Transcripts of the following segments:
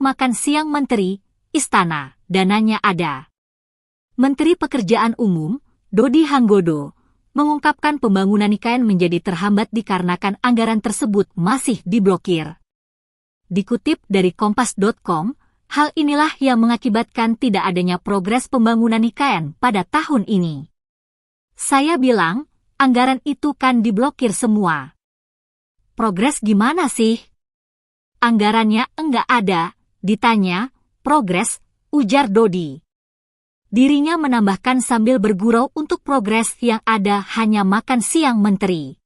untuk makan siang Menteri, Istana, dananya ada. Menteri Pekerjaan Umum, Dodi Hanggodo, mengungkapkan pembangunan IKN menjadi terhambat dikarenakan anggaran tersebut masih diblokir. Dikutip dari Kompas.com, hal inilah yang mengakibatkan tidak adanya progres pembangunan IKN pada tahun ini. Saya bilang, anggaran itu kan diblokir semua. Progres gimana sih? Anggarannya enggak ada, ditanya, progres, ujar Dodi. Dirinya menambahkan sambil bergurau untuk progres yang ada hanya makan siang Menteri.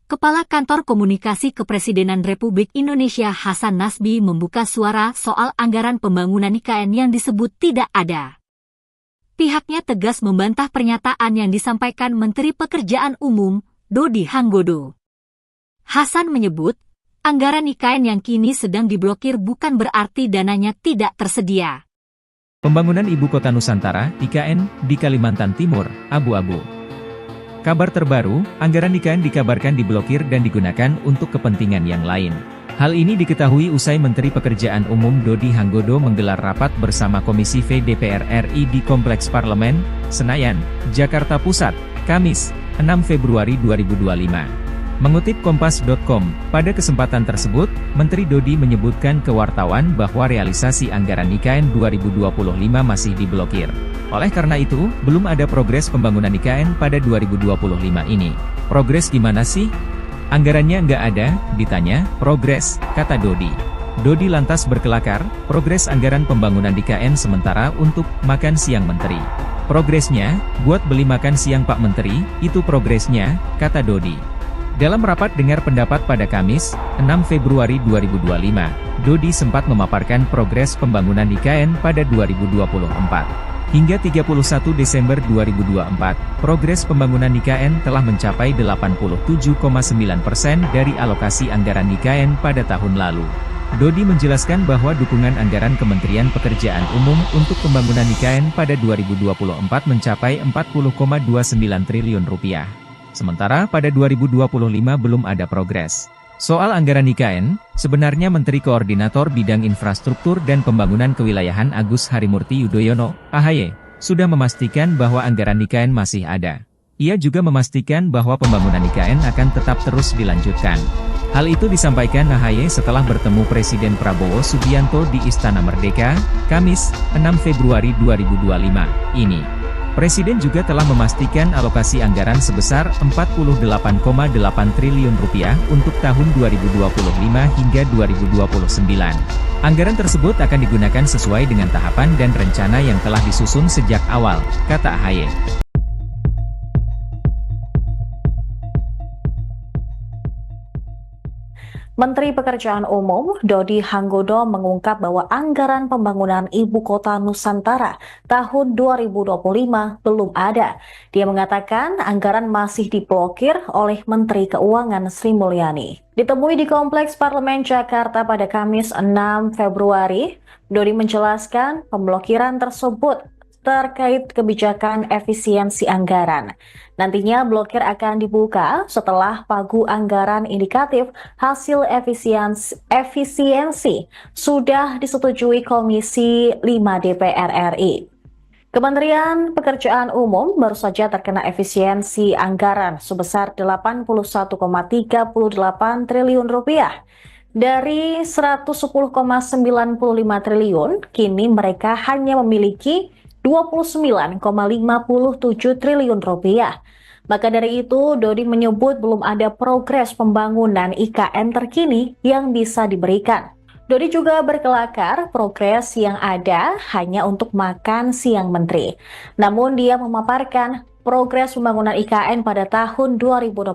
Kepala Kantor Komunikasi Kepresidenan Republik Indonesia Hasan Nasbi membuka suara soal anggaran pembangunan IKN yang disebut tidak ada. Pihaknya tegas membantah pernyataan yang disampaikan Menteri Pekerjaan Umum, Dodi Hanggodo. Hasan menyebut, anggaran IKN yang kini sedang diblokir bukan berarti dananya tidak tersedia. Pembangunan Ibu Kota Nusantara, IKN, di Kalimantan Timur, abu-abu. Kabar terbaru, anggaran IKN dikabarkan diblokir dan digunakan untuk kepentingan yang lain. Hal ini diketahui usai Menteri Pekerjaan Umum Dodi Hanggodo menggelar rapat bersama Komisi V DPR RI di Kompleks Parlemen, Senayan, Jakarta Pusat, Kamis, 6 Februari 2025. Mengutip Kompas.com, pada kesempatan tersebut, Menteri Dodi menyebutkan ke wartawan bahwa realisasi anggaran IKN 2025 masih diblokir. Oleh karena itu, belum ada progres pembangunan IKN pada 2025 ini. Progres gimana sih? Anggarannya nggak ada, ditanya, progres, kata Dodi. Dodi lantas berkelakar, progres anggaran pembangunan IKN sementara untuk makan siang Menteri. Progresnya, buat beli makan siang Pak Menteri, itu progresnya, kata Dodi. Dalam rapat dengar pendapat pada Kamis, 6 Februari 2025, Dodi sempat memaparkan progres pembangunan IKN pada 2024. Hingga 31 Desember 2024, progres pembangunan IKN telah mencapai 87,9% dari alokasi anggaran IKN pada tahun lalu. Dodi menjelaskan bahwa dukungan anggaran Kementerian Pekerjaan Umum untuk pembangunan IKN pada 2024 mencapai Rp40,29 triliun. Sementara pada 2025 belum ada progres. Soal anggaran IKN, sebenarnya Menteri Koordinator Bidang Infrastruktur dan Pembangunan Kewilayahan Agus Harimurti Yudhoyono, AHY, sudah memastikan bahwa anggaran IKN masih ada. Ia juga memastikan bahwa pembangunan IKN akan tetap terus dilanjutkan. Hal itu disampaikan AHY setelah bertemu Presiden Prabowo Subianto di Istana Merdeka, Kamis, 6 Februari 2025, ini. Presiden juga telah memastikan alokasi anggaran sebesar Rp48,8 triliun untuk tahun 2025 hingga 2029. Anggaran tersebut akan digunakan sesuai dengan tahapan dan rencana yang telah disusun sejak awal, kata AHY. Menteri Pekerjaan Umum Dodi Hanggodo mengungkap bahwa anggaran pembangunan Ibu Kota Nusantara tahun 2025 belum ada. Dia mengatakan anggaran masih diblokir oleh Menteri Keuangan Sri Mulyani. Ditemui di Kompleks Parlemen Jakarta pada Kamis 6 Februari, Dodi menjelaskan pemblokiran tersebut terkait kebijakan efisiensi anggaran. Nantinya blokir akan dibuka setelah pagu anggaran indikatif hasil efisiensi sudah disetujui Komisi 5 DPR RI. Kementerian Pekerjaan Umum baru saja terkena efisiensi anggaran sebesar Rp81,38 triliun. Dari Rp110,95 triliun, kini mereka hanya memiliki Rp29,57 triliun. Maka dari itu, Dodi menyebut belum ada progres pembangunan IKN terkini yang bisa diberikan. Dodi juga berkelakar progres yang ada hanya untuk makan siang Menteri. Namun dia memaparkan progres pembangunan IKN pada tahun 2024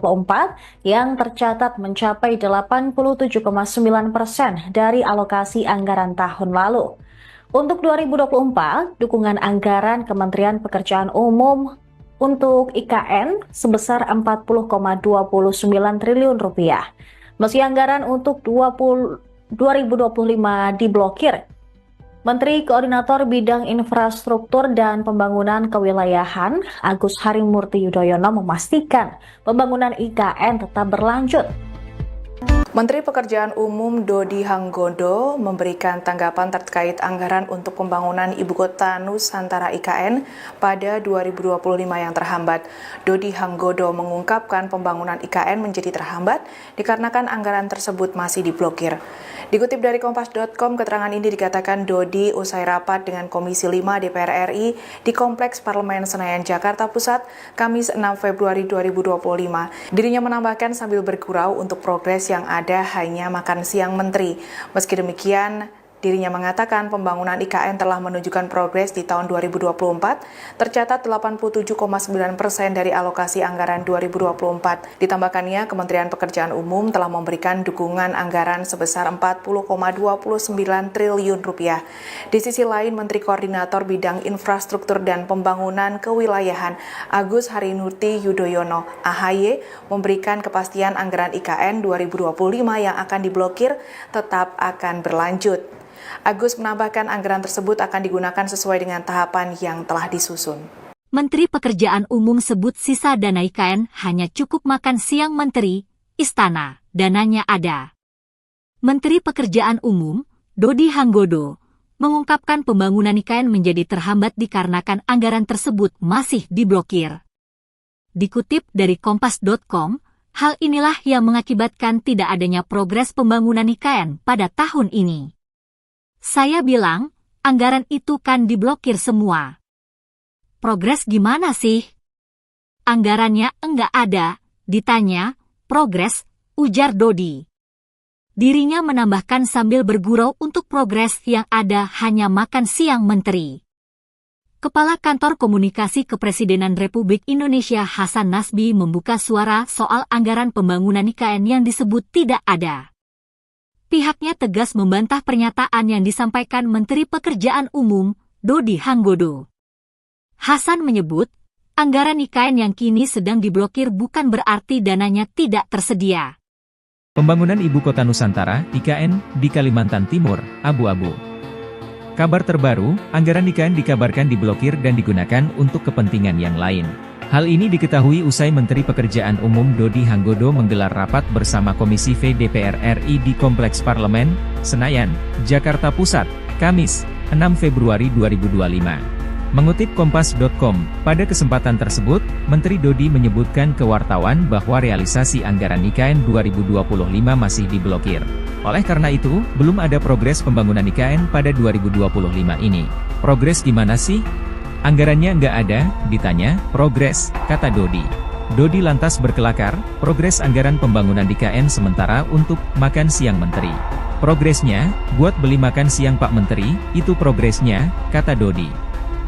yang tercatat mencapai 87,9% dari alokasi anggaran tahun lalu. Untuk 2024, dukungan anggaran Kementerian Pekerjaan Umum untuk IKN sebesar Rp40,29 triliun. Meski anggaran untuk 2025 diblokir, Menteri Koordinator Bidang Infrastruktur dan Pembangunan Kewilayahan Agus Harimurti Yudhoyono memastikan pembangunan IKN tetap berlanjut. Menteri Pekerjaan Umum Dodi Hanggodo memberikan tanggapan terkait anggaran untuk pembangunan Ibu Kota Nusantara IKN pada 2025 yang terhambat. Dodi Hanggodo mengungkapkan pembangunan IKN menjadi terhambat dikarenakan anggaran tersebut masih diblokir. Dikutip dari Kompas.com, keterangan ini dikatakan Dodi usai rapat dengan Komisi 5 DPR RI di Kompleks Parlemen Senayan, Jakarta Pusat, Kamis 6 Februari 2025. Dirinya menambahkan sambil bergurau untuk progres yang ada hanya makan siang menteri. Meski demikian, dirinya mengatakan pembangunan IKN telah menunjukkan progres di tahun 2024, tercatat 87,9% dari alokasi anggaran 2024. Ditambahkannya, Kementerian Pekerjaan Umum telah memberikan dukungan anggaran sebesar 40,29 triliun rupiah. Di sisi lain, Menteri Koordinator Bidang Infrastruktur dan Pembangunan Kewilayahan Agus Harimurti Yudhoyono (AHY) memberikan kepastian anggaran IKN 2025 yang akan diblokir tetap akan berlanjut. Agus menambahkan anggaran tersebut akan digunakan sesuai dengan tahapan yang telah disusun. Menteri Pekerjaan Umum sebut sisa dana IKN hanya cukup makan siang menteri, istana, dananya ada. Menteri Pekerjaan Umum, Dodi Hanggodo, mengungkapkan pembangunan IKN menjadi terhambat dikarenakan anggaran tersebut masih diblokir. Dikutip dari Kompas.com, hal inilah yang mengakibatkan tidak adanya progres pembangunan IKN pada tahun ini. Saya bilang, anggaran itu kan diblokir semua. Progres gimana sih? Anggarannya enggak ada, ditanya, progres, ujar Dodi. Dirinya menambahkan sambil bergurau untuk progres yang ada hanya makan siang menteri. Kepala Kantor Komunikasi Kepresidenan Republik Indonesia Hasan Nasbi membuka suara soal anggaran pembangunan IKN yang disebut tidak ada. Pihaknya tegas membantah pernyataan yang disampaikan Menteri Pekerjaan Umum, Dodi Hanggodo. Hasan menyebut, anggaran IKN yang kini sedang diblokir bukan berarti dananya tidak tersedia. Pembangunan Ibu Kota Nusantara, IKN, di Kalimantan Timur, abu-abu. Kabar terbaru, anggaran IKN dikabarkan diblokir dan digunakan untuk kepentingan yang lain. Hal ini diketahui usai Menteri Pekerjaan Umum Dodi Hanggodo menggelar rapat bersama Komisi V DPR RI di Kompleks Parlemen, Senayan, Jakarta Pusat, Kamis, 6 Februari 2025. Mengutip Kompas.com, pada kesempatan tersebut, Menteri Dodi menyebutkan ke wartawan bahwa realisasi anggaran IKN 2025 masih diblokir. Oleh karena itu, belum ada progres pembangunan IKN pada 2025 ini. Progres gimana sih? Anggarannya nggak ada, ditanya, progres, kata Dodi. Dodi lantas berkelakar, progres anggaran pembangunan IKN sementara untuk makan siang menteri. Progresnya, buat beli makan siang Pak Menteri, itu progresnya, kata Dodi.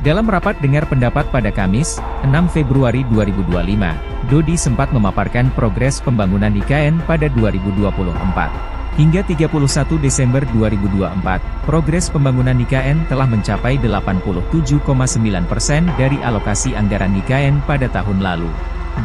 Dalam rapat dengar pendapat pada Kamis, 6 Februari 2025, Dodi sempat memaparkan progres pembangunan IKN pada 2024. Hingga 31 Desember 2024, progres pembangunan IKN telah mencapai 87,9% dari alokasi anggaran IKN pada tahun lalu.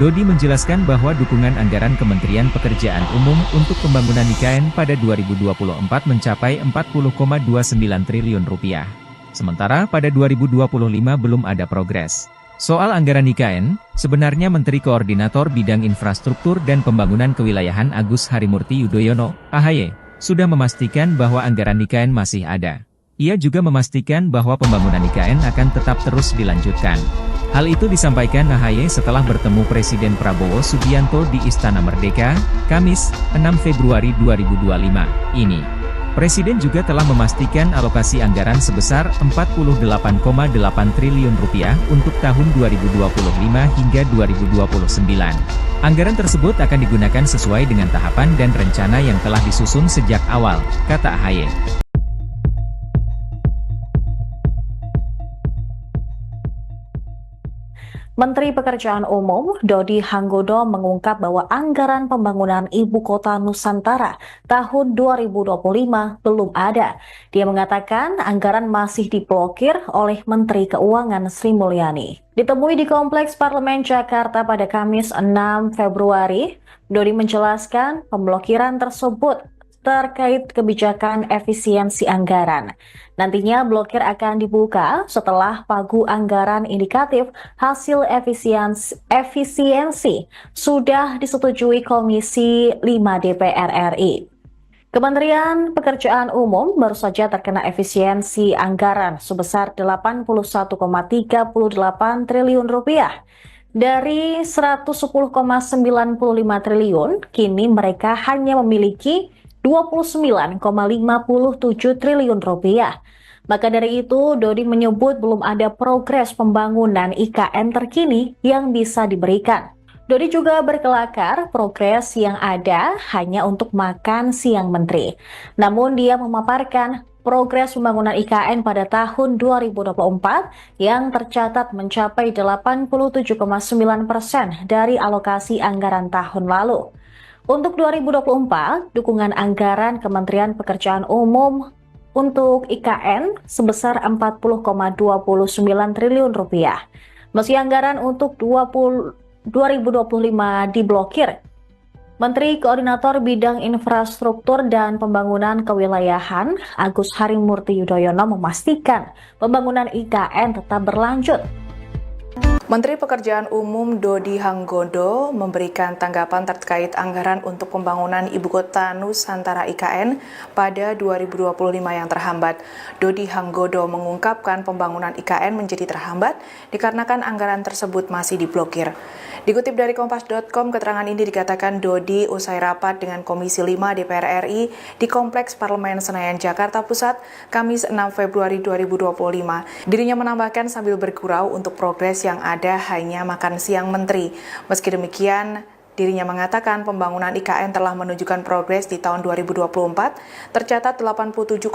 Dodi menjelaskan bahwa dukungan anggaran Kementerian Pekerjaan Umum untuk pembangunan IKN pada 2024 mencapai 40,29 triliun rupiah. Sementara pada 2025 belum ada progres. Soal anggaran IKN, sebenarnya Menteri Koordinator Bidang Infrastruktur dan Pembangunan Kewilayahan Agus Harimurti Yudhoyono, AHY, sudah memastikan bahwa anggaran IKN masih ada. Ia juga memastikan bahwa pembangunan IKN akan tetap terus dilanjutkan. Hal itu disampaikan AHY setelah bertemu Presiden Prabowo Subianto di Istana Merdeka, Kamis, 6 Februari 2025, ini. Presiden juga telah memastikan alokasi anggaran sebesar 48,8 triliun rupiah untuk tahun 2025 hingga 2029. Anggaran tersebut akan digunakan sesuai dengan tahapan dan rencana yang telah disusun sejak awal, kata AHY. Menteri Pekerjaan Umum Dodi Hanggodo mengungkap bahwa anggaran pembangunan Ibu Kota Nusantara tahun 2025 belum ada. Dia mengatakan anggaran masih diblokir oleh Menteri Keuangan Sri Mulyani. Ditemui di Kompleks Parlemen Jakarta pada Kamis 6 Februari, Dodi menjelaskan pemblokiran tersebut terkait kebijakan efisiensi anggaran. Nantinya blokir akan dibuka setelah pagu anggaran indikatif hasil efisiensi sudah disetujui Komisi 5 DPR RI. Kementerian Pekerjaan Umum baru saja terkena efisiensi anggaran sebesar 81,38 triliun rupiah. Dari 110,95 triliun, kini mereka hanya memiliki 29,57 triliun rupiah. Maka dari itu, Dodi menyebut belum ada progres pembangunan IKN terkini yang bisa diberikan. Dodi juga berkelakar progres yang ada hanya untuk makan siang menteri. Namun dia memaparkan progres pembangunan IKN pada tahun 2024 yang tercatat mencapai 87,9% dari alokasi anggaran tahun lalu. Untuk 2024, dukungan anggaran Kementerian Pekerjaan Umum untuk IKN sebesar 40,29 triliun rupiah. Meski anggaran untuk 2025 diblokir, Menteri Koordinator Bidang Infrastruktur dan Pembangunan Kewilayahan Agus Harimurti Yudhoyono memastikan pembangunan IKN tetap berlanjut. Menteri Pekerjaan Umum Dodi Hanggodo memberikan tanggapan terkait anggaran untuk pembangunan Ibu Kota Nusantara IKN pada 2025 yang terhambat. Dodi Hanggodo mengungkapkan pembangunan IKN menjadi terhambat dikarenakan anggaran tersebut masih diblokir. Dikutip dari Kompas.com, keterangan ini dikatakan Dodi usai rapat dengan Komisi 5 DPR RI di Kompleks Parlemen Senayan, Jakarta Pusat, Kamis 6 Februari 2025. Dirinya menambahkan sambil bergurau untuk progres yang ada hanya makan siang menteri. Meski demikian, dirinya mengatakan pembangunan IKN telah menunjukkan progres di tahun 2024, tercatat 87,9%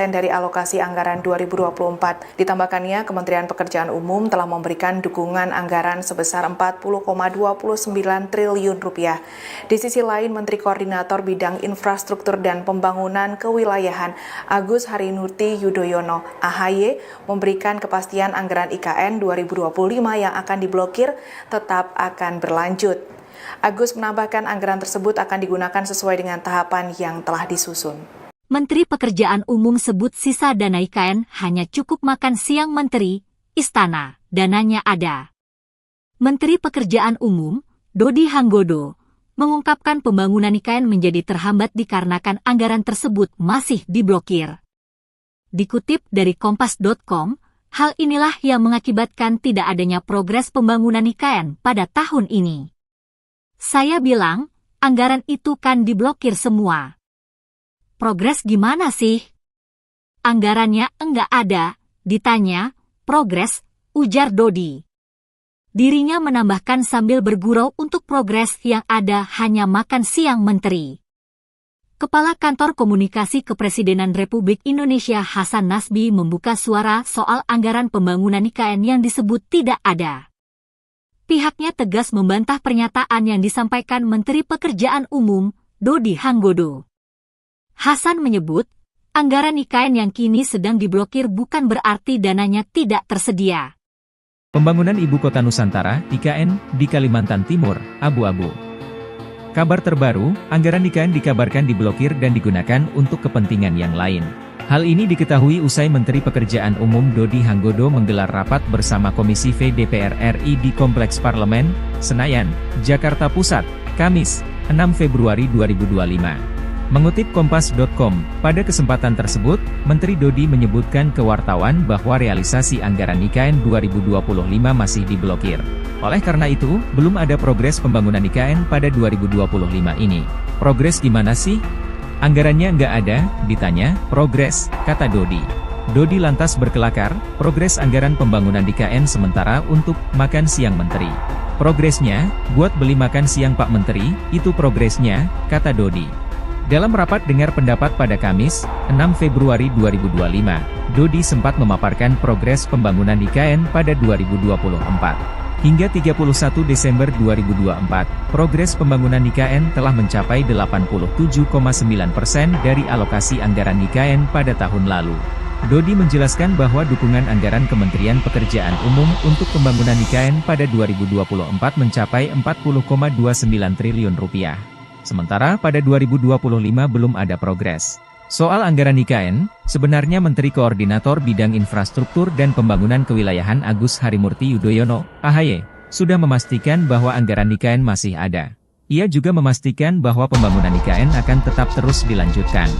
dari alokasi anggaran 2024. Ditambahkannya, Kementerian Pekerjaan Umum telah memberikan dukungan anggaran sebesar 40,29 triliun rupiah. Di sisi lain, Menteri Koordinator Bidang Infrastruktur dan Pembangunan Kewilayahan Agus Harimurti Yudhoyono (AHY) memberikan kepastian anggaran IKN 2025 yang akan diblokir tetap akan berlanjut. Agus menambahkan anggaran tersebut akan digunakan sesuai dengan tahapan yang telah disusun. Menteri Pekerjaan Umum sebut sisa dana IKN hanya cukup makan siang menteri, istana, dananya ada. Menteri Pekerjaan Umum, Dodi Hanggodo, mengungkapkan pembangunan IKN menjadi terhambat dikarenakan anggaran tersebut masih diblokir. Dikutip dari Kompas.com, hal inilah yang mengakibatkan tidak adanya progres pembangunan IKN pada tahun ini. Saya bilang, anggaran itu kan diblokir semua. Progres gimana sih? Anggarannya enggak ada, ditanya, progres, ujar Dodi. Dirinya menambahkan sambil bergurau untuk progres yang ada hanya makan siang menteri. Kepala Kantor Komunikasi Kepresidenan Republik Indonesia Hasan Nasbi membuka suara soal anggaran pembangunan IKN yang disebut tidak ada. Pihaknya tegas membantah pernyataan yang disampaikan Menteri Pekerjaan Umum, Dodi Hanggodo. Hasan menyebut, anggaran IKN yang kini sedang diblokir bukan berarti dananya tidak tersedia. Pembangunan Ibu Kota Nusantara, IKN, di Kalimantan Timur, abu-abu. Kabar terbaru, anggaran IKN dikabarkan diblokir dan digunakan untuk kepentingan yang lain. Hal ini diketahui usai Menteri Pekerjaan Umum Dodi Hanggodo menggelar rapat bersama Komisi V DPR RI di Kompleks Parlemen, Senayan, Jakarta Pusat, Kamis, 6 Februari 2025. Mengutip Kompas.com, pada kesempatan tersebut, Menteri Dodi menyebutkan ke wartawan bahwa realisasi anggaran IKN 2025 masih diblokir. Oleh karena itu, belum ada progres pembangunan IKN pada 2025 ini. Progres gimana sih? Anggarannya nggak ada, ditanya, progres, kata Dodi. Dodi lantas berkelakar, progres anggaran pembangunan IKN sementara untuk makan siang menteri. Progresnya, buat beli makan siang Pak Menteri, itu progresnya, kata Dodi. Dalam rapat dengar pendapat pada Kamis, 6 Februari 2025, Dodi sempat memaparkan progres pembangunan IKN pada 2024. Hingga 31 Desember 2024, progres pembangunan IKN telah mencapai 87,9% dari alokasi anggaran IKN pada tahun lalu. Dodi menjelaskan bahwa dukungan anggaran Kementerian Pekerjaan Umum untuk pembangunan IKN pada 2024 mencapai 40,29 triliun rupiah. Sementara pada 2025 belum ada progres. Soal anggaran IKN, sebenarnya Menteri Koordinator Bidang Infrastruktur dan Pembangunan Kewilayahan Agus Harimurti Yudhoyono, AHY, sudah memastikan bahwa anggaran IKN masih ada. Ia juga memastikan bahwa pembangunan IKN akan tetap terus dilanjutkan.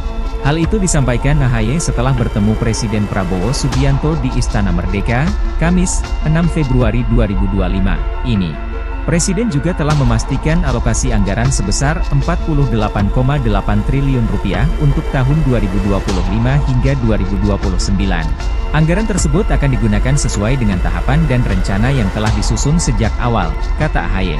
Hal itu disampaikan AHY setelah bertemu Presiden Prabowo Subianto di Istana Merdeka, Kamis, 6 Februari 2025 ini. Presiden juga telah memastikan alokasi anggaran sebesar Rp48,8 triliun untuk tahun 2025 hingga 2029. Anggaran tersebut akan digunakan sesuai dengan tahapan dan rencana yang telah disusun sejak awal, kata AHY.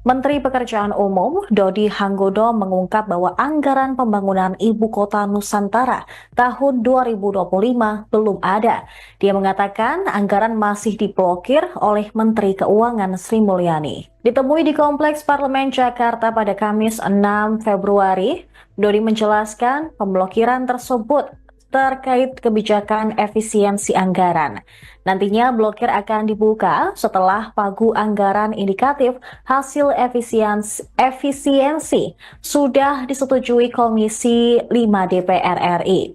Menteri Pekerjaan Umum Dodi Hanggodo mengungkap bahwa anggaran pembangunan Ibu Kota Nusantara tahun 2025 belum ada. Dia mengatakan anggaran masih diblokir oleh Menteri Keuangan Sri Mulyani. Ditemui di Kompleks Parlemen Jakarta pada Kamis 6 Februari, Dodi menjelaskan pemblokiran tersebut terkait kebijakan efisiensi anggaran. Nantinya blokir akan dibuka setelah pagu anggaran indikatif hasil efisiensi sudah disetujui Komisi 5 DPR RI.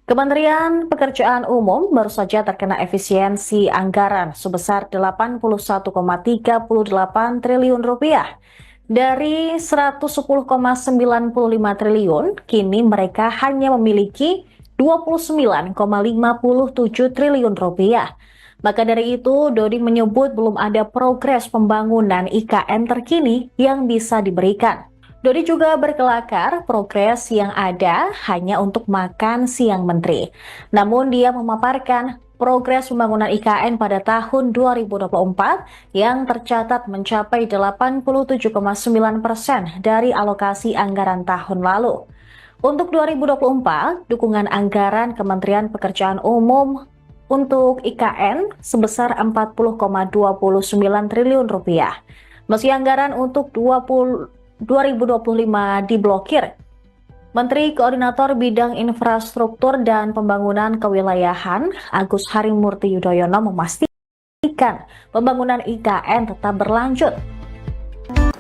Kementerian Pekerjaan Umum baru saja terkena efisiensi anggaran sebesar Rp81,38 triliun. Dari 110,95 triliun, kini mereka hanya memiliki Rp29,57 triliun. Maka dari itu, Dodi menyebut belum ada progres pembangunan IKN terkini yang bisa diberikan. Dodi juga berkelakar progres yang ada hanya untuk makan siang menteri. Namun dia memaparkan progres pembangunan IKN pada tahun 2024 yang tercatat mencapai 87,9% dari alokasi anggaran tahun lalu. Untuk 2024, dukungan anggaran Kementerian Pekerjaan Umum untuk IKN sebesar Rp40,29 triliun. Meski anggaran untuk 2025 diblokir, Menteri Koordinator Bidang Infrastruktur dan Pembangunan Kewilayahan Agus Harimurti Yudhoyono memastikan pembangunan IKN tetap berlanjut.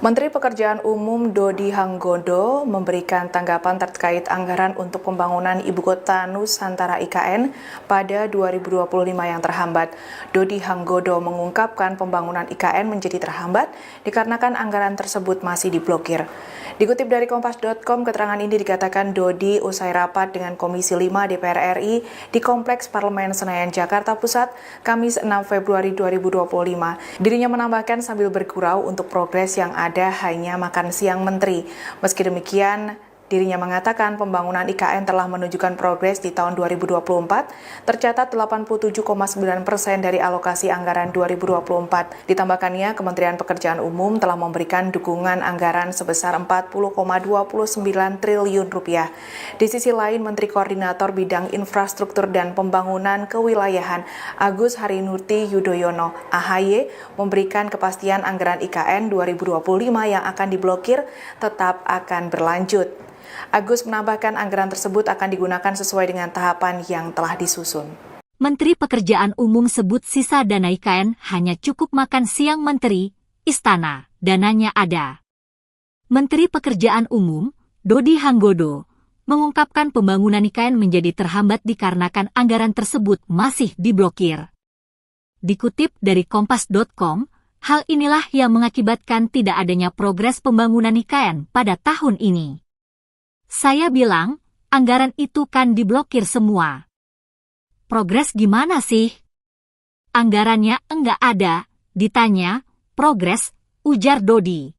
Menteri Pekerjaan Umum Dodi Hanggodo memberikan tanggapan terkait anggaran untuk pembangunan Ibu Kota Nusantara IKN pada 2025 yang terhambat. Dodi Hanggodo mengungkapkan pembangunan IKN menjadi terhambat dikarenakan anggaran tersebut masih diblokir. Dikutip dari Kompas.com, keterangan ini dikatakan Dodi usai rapat dengan Komisi 5 DPR RI di Kompleks Parlemen Senayan, Jakarta Pusat, Kamis 6 Februari 2025. Dirinya menambahkan sambil bergurau untuk progres yang ada hanya makan siang menteri. Meski demikian, dirinya mengatakan pembangunan IKN telah menunjukkan progres di tahun 2024, tercatat 87,9% dari alokasi anggaran 2024. Ditambahkannya, Kementerian Pekerjaan Umum telah memberikan dukungan anggaran sebesar Rp40,29 triliun. Di sisi lain, Menteri Koordinator Bidang Infrastruktur dan Pembangunan Kewilayahan Agus Harimurti Yudhoyono (AHY) memberikan kepastian anggaran IKN 2025 yang akan diblokir tetap akan berlanjut. Agus menambahkan anggaran tersebut akan digunakan sesuai dengan tahapan yang telah disusun. Menteri Pekerjaan Umum sebut sisa dana IKN hanya cukup makan siang menteri, istana, dananya ada. Menteri Pekerjaan Umum, Dodi Hanggodo, mengungkapkan pembangunan IKN menjadi terhambat dikarenakan anggaran tersebut masih diblokir. Dikutip dari Kompas.com, hal inilah yang mengakibatkan tidak adanya progres pembangunan IKN pada tahun ini. Saya bilang, anggaran itu kan diblokir semua. Progres gimana sih? Anggarannya enggak ada, ditanya, progres, ujar Dodi.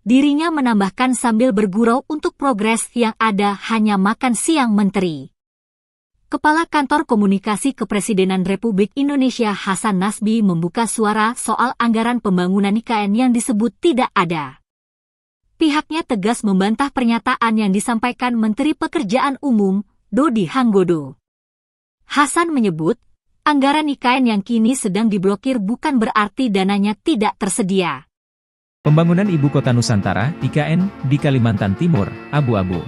Dirinya menambahkan sambil bergurau untuk progres yang ada hanya makan siang menteri. Kepala Kantor Komunikasi Kepresidenan Republik Indonesia Hasan Nasbi membuka suara soal anggaran pembangunan IKN yang disebut tidak ada. Pihaknya tegas membantah pernyataan yang disampaikan Menteri Pekerjaan Umum, Dodi Hanggodo. Hasan menyebut, anggaran IKN yang kini sedang diblokir bukan berarti dananya tidak tersedia. Pembangunan Ibu Kota Nusantara, IKN, di Kalimantan Timur, abu-abu.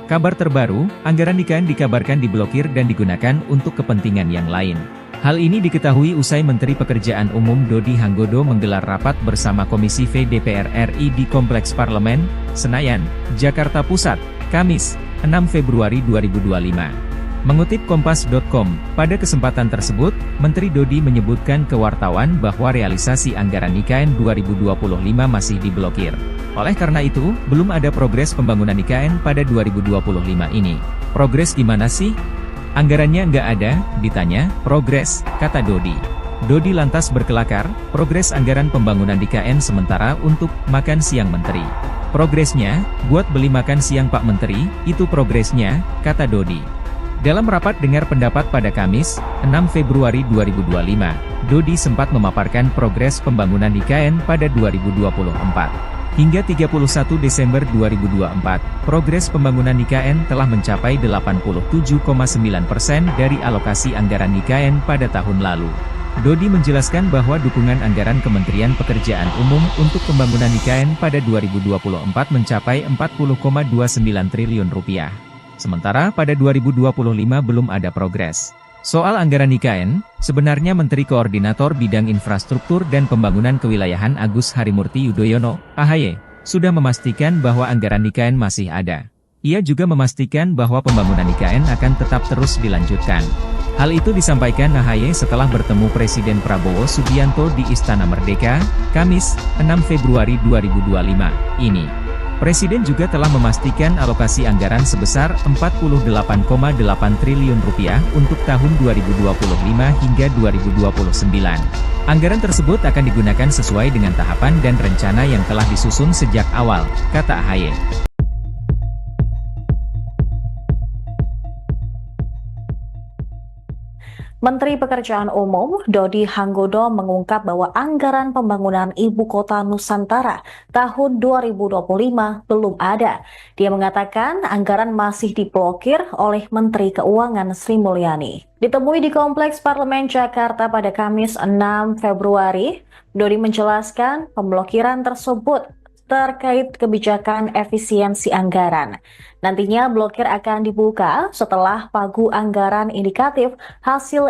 Kabar terbaru, anggaran IKN dikabarkan diblokir dan digunakan untuk kepentingan yang lain. Hal ini diketahui usai Menteri Pekerjaan Umum Dodi Hanggodo menggelar rapat bersama Komisi V DPR RI di Kompleks Parlemen, Senayan, Jakarta Pusat, Kamis, 6 Februari 2025. Mengutip Kompas.com, pada kesempatan tersebut, Menteri Dodi menyebutkan ke wartawan bahwa realisasi anggaran IKN 2025 masih diblokir. Oleh karena itu, belum ada progres pembangunan IKN pada 2025 ini. Progres gimana sih? Anggarannya nggak ada, ditanya, progres, kata Dodi. Dodi lantas berkelakar, progres anggaran pembangunan IKN sementara untuk makan siang Menteri. Progresnya, buat beli makan siang Pak Menteri, itu progresnya, kata Dodi. Dalam rapat dengar pendapat pada Kamis, 6 Februari 2025, Dodi sempat memaparkan progres pembangunan IKN pada 2024. Hingga 31 Desember 2024, progres pembangunan IKN telah mencapai 87,9% dari alokasi anggaran IKN pada tahun lalu. Dodi menjelaskan bahwa dukungan anggaran Kementerian Pekerjaan Umum untuk pembangunan IKN pada 2024 mencapai 40,29 triliun rupiah. Sementara pada 2025 belum ada progres. Soal anggaran IKN, sebenarnya Menteri Koordinator Bidang Infrastruktur dan Pembangunan Kewilayahan Agus Harimurti Yudhoyono, AHY, sudah memastikan bahwa anggaran IKN masih ada. Ia juga memastikan bahwa pembangunan IKN akan tetap terus dilanjutkan. Hal itu disampaikan AHY setelah bertemu Presiden Prabowo Subianto di Istana Merdeka, Kamis, 6 Februari 2025, ini. Presiden juga telah memastikan alokasi anggaran sebesar 48,8 triliun rupiah untuk tahun 2025 hingga 2029. Anggaran tersebut akan digunakan sesuai dengan tahapan dan rencana yang telah disusun sejak awal, kata AHY. Menteri Pekerjaan Umum Dodi Hanggodo mengungkap bahwa anggaran pembangunan Ibu Kota Nusantara tahun 2025 belum ada. Dia mengatakan anggaran masih diblokir oleh Menteri Keuangan Sri Mulyani. Ditemui di Kompleks Parlemen Jakarta pada Kamis 6 Februari, Dodi menjelaskan pemblokiran tersebut terkait kebijakan efisiensi anggaran. Nantinya blokir akan dibuka setelah pagu anggaran indikatif hasil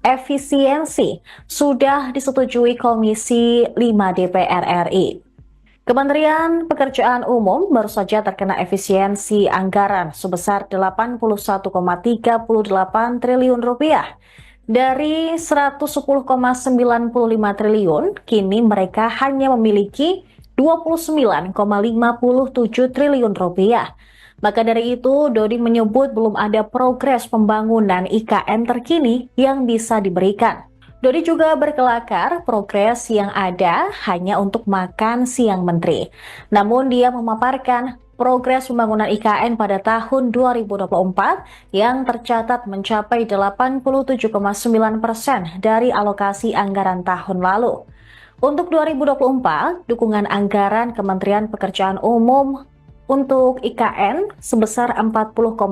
efisiensi sudah disetujui Komisi 5 DPR RI. Kementerian Pekerjaan Umum baru saja terkena efisiensi anggaran sebesar 81,38 triliun rupiah. Dari 110,95 triliun, kini mereka hanya memiliki 29,57 triliun rupiah. Maka dari itu, Dodi menyebut belum ada progres pembangunan IKN terkini yang bisa diberikan. Dodi juga berkelakar progres yang ada hanya untuk makan siang menteri. Namun dia memaparkan progres pembangunan IKN pada tahun 2024 yang tercatat mencapai 87,9% dari alokasi anggaran tahun lalu. Untuk 2024, dukungan anggaran Kementerian Pekerjaan Umum untuk IKN sebesar 40,29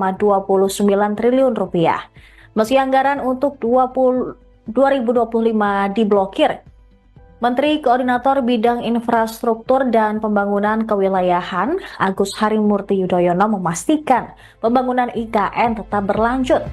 triliun rupiah. Meski anggaran untuk 2025 diblokir, Menteri Koordinator Bidang Infrastruktur dan Pembangunan Kewilayahan Agus Harimurti Yudhoyono memastikan pembangunan IKN tetap berlanjut.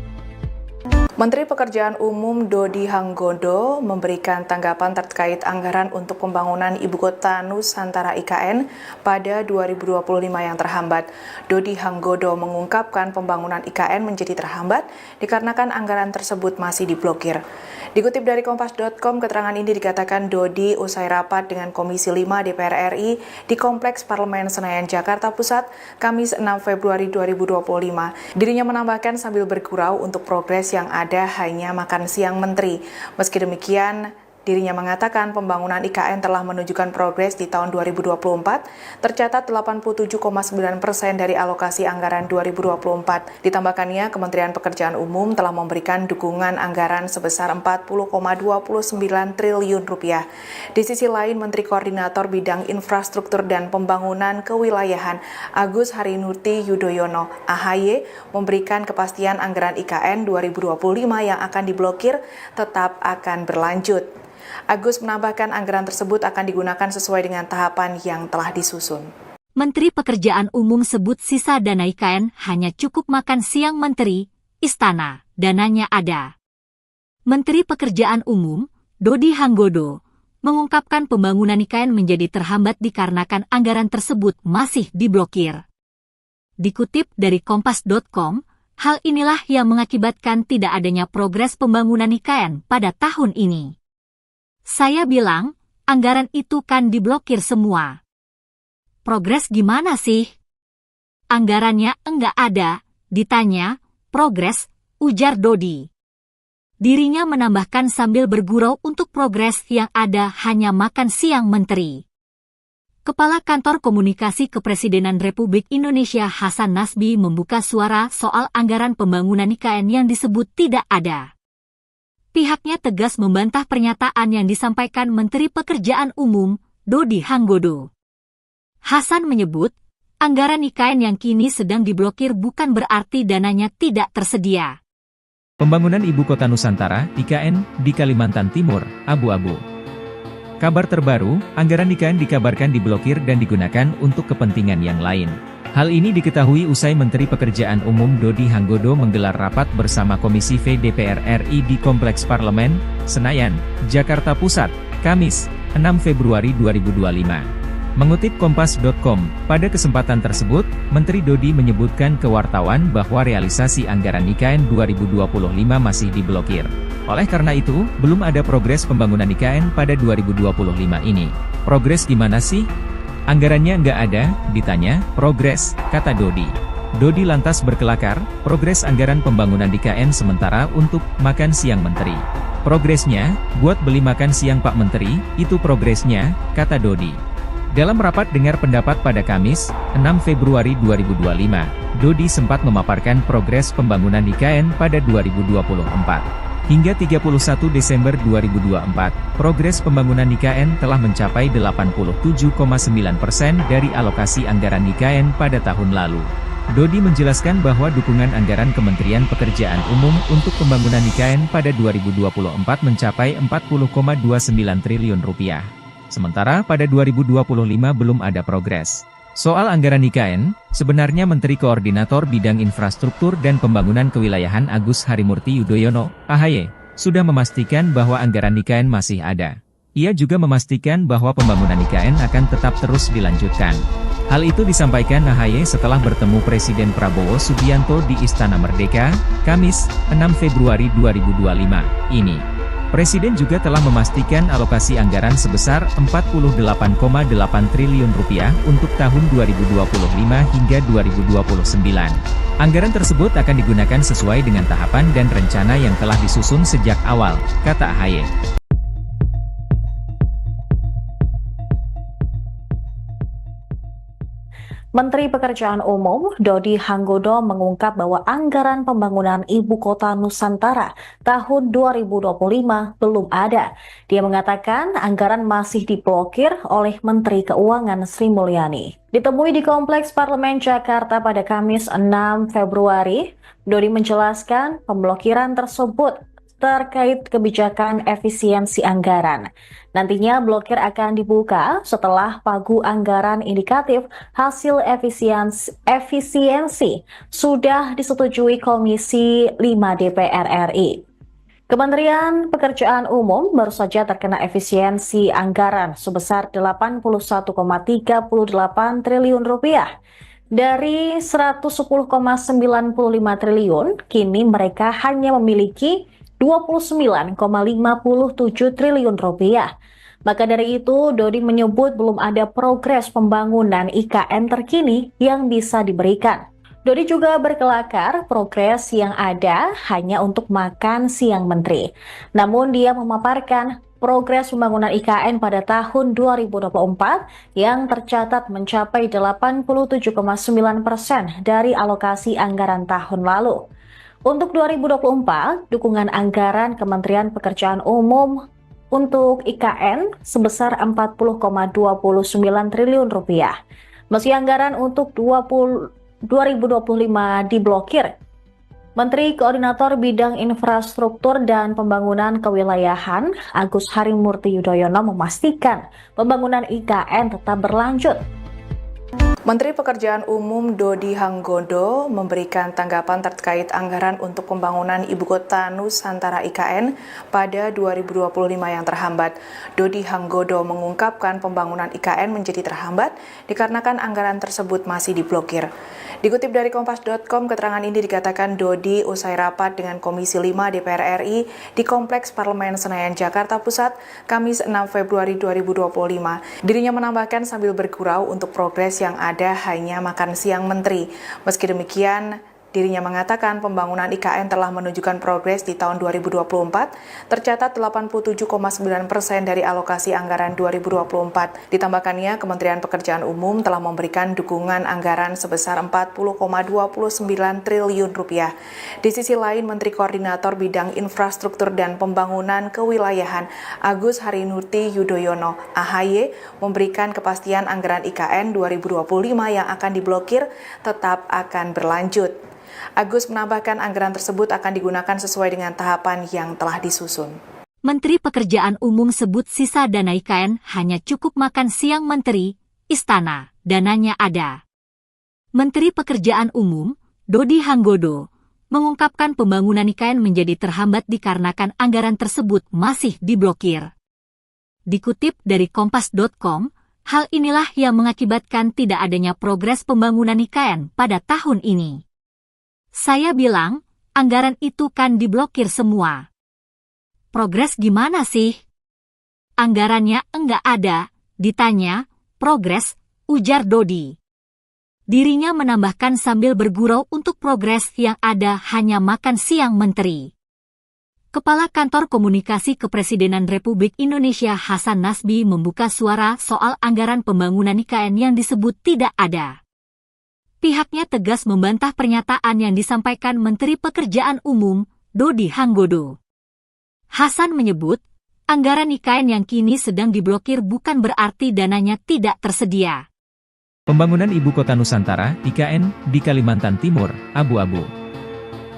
Menteri Pekerjaan Umum Dodi Hanggodo memberikan tanggapan terkait anggaran untuk pembangunan Ibu Kota Nusantara IKN pada 2025 yang terhambat. Dodi Hanggodo mengungkapkan pembangunan IKN menjadi terhambat dikarenakan anggaran tersebut masih diblokir. Dikutip dari Kompas.com, keterangan ini dikatakan Dodi usai rapat dengan Komisi 5 DPR RI di Kompleks Parlemen Senayan, Jakarta Pusat, Kamis 6 Februari 2025. Dirinya menambahkan sambil bergurau untuk progres yang ada hanya makan siang menteri. Meski demikian, dirinya mengatakan pembangunan IKN telah menunjukkan progres di tahun 2024, tercatat 87,9% dari alokasi anggaran 2024. Ditambahkannya, Kementerian Pekerjaan Umum telah memberikan dukungan anggaran sebesar 40,29 triliun rupiah. Di sisi lain, Menteri Koordinator Bidang Infrastruktur dan Pembangunan Kewilayahan Agus Harimurti Yudhoyono (AHY) memberikan kepastian anggaran IKN 2025 yang akan diblokir tetap akan berlanjut. Agus menambahkan anggaran tersebut akan digunakan sesuai dengan tahapan yang telah disusun. Menteri Pekerjaan Umum sebut sisa dana IKN hanya cukup makan siang menteri, istana, dananya ada. Menteri Pekerjaan Umum, Dodi Hanggodo, mengungkapkan pembangunan IKN menjadi terhambat dikarenakan anggaran tersebut masih diblokir. Dikutip dari Kompas.com, Hal inilah yang mengakibatkan tidak adanya progres pembangunan IKN pada tahun ini. Saya bilang, anggaran itu kan diblokir semua. Progres gimana sih? Anggarannya enggak ada, ditanya, progres, ujar Dodi. Dirinya menambahkan sambil bergurau untuk progres yang ada hanya makan siang menteri. Kepala Kantor Komunikasi Kepresidenan Republik Indonesia Hasan Nasbi membuka suara soal anggaran pembangunan IKN yang disebut tidak ada. Pihaknya tegas membantah pernyataan yang disampaikan Menteri Pekerjaan Umum, Dodi Hanggodo. Hasan menyebut, anggaran IKN yang kini sedang diblokir bukan berarti dananya tidak tersedia. Pembangunan Ibu Kota Nusantara, IKN, di Kalimantan Timur, abu-abu. Kabar terbaru, anggaran IKN dikabarkan diblokir dan digunakan untuk kepentingan yang lain. Hal ini diketahui usai Menteri Pekerjaan Umum Dodi Hanggodo menggelar rapat bersama Komisi V DPR RI di Kompleks Parlemen, Senayan, Jakarta Pusat, Kamis, 6 Februari 2025. Mengutip Kompas.com, pada kesempatan tersebut, Menteri Dodi menyebutkan ke wartawan bahwa realisasi anggaran IKN 2025 masih diblokir. Oleh karena itu, belum ada progres pembangunan IKN pada 2025 ini. Progres gimana sih? Anggarannya nggak ada, ditanya, progres, kata Dodi. Dodi lantas berkelakar, progres anggaran pembangunan IKN sementara untuk makan siang menteri. Progresnya, buat beli makan siang Pak Menteri, itu progresnya, kata Dodi. Dalam rapat dengar pendapat pada Kamis, 6 Februari 2025, Dodi sempat memaparkan progres pembangunan IKN pada 2024. Hingga 31 Desember 2024, progres pembangunan IKN telah mencapai 87,9% dari alokasi anggaran IKN pada tahun lalu. Dodi menjelaskan bahwa dukungan anggaran Kementerian Pekerjaan Umum untuk pembangunan IKN pada 2024 mencapai 40,29 triliun rupiah. Sementara pada 2025 belum ada progres. Soal anggaran IKN, sebenarnya Menteri Koordinator Bidang Infrastruktur dan Pembangunan Kewilayahan Agus Harimurti Yudhoyono, AHY, sudah memastikan bahwa anggaran IKN masih ada. Ia juga memastikan bahwa pembangunan IKN akan tetap terus dilanjutkan. Hal itu disampaikan AHY setelah bertemu Presiden Prabowo Subianto di Istana Merdeka, Kamis, 6 Februari 2025, ini. Presiden juga telah memastikan alokasi anggaran sebesar 48,8 triliun rupiah untuk tahun 2025 hingga 2029. Anggaran tersebut akan digunakan sesuai dengan tahapan dan rencana yang telah disusun sejak awal, kata AHY. Menteri Pekerjaan Umum Dodi Hanggodo mengungkap bahwa anggaran pembangunan Ibu Kota Nusantara tahun 2025 belum ada. Dia mengatakan anggaran masih diblokir oleh Menteri Keuangan Sri Mulyani. Ditemui di Kompleks Parlemen Jakarta pada Kamis 6 Februari, Dodi menjelaskan pemblokiran tersebut terkait kebijakan efisiensi anggaran. Nantinya blokir akan dibuka setelah pagu anggaran indikatif hasil efisiensi sudah disetujui Komisi 5 DPR RI. Kementerian Pekerjaan Umum baru saja terkena efisiensi anggaran sebesar 81,38 triliun rupiah. Dari 110,95 triliun, kini mereka hanya memiliki 29,57 triliun rupiah. Maka dari itu, Dodi menyebut belum ada progres pembangunan IKN terkini yang bisa diberikan. Dodi juga berkelakar progres yang ada hanya untuk makan siang menteri. Namun dia memaparkan progres pembangunan IKN pada tahun 2024 yang tercatat mencapai 87,9% dari alokasi anggaran tahun lalu. Untuk 2024, dukungan anggaran Kementerian Pekerjaan Umum untuk IKN sebesar 40,29 triliun rupiah. Meski anggaran untuk 2025 diblokir, Menteri Koordinator Bidang Infrastruktur dan Pembangunan Kewilayahan Agus Harimurti Yudhoyono memastikan pembangunan IKN tetap berlanjut. Menteri Pekerjaan Umum Dodi Hanggodo memberikan tanggapan terkait anggaran untuk pembangunan Ibu Kota Nusantara IKN pada 2025 yang terhambat. Dodi Hanggodo mengungkapkan pembangunan IKN menjadi terhambat dikarenakan anggaran tersebut masih diblokir. Dikutip dari Kompas.com, keterangan ini dikatakan Dodi usai rapat dengan Komisi 5 DPR RI di Kompleks Parlemen Senayan, Jakarta Pusat, Kamis 6 Februari 2025. Dirinya menambahkan sambil bergurau untuk progres yang ada hanya makan siang menteri. Meski demikian, dirinya mengatakan pembangunan IKN telah menunjukkan progres di tahun 2024, tercatat 87,9% dari alokasi anggaran 2024. Ditambahkannya, Kementerian Pekerjaan Umum telah memberikan dukungan anggaran sebesar 40,29 triliun rupiah. Di sisi lain, Menteri Koordinator Bidang Infrastruktur dan Pembangunan Kewilayahan Agus Harimurti Yudhoyono (AHY) memberikan kepastian anggaran IKN 2025 yang akan diblokir tetap akan berlanjut. Agus menambahkan anggaran tersebut akan digunakan sesuai dengan tahapan yang telah disusun. Menteri Pekerjaan Umum sebut sisa dana IKN hanya cukup makan siang menteri, istana, dananya ada. Menteri Pekerjaan Umum, Dodi Hanggodo, mengungkapkan pembangunan IKN menjadi terhambat dikarenakan anggaran tersebut masih diblokir. Dikutip dari Kompas.com, hal inilah yang mengakibatkan tidak adanya progres pembangunan IKN pada tahun ini. Saya bilang, anggaran itu kan diblokir semua. Progres gimana sih? Anggarannya enggak ada, ditanya, progres, ujar Dodi. Dirinya menambahkan sambil bergurau untuk progres yang ada hanya makan siang menteri. Kepala Kantor Komunikasi Kepresidenan Republik Indonesia Hasan Nasbi membuka suara soal anggaran pembangunan IKN yang disebut tidak ada. Pihaknya tegas membantah pernyataan yang disampaikan Menteri Pekerjaan Umum, Dodi Hanggodo. Hasan menyebut, anggaran IKN yang kini sedang diblokir bukan berarti dananya tidak tersedia. Pembangunan Ibu Kota Nusantara, IKN, di Kalimantan Timur, abu-abu.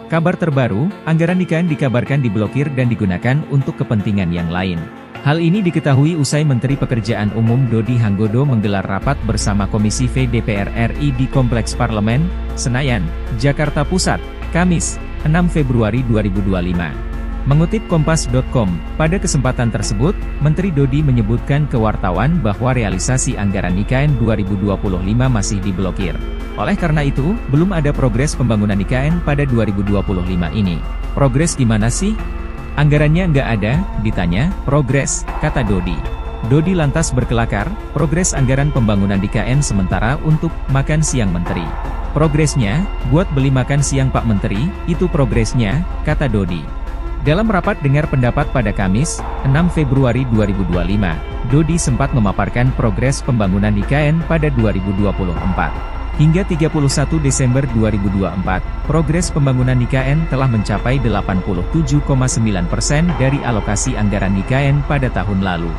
Kabar terbaru, anggaran IKN dikabarkan diblokir dan digunakan untuk kepentingan yang lain. Hal ini diketahui usai Menteri Pekerjaan Umum Dodi Hanggodo menggelar rapat bersama Komisi V DPR RI di Kompleks Parlemen, Senayan, Jakarta Pusat, Kamis, 6 Februari 2025. Mengutip Kompas.com, pada kesempatan tersebut, Menteri Dodi menyebutkan ke wartawan bahwa realisasi anggaran IKN 2025 masih diblokir. Oleh karena itu, belum ada progres pembangunan IKN pada 2025 ini. Progres gimana sih? Anggarannya nggak ada, ditanya, progres, kata Dodi. Dodi lantas berkelakar, progres anggaran pembangunan IKN sementara untuk makan siang menteri. Progresnya, buat beli makan siang Pak Menteri, itu progresnya, kata Dodi. Dalam rapat dengar pendapat pada Kamis, 6 Februari 2025, Dodi sempat memaparkan progres pembangunan IKN pada 2024. Hingga 31 Desember 2024, progres pembangunan IKN telah mencapai 87,9% dari alokasi anggaran IKN pada tahun lalu.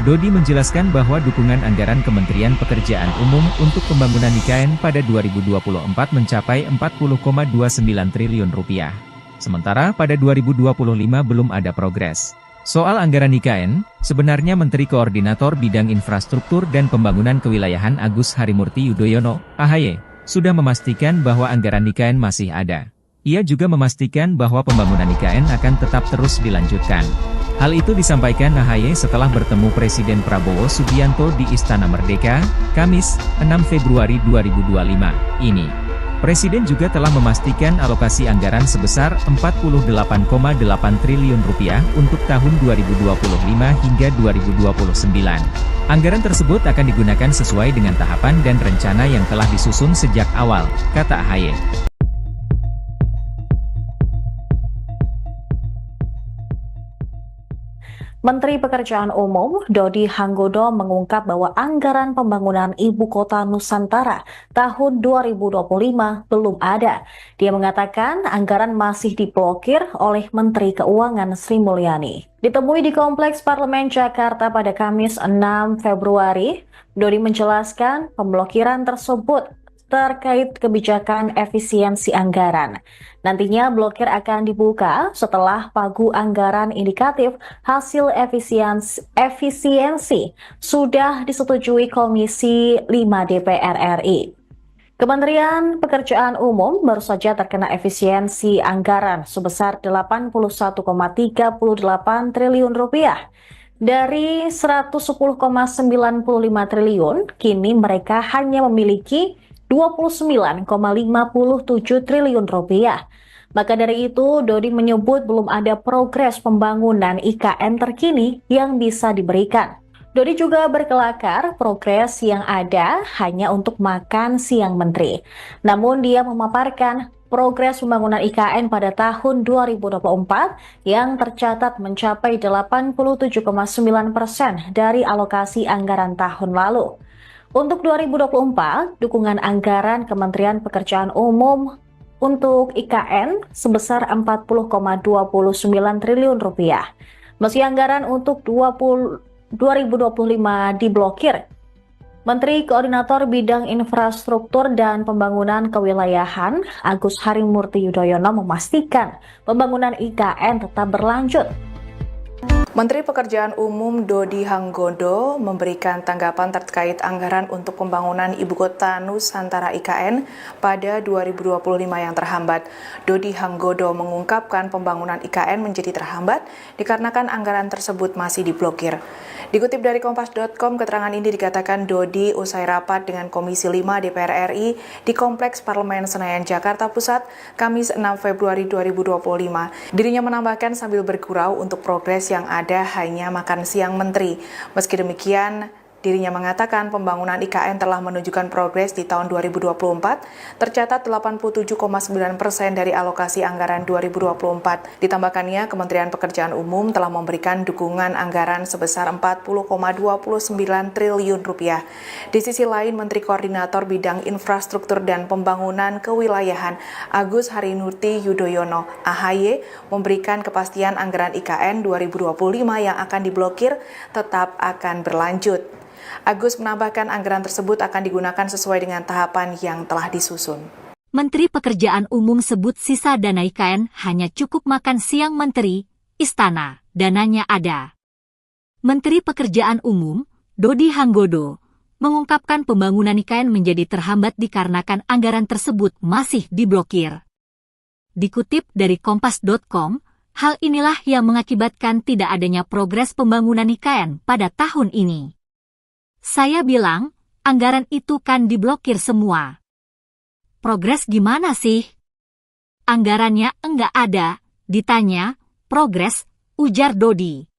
Dodi menjelaskan bahwa dukungan anggaran Kementerian Pekerjaan Umum untuk pembangunan IKN pada 2024 mencapai 40,29 triliun rupiah. Sementara pada 2025 belum ada progres. Soal anggaran IKN, sebenarnya Menteri Koordinator Bidang Infrastruktur dan Pembangunan Kewilayahan Agus Harimurti Yudhoyono, AHY, sudah memastikan bahwa anggaran IKN masih ada. Ia juga memastikan bahwa pembangunan IKN akan tetap terus dilanjutkan. Hal itu disampaikan AHY setelah bertemu Presiden Prabowo Subianto di Istana Merdeka, Kamis, 6 Februari 2025, ini. Presiden juga telah memastikan alokasi anggaran sebesar 48,8 triliun rupiah untuk tahun 2025 hingga 2029. Anggaran tersebut akan digunakan sesuai dengan tahapan dan rencana yang telah disusun sejak awal, kata AHY. Menteri Pekerjaan Umum Dodi Hanggodo mengungkap bahwa anggaran pembangunan Ibu Kota Nusantara tahun 2025 belum ada. Dia mengatakan anggaran masih diblokir oleh Menteri Keuangan Sri Mulyani. Ditemui di Kompleks Parlemen Jakarta pada Kamis 6 Februari, Dodi menjelaskan pemblokiran tersebut terkait kebijakan efisiensi anggaran. Nantinya blokir akan dibuka setelah pagu anggaran indikatif hasil efisiensi sudah disetujui Komisi 5 DPR RI. Kementerian Pekerjaan Umum baru saja terkena efisiensi anggaran sebesar 81,38 triliun rupiah. Dari 110,95 triliun, kini mereka hanya memiliki 29,57 triliun rupiah. Maka dari itu, Dodi menyebut belum ada progres pembangunan IKN terkini yang bisa diberikan. Dodi juga berkelakar progres yang ada hanya untuk makan siang menteri. Namun dia memaparkan progres pembangunan IKN pada tahun 2024 yang tercatat mencapai 87,9% dari alokasi anggaran tahun lalu. Untuk 2024, dukungan anggaran Kementerian Pekerjaan Umum untuk IKN sebesar 40,29 triliun rupiah. Meski anggaran untuk 2025 diblokir, Menteri Koordinator Bidang Infrastruktur dan Pembangunan Kewilayahan Agus Harimurti Yudhoyono memastikan pembangunan IKN tetap berlanjut. Menteri Pekerjaan Umum Dodi Hanggodo memberikan tanggapan terkait anggaran untuk pembangunan Ibu Kota Nusantara IKN pada 2025 yang terhambat. Dodi Hanggodo mengungkapkan pembangunan IKN menjadi terhambat dikarenakan anggaran tersebut masih diblokir. Dikutip dari Kompas.com, keterangan ini dikatakan Dodi usai rapat dengan Komisi 5 DPR RI di Kompleks Parlemen Senayan, Jakarta Pusat, Kamis 6 Februari 2025. Dirinya menambahkan sambil bergurau untuk progres yang ada hanya makan siang menteri. Meski demikian, dirinya mengatakan pembangunan IKN telah menunjukkan progres di tahun 2024, tercatat 87,9% dari alokasi anggaran 2024. Ditambahkannya, Kementerian Pekerjaan Umum telah memberikan dukungan anggaran sebesar 40,29 triliun rupiah. Di sisi lain, Menteri Koordinator Bidang Infrastruktur dan Pembangunan Kewilayahan Agus Harimurti Yudhoyono (AHY) memberikan kepastian anggaran IKN 2025 yang akan diblokir tetap akan berlanjut. Agus menambahkan anggaran tersebut akan digunakan sesuai dengan tahapan yang telah disusun. Menteri Pekerjaan Umum sebut sisa dana IKN hanya cukup makan siang menteri, istana, dananya ada. Menteri Pekerjaan Umum, Dodi Hanggodo, mengungkapkan pembangunan IKN menjadi terhambat dikarenakan anggaran tersebut masih diblokir. Dikutip dari Kompas.com, hal inilah yang mengakibatkan tidak adanya progres pembangunan IKN pada tahun ini. Saya bilang, anggaran itu kan diblokir semua. Progres gimana sih? Anggarannya enggak ada, ditanya, progres, ujar Dodi.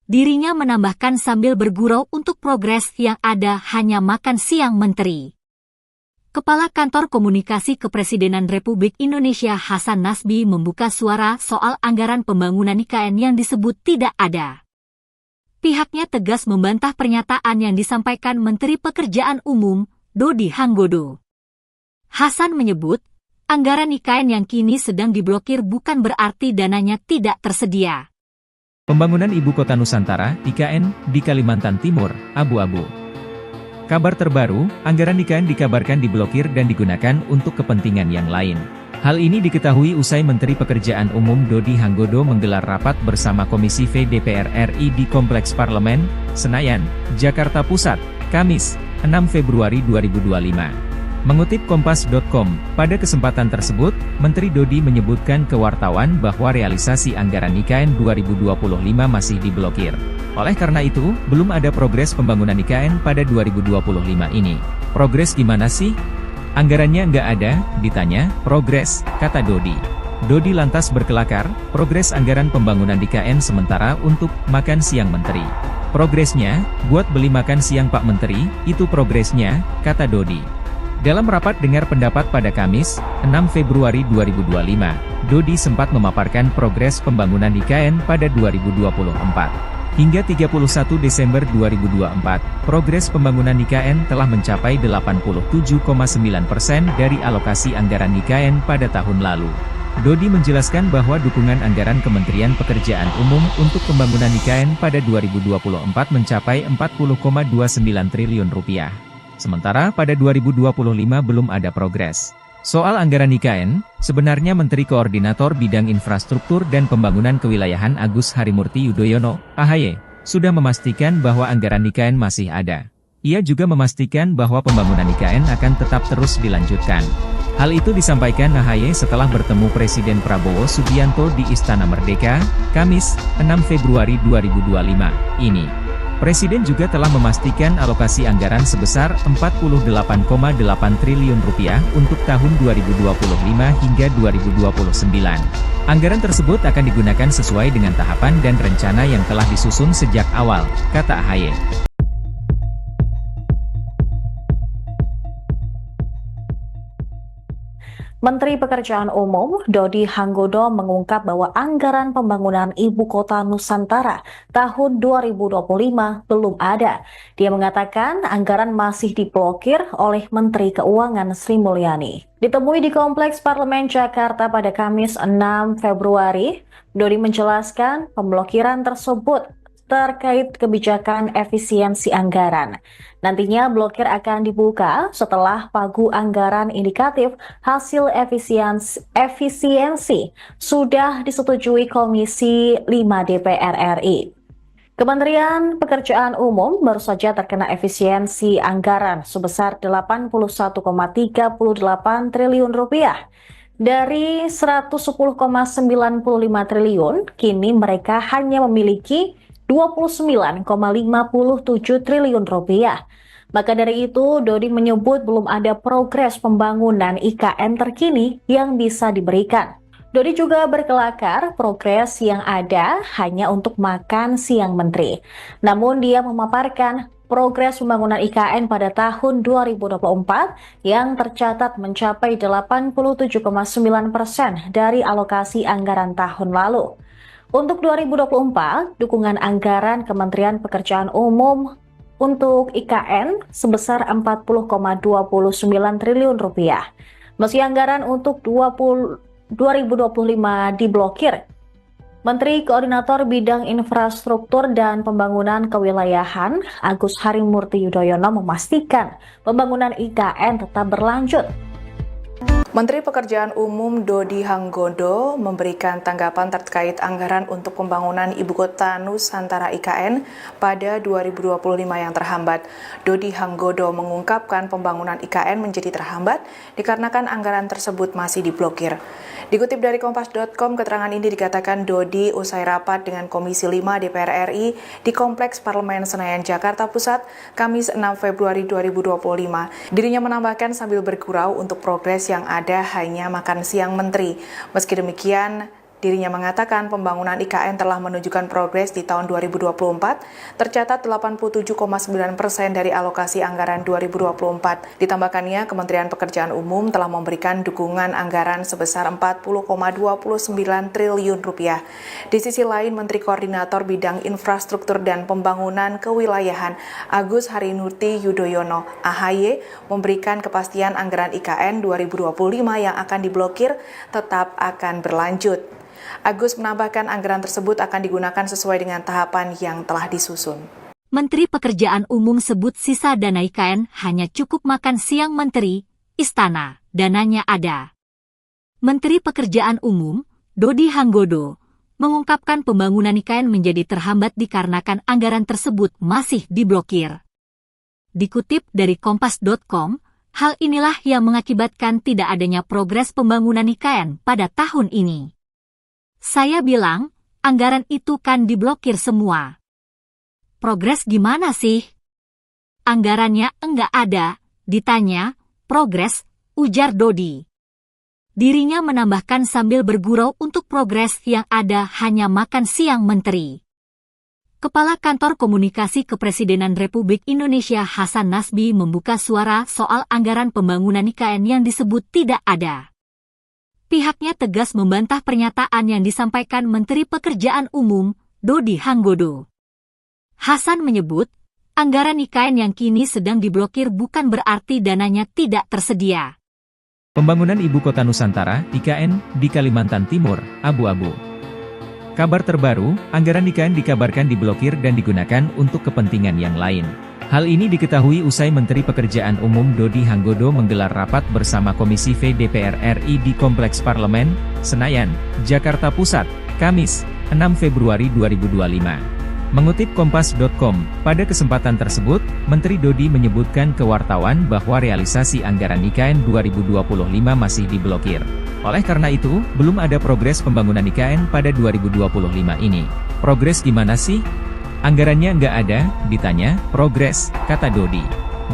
Dirinya menambahkan sambil bergurau untuk progres yang ada hanya makan siang menteri. Kepala Kantor Komunikasi Kepresidenan Republik Indonesia Hasan Nasbi membuka suara soal anggaran pembangunan IKN yang disebut tidak ada. Pihaknya tegas membantah pernyataan yang disampaikan Menteri Pekerjaan Umum, Dodi Hanggodo. Hasan menyebut, anggaran IKN yang kini sedang diblokir bukan berarti dananya tidak tersedia. Pembangunan Ibu Kota Nusantara, IKN, di Kalimantan Timur, abu-abu. Kabar terbaru, anggaran IKN dikabarkan diblokir dan digunakan untuk kepentingan yang lain. Hal ini diketahui usai Menteri Pekerjaan Umum Dodi Hanggodo menggelar rapat bersama Komisi V DPR RI di Kompleks Parlemen, Senayan, Jakarta Pusat, Kamis, 6 Februari 2025. Mengutip Kompas.com, pada kesempatan tersebut, Menteri Dodi menyebutkan ke wartawan bahwa realisasi anggaran IKN 2025 masih diblokir. Oleh karena itu, belum ada progres pembangunan IKN pada 2025 ini. Progres gimana sih? Anggarannya nggak ada, ditanya, progres, kata Dodi. Dodi lantas berkelakar, progres anggaran pembangunan IKN sementara untuk makan siang menteri. Progresnya, buat beli makan siang Pak Menteri, itu progresnya, kata Dodi. Dalam rapat dengar pendapat pada Kamis, 6 Februari 2025, Dodi sempat memaparkan progres pembangunan IKN pada 2024. Hingga 31 Desember 2024, progres pembangunan IKN telah mencapai 87,9% dari alokasi anggaran IKN pada tahun lalu. Dodi menjelaskan bahwa dukungan anggaran Kementerian Pekerjaan Umum untuk pembangunan IKN pada 2024 mencapai 40,29 triliun rupiah. Sementara pada 2025 belum ada progres. Soal anggaran IKN, sebenarnya Menteri Koordinator Bidang Infrastruktur dan Pembangunan Kewilayahan Agus Harimurti Yudhoyono, AHY, sudah memastikan bahwa anggaran IKN masih ada. Ia juga memastikan bahwa pembangunan IKN akan tetap terus dilanjutkan. Hal itu disampaikan AHY setelah bertemu Presiden Prabowo Subianto di Istana Merdeka, Kamis, 6 Februari 2025, ini. Presiden juga telah memastikan alokasi anggaran sebesar Rp48,8 triliun untuk tahun 2025 hingga 2029. Anggaran tersebut akan digunakan sesuai dengan tahapan dan rencana yang telah disusun sejak awal, kata AHY. Menteri Pekerjaan Umum Dodi Hanggodo mengungkap bahwa anggaran pembangunan Ibu Kota Nusantara tahun 2025 belum ada. Dia mengatakan anggaran masih diblokir oleh Menteri Keuangan Sri Mulyani. Ditemui di Kompleks Parlemen Jakarta pada Kamis 6 Februari, Dodi menjelaskan pemblokiran tersebut terkait kebijakan efisiensi anggaran. Nantinya blokir akan dibuka setelah pagu anggaran indikatif hasil efisiensi sudah disetujui Komisi 5 DPR RI. Kementerian Pekerjaan Umum baru saja terkena efisiensi anggaran sebesar Rp81,38 triliun. Dari 110,95 triliun, kini mereka hanya memiliki Rp29,57 triliun. Maka dari itu, Dodi menyebut belum ada progres pembangunan IKN terkini yang bisa diberikan. Dodi juga berkelakar progres yang ada hanya untuk makan siang menteri. Namun dia memaparkan progres pembangunan IKN pada tahun 2024 yang tercatat mencapai 87,9% dari alokasi anggaran tahun lalu. Untuk 2024, dukungan anggaran Kementerian Pekerjaan Umum untuk IKN sebesar Rp40,29 triliun. Meski anggaran untuk 2025 diblokir, Menteri Koordinator Bidang Infrastruktur dan Pembangunan Kewilayahan Agus Harimurti Yudhoyono memastikan pembangunan IKN tetap berlanjut. Menteri Pekerjaan Umum Dodi Hanggodo memberikan tanggapan terkait anggaran untuk pembangunan Ibu Kota Nusantara IKN pada 2025 yang terhambat. Dodi Hanggodo mengungkapkan pembangunan IKN menjadi terhambat dikarenakan anggaran tersebut masih diblokir. Dikutip dari Kompas.com, keterangan ini dikatakan Dodi usai rapat dengan Komisi 5 DPR RI di Kompleks Parlemen Senayan, Jakarta Pusat, Kamis 6 Februari 2025. Dirinya menambahkan sambil bergurau untuk progres yang ada hanya makan siang menteri. Meski demikian, dirinya mengatakan pembangunan IKN telah menunjukkan progres di tahun 2024, tercatat 87,9% dari alokasi anggaran 2024. Ditambahkannya, Kementerian Pekerjaan Umum telah memberikan dukungan anggaran sebesar Rp40,29 triliun. Di sisi lain, Menteri Koordinator Bidang Infrastruktur dan Pembangunan Kewilayahan Agus Harimurti Yudhoyono (AHY) memberikan kepastian anggaran IKN 2025 yang akan diblokir tetap akan berlanjut. Agus menambahkan anggaran tersebut akan digunakan sesuai dengan tahapan yang telah disusun. Menteri Pekerjaan Umum sebut sisa dana IKN hanya cukup makan siang menteri, istana, dananya ada. Menteri Pekerjaan Umum, Dodi Hanggodo, mengungkapkan pembangunan IKN menjadi terhambat dikarenakan anggaran tersebut masih diblokir. Dikutip dari Kompas.com, hal inilah yang mengakibatkan tidak adanya progres pembangunan IKN pada tahun ini. Saya bilang, anggaran itu kan diblokir semua. Progres gimana sih? Anggarannya enggak ada, ditanya, progres, ujar Dodi. Dirinya menambahkan sambil bergurau untuk progres yang ada hanya makan siang menteri. Kepala Kantor Komunikasi Kepresidenan Republik Indonesia Hasan Nasbi membuka suara soal anggaran pembangunan IKN yang disebut tidak ada. Pihaknya tegas membantah pernyataan yang disampaikan Menteri Pekerjaan Umum, Dodi Hanggodo. Hasan menyebut, anggaran IKN yang kini sedang diblokir bukan berarti dananya tidak tersedia. Pembangunan Ibu Kota Nusantara, IKN, di Kalimantan Timur, abu-abu. Kabar terbaru, anggaran IKN dikabarkan diblokir dan digunakan untuk kepentingan yang lain. Hal ini diketahui usai Menteri Pekerjaan Umum Dodi Hanggodo menggelar rapat bersama Komisi V DPR RI di Kompleks Parlemen, Senayan, Jakarta Pusat, Kamis, 6 Februari 2025. Mengutip Kompas.com, pada kesempatan tersebut, Menteri Dodi menyebutkan ke wartawan bahwa realisasi anggaran IKN 2025 masih diblokir. Oleh karena itu, belum ada progres pembangunan IKN pada 2025 ini. Progres gimana sih? Anggarannya nggak ada, ditanya, progres, kata Dodi.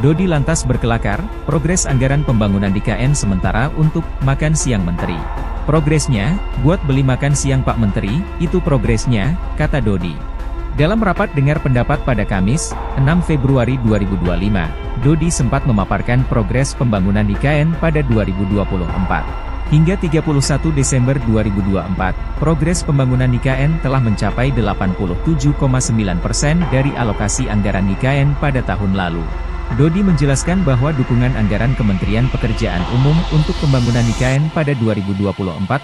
Dodi lantas berkelakar, progres anggaran pembangunan di KN sementara untuk makan siang menteri. Progresnya, buat beli makan siang Pak Menteri, itu progresnya, kata Dodi. Dalam rapat dengar pendapat pada Kamis, 6 Februari 2025, Dodi sempat memaparkan progres pembangunan IKN pada 2024. Hingga 31 Desember 2024, progres pembangunan IKN telah mencapai 87,9% dari alokasi anggaran IKN pada tahun lalu. Dodi menjelaskan bahwa dukungan anggaran Kementerian Pekerjaan Umum untuk pembangunan IKN pada 2024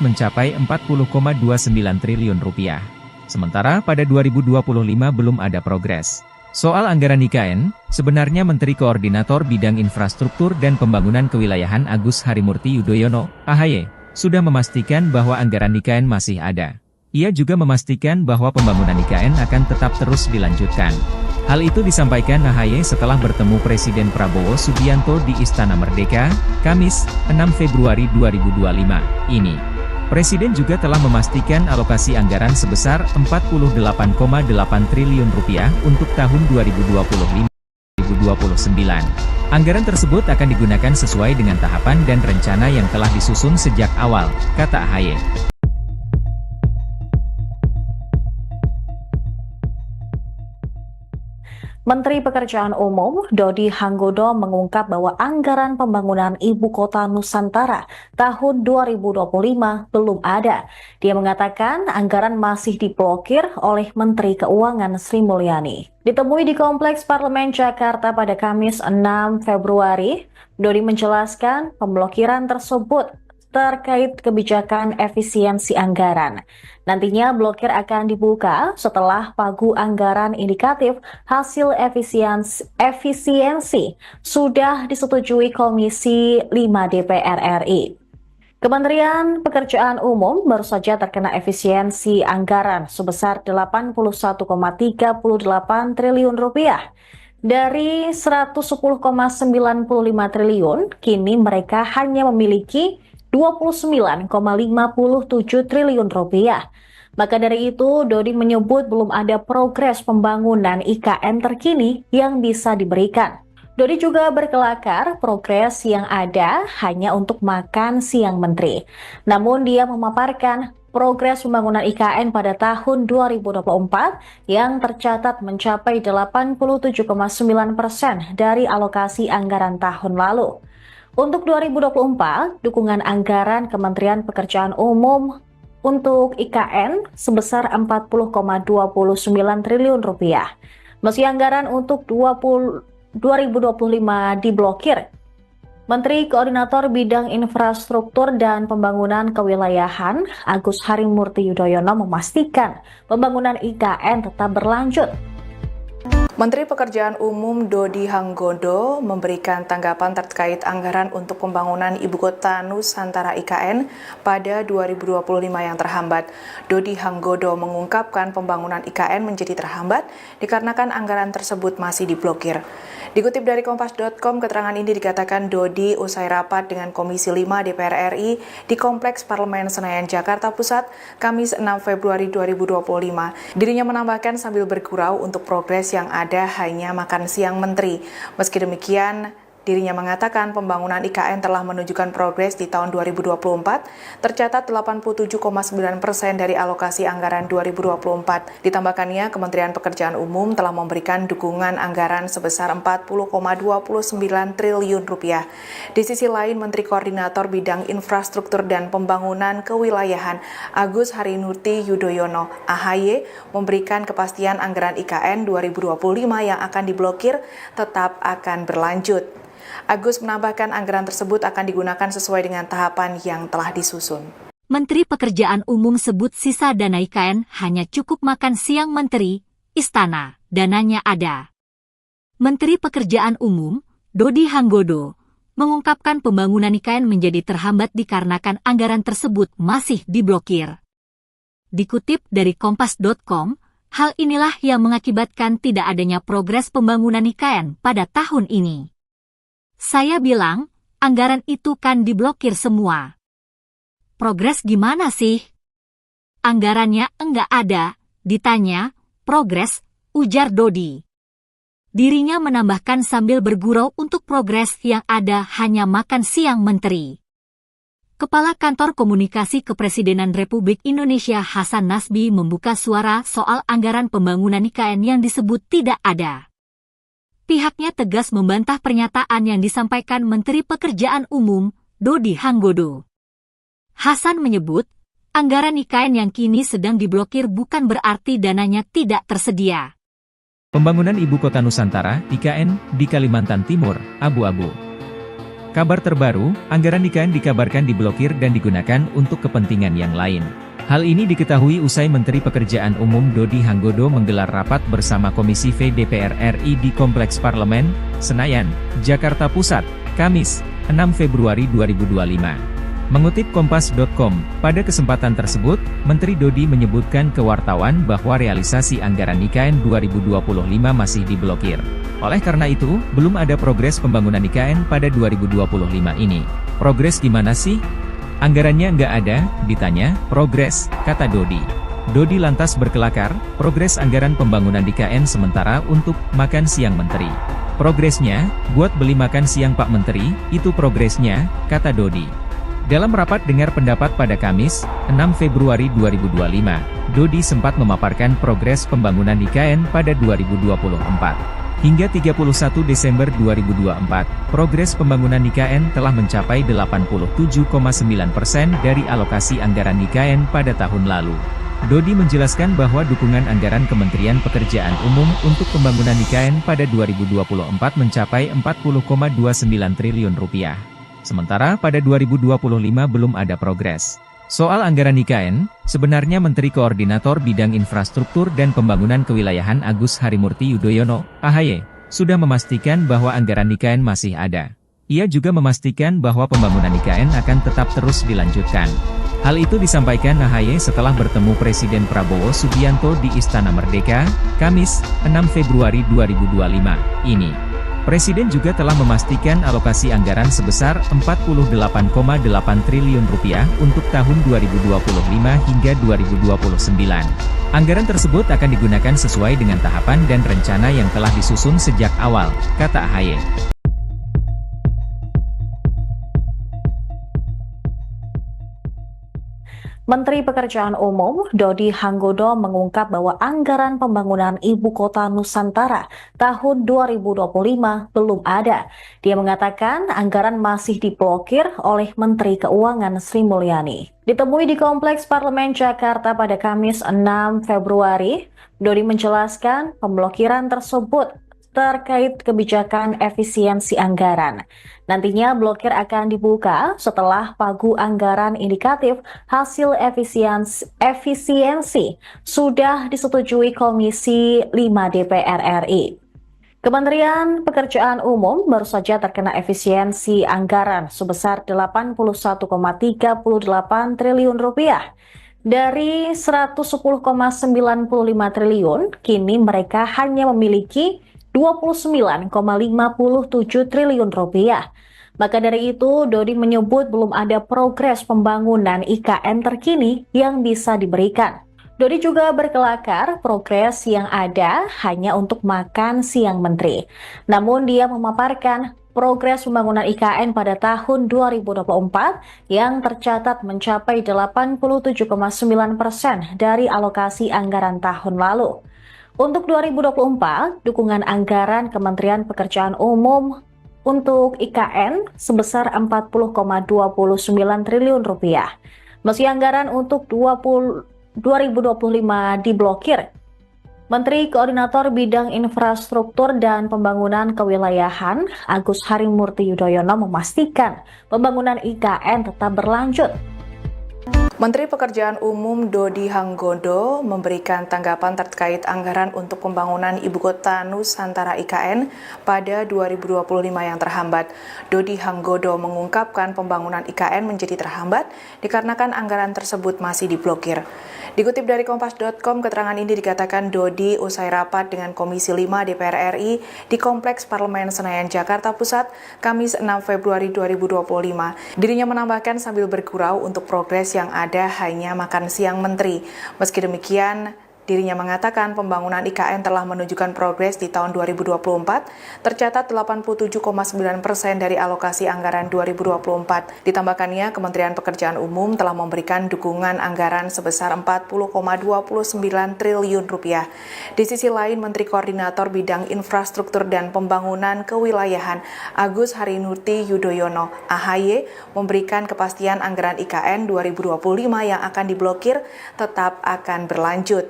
mencapai 40,29 triliun rupiah. Sementara pada 2025 belum ada progres. Soal anggaran IKN, sebenarnya Menteri Koordinator Bidang Infrastruktur dan Pembangunan Kewilayahan Agus Harimurti Yudhoyono, AHY, sudah memastikan bahwa anggaran IKN masih ada. Ia juga memastikan bahwa pembangunan IKN akan tetap terus dilanjutkan. Hal itu disampaikan AHY setelah bertemu Presiden Prabowo Subianto di Istana Merdeka, Kamis, 6 Februari 2025, ini. Presiden juga telah memastikan alokasi anggaran sebesar 48,8 triliun rupiah untuk tahun 2025-2029. Anggaran tersebut akan digunakan sesuai dengan tahapan dan rencana yang telah disusun sejak awal, kata AHY. Menteri Pekerjaan Umum Dodi Hanggodo mengungkap bahwa anggaran pembangunan Ibu Kota Nusantara tahun 2025 belum ada. Dia mengatakan anggaran masih diblokir oleh Menteri Keuangan Sri Mulyani. Ditemui di Kompleks Parlemen Jakarta pada Kamis 6 Februari, Dodi menjelaskan pemblokiran tersebut terkait kebijakan efisiensi anggaran. Nantinya blokir akan dibuka setelah pagu anggaran indikatif hasil efisiensi sudah disetujui Komisi 5 DPR RI. Kementerian Pekerjaan Umum baru saja terkena efisiensi anggaran sebesar 81,38 triliun rupiah. Dari 110,95 triliun, kini mereka hanya memiliki 29,57 triliun rupiah. Maka dari itu, Dodi menyebut belum ada progres pembangunan IKN terkini yang bisa diberikan. Dodi juga berkelakar progres yang ada hanya untuk makan siang menteri. Namun dia memaparkan progres pembangunan IKN pada tahun 2024 yang tercatat mencapai 87,9% dari alokasi anggaran tahun lalu. Untuk 2024, dukungan anggaran Kementerian Pekerjaan Umum untuk IKN sebesar 40,29 triliun rupiah. Meski anggaran untuk 2025 diblokir, Menteri Koordinator Bidang Infrastruktur dan Pembangunan Kewilayahan Agus Harimurti Yudhoyono memastikan pembangunan IKN tetap berlanjut. Menteri Pekerjaan Umum Dodi Hanggodo memberikan tanggapan terkait anggaran untuk pembangunan Ibu Kota Nusantara IKN pada 2025 yang terhambat. Dodi Hanggodo mengungkapkan pembangunan IKN menjadi terhambat dikarenakan anggaran tersebut masih diblokir. Dikutip dari Kompas.com, keterangan ini dikatakan Dodi usai rapat dengan Komisi 5 DPR RI di Kompleks Parlemen Senayan, Jakarta Pusat, Kamis 6 Februari 2025. Dirinya menambahkan sambil bergurau untuk progres yang ada hanya makan siang menteri. Meski demikian, dirinya mengatakan pembangunan IKN telah menunjukkan progres di tahun 2024, tercatat 87,9% dari alokasi anggaran 2024. Ditambahkannya, Kementerian Pekerjaan Umum telah memberikan dukungan anggaran sebesar 40,29 triliun rupiah. Di sisi lain, Menteri Koordinator Bidang Infrastruktur dan Pembangunan Kewilayahan Agus Harimurti Yudhoyono (AHY) memberikan kepastian anggaran IKN 2025 yang akan diblokir tetap akan berlanjut. Agus menambahkan anggaran tersebut akan digunakan sesuai dengan tahapan yang telah disusun. Menteri Pekerjaan Umum sebut sisa dana IKN hanya cukup makan siang menteri, istana, dananya ada. Menteri Pekerjaan Umum, Dodi Hanggodo, mengungkapkan pembangunan IKN menjadi terhambat dikarenakan anggaran tersebut masih diblokir. Dikutip dari Kompas.com, hal inilah yang mengakibatkan tidak adanya progres pembangunan IKN pada tahun ini. Saya bilang, anggaran itu kan diblokir semua. Progres gimana sih? Anggarannya enggak ada, ditanya, progres, ujar Dodi. Dirinya menambahkan sambil bergurau untuk progres yang ada hanya makan siang menteri. Kepala Kantor Komunikasi Kepresidenan Republik Indonesia Hasan Nasbi membuka suara soal anggaran pembangunan IKN yang disebut tidak ada. Pihaknya tegas membantah pernyataan yang disampaikan Menteri Pekerjaan Umum, Dodi Hanggodo. Hasan menyebut, anggaran IKN yang kini sedang diblokir bukan berarti dananya tidak tersedia. Pembangunan Ibu Kota Nusantara, IKN, di Kalimantan Timur, abu-abu. Kabar terbaru, anggaran IKN dikabarkan diblokir dan digunakan untuk kepentingan yang lain. Hal ini diketahui usai Menteri Pekerjaan Umum Dodi Hanggodo menggelar rapat bersama Komisi V DPR RI di Kompleks Parlemen, Senayan, Jakarta Pusat, Kamis, 6 Februari 2025. Mengutip Kompas.com, pada kesempatan tersebut, Menteri Dodi menyebutkan ke wartawan bahwa realisasi anggaran IKN 2025 masih diblokir. Oleh karena itu, belum ada progres pembangunan IKN pada 2025 ini. Progres gimana sih? Anggarannya nggak ada, ditanya, progres, kata Dodi. Dodi lantas berkelakar, progres anggaran pembangunan IKN sementara untuk makan siang menteri. Progresnya, buat beli makan siang Pak Menteri, itu progresnya, kata Dodi. Dalam rapat dengar pendapat pada Kamis, 6 Februari 2025, Dodi sempat memaparkan progres pembangunan IKN pada 2024. Hingga 31 Desember 2024, progres pembangunan IKN telah mencapai 87,9% dari alokasi anggaran IKN pada tahun lalu. Dodi menjelaskan bahwa dukungan anggaran Kementerian Pekerjaan Umum untuk pembangunan IKN pada 2024 mencapai Rp40,29 triliun. Sementara pada 2025 belum ada progres. Soal anggaran IKN, sebenarnya Menteri Koordinator Bidang Infrastruktur dan Pembangunan Kewilayahan Agus Harimurti Yudhoyono, AHY, sudah memastikan bahwa anggaran IKN masih ada. Ia juga memastikan bahwa pembangunan IKN akan tetap terus dilanjutkan. Hal itu disampaikan AHY setelah bertemu Presiden Prabowo Subianto di Istana Merdeka, Kamis, 6 Februari 2025, ini. Presiden juga telah memastikan alokasi anggaran sebesar Rp48,8 triliun untuk tahun 2025 hingga 2029. Anggaran tersebut akan digunakan sesuai dengan tahapan dan rencana yang telah disusun sejak awal, kata AHY. Menteri Pekerjaan Umum Dodi Hanggodo mengungkap bahwa anggaran pembangunan Ibu Kota Nusantara tahun 2025 belum ada. Dia mengatakan anggaran masih diblokir oleh Menteri Keuangan Sri Mulyani. Ditemui di Kompleks Parlemen Jakarta pada Kamis 6 Februari, Dodi menjelaskan pemblokiran tersebut terkait kebijakan efisiensi anggaran. Nantinya blokir akan dibuka setelah pagu anggaran indikatif hasil efisiensi sudah disetujui Komisi 5 DPR RI. Kementerian Pekerjaan Umum baru saja terkena efisiensi anggaran sebesar Rp81,38 triliun. Dari 110,95 triliun, kini mereka hanya memiliki Rp29,57 triliun. Maka dari itu, Dodi menyebut belum ada progres pembangunan IKN terkini yang bisa diberikan. Dodi juga berkelakar progres yang ada hanya untuk makan siang menteri. Namun dia memaparkan progres pembangunan IKN pada tahun 2024 yang tercatat mencapai 87,9% dari alokasi anggaran tahun lalu. Untuk 2024, dukungan anggaran Kementerian Pekerjaan Umum untuk IKN sebesar Rp40,29 triliun. Meski anggaran untuk 2025 diblokir, Menteri Koordinator Bidang Infrastruktur dan Pembangunan Kewilayahan Agus Harimurti Yudhoyono memastikan pembangunan IKN tetap berlanjut. Menteri Pekerjaan Umum Dodi Hanggodo memberikan tanggapan terkait anggaran untuk pembangunan Ibu Kota Nusantara IKN pada 2025 yang terhambat. Dodi Hanggodo mengungkapkan pembangunan IKN menjadi terhambat dikarenakan anggaran tersebut masih diblokir. Dikutip dari Kompas.com, keterangan ini dikatakan Dodi usai rapat dengan Komisi 5 DPR RI di Kompleks Parlemen Senayan, Jakarta Pusat, Kamis 6 Februari 2025. Dirinya menambahkan sambil bergurau untuk progres yang ada hanya makan siang menteri. Meski demikian, Dirinya mengatakan pembangunan IKN telah menunjukkan progres di tahun 2024, tercatat 87,9% dari alokasi anggaran 2024. Ditambahkannya, Kementerian Pekerjaan Umum telah memberikan dukungan anggaran sebesar 40,29 triliun rupiah. Di sisi lain, Menteri Koordinator Bidang Infrastruktur dan Pembangunan Kewilayahan Agus Harimurti Yudhoyono (AHY) memberikan kepastian anggaran IKN 2025 yang akan diblokir tetap akan berlanjut.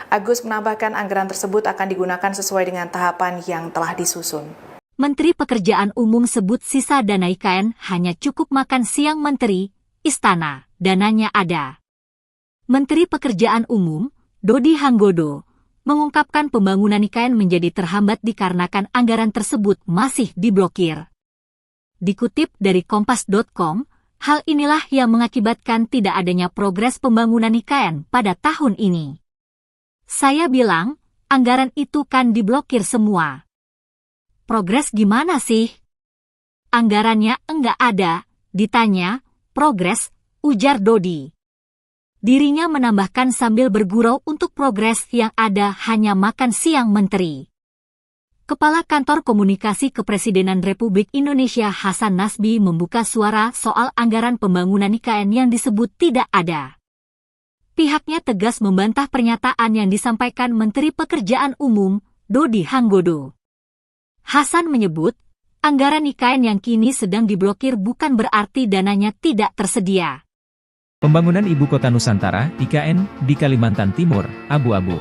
Agus menambahkan anggaran tersebut akan digunakan sesuai dengan tahapan yang telah disusun. Menteri Pekerjaan Umum sebut sisa dana IKN hanya cukup makan siang menteri, istana, dananya ada. Menteri Pekerjaan Umum, Dodi Hanggodo, mengungkapkan pembangunan IKN menjadi terhambat dikarenakan anggaran tersebut masih diblokir. Dikutip dari Kompas.com, hal inilah yang mengakibatkan tidak adanya progres pembangunan IKN pada tahun ini. Saya bilang, anggaran itu kan diblokir semua. Progres gimana sih? Anggarannya enggak ada, ditanya, progres, ujar Dodi. Dirinya menambahkan sambil bergurau untuk progres yang ada hanya makan siang menteri. Kepala Kantor Komunikasi Kepresidenan Republik Indonesia Hasan Nasbi membuka suara soal anggaran pembangunan IKN yang disebut tidak ada. Pihaknya tegas membantah pernyataan yang disampaikan Menteri Pekerjaan Umum, Dodi Hanggodo. Hasan menyebut, anggaran IKN yang kini sedang diblokir bukan berarti dananya tidak tersedia. Pembangunan Ibu Kota Nusantara, IKN, di Kalimantan Timur, abu-abu.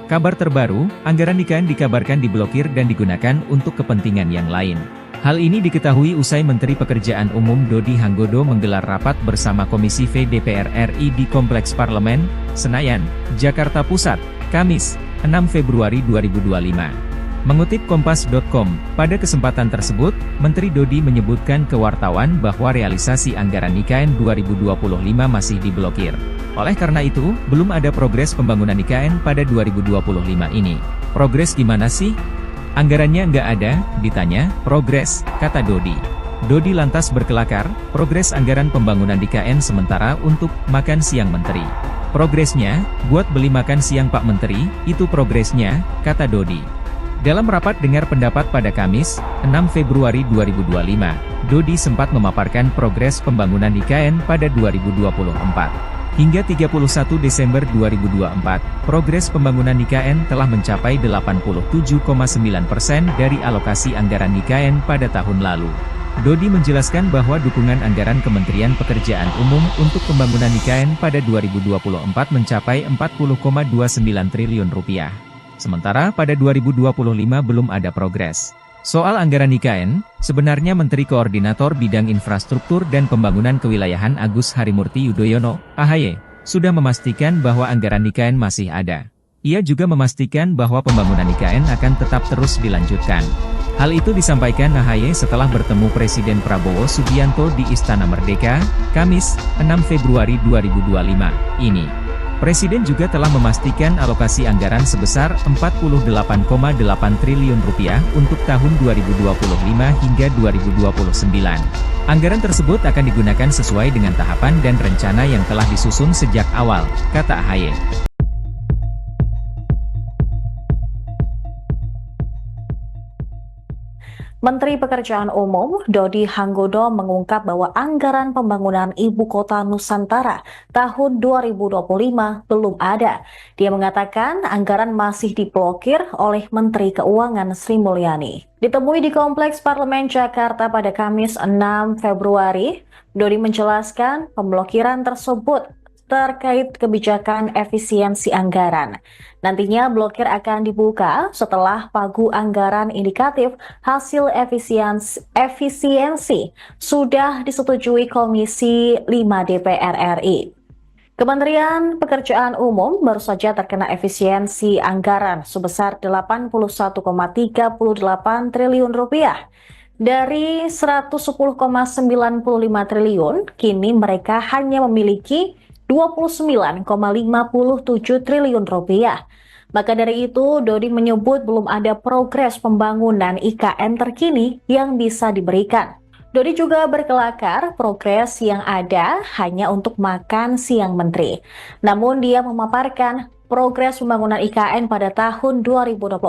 Kabar terbaru, anggaran IKN dikabarkan diblokir dan digunakan untuk kepentingan yang lain. Hal ini diketahui usai Menteri Pekerjaan Umum Dodi Hanggodo menggelar rapat bersama Komisi V DPR RI di Kompleks Parlemen, Senayan, Jakarta Pusat, Kamis, 6 Februari 2025. Mengutip Kompas.com, pada kesempatan tersebut, Menteri Dodi menyebutkan ke wartawan bahwa realisasi anggaran IKN 2025 masih diblokir. Oleh karena itu, belum ada progres pembangunan IKN pada 2025 ini. Progres gimana sih? Anggarannya nggak ada, ditanya, progres, kata Dodi. Dodi lantas berkelakar, progres anggaran pembangunan IKN sementara untuk makan siang menteri. Progresnya, buat beli makan siang Pak Menteri, itu progresnya, kata Dodi. Dalam rapat dengar pendapat pada Kamis, 6 Februari 2025, Dodi sempat memaparkan progres pembangunan IKN pada 2024. Hingga 31 Desember 2024, progres pembangunan IKN telah mencapai 87,9% dari alokasi anggaran IKN pada tahun lalu. Dodi menjelaskan bahwa dukungan anggaran Kementerian Pekerjaan Umum untuk pembangunan IKN pada 2024 mencapai 40,29 triliun rupiah. Sementara pada 2025 belum ada progres. Soal anggaran IKN, sebenarnya Menteri Koordinator Bidang Infrastruktur dan Pembangunan Kewilayahan Agus Harimurti Yudhoyono, AHY, sudah memastikan bahwa anggaran IKN masih ada. Ia juga memastikan bahwa pembangunan IKN akan tetap terus dilanjutkan. Hal itu disampaikan AHY setelah bertemu Presiden Prabowo Subianto di Istana Merdeka, Kamis, 6 Februari 2025, ini. Presiden juga telah memastikan alokasi anggaran sebesar 48,8 triliun rupiah untuk tahun 2025 hingga 2029. Anggaran tersebut akan digunakan sesuai dengan tahapan dan rencana yang telah disusun sejak awal, kata AHY. Menteri Pekerjaan Umum Dodi Hanggodo mengungkap bahwa anggaran pembangunan Ibu Kota Nusantara tahun 2025 belum ada. Dia mengatakan anggaran masih diblokir oleh Menteri Keuangan Sri Mulyani. Ditemui di Kompleks Parlemen Jakarta pada Kamis 6 Februari, Dodi menjelaskan pemblokiran tersebut terkait kebijakan efisiensi anggaran. Nantinya blokir akan dibuka setelah pagu anggaran indikatif hasil efisiensi sudah disetujui Komisi 5 DPR RI. Kementerian Pekerjaan Umum baru saja terkena efisiensi anggaran sebesar 81,38 triliun rupiah. Dari 110,95 triliun, kini mereka hanya memiliki 29,57 triliun rupiah. Maka dari itu, Dodi menyebut belum ada progres pembangunan IKN terkini yang bisa diberikan. Dodi juga berkelakar progres yang ada hanya untuk makan siang menteri. Namun dia memaparkan progres pembangunan IKN pada tahun 2024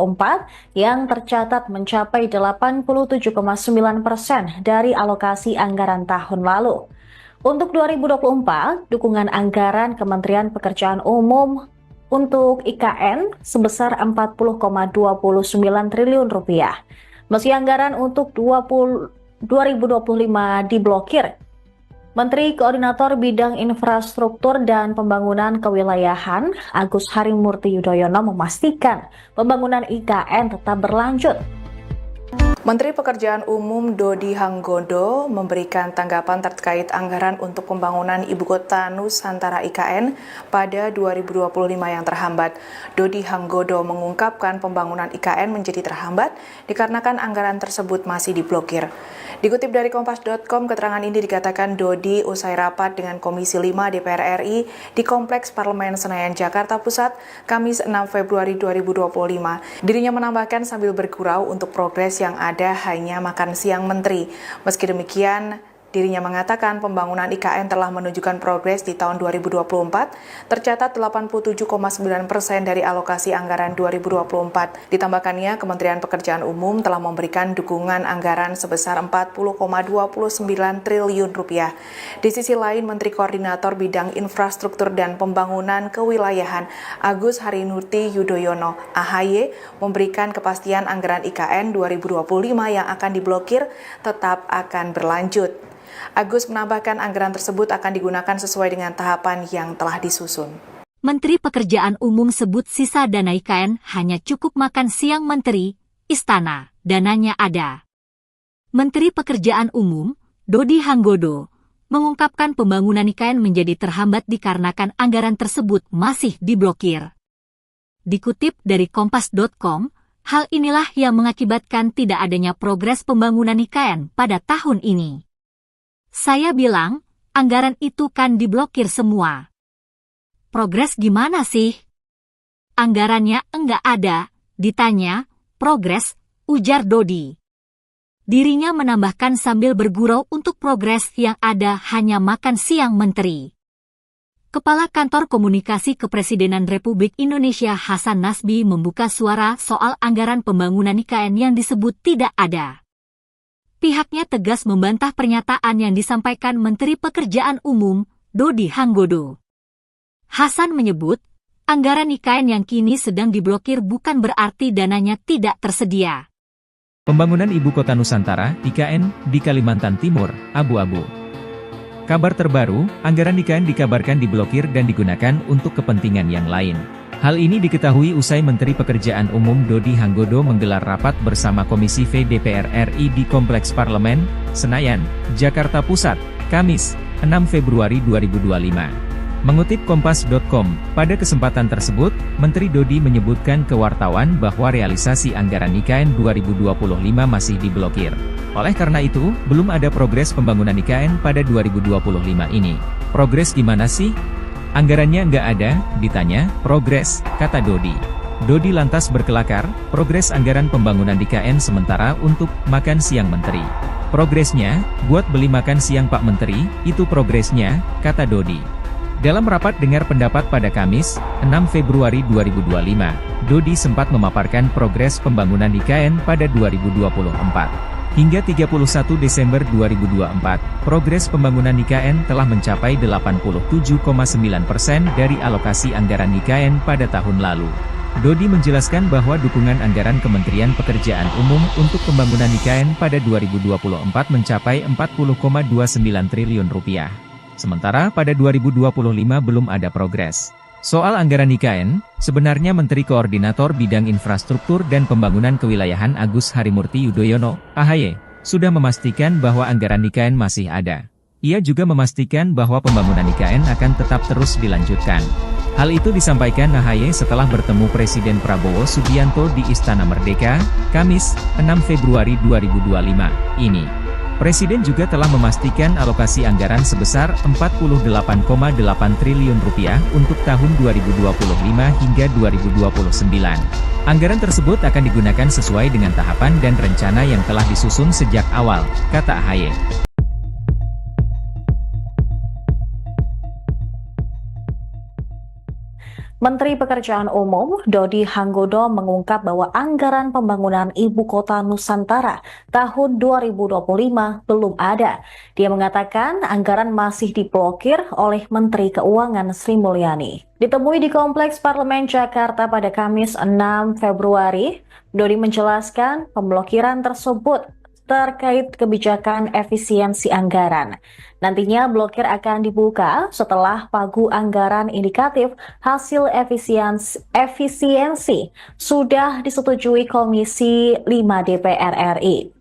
yang tercatat mencapai 87,9% dari alokasi anggaran tahun lalu. Untuk 2024, dukungan anggaran Kementerian Pekerjaan Umum untuk IKN sebesar 40,29 triliun rupiah. Meski anggaran untuk 2025 diblokir, Menteri Koordinator Bidang Infrastruktur dan Pembangunan Kewilayahan Agus Harimurti Yudhoyono memastikan pembangunan IKN tetap berlanjut. Menteri Pekerjaan Umum Dodi Hanggondo memberikan tanggapan terkait anggaran untuk pembangunan Ibu Kota Nusantara IKN pada 2025 yang terhambat. Dodi Hanggondo mengungkapkan pembangunan IKN menjadi terhambat dikarenakan anggaran tersebut masih diblokir. Dikutip dari Kompas.com, keterangan ini dikatakan Dodi usai rapat dengan Komisi 5 DPR RI di Kompleks Parlemen Senayan, Jakarta Pusat, Kamis 6 Februari 2025. Dirinya menambahkan sambil bergurau untuk progres yang ada hanya makan siang menteri. Meski demikian, dirinya mengatakan pembangunan IKN telah menunjukkan progres di tahun 2024, tercatat 87,9% dari alokasi anggaran 2024. Ditambahkannya, Kementerian Pekerjaan Umum telah memberikan dukungan anggaran sebesar 40,29 triliun rupiah. Di sisi lain, Menteri Koordinator Bidang Infrastruktur dan Pembangunan Kewilayahan Agus Harimurti Yudhoyono (AHY) memberikan kepastian anggaran IKN 2025 yang akan diblokir tetap akan berlanjut. Agus menambahkan anggaran tersebut akan digunakan sesuai dengan tahapan yang telah disusun. Menteri Pekerjaan Umum sebut sisa dana IKN hanya cukup makan siang menteri, istana, dananya ada. Menteri Pekerjaan Umum, Dodi Hanggodo, mengungkapkan pembangunan IKN menjadi terhambat dikarenakan anggaran tersebut masih diblokir. Dikutip dari Kompas.com, hal inilah yang mengakibatkan tidak adanya progres pembangunan IKN pada tahun ini. Saya bilang, anggaran itu kan diblokir semua. Progres gimana sih? Anggarannya enggak ada, ditanya, progres, ujar Dodi. Dirinya menambahkan sambil bergurau untuk progres yang ada hanya makan siang menteri. Kepala Kantor Komunikasi Kepresidenan Republik Indonesia Hasan Nasbi membuka suara soal anggaran pembangunan IKN yang disebut tidak ada. Pihaknya tegas membantah pernyataan yang disampaikan Menteri Pekerjaan Umum, Dodi Hanggodo. Hasan menyebut, anggaran IKN yang kini sedang diblokir bukan berarti dananya tidak tersedia. Pembangunan Ibu Kota Nusantara, IKN, di Kalimantan Timur, abu-abu. Kabar terbaru, anggaran IKN dikabarkan diblokir dan digunakan untuk kepentingan yang lain. Hal ini diketahui usai Menteri Pekerjaan Umum Dodi Hanggodo menggelar rapat bersama Komisi V DPR RI di Kompleks Parlemen, Senayan, Jakarta Pusat, Kamis, 6 Februari 2025. Mengutip Kompas.com, pada kesempatan tersebut, Menteri Dodi menyebutkan ke wartawan bahwa realisasi anggaran IKN 2025 masih diblokir. Oleh karena itu, belum ada progres pembangunan IKN pada 2025 ini. Progres gimana sih? Anggarannya nggak ada, ditanya, progres, kata Dodi. Dodi lantas berkelakar, progres anggaran pembangunan IKN sementara untuk makan siang menteri. Progresnya, buat beli makan siang Pak Menteri, itu progresnya, kata Dodi. Dalam rapat dengar pendapat pada Kamis, 6 Februari 2025, Dodi sempat memaparkan progres pembangunan IKN pada 2024. Hingga 31 Desember 2024, progres pembangunan IKN telah mencapai 87,9% dari alokasi anggaran IKN pada tahun lalu. Dodi menjelaskan bahwa dukungan anggaran Kementerian Pekerjaan Umum untuk pembangunan IKN pada 2024 mencapai 40,29 triliun rupiah. Sementara pada 2025 belum ada progres. Soal anggaran IKN, sebenarnya Menteri Koordinator Bidang Infrastruktur dan Pembangunan Kewilayahan Agus Harimurti Yudhoyono, AHY, sudah memastikan bahwa anggaran IKN masih ada. Ia juga memastikan bahwa pembangunan IKN akan tetap terus dilanjutkan. Hal itu disampaikan AHY setelah bertemu Presiden Prabowo Subianto di Istana Merdeka, Kamis, 6 Februari 2025, ini. Presiden juga telah memastikan alokasi anggaran sebesar 48,8 triliun rupiah untuk tahun 2025 hingga 2029. Anggaran tersebut akan digunakan sesuai dengan tahapan dan rencana yang telah disusun sejak awal, kata AHY. Menteri Pekerjaan Umum Dodi Hanggodo mengungkap bahwa anggaran pembangunan Ibu Kota Nusantara tahun 2025 belum ada. Dia mengatakan anggaran masih diblokir oleh Menteri Keuangan Sri Mulyani. Ditemui di Kompleks Parlemen Jakarta pada Kamis 6 Februari, Dodi menjelaskan pemblokiran tersebut terkait kebijakan efisiensi anggaran. Nantinya blokir akan dibuka setelah pagu anggaran indikatif hasil efisiensi sudah disetujui Komisi 5 DPR RI.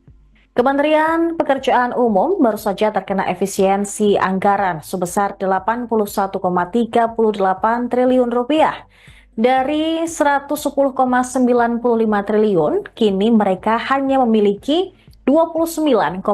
Kementerian Pekerjaan Umum baru saja terkena efisiensi anggaran sebesar 81,38 triliun rupiah. Dari 110,95 triliun, kini mereka hanya memiliki 29,57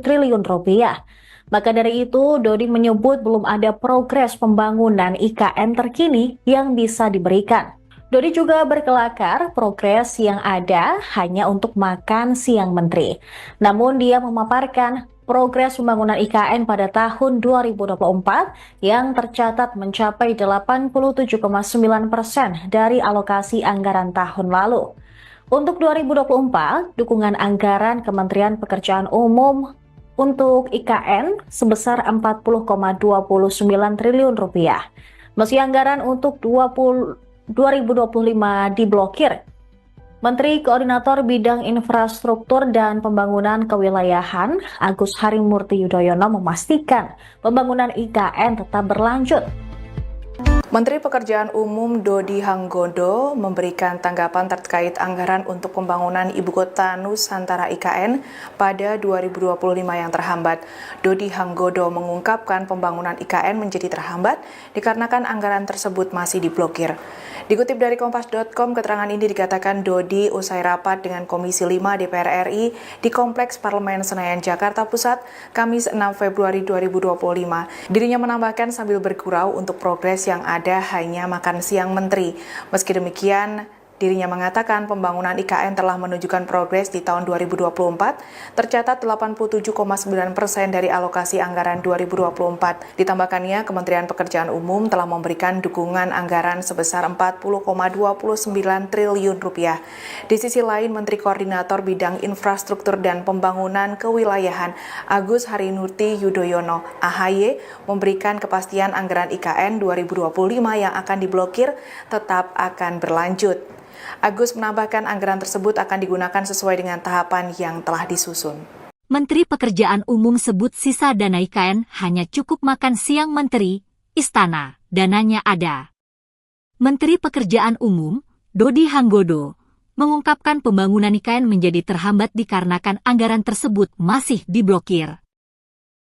triliun rupiah. Maka dari itu, Dodi menyebut belum ada progres pembangunan IKN terkini yang bisa diberikan. Dodi juga berkelakar progres yang ada hanya untuk makan siang menteri. Namun dia memaparkan progres pembangunan IKN pada tahun 2024 yang tercatat mencapai 87,9% dari alokasi anggaran tahun lalu. Untuk 2024, dukungan anggaran Kementerian Pekerjaan Umum untuk IKN sebesar 40,29 triliun rupiah. Meski anggaran untuk 2025 diblokir, Menteri Koordinator Bidang Infrastruktur dan Pembangunan Kewilayahan Agus Harimurti Yudhoyono memastikan pembangunan IKN tetap berlanjut. Menteri Pekerjaan Umum Dodi Hanggodo memberikan tanggapan terkait anggaran untuk pembangunan Ibu Kota Nusantara IKN pada 2025 yang terhambat. Dodi Hanggodo mengungkapkan pembangunan IKN menjadi terhambat dikarenakan anggaran tersebut masih diblokir. Dikutip dari Kompas.com, keterangan ini dikatakan Dodi usai rapat dengan Komisi 5 DPR RI di Kompleks Parlemen Senayan, Jakarta Pusat, Kamis 6 Februari 2025. Dirinya menambahkan sambil bergurau untuk progres yang ada hanya makan siang menteri. Meski demikian, dirinya mengatakan pembangunan IKN telah menunjukkan progres di tahun 2024, tercatat 87,9% dari alokasi anggaran 2024. Ditambahkannya, Kementerian Pekerjaan Umum telah memberikan dukungan anggaran sebesar 40,29 triliun rupiah. Di sisi lain, Menteri Koordinator Bidang Infrastruktur dan Pembangunan Kewilayahan Agus Harimurti Yudhoyono (AHY) memberikan kepastian anggaran IKN 2025 yang akan diblokir tetap akan berlanjut. Agus menambahkan anggaran tersebut akan digunakan sesuai dengan tahapan yang telah disusun. Menteri Pekerjaan Umum sebut sisa dana IKN hanya cukup makan siang menteri, istana, dananya ada. Menteri Pekerjaan Umum, Dodi Hanggodo, mengungkapkan pembangunan IKN menjadi terhambat dikarenakan anggaran tersebut masih diblokir.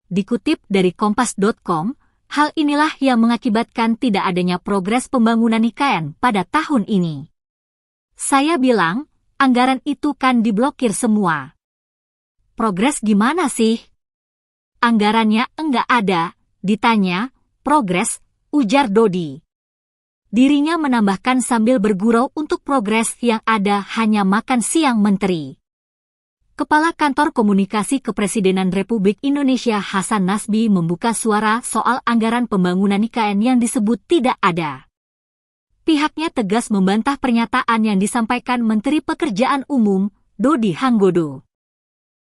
Dikutip dari Kompas.com, hal inilah yang mengakibatkan tidak adanya progres pembangunan IKN pada tahun ini. Saya bilang, anggaran itu kan diblokir semua. Progres gimana sih? Anggarannya enggak ada, ditanya, progres, ujar Dodi. Dirinya menambahkan sambil bergurau untuk progres yang ada hanya makan siang menteri. Kepala Kantor Komunikasi Kepresidenan Republik Indonesia Hasan Nasbi membuka suara soal anggaran pembangunan IKN yang disebut tidak ada. Pihaknya tegas membantah pernyataan yang disampaikan Menteri Pekerjaan Umum, Dodi Hanggodo.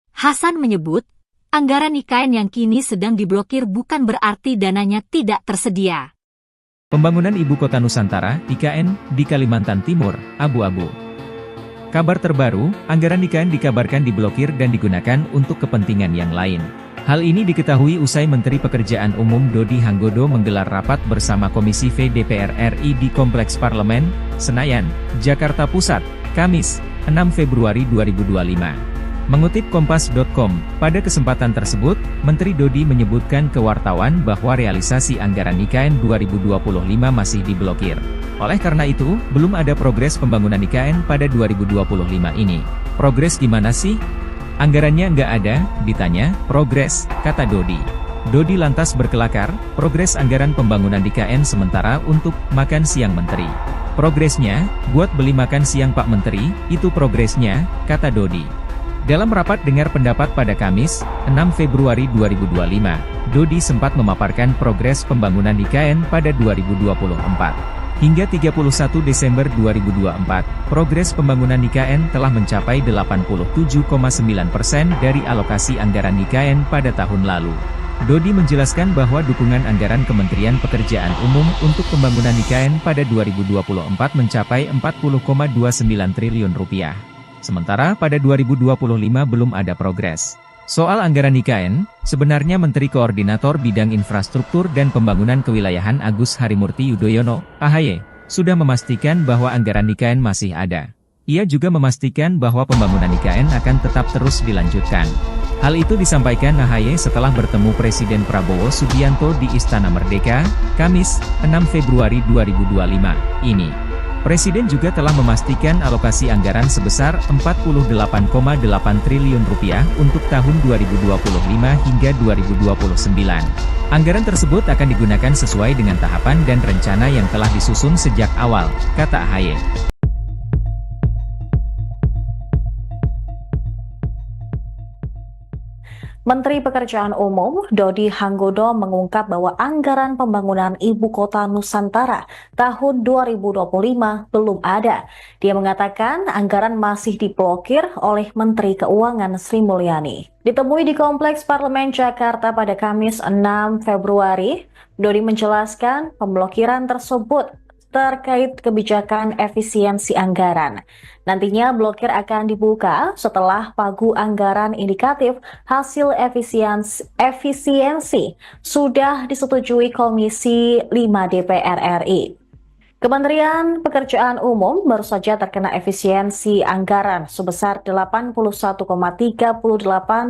Hasan menyebut, anggaran IKN yang kini sedang diblokir bukan berarti dananya tidak tersedia. Pembangunan Ibu Kota Nusantara, IKN, di Kalimantan Timur, abu-abu. Kabar terbaru, anggaran IKN dikabarkan diblokir dan digunakan untuk kepentingan yang lain. Hal ini diketahui usai Menteri Pekerjaan Umum Dodi Hanggodo menggelar rapat bersama Komisi V DPR RI di Kompleks Parlemen, Senayan, Jakarta Pusat, Kamis, 6 Februari 2025. Mengutip Kompas.com, pada kesempatan tersebut, Menteri Dodi menyebutkan ke wartawan bahwa realisasi anggaran IKN 2025 masih diblokir. Oleh karena itu, belum ada progres pembangunan IKN pada 2025 ini. Progres gimana sih? Anggarannya nggak ada, ditanya, progres, kata Dodi. Dodi lantas berkelakar, progres anggaran pembangunan IKN sementara untuk makan siang menteri. Progresnya, buat beli makan siang Pak Menteri, itu progresnya, kata Dodi. Dalam rapat dengar pendapat pada Kamis, 6 Februari 2025, Dodi sempat memaparkan progres pembangunan IKN pada 2024. Hingga 31 Desember 2024, progres pembangunan IKN telah mencapai 87,9% dari alokasi anggaran IKN pada tahun lalu. Dodi menjelaskan bahwa dukungan anggaran Kementerian Pekerjaan Umum untuk pembangunan IKN pada 2024 mencapai 40,29 triliun rupiah. Sementara pada 2025 belum ada progres. Soal anggaran IKN, sebenarnya Menteri Koordinator Bidang Infrastruktur dan Pembangunan Kewilayahan Agus Harimurti Yudhoyono, AHY, sudah memastikan bahwa anggaran IKN masih ada. Ia juga memastikan bahwa pembangunan IKN akan tetap terus dilanjutkan. Hal itu disampaikan AHY setelah bertemu Presiden Prabowo Subianto di Istana Merdeka, Kamis, 6 Februari 2025, ini. Presiden juga telah memastikan alokasi anggaran sebesar 48,8 triliun rupiah untuk tahun 2025 hingga 2029. Anggaran tersebut akan digunakan sesuai dengan tahapan dan rencana yang telah disusun sejak awal, kata AHY. Menteri Pekerjaan Umum Dodi Hanggodo mengungkap bahwa anggaran pembangunan Ibu Kota Nusantara tahun 2025 belum ada. Dia mengatakan anggaran masih diblokir oleh Menteri Keuangan Sri Mulyani. Ditemui di Kompleks Parlemen Jakarta pada Kamis 6 Februari, Dodi menjelaskan pemblokiran tersebut terkait kebijakan efisiensi anggaran. Nantinya blokir akan dibuka setelah pagu anggaran indikatif hasil efisiensi sudah disetujui Komisi 5 DPR RI. Kementerian Pekerjaan Umum baru saja terkena efisiensi anggaran sebesar 81,38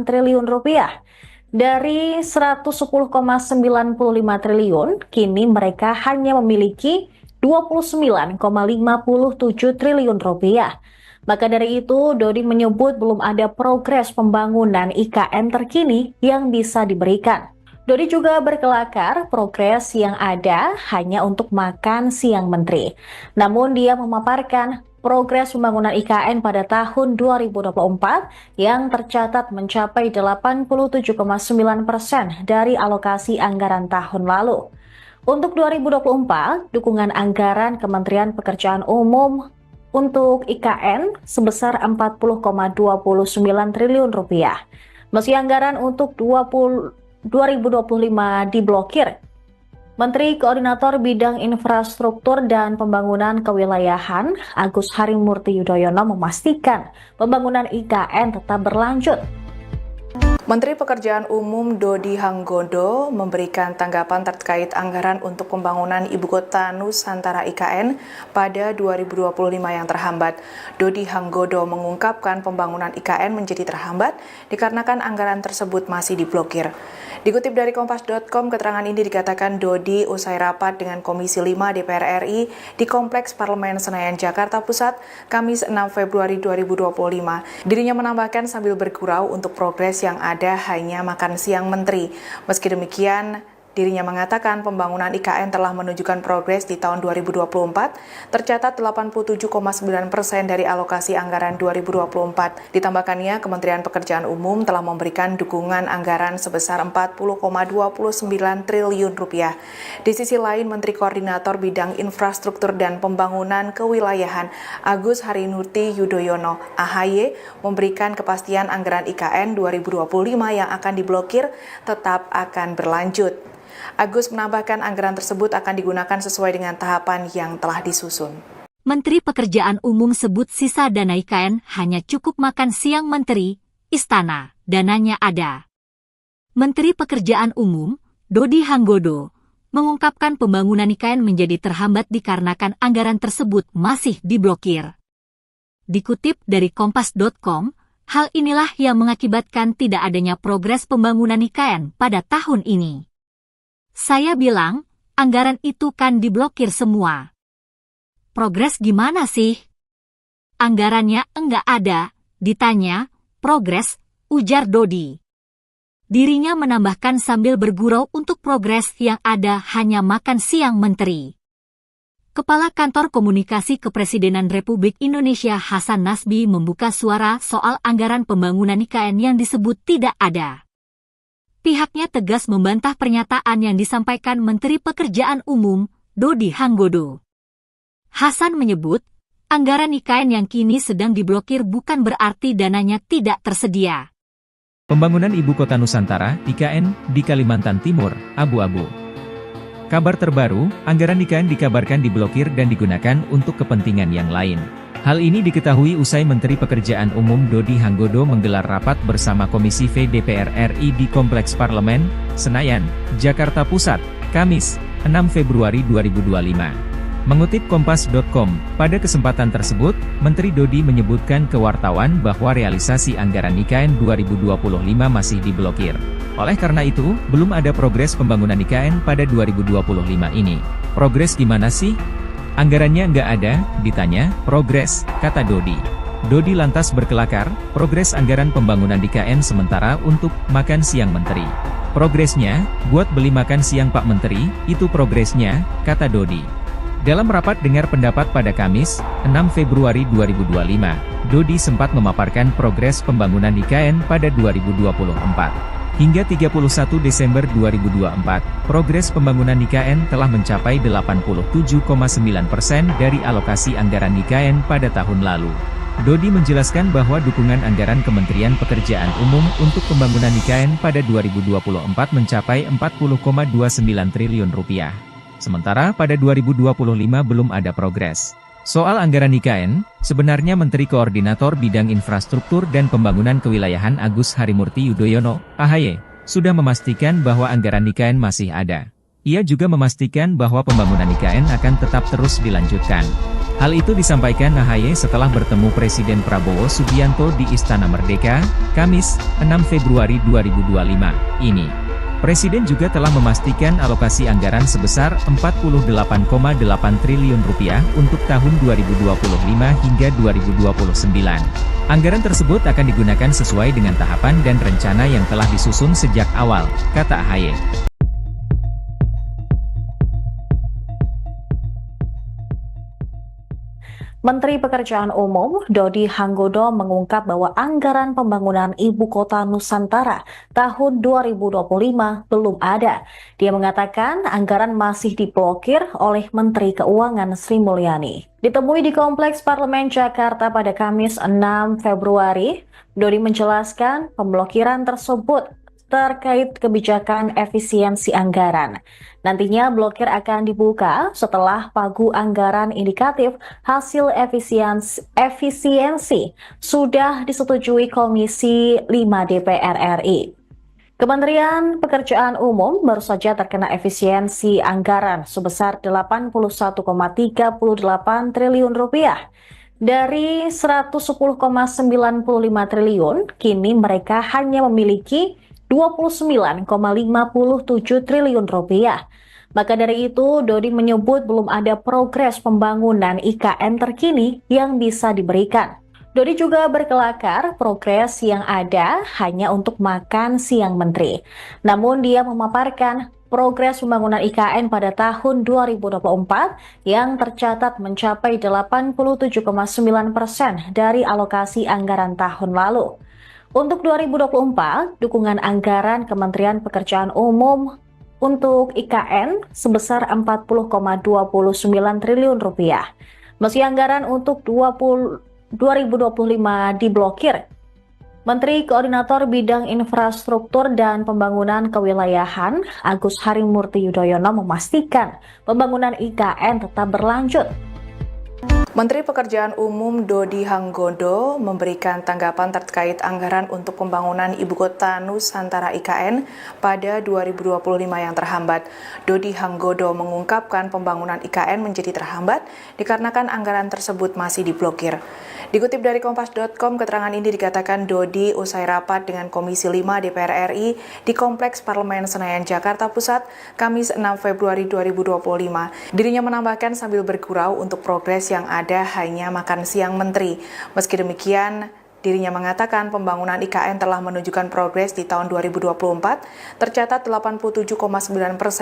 triliun rupiah. Dari 110,95 triliun, kini mereka hanya memiliki 29,57 triliun rupiah. Maka dari itu, Dodi menyebut belum ada progres pembangunan IKN terkini yang bisa diberikan. Dodi juga berkelakar progres yang ada hanya untuk makan siang menteri. Namun dia memaparkan progres pembangunan IKN pada tahun 2024 yang tercatat mencapai 87,9% dari alokasi anggaran tahun lalu. Untuk 2024, dukungan anggaran Kementerian Pekerjaan Umum untuk IKN sebesar 40,29 triliun rupiah. Meski anggaran untuk 2025 diblokir, Menteri Koordinator Bidang Infrastruktur dan Pembangunan Kewilayahan Agus Harimurti Yudhoyono memastikan pembangunan IKN tetap berlanjut. Menteri Pekerjaan Umum Dodi Hanggodo memberikan tanggapan terkait anggaran untuk pembangunan Ibu Kota Nusantara IKN pada 2025 yang terhambat. Dodi Hanggodo mengungkapkan pembangunan IKN menjadi terhambat dikarenakan anggaran tersebut masih diblokir. Dikutip dari Kompas.com, keterangan ini dikatakan Dodi usai rapat dengan Komisi 5 DPR RI di Kompleks Parlemen Senayan, Jakarta Pusat, Kamis 6 Februari 2025. Dirinya menambahkan sambil bergurau untuk progres yang ada hanya makan siang menteri. Meski demikian, dirinya mengatakan pembangunan IKN telah menunjukkan progres di tahun 2024, tercatat 87,9% dari alokasi anggaran 2024. Ditambahkannya, Kementerian Pekerjaan Umum telah memberikan dukungan anggaran sebesar 40,29 triliun rupiah. Di sisi lain, Menteri Koordinator Bidang Infrastruktur dan Pembangunan Kewilayahan Agus Harimurti Yudhoyono (AHY) memberikan kepastian anggaran IKN 2025 yang akan diblokir tetap akan berlanjut. Agus menambahkan anggaran tersebut akan digunakan sesuai dengan tahapan yang telah disusun. Menteri Pekerjaan Umum sebut sisa dana IKN hanya cukup makan siang menteri, istana, dananya ada. Menteri Pekerjaan Umum, Dodi Hanggodo, mengungkapkan pembangunan IKN menjadi terhambat dikarenakan anggaran tersebut masih diblokir. Dikutip dari Kompas.com, hal inilah yang mengakibatkan tidak adanya progres pembangunan IKN pada tahun ini. Saya bilang, anggaran itu kan diblokir semua. Progres gimana sih? Anggarannya enggak ada, ditanya, progres, ujar Dodi. Dirinya menambahkan sambil bergurau untuk progres yang ada hanya makan siang menteri. Kepala Kantor Komunikasi Kepresidenan Republik Indonesia Hasan Nasbi membuka suara soal anggaran pembangunan IKN yang disebut tidak ada. Pihaknya tegas membantah pernyataan yang disampaikan Menteri Pekerjaan Umum, Dodi Hanggodo. Hasan menyebut, anggaran IKN yang kini sedang diblokir bukan berarti dananya tidak tersedia. Pembangunan Ibu Kota Nusantara, IKN, di Kalimantan Timur, abu-abu. Kabar terbaru, anggaran IKN dikabarkan diblokir dan digunakan untuk kepentingan yang lain. Hal ini diketahui usai Menteri Pekerjaan Umum Dodi Hanggodo menggelar rapat bersama Komisi V DPR RI di Kompleks Parlemen, Senayan, Jakarta Pusat, Kamis, 6 Februari 2025. Mengutip Kompas.com, pada kesempatan tersebut, Menteri Dodi menyebutkan ke wartawan bahwa realisasi anggaran IKN 2025 masih diblokir. Oleh karena itu, belum ada progres pembangunan IKN pada 2025 ini. Progres gimana sih? Anggarannya nggak ada, ditanya, progres, kata Dodi. Dodi lantas berkelakar, progres anggaran pembangunan IKN sementara untuk makan siang menteri. Progresnya, buat beli makan siang Pak Menteri, itu progresnya, kata Dodi. Dalam rapat dengar pendapat pada Kamis, 6 Februari 2025, Dodi sempat memaparkan progres pembangunan IKN pada 2024. Hingga 31 Desember 2024, progres pembangunan IKN telah mencapai 87,9% dari alokasi anggaran IKN pada tahun lalu. Dodi menjelaskan bahwa dukungan anggaran Kementerian Pekerjaan Umum untuk pembangunan IKN pada 2024 mencapai 40,29 triliun rupiah. Sementara pada 2025 belum ada progres. Soal anggaran IKN, sebenarnya Menteri Koordinator Bidang Infrastruktur dan Pembangunan Kewilayahan Agus Harimurti Yudhoyono, AHY, sudah memastikan bahwa anggaran IKN masih ada. Ia juga memastikan bahwa pembangunan IKN akan tetap terus dilanjutkan. Hal itu disampaikan AHY setelah bertemu Presiden Prabowo Subianto di Istana Merdeka, Kamis, 6 Februari 2025, ini. Presiden juga telah memastikan alokasi anggaran sebesar 48,8 triliun rupiah untuk tahun 2025 hingga 2029. Anggaran tersebut akan digunakan sesuai dengan tahapan dan rencana yang telah disusun sejak awal, kata AHY. Menteri Pekerjaan Umum Dodi Hanggodo mengungkap bahwa anggaran pembangunan Ibu Kota Nusantara tahun 2025 belum ada. Dia mengatakan anggaran masih diblokir oleh Menteri Keuangan Sri Mulyani. Ditemui di Kompleks Parlemen Jakarta pada Kamis 6 Februari, Dodi menjelaskan pemblokiran tersebut terkait kebijakan efisiensi anggaran. Nantinya blokir akan dibuka setelah pagu anggaran indikatif hasil efisiensi sudah disetujui Komisi 5 DPR RI. Kementerian Pekerjaan Umum baru saja terkena efisiensi anggaran sebesar 81,38 triliun rupiah. Dari 110,95 triliun, kini mereka hanya memiliki 29,57 triliun rupiah. Maka dari itu, Dodi menyebut belum ada progres pembangunan IKN terkini yang bisa diberikan. Dodi juga berkelakar progres yang ada hanya untuk makan siang menteri. Namun dia memaparkan progres pembangunan IKN pada tahun 2024 yang tercatat mencapai 87,9% dari alokasi anggaran tahun lalu. Untuk 2024, dukungan anggaran Kementerian Pekerjaan Umum untuk IKN sebesar 40,29 triliun rupiah. Meski anggaran untuk 2025 diblokir, Menteri Koordinator Bidang Infrastruktur dan Pembangunan Kewilayahan Agus Harimurti Yudhoyono memastikan pembangunan IKN tetap berlanjut. Menteri Pekerjaan Umum Dodi Hanggodo memberikan tanggapan terkait anggaran untuk pembangunan Ibu Kota Nusantara IKN pada 2025 yang terhambat. Dodi Hanggodo mengungkapkan pembangunan IKN menjadi terhambat dikarenakan anggaran tersebut masih diblokir. Dikutip dari Kompas.com, keterangan ini dikatakan Dodi usai rapat dengan Komisi 5 DPR RI di Kompleks Parlemen Senayan, Jakarta Pusat, Kamis 6 Februari 2025. Dirinya menambahkan sambil bergurau untuk progres yang ada hanya makan siang menteri. Meski demikian, Dirinya mengatakan pembangunan IKN telah menunjukkan progres di tahun 2024, tercatat 87,9%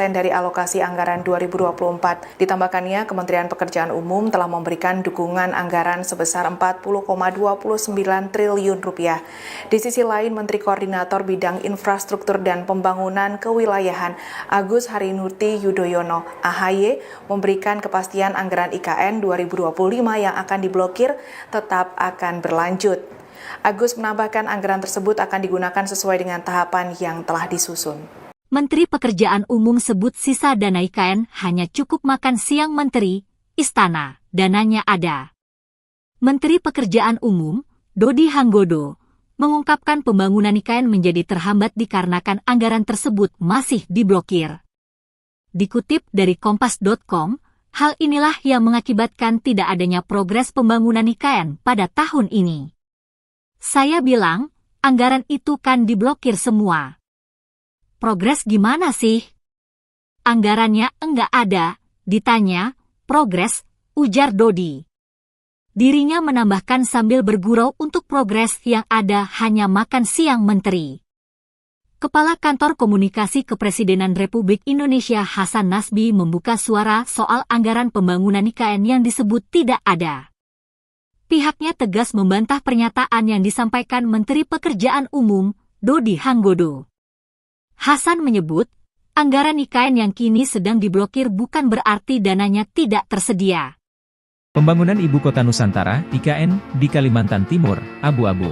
dari alokasi anggaran 2024. Ditambahkannya, Kementerian Pekerjaan Umum telah memberikan dukungan anggaran sebesar 40,29 triliun rupiah. Di sisi lain, Menteri Koordinator Bidang Infrastruktur dan Pembangunan Kewilayahan Agus Harimurti Yudhoyono (AHY) memberikan kepastian anggaran IKN 2025 yang akan diblokir tetap akan berlanjut. Agus menambahkan anggaran tersebut akan digunakan sesuai dengan tahapan yang telah disusun. Menteri Pekerjaan Umum sebut sisa dana IKN hanya cukup makan siang menteri, istana, dananya ada. Menteri Pekerjaan Umum, Dodi Hanggodo, mengungkapkan pembangunan IKN menjadi terhambat dikarenakan anggaran tersebut masih diblokir. Dikutip dari Kompas.com, hal inilah yang mengakibatkan tidak adanya progres pembangunan IKN pada tahun ini. Saya bilang, anggaran itu kan diblokir semua. Progres gimana sih? Anggarannya enggak ada, ditanya, progres, ujar Dodi. Dirinya menambahkan sambil bergurau untuk progres yang ada hanya makan siang menteri. Kepala Kantor Komunikasi Kepresidenan Republik Indonesia Hasan Nasbi membuka suara soal anggaran pembangunan IKN yang disebut tidak ada. Pihaknya tegas membantah pernyataan yang disampaikan Menteri Pekerjaan Umum, Dodi Hanggodo. Hasan menyebut, anggaran IKN yang kini sedang diblokir bukan berarti dananya tidak tersedia. Pembangunan Ibu Kota Nusantara, IKN, di Kalimantan Timur, abu-abu.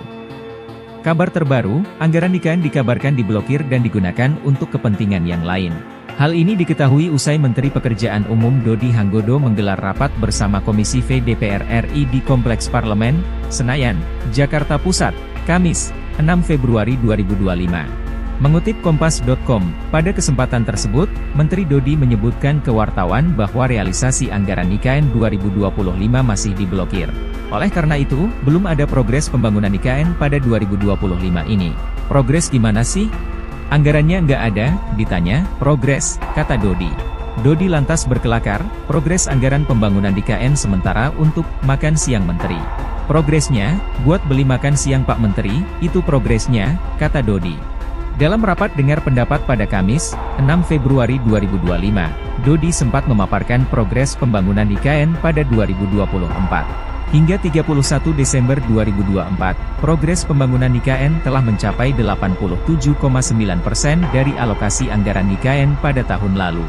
Kabar terbaru, anggaran IKN dikabarkan diblokir dan digunakan untuk kepentingan yang lain. Hal ini diketahui usai Menteri Pekerjaan Umum Dodi Hanggodo menggelar rapat bersama Komisi V DPR RI di Kompleks Parlemen, Senayan, Jakarta Pusat, Kamis, 6 Februari 2025. Mengutip Kompas.com, pada kesempatan tersebut, Menteri Dodi menyebutkan ke wartawan bahwa realisasi anggaran IKN 2025 masih diblokir. Oleh karena itu, belum ada progres pembangunan IKN pada 2025 ini. Progres gimana sih? Anggarannya nggak ada, ditanya, progres, kata Dodi. Dodi lantas berkelakar, progres anggaran pembangunan IKN sementara untuk makan siang menteri. Progresnya, buat beli makan siang Pak Menteri, itu progresnya, kata Dodi. Dalam rapat dengar pendapat pada Kamis, 6 Februari 2025, Dodi sempat memaparkan progres pembangunan IKN pada 2024. Hingga 31 Desember 2024, progres pembangunan IKN telah mencapai 87,9% dari alokasi anggaran IKN pada tahun lalu.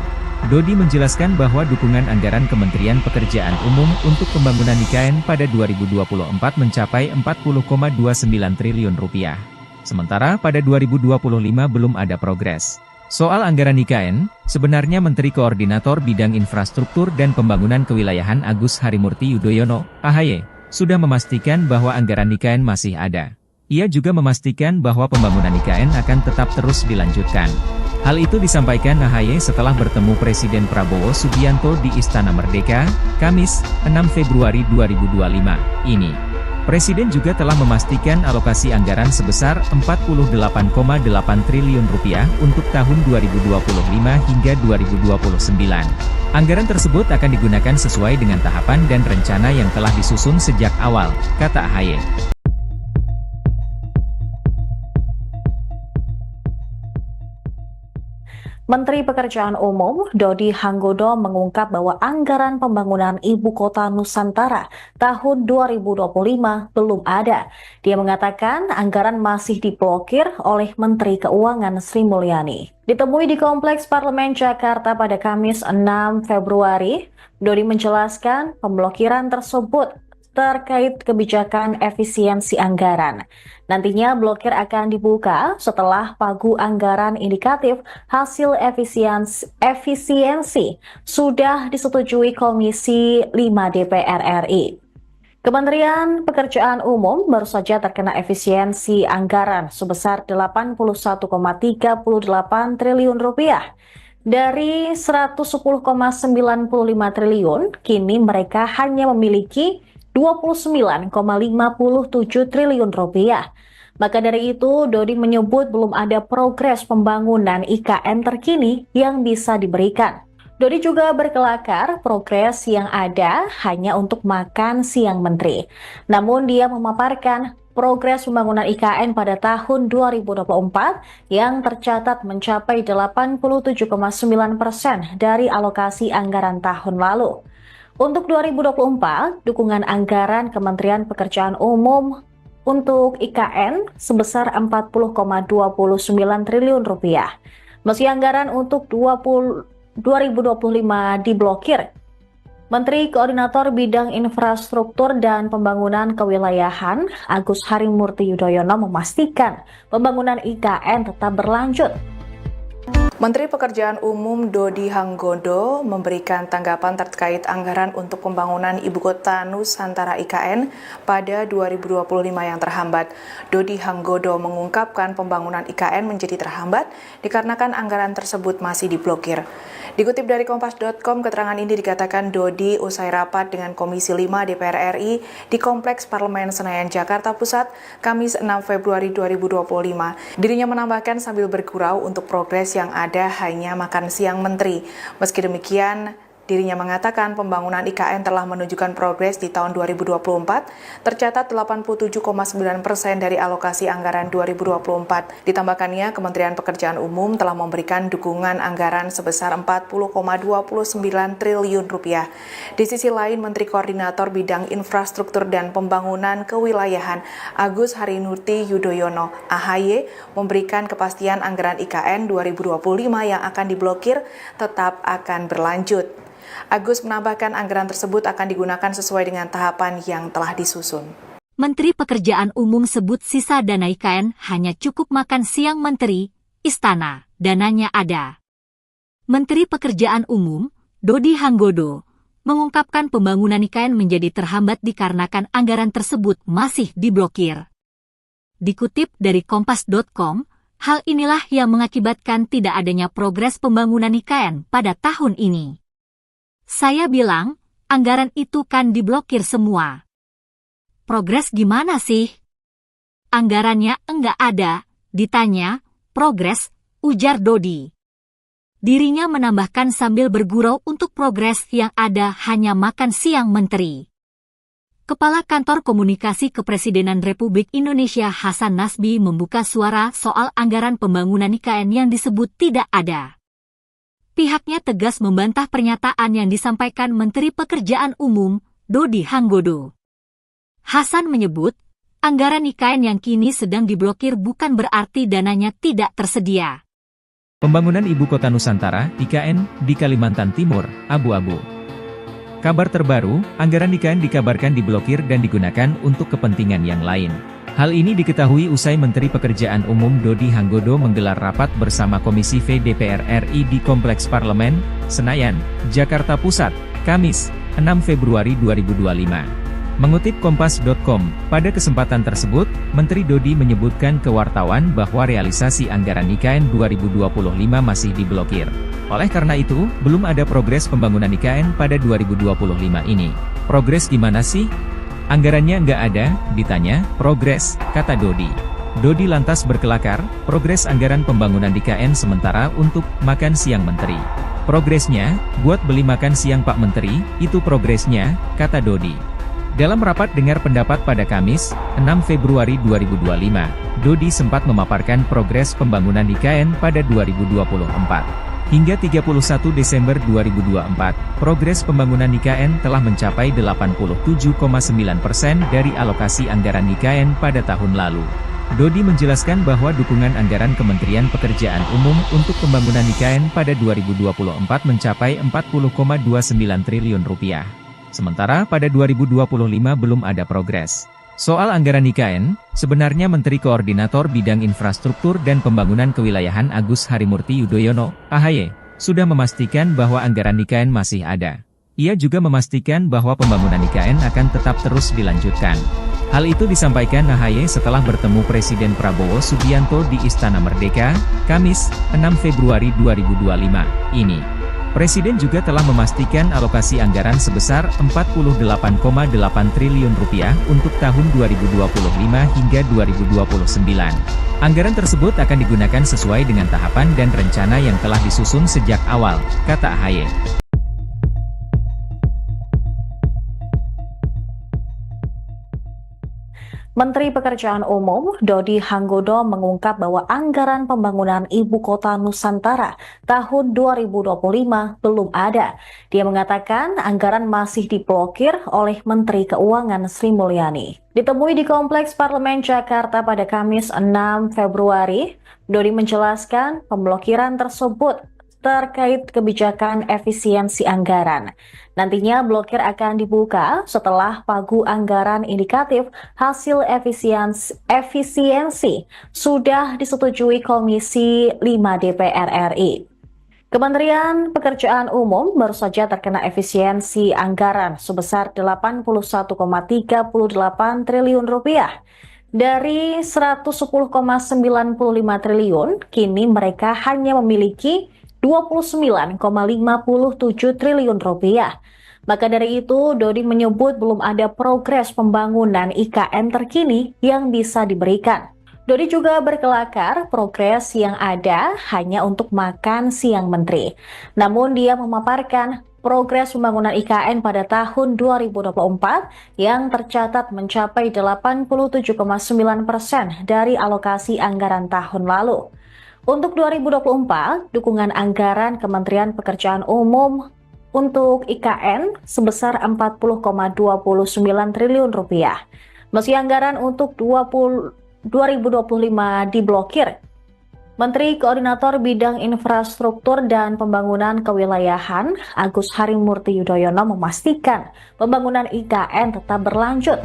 Dodi menjelaskan bahwa dukungan anggaran Kementerian Pekerjaan Umum untuk pembangunan IKN pada 2024 mencapai 40,29 triliun rupiah. Sementara pada 2025 belum ada progres. Soal anggaran IKN, sebenarnya Menteri Koordinator Bidang Infrastruktur dan Pembangunan Kewilayahan Agus Harimurti Yudhoyono, AHY, sudah memastikan bahwa anggaran IKN masih ada. Ia juga memastikan bahwa pembangunan IKN akan tetap terus dilanjutkan. Hal itu disampaikan AHY setelah bertemu Presiden Prabowo Subianto di Istana Merdeka, Kamis, 6 Februari 2025, ini. Presiden juga telah memastikan alokasi anggaran sebesar 48,8 triliun rupiah untuk tahun 2025 hingga 2029. Anggaran tersebut akan digunakan sesuai dengan tahapan dan rencana yang telah disusun sejak awal, kata AHY. Menteri Pekerjaan Umum Dodi Hanggodo mengungkap bahwa anggaran pembangunan Ibu Kota Nusantara tahun 2025 belum ada. Dia mengatakan anggaran masih diblokir oleh Menteri Keuangan Sri Mulyani. Ditemui di Kompleks Parlemen Jakarta pada Kamis 6 Februari, Dodi menjelaskan pemblokiran tersebut terkait kebijakan efisiensi anggaran. Nantinya blokir akan dibuka setelah pagu anggaran indikatif hasil efisiensi sudah disetujui Komisi 5 DPR RI. Kementerian Pekerjaan Umum baru saja terkena efisiensi anggaran sebesar 81,38 triliun rupiah. Dari 110,95 triliun, kini mereka hanya memiliki 29,57 triliun rupiah. Maka dari itu, Dodi menyebut belum ada progres pembangunan IKN terkini yang bisa diberikan. Dodi juga berkelakar progres yang ada hanya untuk makan siang menteri. Namun dia memaparkan progres pembangunan IKN pada tahun 2024 yang tercatat mencapai 87,9% dari alokasi anggaran tahun lalu. Untuk 2024, dukungan anggaran Kementerian Pekerjaan Umum untuk IKN sebesar 40,29 triliun rupiah. Meski anggaran untuk 2025 diblokir, Menteri Koordinator Bidang Infrastruktur dan Pembangunan Kewilayahan Agus Harimurti Yudhoyono memastikan pembangunan IKN tetap berlanjut. Menteri Pekerjaan Umum Dodi Hanggondo memberikan tanggapan terkait anggaran untuk pembangunan Ibu Kota Nusantara IKN pada 2025 yang terhambat. Dodi Hanggondo mengungkapkan pembangunan IKN menjadi terhambat dikarenakan anggaran tersebut masih diblokir. Dikutip dari Kompas.com, keterangan ini dikatakan Dodi usai rapat dengan Komisi 5 DPR RI di Kompleks Parlemen Senayan, Jakarta Pusat, Kamis 6 Februari 2025. Dirinya menambahkan sambil bergurau untuk progres yang ada hanya makan siang menteri. Meski demikian, dirinya mengatakan pembangunan IKN telah menunjukkan progres di tahun 2024, tercatat 87,9% dari alokasi anggaran 2024. Ditambahkannya, Kementerian Pekerjaan Umum telah memberikan dukungan anggaran sebesar 40,29 triliun rupiah. Di sisi lain, Menteri Koordinator Bidang Infrastruktur dan Pembangunan Kewilayahan Agus Harimurti Yudhoyono (AHY) memberikan kepastian anggaran IKN 2025 yang akan diblokir tetap akan berlanjut. Agus menambahkan anggaran tersebut akan digunakan sesuai dengan tahapan yang telah disusun. Menteri Pekerjaan Umum sebut sisa dana IKN hanya cukup makan siang menteri, istana, dananya ada. Menteri Pekerjaan Umum, Dodi Hanggodo, mengungkapkan pembangunan IKN menjadi terhambat dikarenakan anggaran tersebut masih diblokir. Dikutip dari Kompas.com, hal inilah yang mengakibatkan tidak adanya progres pembangunan IKN pada tahun ini. Saya bilang, anggaran itu kan diblokir semua. Progres gimana sih? Anggarannya enggak ada, ditanya, progres, ujar Dodi. Dirinya menambahkan sambil bergurau untuk progres yang ada hanya makan siang menteri. Kepala Kantor Komunikasi Kepresidenan Republik Indonesia Hasan Nasbi membuka suara soal anggaran pembangunan IKN yang disebut tidak ada. Pihaknya tegas membantah pernyataan yang disampaikan Menteri Pekerjaan Umum, Dodi Hanggodo. Hasan menyebut, anggaran IKN yang kini sedang diblokir bukan berarti dananya tidak tersedia. Pembangunan Ibu Kota Nusantara, IKN, di Kalimantan Timur, abu-abu. Kabar terbaru, anggaran IKN dikabarkan diblokir dan digunakan untuk kepentingan yang lain. Hal ini diketahui usai Menteri Pekerjaan Umum Dodi Hanggodo menggelar rapat bersama Komisi V DPR RI di Kompleks Parlemen, Senayan, Jakarta Pusat, Kamis, 6 Februari 2025. Mengutip Kompas.com, pada kesempatan tersebut, Menteri Dodi menyebutkan ke wartawan bahwa realisasi anggaran IKN 2025 masih diblokir. Oleh karena itu, belum ada progres pembangunan IKN pada 2025 ini. Progres gimana sih? Anggarannya nggak ada, ditanya, progres, kata Dodi. Dodi lantas berkelakar, progres anggaran pembangunan IKN sementara untuk makan siang menteri. Progresnya, buat beli makan siang Pak Menteri, itu progresnya, kata Dodi. Dalam rapat dengar pendapat pada Kamis, 6 Februari 2025, Dodi sempat memaparkan progres pembangunan IKN pada 2024. Hingga 31 Desember 2024, progres pembangunan IKN telah mencapai 87,9% dari alokasi anggaran IKN pada tahun lalu. Dodi menjelaskan bahwa dukungan anggaran Kementerian Pekerjaan Umum untuk pembangunan IKN pada 2024 mencapai 40,29 triliun rupiah. Sementara pada 2025 belum ada progres. Soal anggaran IKN, sebenarnya Menteri Koordinator Bidang Infrastruktur dan Pembangunan Kewilayahan Agus Harimurti Yudhoyono, AHY, sudah memastikan bahwa anggaran IKN masih ada. Ia juga memastikan bahwa pembangunan IKN akan tetap terus dilanjutkan. Hal itu disampaikan AHY setelah bertemu Presiden Prabowo Subianto di Istana Merdeka, Kamis, 6 Februari 2025, ini. Presiden juga telah memastikan alokasi anggaran sebesar 48,8 triliun rupiah untuk tahun 2025 hingga 2029. Anggaran tersebut akan digunakan sesuai dengan tahapan dan rencana yang telah disusun sejak awal, kata AHY. Menteri Pekerjaan Umum Dodi Hanggodo mengungkap bahwa anggaran pembangunan Ibu Kota Nusantara tahun 2025 belum ada. Dia mengatakan anggaran masih diblokir oleh Menteri Keuangan Sri Mulyani. Ditemui di Kompleks Parlemen Jakarta pada Kamis 6 Februari, Dodi menjelaskan pemblokiran tersebut terkait kebijakan efisiensi anggaran. Nantinya blokir akan dibuka setelah pagu anggaran indikatif hasil efisiensi sudah disetujui Komisi 5 DPR RI. Kementerian Pekerjaan Umum baru saja terkena efisiensi anggaran sebesar 81,38 triliun rupiah. Dari 110,95 triliun, kini mereka hanya memiliki 29,57 triliun rupiah. Maka dari itu, Dodi menyebut belum ada progres pembangunan IKN terkini yang bisa diberikan. Dodi juga berkelakar progres yang ada hanya untuk makan siang menteri. Namun dia memaparkan progres pembangunan IKN pada tahun 2024 yang tercatat mencapai 87,9% dari alokasi anggaran tahun lalu. Untuk 2024, dukungan anggaran Kementerian Pekerjaan Umum untuk IKN sebesar 40,29 triliun rupiah. Meski anggaran untuk 2025 diblokir, Menteri Koordinator Bidang Infrastruktur dan Pembangunan Kewilayahan Agus Harimurti Yudhoyono memastikan pembangunan IKN tetap berlanjut.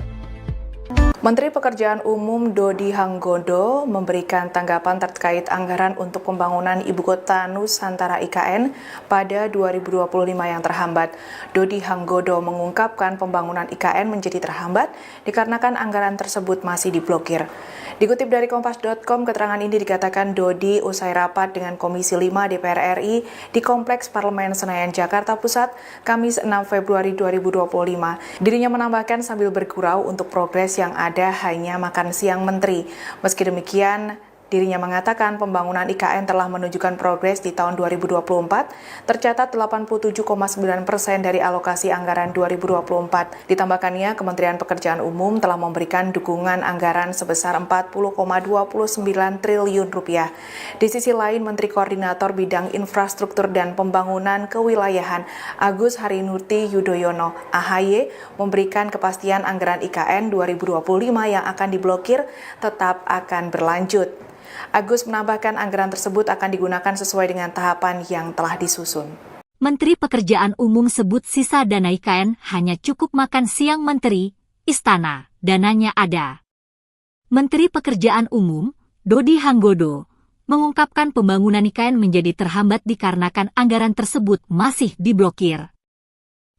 Menteri Pekerjaan Umum Dodi Hanggodo memberikan tanggapan terkait anggaran untuk pembangunan Ibu Kota Nusantara IKN pada 2025 yang terhambat. Dodi Hanggodo mengungkapkan pembangunan IKN menjadi terhambat dikarenakan anggaran tersebut masih diblokir. Dikutip dari Kompas.com, keterangan ini dikatakan Dodi usai rapat dengan Komisi 5 DPR RI di Kompleks Parlemen Senayan, Jakarta Pusat, Kamis 6 Februari 2025. Dirinya menambahkan sambil bergurau untuk progres yang ada hanya makan siang menteri. Meski demikian, dirinya mengatakan pembangunan IKN telah menunjukkan progres di tahun 2024, tercatat 87,9% dari alokasi anggaran 2024. Ditambahkannya, Kementerian Pekerjaan Umum telah memberikan dukungan anggaran sebesar 40,29 triliun rupiah. Di sisi lain, Menteri Koordinator Bidang Infrastruktur dan Pembangunan Kewilayahan Agus Harimurti Yudhoyono (AHY) memberikan kepastian anggaran IKN 2025 yang akan diblokir tetap akan berlanjut. Agus menambahkan anggaran tersebut akan digunakan sesuai dengan tahapan yang telah disusun. Menteri Pekerjaan Umum sebut sisa dana IKN hanya cukup makan siang menteri, istana, dananya ada. Menteri Pekerjaan Umum, Dodi Hanggodo, mengungkapkan pembangunan IKN menjadi terhambat dikarenakan anggaran tersebut masih diblokir.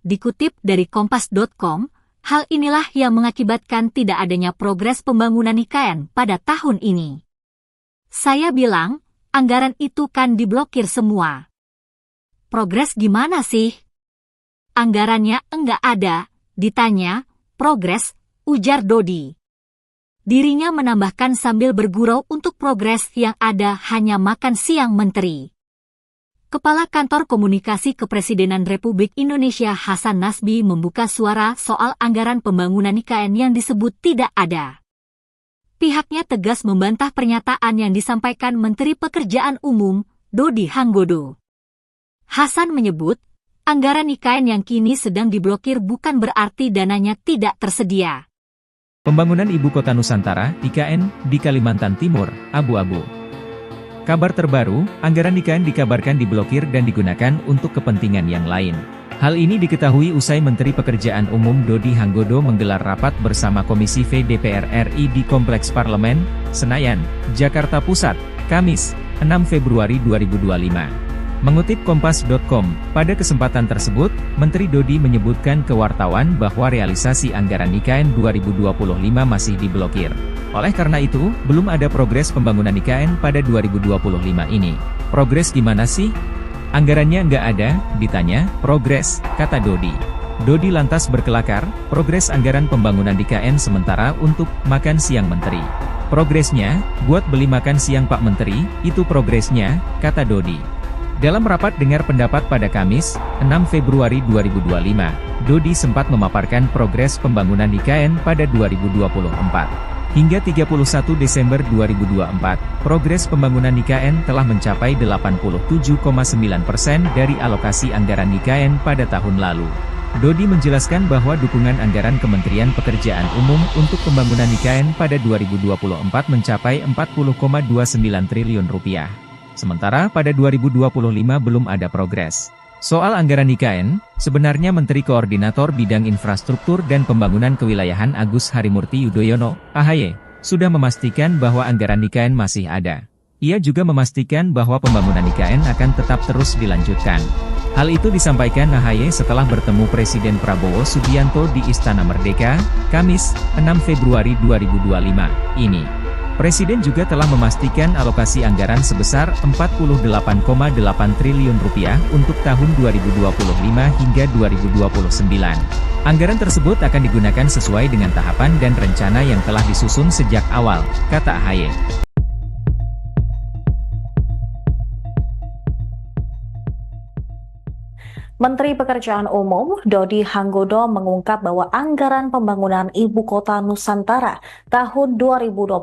Dikutip dari Kompas.com, hal inilah yang mengakibatkan tidak adanya progres pembangunan IKN pada tahun ini. Saya bilang, anggaran itu kan diblokir semua. Progres gimana sih? Anggarannya enggak ada, ditanya, progres, ujar Dodi. Dirinya menambahkan sambil bergurau untuk progres yang ada hanya makan siang menteri. Kepala Kantor Komunikasi Kepresidenan Republik Indonesia Hasan Nasbi membuka suara soal anggaran pembangunan IKN yang disebut tidak ada. Pihaknya tegas membantah pernyataan yang disampaikan Menteri Pekerjaan Umum, Dodi Hanggodo. Hasan menyebut, anggaran IKN yang kini sedang diblokir bukan berarti dananya tidak tersedia. Pembangunan Ibu Kota Nusantara, IKN, di Kalimantan Timur, abu-abu. Kabar terbaru, anggaran IKN dikabarkan diblokir dan digunakan untuk kepentingan yang lain. Hal ini diketahui usai Menteri Pekerjaan Umum Dodi Hanggodo menggelar rapat bersama Komisi V DPR RI di Kompleks Parlemen, Senayan, Jakarta Pusat, Kamis, 6 Februari 2025. Mengutip Kompas.com, pada kesempatan tersebut, Menteri Dodi menyebutkan ke wartawan bahwa realisasi anggaran IKN 2025 masih diblokir. Oleh karena itu, belum ada progres pembangunan IKN pada 2025 ini. Progres gimana sih? Anggarannya nggak ada, ditanya, progres, kata Dodi. Dodi lantas berkelakar, progres anggaran pembangunan IKN sementara untuk makan siang menteri. Progresnya, buat beli makan siang Pak Menteri, itu progresnya, kata Dodi. Dalam rapat dengar pendapat pada Kamis, 6 Februari 2025, Dodi sempat memaparkan progres pembangunan IKN pada 2024. Hingga 31 Desember 2024, progres pembangunan IKN telah mencapai 87,9% dari alokasi anggaran IKN pada tahun lalu. Dodi menjelaskan bahwa dukungan anggaran Kementerian Pekerjaan Umum untuk pembangunan IKN pada 2024 mencapai 40,29 triliun rupiah. Sementara pada 2025 belum ada progres. Soal anggaran IKN, sebenarnya Menteri Koordinator Bidang Infrastruktur dan Pembangunan Kewilayahan Agus Harimurti Yudhoyono, AHY, sudah memastikan bahwa anggaran IKN masih ada. Ia juga memastikan bahwa pembangunan IKN akan tetap terus dilanjutkan. Hal itu disampaikan AHY setelah bertemu Presiden Prabowo Subianto di Istana Merdeka, Kamis, 6 Februari 2025, ini. Presiden juga telah memastikan alokasi anggaran sebesar 48,8 triliun rupiah untuk tahun 2025 hingga 2029. Anggaran tersebut akan digunakan sesuai dengan tahapan dan rencana yang telah disusun sejak awal, kata AHY. Menteri Pekerjaan Umum Dodi Hanggodo mengungkap bahwa anggaran pembangunan Ibu Kota Nusantara tahun 2025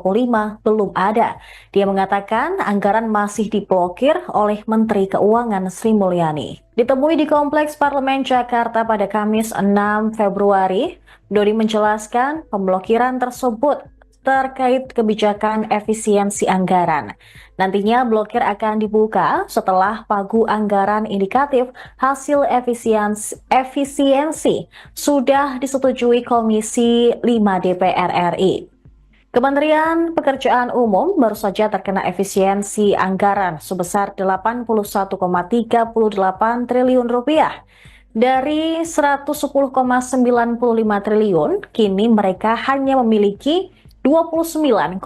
belum ada. Dia mengatakan anggaran masih diblokir oleh Menteri Keuangan Sri Mulyani. Ditemui di Kompleks Parlemen Jakarta pada Kamis 6 Februari, Dodi menjelaskan pemblokiran tersebut terkait kebijakan efisiensi anggaran. Nantinya blokir akan dibuka setelah pagu anggaran indikatif hasil efisiensi sudah disetujui Komisi 5 DPR RI. Kementerian Pekerjaan Umum baru saja terkena efisiensi anggaran sebesar 81,38 triliun rupiah. Dari 110,95 triliun, kini mereka hanya memiliki 29,57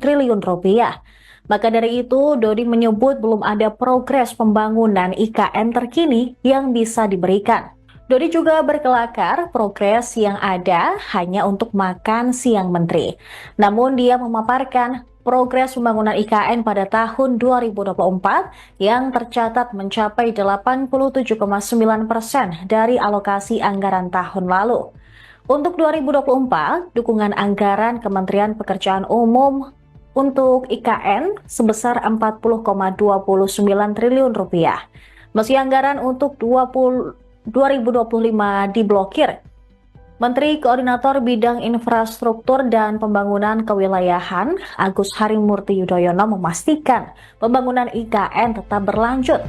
triliun rupiah. Maka dari itu, Dodi menyebut belum ada progres pembangunan IKN terkini yang bisa diberikan. Dodi juga berkelakar progres yang ada hanya untuk makan siang menteri. Namun dia memaparkan progres pembangunan IKN pada tahun 2024 yang tercatat mencapai 87,9% dari alokasi anggaran tahun lalu. Untuk 2024, dukungan anggaran Kementerian Pekerjaan Umum untuk IKN sebesar 40,29 triliun rupiah. Meski anggaran untuk 2025 diblokir, Menteri Koordinator Bidang Infrastruktur dan Pembangunan Kewilayahan Agus Harimurti Yudhoyono memastikan pembangunan IKN tetap berlanjut.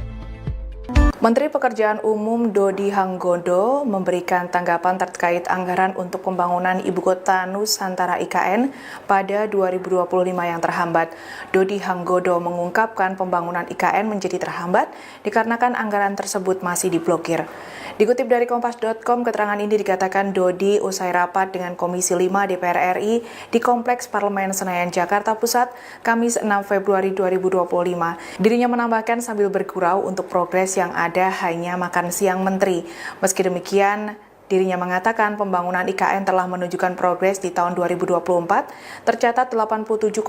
Menteri Pekerjaan Umum Dodi Hanggodo memberikan tanggapan terkait anggaran untuk pembangunan Ibu Kota Nusantara IKN pada 2025 yang terhambat. Dodi Hanggodo mengungkapkan pembangunan IKN menjadi terhambat dikarenakan anggaran tersebut masih diblokir. Dikutip dari Kompas.com, keterangan ini dikatakan Dodi usai rapat dengan Komisi 5 DPR RI di Kompleks Parlemen Senayan, Jakarta Pusat, Kamis 6 Februari 2025. Dirinya menambahkan sambil bergurau untuk progres yang ada hanya makan siang menteri. Meski demikian, dirinya mengatakan pembangunan IKN telah menunjukkan progres di tahun 2024, tercatat 87,9%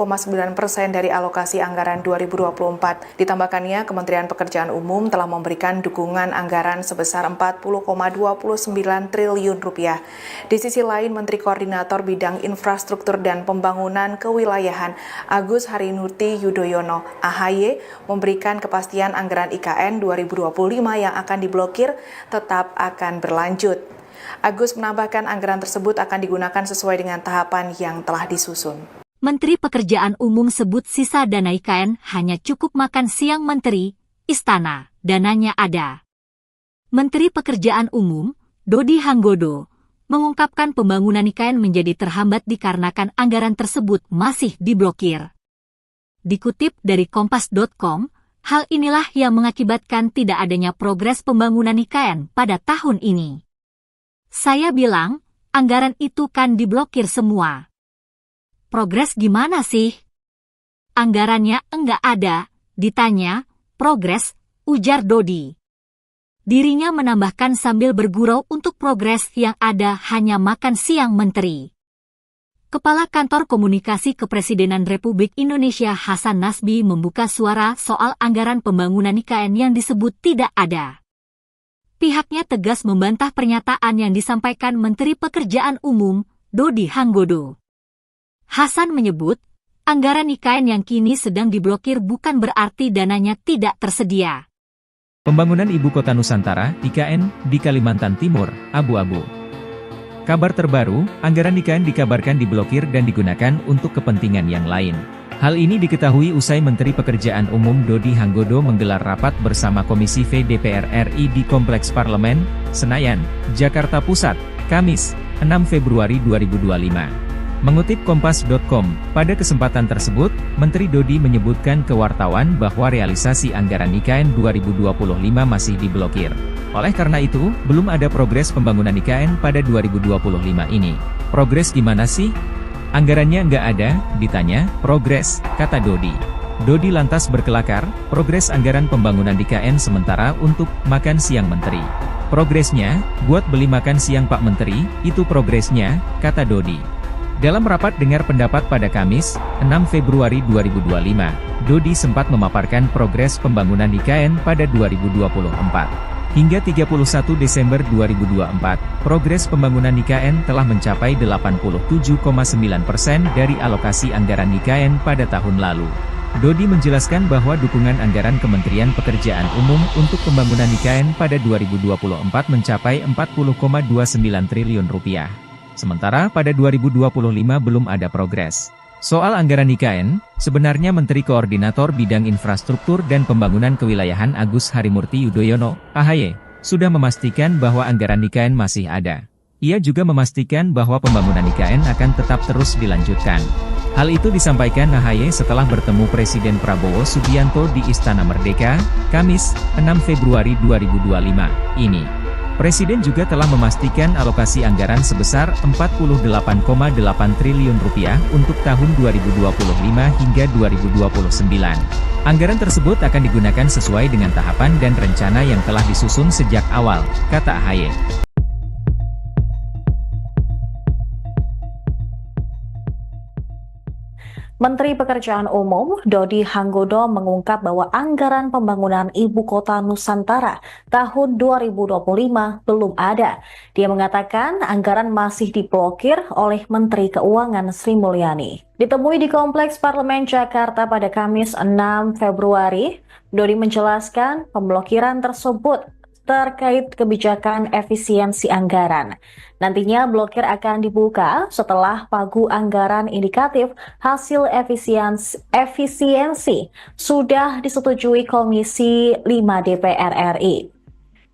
dari alokasi anggaran 2024. Ditambahkannya, Kementerian Pekerjaan Umum telah memberikan dukungan anggaran sebesar 40,29 triliun rupiah. Di sisi lain, Menteri Koordinator Bidang Infrastruktur dan Pembangunan Kewilayahan Agus Harimurti Yudhoyono (AHY) memberikan kepastian anggaran IKN 2025 yang akan diblokir tetap akan berlanjut. Agus menambahkan anggaran tersebut akan digunakan sesuai dengan tahapan yang telah disusun. Menteri Pekerjaan Umum sebut sisa dana IKN hanya cukup makan siang menteri, istana, dananya ada. Menteri Pekerjaan Umum, Dodi Hanggodo, mengungkapkan pembangunan IKN menjadi terhambat dikarenakan anggaran tersebut masih diblokir. Dikutip dari Kompas.com, hal inilah yang mengakibatkan tidak adanya progres pembangunan IKN pada tahun ini. Saya bilang, anggaran itu kan diblokir semua. Progres gimana sih? Anggarannya enggak ada, ditanya, progres, ujar Dodi. Dirinya menambahkan sambil bergurau untuk progres yang ada hanya makan siang menteri. Kepala Kantor Komunikasi Kepresidenan Republik Indonesia Hasan Nasbi membuka suara soal anggaran pembangunan IKN yang disebut tidak ada. Pihaknya tegas membantah pernyataan yang disampaikan Menteri Pekerjaan Umum, Dodi Hanggodo. Hasan menyebut, anggaran IKN yang kini sedang diblokir bukan berarti dananya tidak tersedia. Pembangunan Ibu Kota Nusantara, IKN, di Kalimantan Timur, abu-abu. Kabar terbaru, anggaran IKN dikabarkan diblokir dan digunakan untuk kepentingan yang lain. Hal ini diketahui usai Menteri Pekerjaan Umum Dodi Hanggodo menggelar rapat bersama Komisi V DPR RI di Kompleks Parlemen, Senayan, Jakarta Pusat, Kamis, 6 Februari 2025. Mengutip Kompas.com, pada kesempatan tersebut, Menteri Dodi menyebutkan ke wartawan bahwa realisasi anggaran IKN 2025 masih diblokir. Oleh karena itu, belum ada progres pembangunan IKN pada 2025 ini. Progres gimana sih? Anggarannya nggak ada, ditanya, progres, kata Dodi. Dodi lantas berkelakar, progres anggaran pembangunan IKN sementara untuk makan siang Menteri. Progresnya, buat beli makan siang Pak Menteri, itu progresnya, kata Dodi. Dalam rapat dengar pendapat pada Kamis, 6 Februari 2025, Dodi sempat memaparkan progres pembangunan IKN pada 2024. Hingga 31 Desember 2024, progres pembangunan IKN telah mencapai 87,9% dari alokasi anggaran IKN pada tahun lalu. Dodi menjelaskan bahwa dukungan anggaran Kementerian Pekerjaan Umum untuk pembangunan IKN pada 2024 mencapai 40,29 triliun rupiah. Sementara pada 2025 belum ada progres. Soal anggaran IKN, sebenarnya Menteri Koordinator Bidang Infrastruktur dan Pembangunan Kewilayahan Agus Harimurti Yudhoyono, AHY, sudah memastikan bahwa anggaran IKN masih ada. Ia juga memastikan bahwa pembangunan IKN akan tetap terus dilanjutkan. Hal itu disampaikan AHY setelah bertemu Presiden Prabowo Subianto di Istana Merdeka, Kamis, 6 Februari 2025, ini. Presiden juga telah memastikan alokasi anggaran sebesar 48,8 triliun rupiah untuk tahun 2025 hingga 2029. Anggaran tersebut akan digunakan sesuai dengan tahapan dan rencana yang telah disusun sejak awal, kata AHY. Menteri Pekerjaan Umum Dodi Hanggodo mengungkap bahwa anggaran pembangunan Ibu Kota Nusantara tahun 2025 belum ada. Dia mengatakan anggaran masih diblokir oleh Menteri Keuangan Sri Mulyani. Ditemui di Kompleks Parlemen Jakarta pada Kamis 6 Februari, Dodi menjelaskan pemblokiran tersebut terkait kebijakan efisiensi anggaran. Nantinya blokir akan dibuka setelah pagu anggaran indikatif hasil efisiensi sudah disetujui Komisi 5 DPR RI.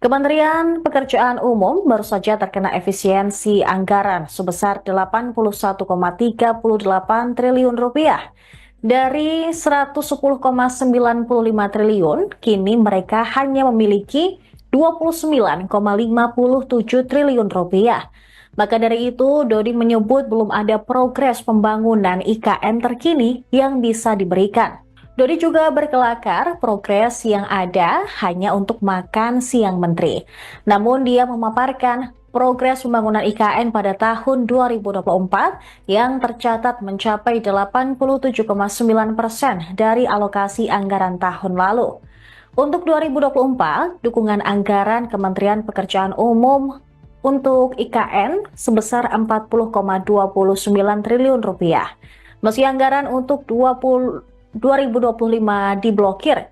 Kementerian Pekerjaan Umum baru saja terkena efisiensi anggaran sebesar 81,38 triliun rupiah. Dari 110,95 triliun, kini mereka hanya memiliki 29,57 triliun rupiah. Maka dari itu, Dodi menyebut belum ada progres pembangunan IKN terkini yang bisa diberikan. Dodi juga berkelakar progres yang ada hanya untuk makan siang menteri. Namun dia memaparkan progres pembangunan IKN pada tahun 2024 yang tercatat mencapai 87,9% dari alokasi anggaran tahun lalu. Untuk 2024, dukungan anggaran Kementerian Pekerjaan Umum untuk IKN sebesar 40,29 triliun rupiah. Meski anggaran untuk 2025 diblokir,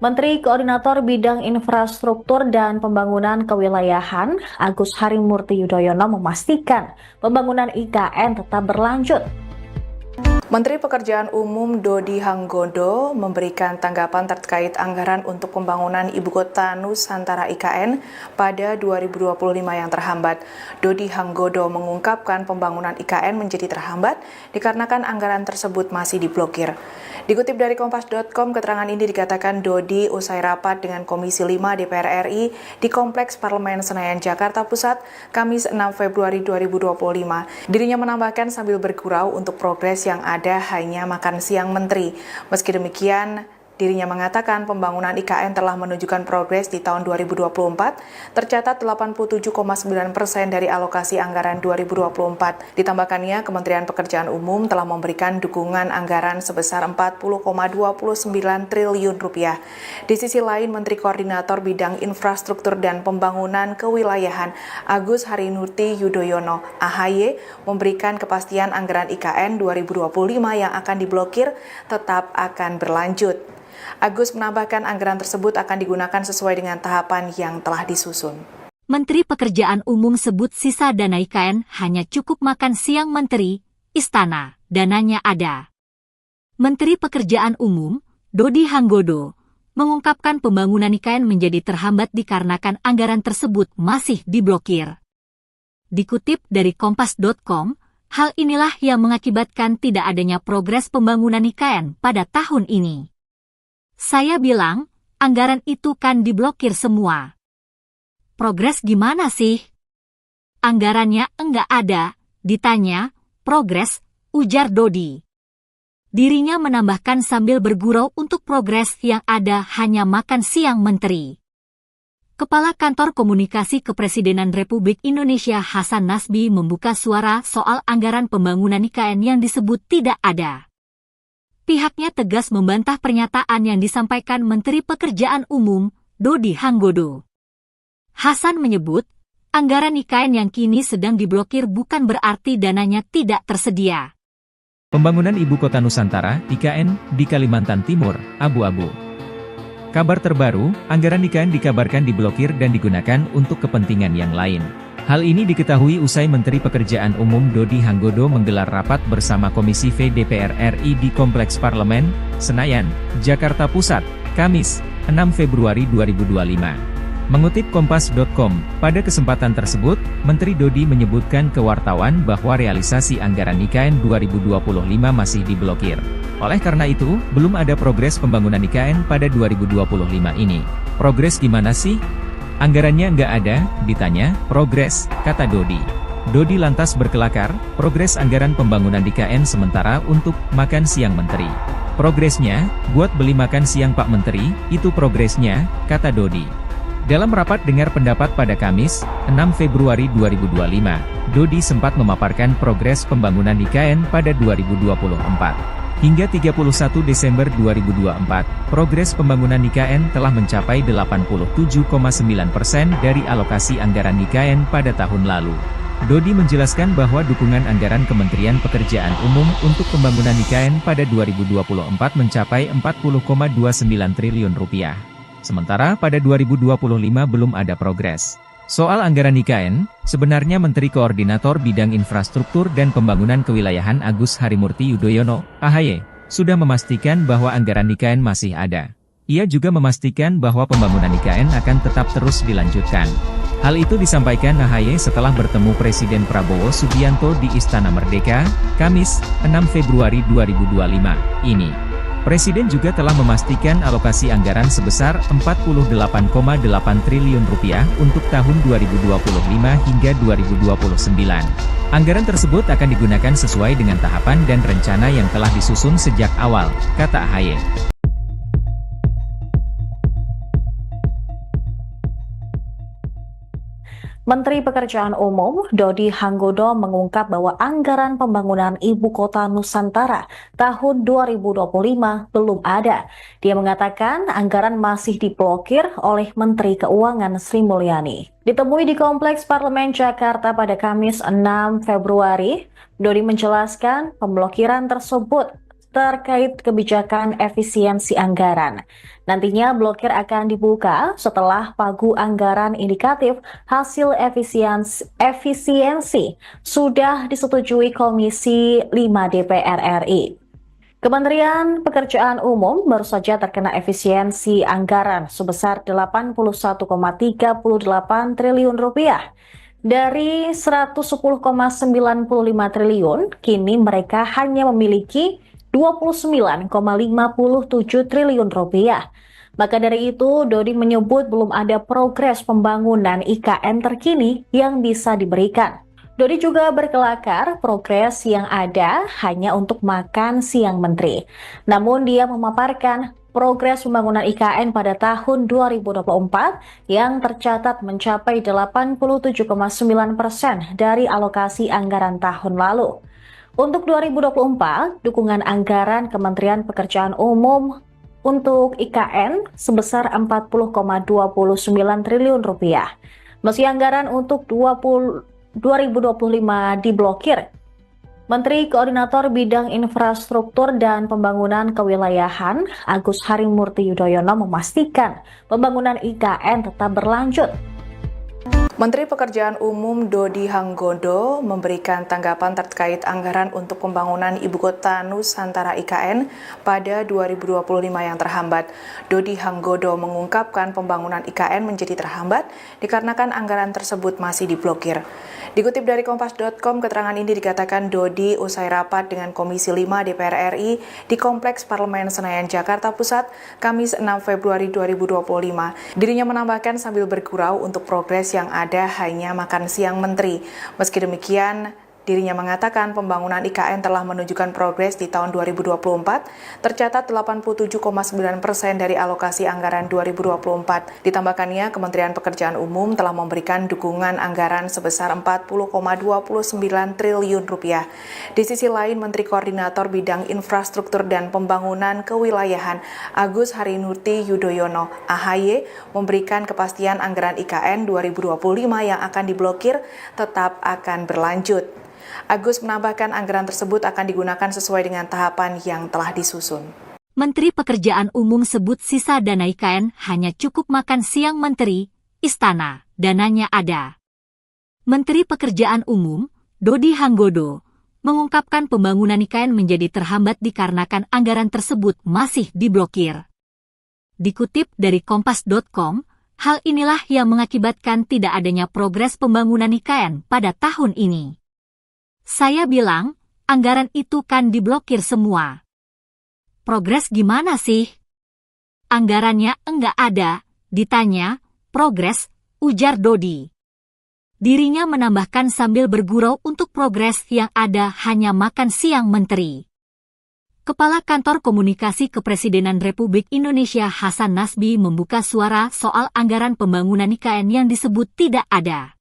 Menteri Koordinator Bidang Infrastruktur dan Pembangunan Kewilayahan Agus Harimurti Yudhoyono memastikan pembangunan IKN tetap berlanjut. Menteri Pekerjaan Umum Dodi Hanggodo memberikan tanggapan terkait anggaran untuk pembangunan Ibu Kota Nusantara IKN pada 2025 yang terhambat. Dodi Hanggodo mengungkapkan pembangunan IKN menjadi terhambat dikarenakan anggaran tersebut masih diblokir. Dikutip dari Kompas.com, keterangan ini dikatakan Dodi usai rapat dengan Komisi 5 DPR RI di Kompleks Parlemen Senayan, Jakarta Pusat, Kamis 6 Februari 2025. Dirinya menambahkan sambil bergurau untuk progres yang ada hanya makan siang menteri. Meski demikian, Dirinya mengatakan pembangunan IKN telah menunjukkan progres di tahun 2024, tercatat 87,9% dari alokasi anggaran 2024. Ditambahkannya, Kementerian Pekerjaan Umum telah memberikan dukungan anggaran sebesar 40,29 triliun rupiah. Di sisi lain, Menteri Koordinator Bidang Infrastruktur dan Pembangunan Kewilayahan Agus Harimurti Yudhoyono (AHY) memberikan kepastian anggaran IKN 2025 yang akan diblokir tetap akan berlanjut. Agus menambahkan anggaran tersebut akan digunakan sesuai dengan tahapan yang telah disusun. Menteri Pekerjaan Umum sebut sisa dana IKN hanya cukup makan siang Menteri, Istana, dananya ada. Menteri Pekerjaan Umum, Dodi Hanggodo, mengungkapkan pembangunan IKN menjadi terhambat dikarenakan anggaran tersebut masih diblokir. Dikutip dari Kompas.com, hal inilah yang mengakibatkan tidak adanya progres pembangunan IKN pada tahun ini. Saya bilang, anggaran itu kan diblokir semua. Progres gimana sih? Anggarannya enggak ada, ditanya, progres, ujar Dodi. Dirinya menambahkan sambil bergurau untuk progres yang ada hanya makan siang Menteri. Kepala Kantor Komunikasi Kepresidenan Republik Indonesia Hasan Nasbi membuka suara soal anggaran pembangunan IKN yang disebut tidak ada. Pihaknya tegas membantah pernyataan yang disampaikan Menteri Pekerjaan Umum, Dodi Hanggodo. Hasan menyebut, anggaran IKN yang kini sedang diblokir bukan berarti dananya tidak tersedia. Pembangunan Ibu Kota Nusantara, IKN, di Kalimantan Timur, abu-abu. Kabar terbaru, anggaran IKN dikabarkan diblokir dan digunakan untuk kepentingan yang lain. Hal ini diketahui usai Menteri Pekerjaan Umum Dodi Hanggodo menggelar rapat bersama Komisi V DPR RI di Kompleks Parlemen, Senayan, Jakarta Pusat, Kamis, 6 Februari 2025. Mengutip Kompas.com, pada kesempatan tersebut, Menteri Dodi menyebutkan ke wartawan bahwa realisasi anggaran IKN 2025 masih diblokir. Oleh karena itu, belum ada progres pembangunan IKN pada 2025 ini. Progres gimana sih? Anggarannya nggak ada, ditanya, progres, kata Dodi. Dodi lantas berkelakar, progres anggaran pembangunan IKN sementara untuk makan siang Menteri. Progresnya, buat beli makan siang Pak Menteri, itu progresnya, kata Dodi. Dalam rapat dengar pendapat pada Kamis, 6 Februari 2025, Dodi sempat memaparkan progres pembangunan IKN pada 2024. Hingga 31 Desember 2024, progres pembangunan IKN telah mencapai 87,9% dari alokasi anggaran IKN pada tahun lalu. Dodi menjelaskan bahwa dukungan anggaran Kementerian Pekerjaan Umum untuk pembangunan IKN pada 2024 mencapai 40,29 triliun rupiah. Sementara pada 2025 belum ada progres. Soal anggaran IKN, sebenarnya Menteri Koordinator Bidang Infrastruktur dan Pembangunan Kewilayahan Agus Harimurti Yudhoyono, AHY, sudah memastikan bahwa anggaran IKN masih ada. Ia juga memastikan bahwa pembangunan IKN akan tetap terus dilanjutkan. Hal itu disampaikan AHY setelah bertemu Presiden Prabowo Subianto di Istana Merdeka, Kamis, 6 Februari 2025, ini. Presiden juga telah memastikan alokasi anggaran sebesar 48,8 triliun rupiah untuk tahun 2025 hingga 2029. Anggaran tersebut akan digunakan sesuai dengan tahapan dan rencana yang telah disusun sejak awal, kata AHY. Menteri Pekerjaan Umum Dodi Hanggodo mengungkap bahwa anggaran pembangunan Ibu Kota Nusantara tahun 2025 belum ada. Dia mengatakan anggaran masih diblokir oleh Menteri Keuangan Sri Mulyani. Ditemui di Kompleks Parlemen Jakarta pada Kamis 6 Februari, Dodi menjelaskan pemblokiran tersebut terkait kebijakan efisiensi anggaran. Nantinya blokir akan dibuka setelah pagu anggaran indikatif hasil efisiensi sudah disetujui Komisi 5 DPR RI. Kementerian Pekerjaan Umum baru saja terkena efisiensi anggaran sebesar 81,38 triliun rupiah. Dari 110,95 triliun, kini mereka hanya memiliki 29,57 triliun rupiah. Maka dari itu, Dodi menyebut belum ada progres pembangunan IKN terkini yang bisa diberikan. Dodi juga berkelakar progres yang ada hanya untuk makan siang menteri. Namun dia memaparkan progres pembangunan IKN pada tahun 2024 yang tercatat mencapai 87,9% dari alokasi anggaran tahun lalu. Untuk 2024, dukungan anggaran Kementerian Pekerjaan Umum untuk IKN sebesar 40,29 triliun rupiah. Meski anggaran untuk 2025 diblokir, Menteri Koordinator Bidang Infrastruktur dan Pembangunan Kewilayahan Agus Harimurti Yudhoyono memastikan pembangunan IKN tetap berlanjut. Menteri Pekerjaan Umum Dodi Hanggodo memberikan tanggapan terkait anggaran untuk pembangunan Ibu Kota Nusantara IKN pada 2025 yang terhambat. Dodi Hanggodo mengungkapkan pembangunan IKN menjadi terhambat dikarenakan anggaran tersebut masih diblokir. Dikutip dari Kompas.com, keterangan ini dikatakan Dodi usai rapat dengan Komisi 5 DPR RI di Kompleks Parlemen Senayan, Jakarta Pusat, Kamis 6 Februari 2025. Dirinya menambahkan sambil bergurau untuk progres yang ada hanya makan siang menteri. Meski demikian, dirinya mengatakan pembangunan IKN telah menunjukkan progres di tahun 2024, tercatat 87,9% dari alokasi anggaran 2024. Ditambahkannya, Kementerian Pekerjaan Umum telah memberikan dukungan anggaran sebesar 40,29 triliun rupiah. Di sisi lain, Menteri Koordinator Bidang Infrastruktur dan Pembangunan Kewilayahan Agus Harimurti Yudhoyono (AHY) memberikan kepastian anggaran IKN 2025 yang akan diblokir tetap akan berlanjut. Agus menambahkan anggaran tersebut akan digunakan sesuai dengan tahapan yang telah disusun. Menteri Pekerjaan Umum sebut sisa dana IKN hanya cukup makan siang menteri, istana, dananya ada. Menteri Pekerjaan Umum, Dodi Hanggodo, mengungkapkan pembangunan IKN menjadi terhambat dikarenakan anggaran tersebut masih diblokir. Dikutip dari Kompas.com, hal inilah yang mengakibatkan tidak adanya progres pembangunan IKN pada tahun ini. Saya bilang, anggaran itu kan diblokir semua. Progres gimana sih? Anggarannya enggak ada, ditanya, progres, ujar Dodi. Dirinya menambahkan sambil bergurau untuk progres yang ada hanya makan siang menteri. Kepala Kantor Komunikasi Kepresidenan Republik Indonesia Hasan Nasbi membuka suara soal anggaran pembangunan IKN yang disebut tidak ada.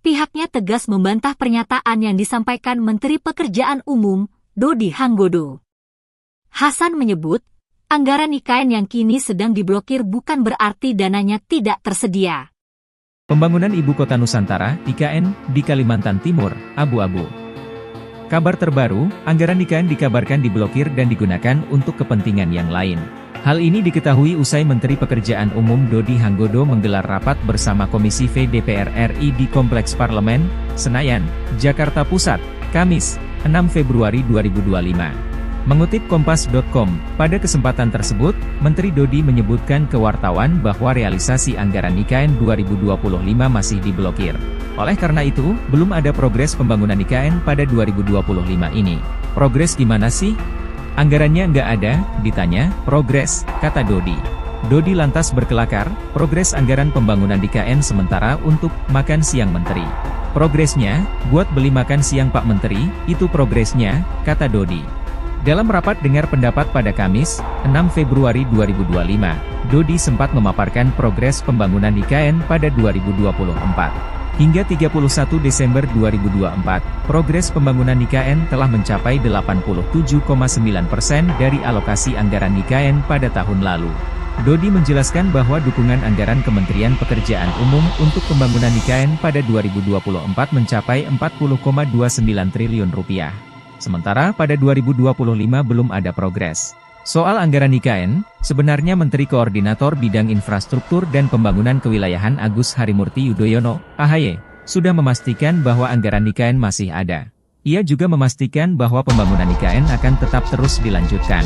Pihaknya tegas membantah pernyataan yang disampaikan Menteri Pekerjaan Umum, Dodi Hanggodo. Hasan menyebut, anggaran IKN yang kini sedang diblokir bukan berarti dananya tidak tersedia. Pembangunan Ibu Kota Nusantara, IKN, di Kalimantan Timur, abu-abu. Kabar terbaru, anggaran IKN dikabarkan diblokir dan digunakan untuk kepentingan yang lain. Hal ini diketahui usai Menteri Pekerjaan Umum Dodi Hanggodo menggelar rapat bersama Komisi V DPR RI di Kompleks Parlemen, Senayan, Jakarta Pusat, Kamis, 6 Februari 2025. Mengutip Kompas.com, pada kesempatan tersebut, Menteri Dodi menyebutkan ke wartawan bahwa realisasi anggaran IKN 2025 masih diblokir. Oleh karena itu, belum ada progres pembangunan IKN pada 2025 ini. Progres gimana sih? Anggarannya nggak ada, ditanya, progres, kata Dodi. Dodi lantas berkelakar, progres anggaran pembangunan IKN sementara untuk makan siang menteri. Progresnya, buat beli makan siang Pak Menteri, itu progresnya, kata Dodi. Dalam rapat dengar pendapat pada Kamis, 6 Februari 2025, Dodi sempat memaparkan progres pembangunan IKN pada 2024. Hingga 31 Desember 2024, progres pembangunan IKN telah mencapai 87,9% dari alokasi anggaran IKN pada tahun lalu. Dodi menjelaskan bahwa dukungan anggaran Kementerian Pekerjaan Umum untuk pembangunan IKN pada 2024 mencapai 40,29 triliun rupiah. Sementara pada 2025 belum ada progres. Soal anggaran IKN, sebenarnya Menteri Koordinator Bidang Infrastruktur dan Pembangunan Kewilayahan Agus Harimurti Yudhoyono, AHY, sudah memastikan bahwa anggaran IKN masih ada. Ia juga memastikan bahwa pembangunan IKN akan tetap terus dilanjutkan.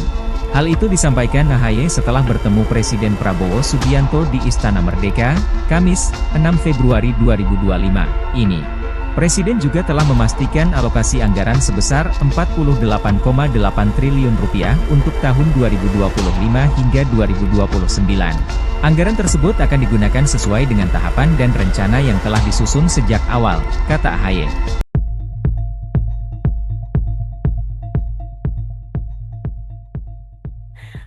Hal itu disampaikan AHY setelah bertemu Presiden Prabowo Subianto di Istana Merdeka, Kamis, 6 Februari 2025, ini. Presiden juga telah memastikan alokasi anggaran sebesar 48,8 triliun rupiah untuk tahun 2025 hingga 2029. Anggaran tersebut akan digunakan sesuai dengan tahapan dan rencana yang telah disusun sejak awal, kata AHY.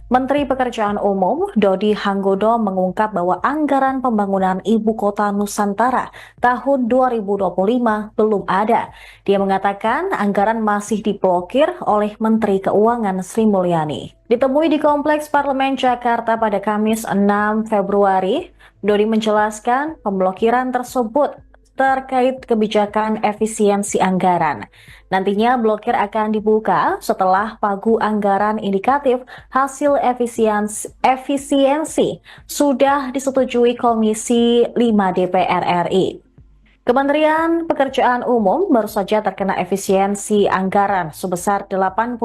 Menteri Pekerjaan Umum Dodi Hanggodo mengungkap bahwa anggaran pembangunan Ibu Kota Nusantara tahun 2025 belum ada. Dia mengatakan anggaran masih diblokir oleh Menteri Keuangan Sri Mulyani. Ditemui di Kompleks Parlemen Jakarta pada Kamis 6 Februari, Dodi menjelaskan pemblokiran tersebut terkait kebijakan efisiensi anggaran. Nantinya blokir akan dibuka setelah pagu anggaran indikatif hasil efisiensi sudah disetujui Komisi 5 DPR RI. Kementerian Pekerjaan Umum baru saja terkena efisiensi anggaran sebesar 81,38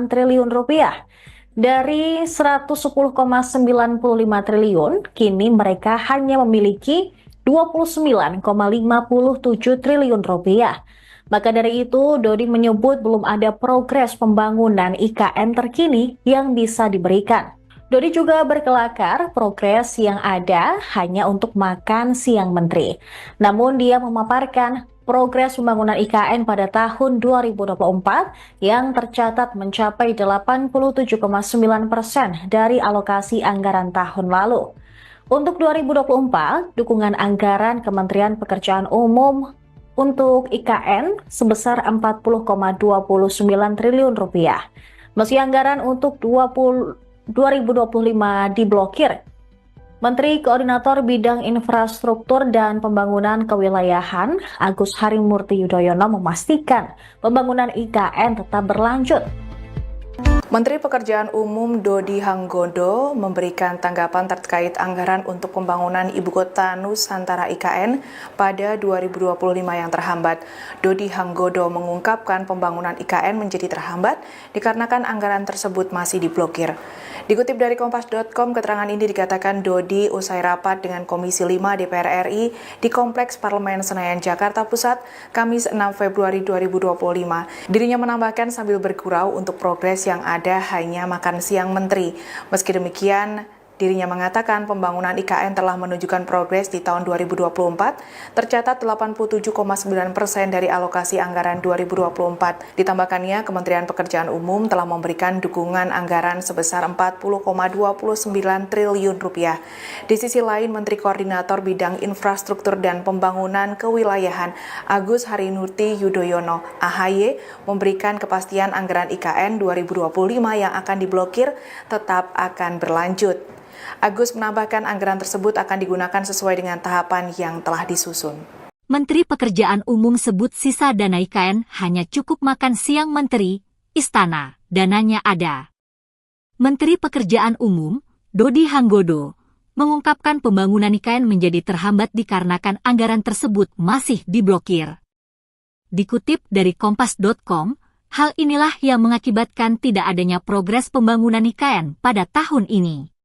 triliun rupiah. Dari 110,95 triliun, kini mereka hanya memiliki 29,57 triliun rupiah. Maka dari itu, Dodi menyebut belum ada progres pembangunan IKN terkini yang bisa diberikan. Dodi juga berkelakar progres yang ada hanya untuk makan siang menteri. Namun dia memaparkan progres pembangunan IKN pada tahun 2024 yang tercatat mencapai 87,9% dari alokasi anggaran tahun lalu. Untuk 2024, dukungan anggaran Kementerian Pekerjaan Umum untuk IKN sebesar 40,29 triliun rupiah. Meski anggaran untuk 2025 diblokir, Menteri Koordinator Bidang Infrastruktur dan Pembangunan Kewilayahan Agus Harimurti Yudhoyono memastikan pembangunan IKN tetap berlanjut. Menteri Pekerjaan Umum Dodi Hanggodo memberikan tanggapan terkait anggaran untuk pembangunan Ibu Kota Nusantara IKN pada 2025 yang terhambat. Dodi Hanggodo mengungkapkan pembangunan IKN menjadi terhambat dikarenakan anggaran tersebut masih diblokir. Dikutip dari Kompas.com, keterangan ini dikatakan Dodi usai rapat dengan Komisi 5 DPR RI di Kompleks Parlemen Senayan, Jakarta Pusat, Kamis 6 Februari 2025. Dirinya menambahkan sambil bergurau untuk progres yang ada hanya makan siang menteri. Meski demikian, dirinya mengatakan pembangunan IKN telah menunjukkan progres di tahun 2024, tercatat 87,9% dari alokasi anggaran 2024. Ditambahkannya, Kementerian Pekerjaan Umum telah memberikan dukungan anggaran sebesar 40,29 triliun rupiah. Di sisi lain, Menteri Koordinator Bidang Infrastruktur dan Pembangunan Kewilayahan Agus Harimurti Yudhoyono (AHY) memberikan kepastian anggaran IKN 2025 yang akan diblokir tetap akan berlanjut. Agus menambahkan anggaran tersebut akan digunakan sesuai dengan tahapan yang telah disusun. Menteri Pekerjaan Umum sebut sisa dana IKN hanya cukup makan siang menteri, istana, dananya ada. Menteri Pekerjaan Umum, Dodi Hanggodo, mengungkapkan pembangunan IKN menjadi terhambat dikarenakan anggaran tersebut masih diblokir. Dikutip dari Kompas.com, hal inilah yang mengakibatkan tidak adanya progres pembangunan IKN pada tahun ini.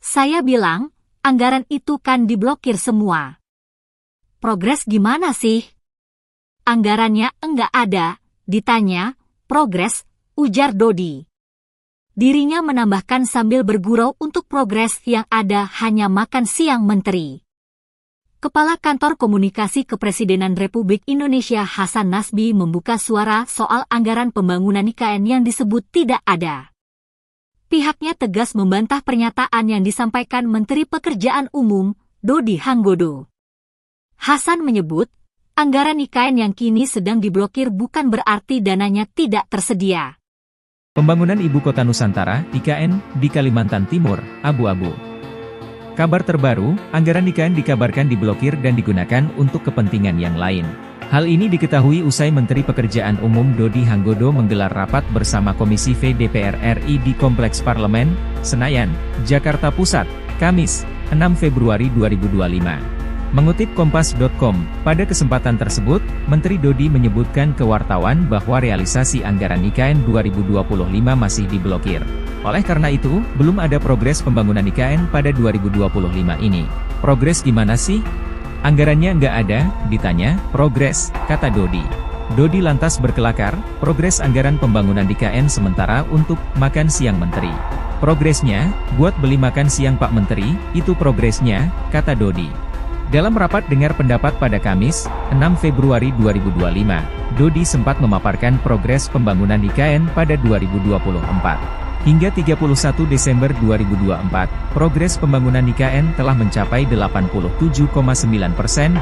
Saya bilang, anggaran itu kan diblokir semua. Progres gimana sih? Anggarannya enggak ada, ditanya, progres, ujar Dodi. Dirinya menambahkan sambil bergurau untuk progres yang ada hanya makan siang menteri. Kepala Kantor Komunikasi Kepresidenan Republik Indonesia Hasan Nasbi membuka suara soal anggaran pembangunan IKN yang disebut tidak ada. Pihaknya tegas membantah pernyataan yang disampaikan Menteri Pekerjaan Umum, Dodi Hanggodo. Hasan menyebut, anggaran IKN yang kini sedang diblokir bukan berarti dananya tidak tersedia. Pembangunan Ibu Kota Nusantara, IKN, di Kalimantan Timur, abu-abu. Kabar terbaru, anggaran IKN dikabarkan diblokir dan digunakan untuk kepentingan yang lain. Hal ini diketahui usai Menteri Pekerjaan Umum Dodi Hanggodo menggelar rapat bersama Komisi V DPR RI di Kompleks Parlemen, Senayan, Jakarta Pusat, Kamis, 6 Februari 2025. Mengutip Kompas.com, pada kesempatan tersebut, Menteri Dodi menyebutkan ke wartawan bahwa realisasi anggaran IKN 2025 masih diblokir. Oleh karena itu, belum ada progres pembangunan IKN pada 2025 ini. Progres gimana sih? Anggarannya nggak ada, ditanya, progres, kata Dodi. Dodi lantas berkelakar, progres anggaran pembangunan IKN sementara untuk makan siang menteri. Progresnya, buat beli makan siang Pak Menteri, itu progresnya, kata Dodi. Dalam rapat dengar pendapat pada Kamis, 6 Februari 2025, Dodi sempat memaparkan progres pembangunan IKN pada 2024. Hingga 31 Desember 2024, progres pembangunan IKN telah mencapai 87,9%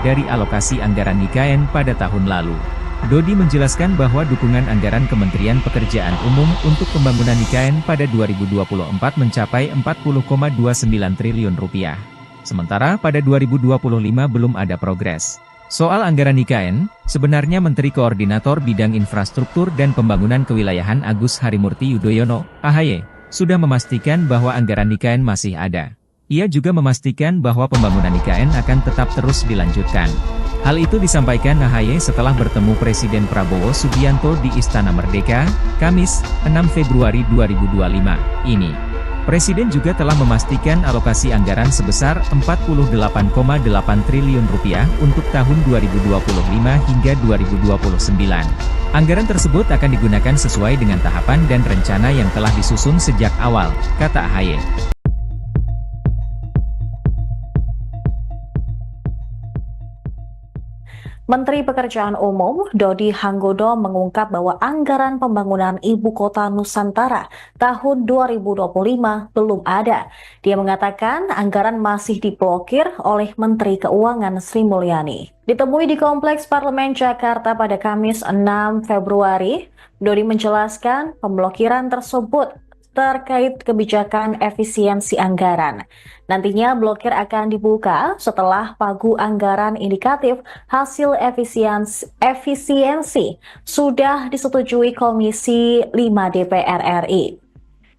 dari alokasi anggaran IKN pada tahun lalu. Dodi menjelaskan bahwa dukungan anggaran Kementerian Pekerjaan Umum untuk pembangunan IKN pada 2024 mencapai 40,29 triliun rupiah. Sementara pada 2025 belum ada progres. Soal anggaran IKN, sebenarnya Menteri Koordinator Bidang Infrastruktur dan Pembangunan Kewilayahan Agus Harimurti Yudhoyono, AHY, sudah memastikan bahwa anggaran IKN masih ada. Ia juga memastikan bahwa pembangunan IKN akan tetap terus dilanjutkan. Hal itu disampaikan AHY setelah bertemu Presiden Prabowo Subianto di Istana Merdeka, Kamis, 6 Februari 2025, ini. Presiden juga telah memastikan alokasi anggaran sebesar 48,8 triliun rupiah untuk tahun 2025 hingga 2029. Anggaran tersebut akan digunakan sesuai dengan tahapan dan rencana yang telah disusun sejak awal, kata AHY. Menteri Pekerjaan Umum Dodi Hanggodo mengungkap bahwa anggaran pembangunan Ibu Kota Nusantara tahun 2025 belum ada. Dia mengatakan anggaran masih diblokir oleh Menteri Keuangan Sri Mulyani. Ditemui di Kompleks Parlemen Jakarta pada Kamis 6 Februari, Dodi menjelaskan pemblokiran tersebut terkait kebijakan efisiensi anggaran. Nantinya blokir akan dibuka setelah pagu anggaran indikatif hasil efisiensi sudah disetujui Komisi 5 DPR RI.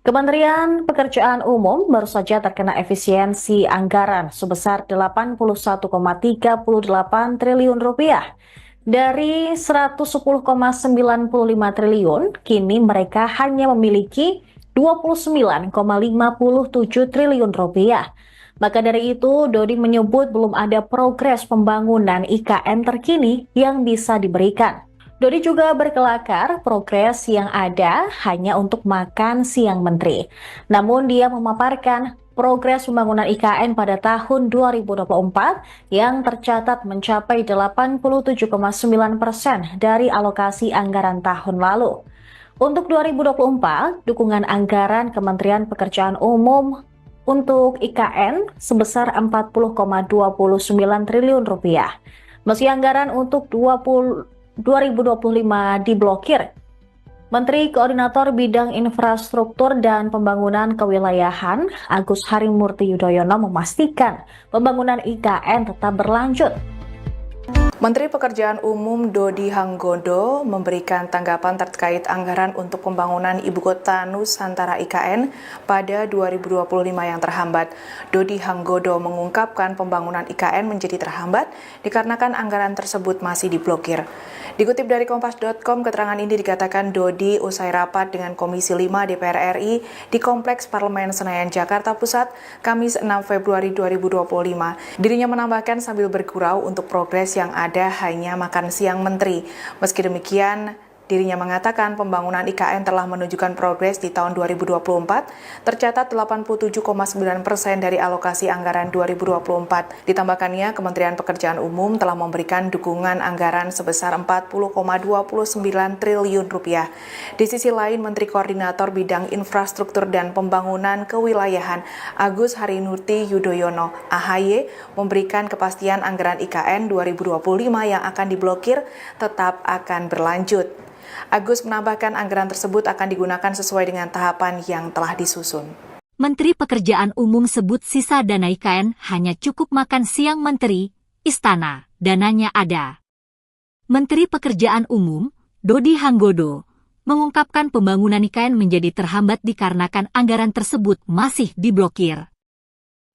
Kementerian Pekerjaan Umum baru saja terkena efisiensi anggaran sebesar 81,38 triliun rupiah. Dari 110,95 triliun, kini mereka hanya memiliki 29,57 triliun rupiah. Maka dari itu, Dodi menyebut belum ada progres pembangunan IKN terkini yang bisa diberikan. Dodi juga berkelakar progres yang ada hanya untuk makan siang menteri. Namun dia memaparkan progres pembangunan IKN pada tahun 2024 yang tercatat mencapai 87,9% dari alokasi anggaran tahun lalu. Untuk 2024, dukungan anggaran Kementerian Pekerjaan Umum untuk IKN sebesar 40,29 triliun rupiah. Meski anggaran untuk 2025 diblokir, Menteri Koordinator Bidang Infrastruktur dan Pembangunan Kewilayahan Agus Harimurti Yudhoyono memastikan pembangunan IKN tetap berlanjut. Menteri Pekerjaan Umum Dodi Hanggodo memberikan tanggapan terkait anggaran untuk pembangunan Ibu Kota Nusantara IKN pada 2025 yang terhambat. Dodi Hanggodo mengungkapkan pembangunan IKN menjadi terhambat dikarenakan anggaran tersebut masih diblokir. Dikutip dari Kompas.com, keterangan ini dikatakan Dodi usai rapat dengan Komisi 5 DPR RI di Kompleks Parlemen Senayan, Jakarta Pusat, Kamis 6 Februari 2025. Dirinya menambahkan sambil bergurau untuk progres yang ada hanya makan siang menteri. Meski demikian, dirinya mengatakan pembangunan IKN telah menunjukkan progres di tahun 2024, tercatat 87,9% dari alokasi anggaran 2024. Ditambahkannya, Kementerian Pekerjaan Umum telah memberikan dukungan anggaran sebesar 40,29 triliun rupiah. Di sisi lain, Menteri Koordinator Bidang Infrastruktur dan Pembangunan Kewilayahan Agus Harimurti Yudhoyono, AHY, memberikan kepastian anggaran IKN 2025 yang akan diblokir tetap akan berlanjut. Agus menambahkan anggaran tersebut akan digunakan sesuai dengan tahapan yang telah disusun. Menteri Pekerjaan Umum sebut sisa dana IKN hanya cukup makan siang menteri, istana, dananya ada. Menteri Pekerjaan Umum, Dodi Hanggodo, mengungkapkan pembangunan IKN menjadi terhambat dikarenakan anggaran tersebut masih diblokir.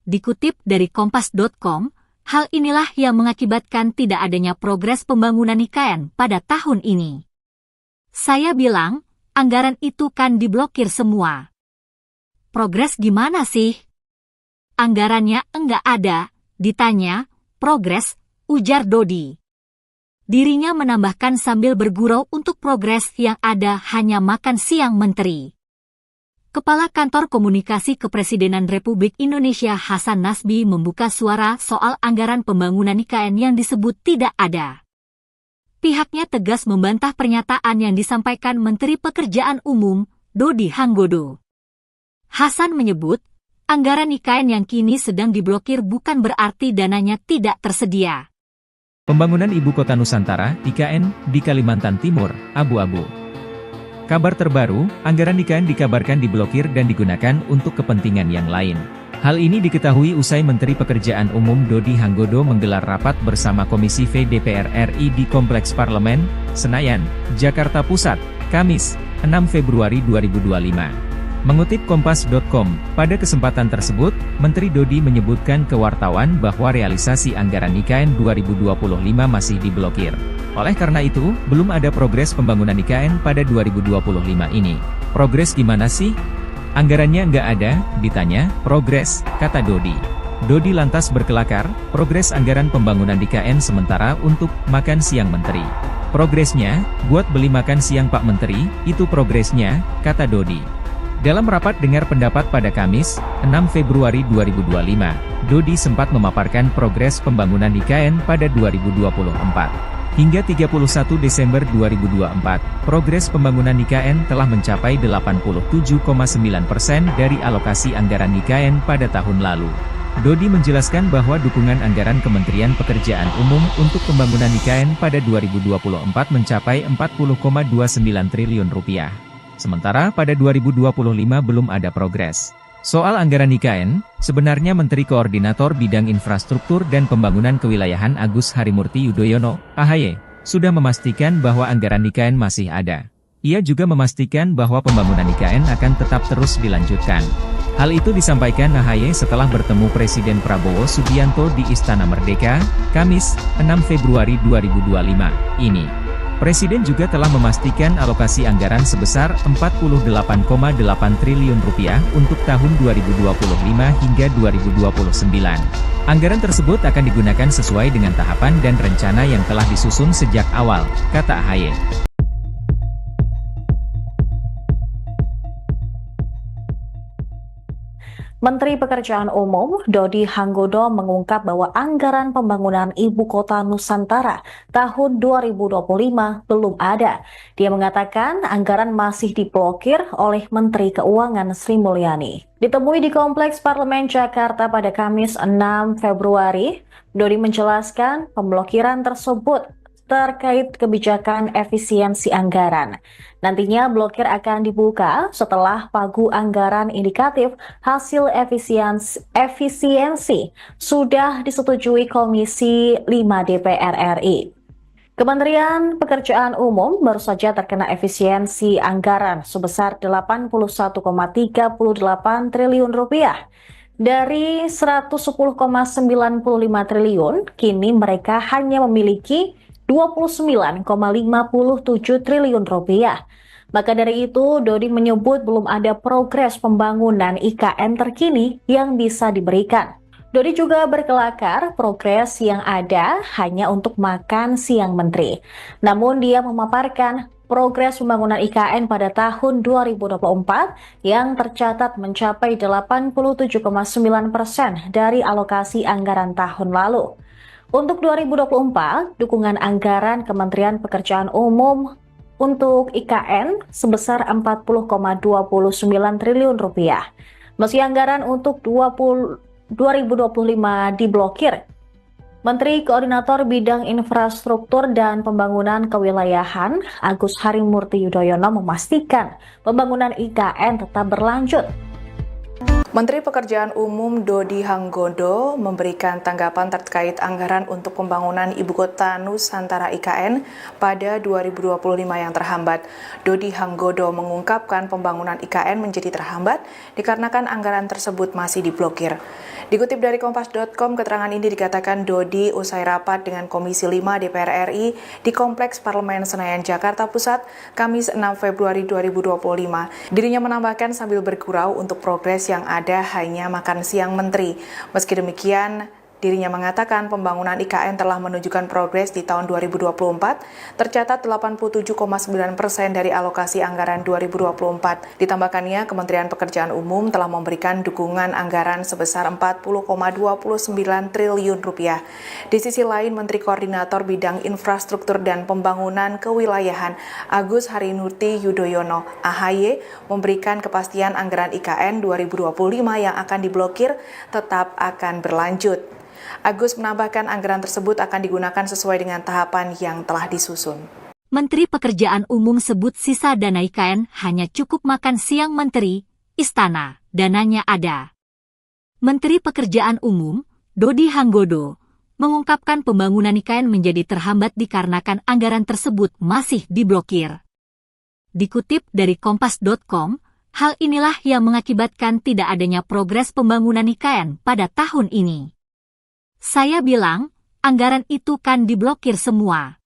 Dikutip dari Kompas.com, hal inilah yang mengakibatkan tidak adanya progres pembangunan IKN pada tahun ini. Saya bilang, anggaran itu kan diblokir semua. Progres gimana sih? Anggarannya enggak ada, ditanya, progres, ujar Dodi. Dirinya menambahkan sambil bergurau untuk progres yang ada hanya makan siang menteri. Kepala Kantor Komunikasi Kepresidenan Republik Indonesia Hasan Nasbi membuka suara soal anggaran pembangunan IKN yang disebut tidak ada. Pihaknya tegas membantah pernyataan yang disampaikan Menteri Pekerjaan Umum, Dodi Hanggodo. Hasan menyebut, anggaran IKN yang kini sedang diblokir bukan berarti dananya tidak tersedia. Pembangunan Ibu Kota Nusantara, IKN, di Kalimantan Timur, abu-abu. Kabar terbaru, anggaran IKN dikabarkan diblokir dan digunakan untuk kepentingan yang lain. Hal ini diketahui usai Menteri Pekerjaan Umum Dodi Hanggodo menggelar rapat bersama Komisi V DPR RI di Kompleks Parlemen, Senayan, Jakarta Pusat, Kamis, 6 Februari 2025. Mengutip Kompas.com, pada kesempatan tersebut, Menteri Dodi menyebutkan ke wartawan bahwa realisasi anggaran IKN 2025 masih diblokir. Oleh karena itu, belum ada progres pembangunan IKN pada 2025 ini. Progres gimana sih? Anggarannya nggak ada, ditanya, progres, kata Dodi. Dodi lantas berkelakar, progres anggaran pembangunan IKN sementara untuk makan siang menteri. Progresnya, buat beli makan siang Pak Menteri, itu progresnya, kata Dodi. Dalam rapat dengar pendapat pada Kamis, 6 Februari 2025, Dodi sempat memaparkan progres pembangunan IKN pada 2024. Hingga 31 Desember 2024, progres pembangunan IKN telah mencapai 87,9% dari alokasi anggaran IKN pada tahun lalu. Dodi menjelaskan bahwa dukungan anggaran Kementerian Pekerjaan Umum untuk pembangunan IKN pada 2024 mencapai 40,29 triliun rupiah. Sementara pada 2025 belum ada progres. Soal anggaran IKN, sebenarnya Menteri Koordinator Bidang Infrastruktur dan Pembangunan Kewilayahan Agus Harimurti Yudhoyono, AHY, sudah memastikan bahwa anggaran IKN masih ada. Ia juga memastikan bahwa pembangunan IKN akan tetap terus dilanjutkan. Hal itu disampaikan AHY setelah bertemu Presiden Prabowo Subianto di Istana Merdeka, Kamis, 6 Februari 2025, ini. Presiden juga telah memastikan alokasi anggaran sebesar 48,8 triliun rupiah untuk tahun 2025 hingga 2029. Anggaran tersebut akan digunakan sesuai dengan tahapan dan rencana yang telah disusun sejak awal, kata AHY. Menteri Pekerjaan Umum Dodi Hanggodo mengungkap bahwa anggaran pembangunan Ibu Kota Nusantara tahun 2025 belum ada. Dia mengatakan anggaran masih diblokir oleh Menteri Keuangan Sri Mulyani. Ditemui di Kompleks Parlemen Jakarta pada Kamis 6 Februari, Dodi menjelaskan pemblokiran tersebut terkait kebijakan efisiensi anggaran. Nantinya blokir akan dibuka setelah pagu anggaran indikatif hasil efisiensi sudah disetujui Komisi 5 DPR RI. Kementerian Pekerjaan Umum baru saja terkena efisiensi anggaran sebesar 81,38 triliun rupiah. Dari 110,95 triliun, kini mereka hanya memiliki 29,57 triliun rupiah. Maka dari itu, Dodi menyebut belum ada progres pembangunan IKN terkini yang bisa diberikan. Dodi juga berkelakar progres yang ada hanya untuk makan siang menteri. Namun dia memaparkan progres pembangunan IKN pada tahun 2024 yang tercatat mencapai 87,9% dari alokasi anggaran tahun lalu. Untuk 2024, dukungan anggaran Kementerian Pekerjaan Umum untuk IKN sebesar 40,29 triliun rupiah. Meski anggaran untuk 2025 diblokir, Menteri Koordinator Bidang Infrastruktur dan Pembangunan Kewilayahan Agus Harimurti Yudhoyono memastikan pembangunan IKN tetap berlanjut. Menteri Pekerjaan Umum Dodi Hanggodo memberikan tanggapan terkait anggaran untuk pembangunan Ibu Kota Nusantara IKN pada 2025 yang terhambat. Dodi Hanggodo mengungkapkan pembangunan IKN menjadi terhambat dikarenakan anggaran tersebut masih diblokir. Dikutip dari Kompas.com, keterangan ini dikatakan Dodi usai rapat dengan Komisi 5 DPR RI di Kompleks Parlemen Senayan, Jakarta Pusat, Kamis 6 Februari 2025. Dirinya menambahkan sambil bergurau untuk progres yang ada hanya makan siang menteri. Meski demikian, Dirinya mengatakan pembangunan IKN telah menunjukkan progres di tahun 2024, tercatat 87,9% dari alokasi anggaran 2024. Ditambahkannya, Kementerian Pekerjaan Umum telah memberikan dukungan anggaran sebesar 40,29 triliun rupiah. Di sisi lain, Menteri Koordinator Bidang Infrastruktur dan Pembangunan Kewilayahan Agus Harimurti Yudhoyono (AHY) memberikan kepastian anggaran IKN 2025 yang akan diblokir tetap akan berlanjut. Agus menambahkan anggaran tersebut akan digunakan sesuai dengan tahapan yang telah disusun. Menteri Pekerjaan Umum sebut sisa dana IKN hanya cukup makan siang Menteri, Istana, dananya ada. Menteri Pekerjaan Umum, Dodi Hanggodo, mengungkapkan pembangunan IKN menjadi terhambat dikarenakan anggaran tersebut masih diblokir. Dikutip dari kompas.com, hal inilah yang mengakibatkan tidak adanya progres pembangunan IKN pada tahun ini. Saya bilang, anggaran itu kan diblokir semua.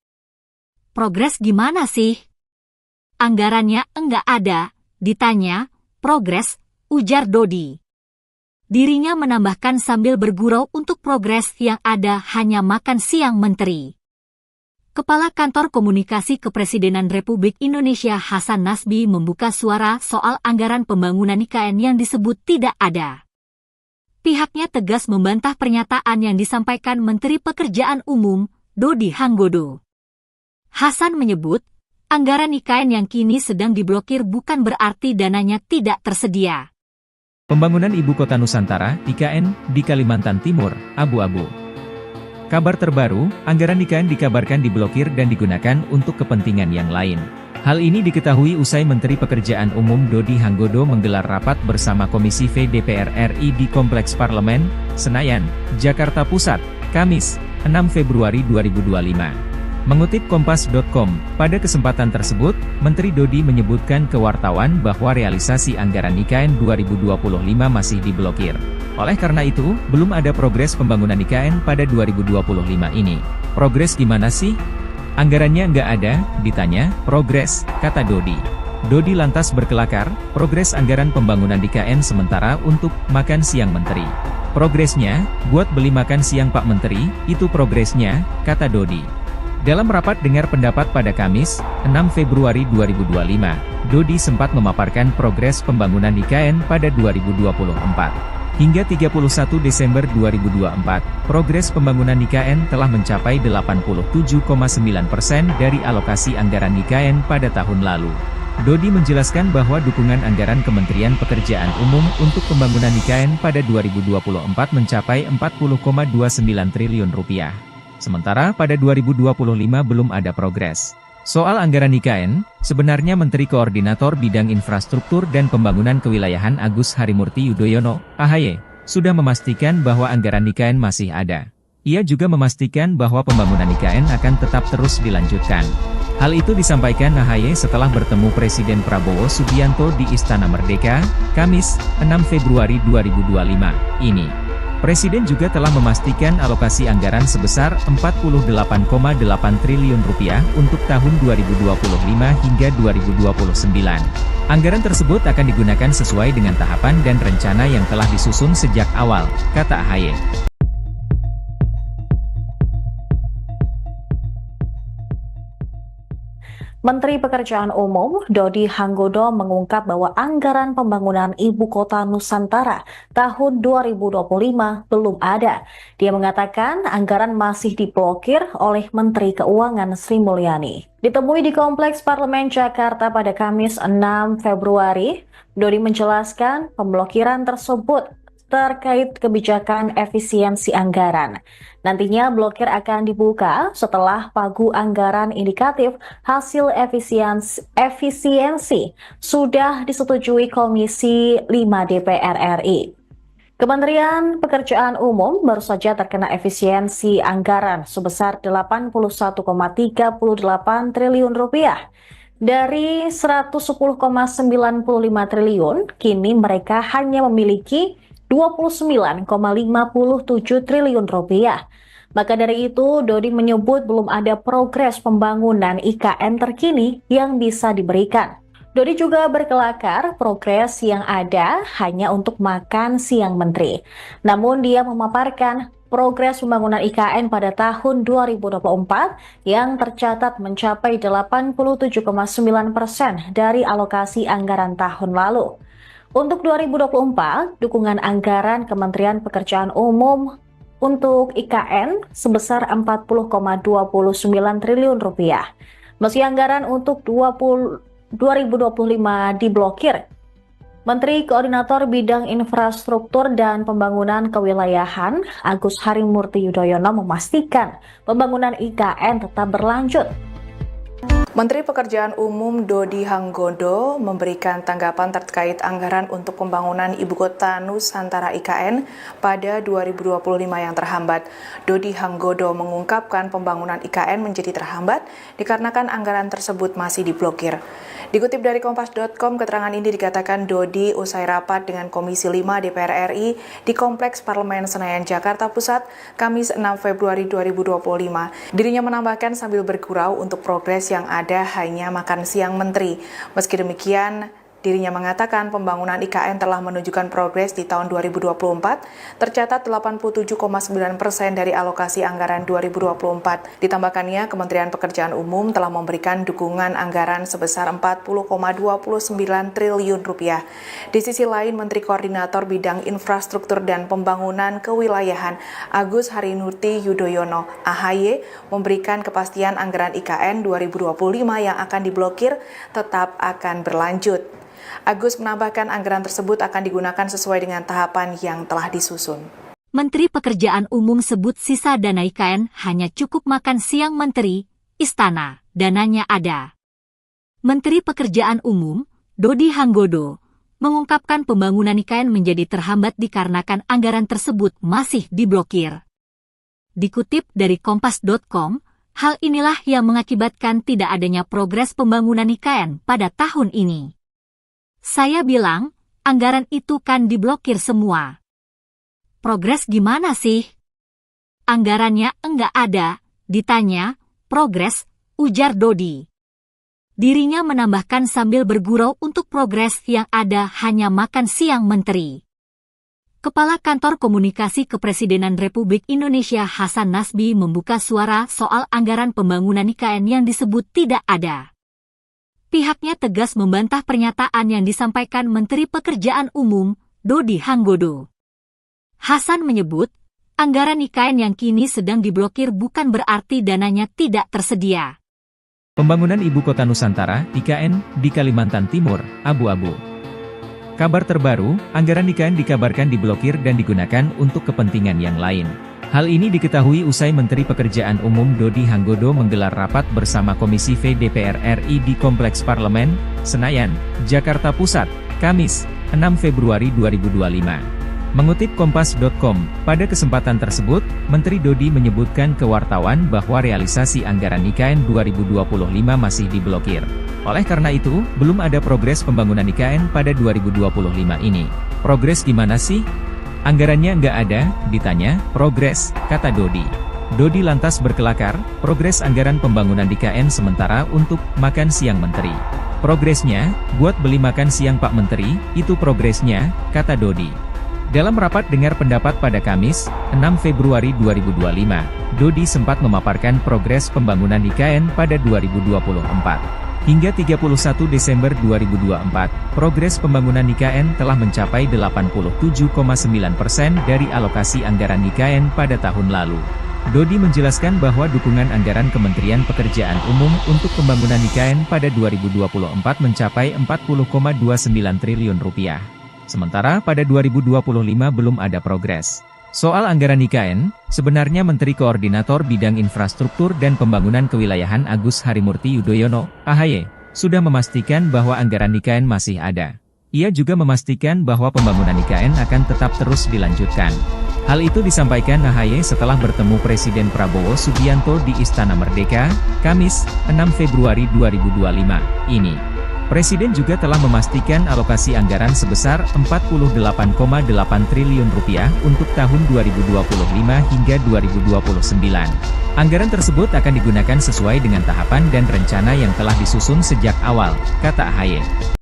Progres gimana sih? Anggarannya enggak ada, ditanya, progres, ujar Dodi. Dirinya menambahkan sambil bergurau untuk progres yang ada hanya makan siang Menteri. Kepala Kantor Komunikasi Kepresidenan Republik Indonesia Hasan Nasbi membuka suara soal anggaran pembangunan IKN yang disebut tidak ada. Pihaknya tegas membantah pernyataan yang disampaikan Menteri Pekerjaan Umum, Dodi Hanggodo. Hasan menyebut, anggaran IKN yang kini sedang diblokir bukan berarti dananya tidak tersedia. Pembangunan Ibu Kota Nusantara, IKN, di Kalimantan Timur, abu-abu. Kabar terbaru, anggaran IKN dikabarkan diblokir dan digunakan untuk kepentingan yang lain. Hal ini diketahui usai Menteri Pekerjaan Umum Dodi Hanggodo menggelar rapat bersama Komisi V DPR RI di Kompleks Parlemen, Senayan, Jakarta Pusat, Kamis, 6 Februari 2025. Mengutip Kompas.com, pada kesempatan tersebut, Menteri Dodi menyebutkan ke wartawan bahwa realisasi anggaran IKN 2025 masih diblokir. Oleh karena itu, belum ada progres pembangunan IKN pada 2025 ini. Progres gimana sih? Anggarannya nggak ada, ditanya, progres, kata Dodi. Dodi lantas berkelakar, progres anggaran pembangunan IKN sementara untuk makan siang Menteri. Progresnya, buat beli makan siang Pak Menteri, itu progresnya, kata Dodi. Dalam rapat dengar pendapat pada Kamis, 6 Februari 2025, Dodi sempat memaparkan progres pembangunan IKN pada 2024. Hingga 31 Desember 2024, progres pembangunan IKN telah mencapai 87,9% dari alokasi anggaran IKN pada tahun lalu. Dodi menjelaskan bahwa dukungan anggaran Kementerian Pekerjaan Umum untuk pembangunan IKN pada 2024 mencapai 40,29 triliun rupiah. Sementara pada 2025 belum ada progres. Soal anggaran IKN, sebenarnya Menteri Koordinator Bidang Infrastruktur dan Pembangunan Kewilayahan Agus Harimurti Yudhoyono, AHY, sudah memastikan bahwa anggaran IKN masih ada. Ia juga memastikan bahwa pembangunan IKN akan tetap terus dilanjutkan. Hal itu disampaikan AHY setelah bertemu Presiden Prabowo Subianto di Istana Merdeka, Kamis, 6 Februari 2025, ini. Presiden juga telah memastikan alokasi anggaran sebesar 48,8 triliun rupiah untuk tahun 2025 hingga 2029. Anggaran tersebut akan digunakan sesuai dengan tahapan dan rencana yang telah disusun sejak awal, kata AHY. Menteri Pekerjaan Umum Dodi Hanggodo mengungkap bahwa anggaran pembangunan Ibu Kota Nusantara tahun 2025 belum ada. Dia mengatakan anggaran masih diblokir oleh Menteri Keuangan Sri Mulyani. Ditemui di Kompleks Parlemen Jakarta pada Kamis 6 Februari, Dodi menjelaskan pemblokiran tersebut terkait kebijakan efisiensi anggaran. Nantinya blokir akan dibuka setelah pagu anggaran indikatif hasil efisiensi sudah disetujui Komisi 5 DPR RI. Kementerian Pekerjaan Umum baru saja terkena efisiensi anggaran sebesar 81,38 triliun rupiah. Dari 110,95 triliun, kini mereka hanya memiliki 29,57 triliun rupiah. Maka dari itu, Dodi menyebut belum ada progres pembangunan IKN terkini yang bisa diberikan. Dodi juga berkelakar progres yang ada hanya untuk makan siang menteri. Namun dia memaparkan progres pembangunan IKN pada tahun 2024 yang tercatat mencapai 87,9% dari alokasi anggaran tahun lalu. Untuk 2024, dukungan anggaran Kementerian Pekerjaan Umum untuk IKN sebesar 40,29 triliun rupiah. Meski anggaran untuk 2025 diblokir, Menteri Koordinator Bidang Infrastruktur dan Pembangunan Kewilayahan Agus Harimurti Yudhoyono memastikan pembangunan IKN tetap berlanjut. Menteri Pekerjaan Umum Dodi Hanggodo memberikan tanggapan terkait anggaran untuk pembangunan Ibu Kota Nusantara IKN pada 2025 yang terhambat. Dodi Hanggodo mengungkapkan pembangunan IKN menjadi terhambat dikarenakan anggaran tersebut masih diblokir. Dikutip dari Kompas.com, keterangan ini dikatakan Dodi usai rapat dengan Komisi 5 DPR RI di Kompleks Parlemen Senayan, Jakarta Pusat, Kamis 6 Februari 2025. Dirinya menambahkan sambil bergurau untuk progres yang ada hanya makan siang menteri. Meski demikian, dirinya mengatakan pembangunan IKN telah menunjukkan progres di tahun 2024, tercatat 87,9% dari alokasi anggaran 2024. Ditambahkannya, Kementerian Pekerjaan Umum telah memberikan dukungan anggaran sebesar 40,29 triliun rupiah. Di sisi lain, Menteri Koordinator Bidang Infrastruktur dan Pembangunan Kewilayahan Agus Harimurti Yudhoyono (AHY) memberikan kepastian anggaran IKN 2025 yang akan diblokir tetap akan berlanjut. Agus menambahkan anggaran tersebut akan digunakan sesuai dengan tahapan yang telah disusun. Menteri Pekerjaan Umum sebut sisa dana IKN hanya cukup makan siang menteri, istana, dananya ada. Menteri Pekerjaan Umum, Dodi Hanggodo, mengungkapkan pembangunan IKN menjadi terhambat dikarenakan anggaran tersebut masih diblokir. Dikutip dari Kompas.com, hal inilah yang mengakibatkan tidak adanya progres pembangunan IKN pada tahun ini. Saya bilang, anggaran itu kan diblokir semua. Progres gimana sih? Anggarannya enggak ada, ditanya, progres, ujar Dodi. Dirinya menambahkan sambil bergurau untuk progres yang ada hanya makan siang menteri. Kepala Kantor Komunikasi Kepresidenan Republik Indonesia Hasan Nasbi membuka suara soal anggaran pembangunan IKN yang disebut tidak ada. Pihaknya tegas membantah pernyataan yang disampaikan Menteri Pekerjaan Umum, Dodi Hanggodo. Hasan menyebut, anggaran IKN yang kini sedang diblokir bukan berarti dananya tidak tersedia. Pembangunan Ibu Kota Nusantara, IKN, di Kalimantan Timur, abu-abu. Kabar terbaru, anggaran IKN dikabarkan diblokir dan digunakan untuk kepentingan yang lain. Hal ini diketahui usai Menteri Pekerjaan Umum Dodi Hanggodo menggelar rapat bersama Komisi V DPR RI di Kompleks Parlemen, Senayan, Jakarta Pusat, Kamis, 6 Februari 2025. Mengutip Kompas.com, pada kesempatan tersebut, Menteri Dodi menyebutkan ke wartawan bahwa realisasi anggaran IKN 2025 masih diblokir. Oleh karena itu, belum ada progres pembangunan IKN pada 2025 ini. Progres gimana sih? Anggarannya nggak ada, ditanya, progres, kata Dodi. Dodi lantas berkelakar, progres anggaran pembangunan IKN sementara untuk makan siang menteri. Progresnya, buat beli makan siang Pak Menteri, itu progresnya, kata Dodi. Dalam rapat dengar pendapat pada Kamis, 6 Februari 2025, Dodi sempat memaparkan progres pembangunan IKN pada 2024. Hingga 31 Desember 2024, progres pembangunan IKN telah mencapai 87,9% dari alokasi anggaran IKN pada tahun lalu. Dodi menjelaskan bahwa dukungan anggaran Kementerian Pekerjaan Umum untuk pembangunan IKN pada 2024 mencapai 40,29 triliun rupiah. Sementara pada 2025 belum ada progres. Soal anggaran IKN, sebenarnya Menteri Koordinator Bidang Infrastruktur dan Pembangunan Kewilayahan Agus Harimurti Yudhoyono, AHY, sudah memastikan bahwa anggaran IKN masih ada. Ia juga memastikan bahwa pembangunan IKN akan tetap terus dilanjutkan. Hal itu disampaikan AHY setelah bertemu Presiden Prabowo Subianto di Istana Merdeka, Kamis, 6 Februari 2025, ini. Presiden juga telah memastikan alokasi anggaran sebesar Rp48,8 triliun untuk tahun 2025 hingga 2029. Anggaran tersebut akan digunakan sesuai dengan tahapan dan rencana yang telah disusun sejak awal, kata AHY.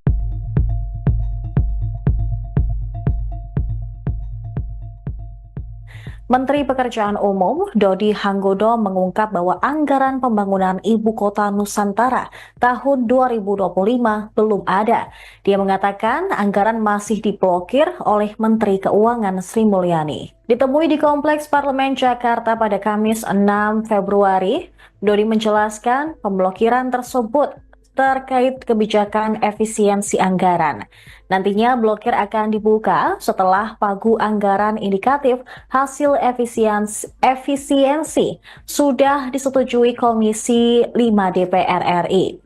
Menteri Pekerjaan Umum Dodi Hanggodo mengungkap bahwa anggaran pembangunan Ibu Kota Nusantara tahun 2025 belum ada. Dia mengatakan anggaran masih diblokir oleh Menteri Keuangan Sri Mulyani. Ditemui di Kompleks Parlemen Jakarta pada Kamis 6 Februari, Dodi menjelaskan pemblokiran tersebut terkait kebijakan efisiensi anggaran. Nantinya blokir akan dibuka setelah pagu anggaran indikatif hasil efisiensi sudah disetujui Komisi 5 DPR RI.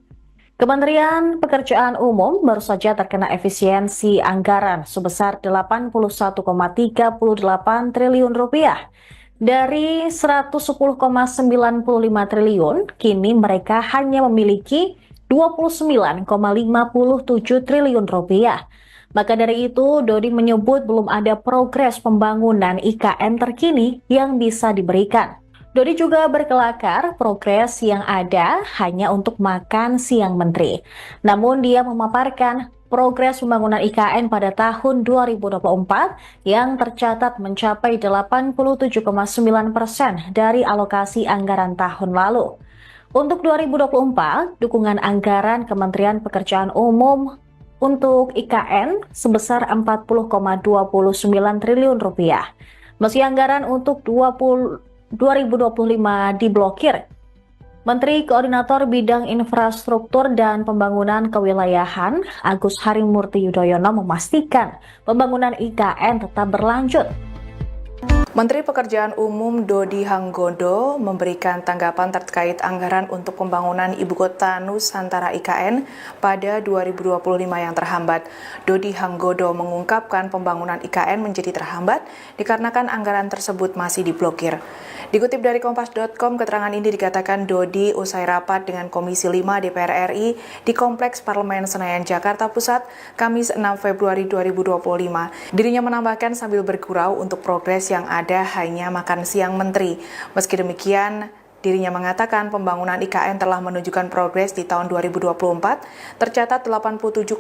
Kementerian Pekerjaan Umum baru saja terkena efisiensi anggaran sebesar Rp81,38 triliun. Dari 110,95 triliun, kini mereka hanya memiliki Rp29,57 triliun. Maka dari itu, Dodi menyebut belum ada progres pembangunan IKN terkini yang bisa diberikan. Dodi juga berkelakar progres yang ada hanya untuk makan siang menteri. Namun dia memaparkan progres pembangunan IKN pada tahun 2024 yang tercatat mencapai 87,9% dari alokasi anggaran tahun lalu. Untuk 2024, dukungan anggaran Kementerian Pekerjaan Umum untuk IKN sebesar Rp40,29 triliun. Meski anggaran untuk 2025 diblokir, Menteri Koordinator Bidang Infrastruktur dan Pembangunan Kewilayahan Agus Harimurti Yudhoyono memastikan pembangunan IKN tetap berlanjut. Menteri Pekerjaan Umum Dodi Hanggodo memberikan tanggapan terkait anggaran untuk pembangunan Ibu Kota Nusantara IKN pada 2025 yang terhambat. Dodi Hanggodo mengungkapkan pembangunan IKN menjadi terhambat dikarenakan anggaran tersebut masih diblokir. Dikutip dari Kompas.com, keterangan ini dikatakan Dodi usai rapat dengan Komisi 5 DPR RI di Kompleks Parlemen Senayan, Jakarta Pusat, Kamis 6 Februari 2025. Dirinya menambahkan sambil bergurau untuk progres yang ada hanya makan siang menteri. Meski demikian, dirinya mengatakan pembangunan IKN telah menunjukkan progres di tahun 2024, tercatat 87,9%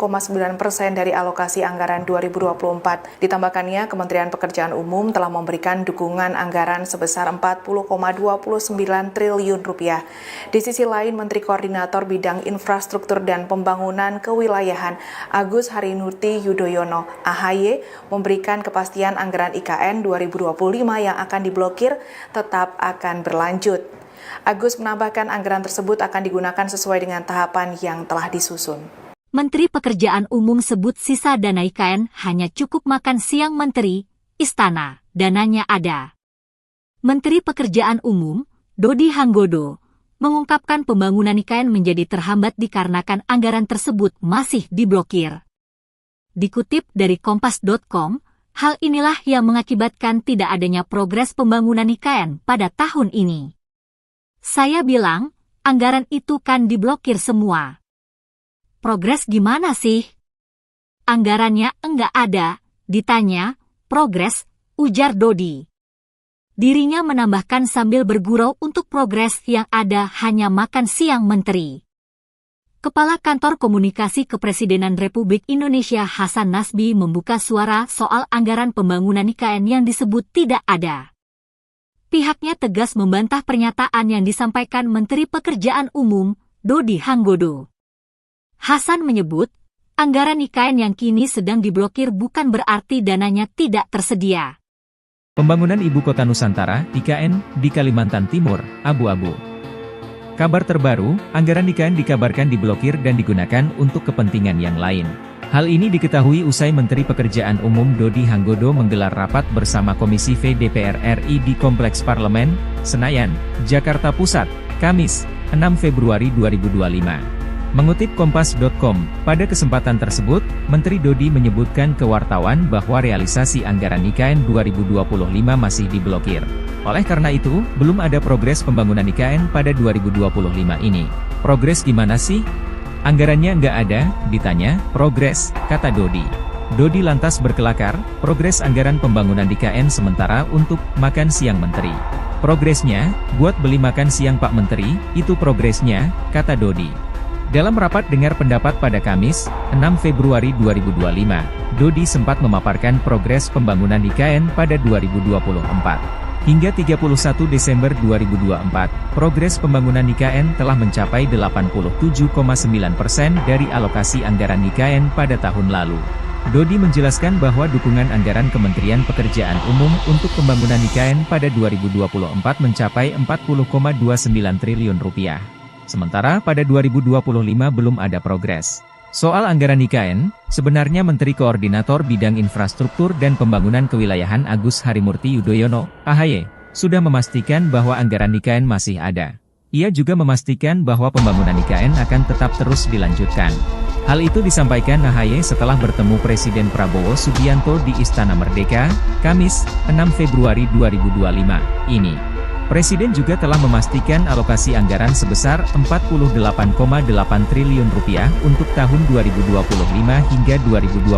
dari alokasi anggaran 2024. Ditambahkannya, Kementerian Pekerjaan Umum telah memberikan dukungan anggaran sebesar Rp40,29 triliun. Di sisi lain, Menteri Koordinator Bidang Infrastruktur dan Pembangunan Kewilayahan Agus Harimurti Yudhoyono (AHY) memberikan kepastian anggaran IKN 2025 yang akan diblokir tetap akan berlanjut. Agus menambahkan anggaran tersebut akan digunakan sesuai dengan tahapan yang telah disusun. Menteri Pekerjaan Umum sebut sisa dana IKN hanya cukup makan siang menteri, istana, dananya ada. Menteri Pekerjaan Umum, Dodi Hanggodo, mengungkapkan pembangunan IKN menjadi terhambat dikarenakan anggaran tersebut masih diblokir. Dikutip dari Kompas.com, hal inilah yang mengakibatkan tidak adanya progres pembangunan IKN pada tahun ini. Saya bilang, anggaran itu kan diblokir semua. Progres gimana sih? Anggarannya enggak ada, ditanya, progres, ujar Dodi. Dirinya menambahkan sambil bergurau untuk progres yang ada hanya makan siang menteri. Kepala Kantor Komunikasi Kepresidenan Republik Indonesia Hasan Nasbi membuka suara soal anggaran pembangunan IKN yang disebut tidak ada. Pihaknya tegas membantah pernyataan yang disampaikan Menteri Pekerjaan Umum, Dodi Hanggodo. Hasan menyebut, anggaran IKN yang kini sedang diblokir bukan berarti dananya tidak tersedia. Pembangunan Ibu Kota Nusantara, IKN, di Kalimantan Timur, abu-abu. Kabar terbaru, anggaran IKN dikabarkan diblokir dan digunakan untuk kepentingan yang lain. Hal ini diketahui usai Menteri Pekerjaan Umum Dodi Hanggodo menggelar rapat bersama Komisi V DPR RI di Kompleks Parlemen, Senayan, Jakarta Pusat, Kamis, 6 Februari 2025. Mengutip Kompas.com, pada kesempatan tersebut, Menteri Dodi menyebutkan ke wartawan bahwa realisasi anggaran IKN 2025 masih diblokir. Oleh karena itu, belum ada progres pembangunan IKN pada 2025 ini. Progres gimana sih? Anggarannya nggak ada, ditanya, progres, kata Dodi. Dodi lantas berkelakar, progres anggaran pembangunan IKN sementara untuk makan siang menteri. Progresnya, buat beli makan siang Pak Menteri, itu progresnya, kata Dodi. Dalam rapat dengar pendapat pada Kamis, 6 Februari 2025, Dodi sempat memaparkan progres pembangunan IKN pada 2024. Hingga 31 Desember 2024, progres pembangunan IKN telah mencapai 87,9% dari alokasi anggaran IKN pada tahun lalu. Dodi menjelaskan bahwa dukungan anggaran Kementerian Pekerjaan Umum untuk pembangunan IKN pada 2024 mencapai 40,29 triliun rupiah. Sementara pada 2025 belum ada progres. Soal anggaran IKN, sebenarnya Menteri Koordinator Bidang Infrastruktur dan Pembangunan Kewilayahan Agus Harimurti Yudhoyono, AHY, sudah memastikan bahwa anggaran IKN masih ada. Ia juga memastikan bahwa pembangunan IKN akan tetap terus dilanjutkan. Hal itu disampaikan AHY setelah bertemu Presiden Prabowo Subianto di Istana Merdeka, Kamis, 6 Februari 2025, ini. Presiden juga telah memastikan alokasi anggaran sebesar 48,8 triliun rupiah untuk tahun 2025 hingga 2029.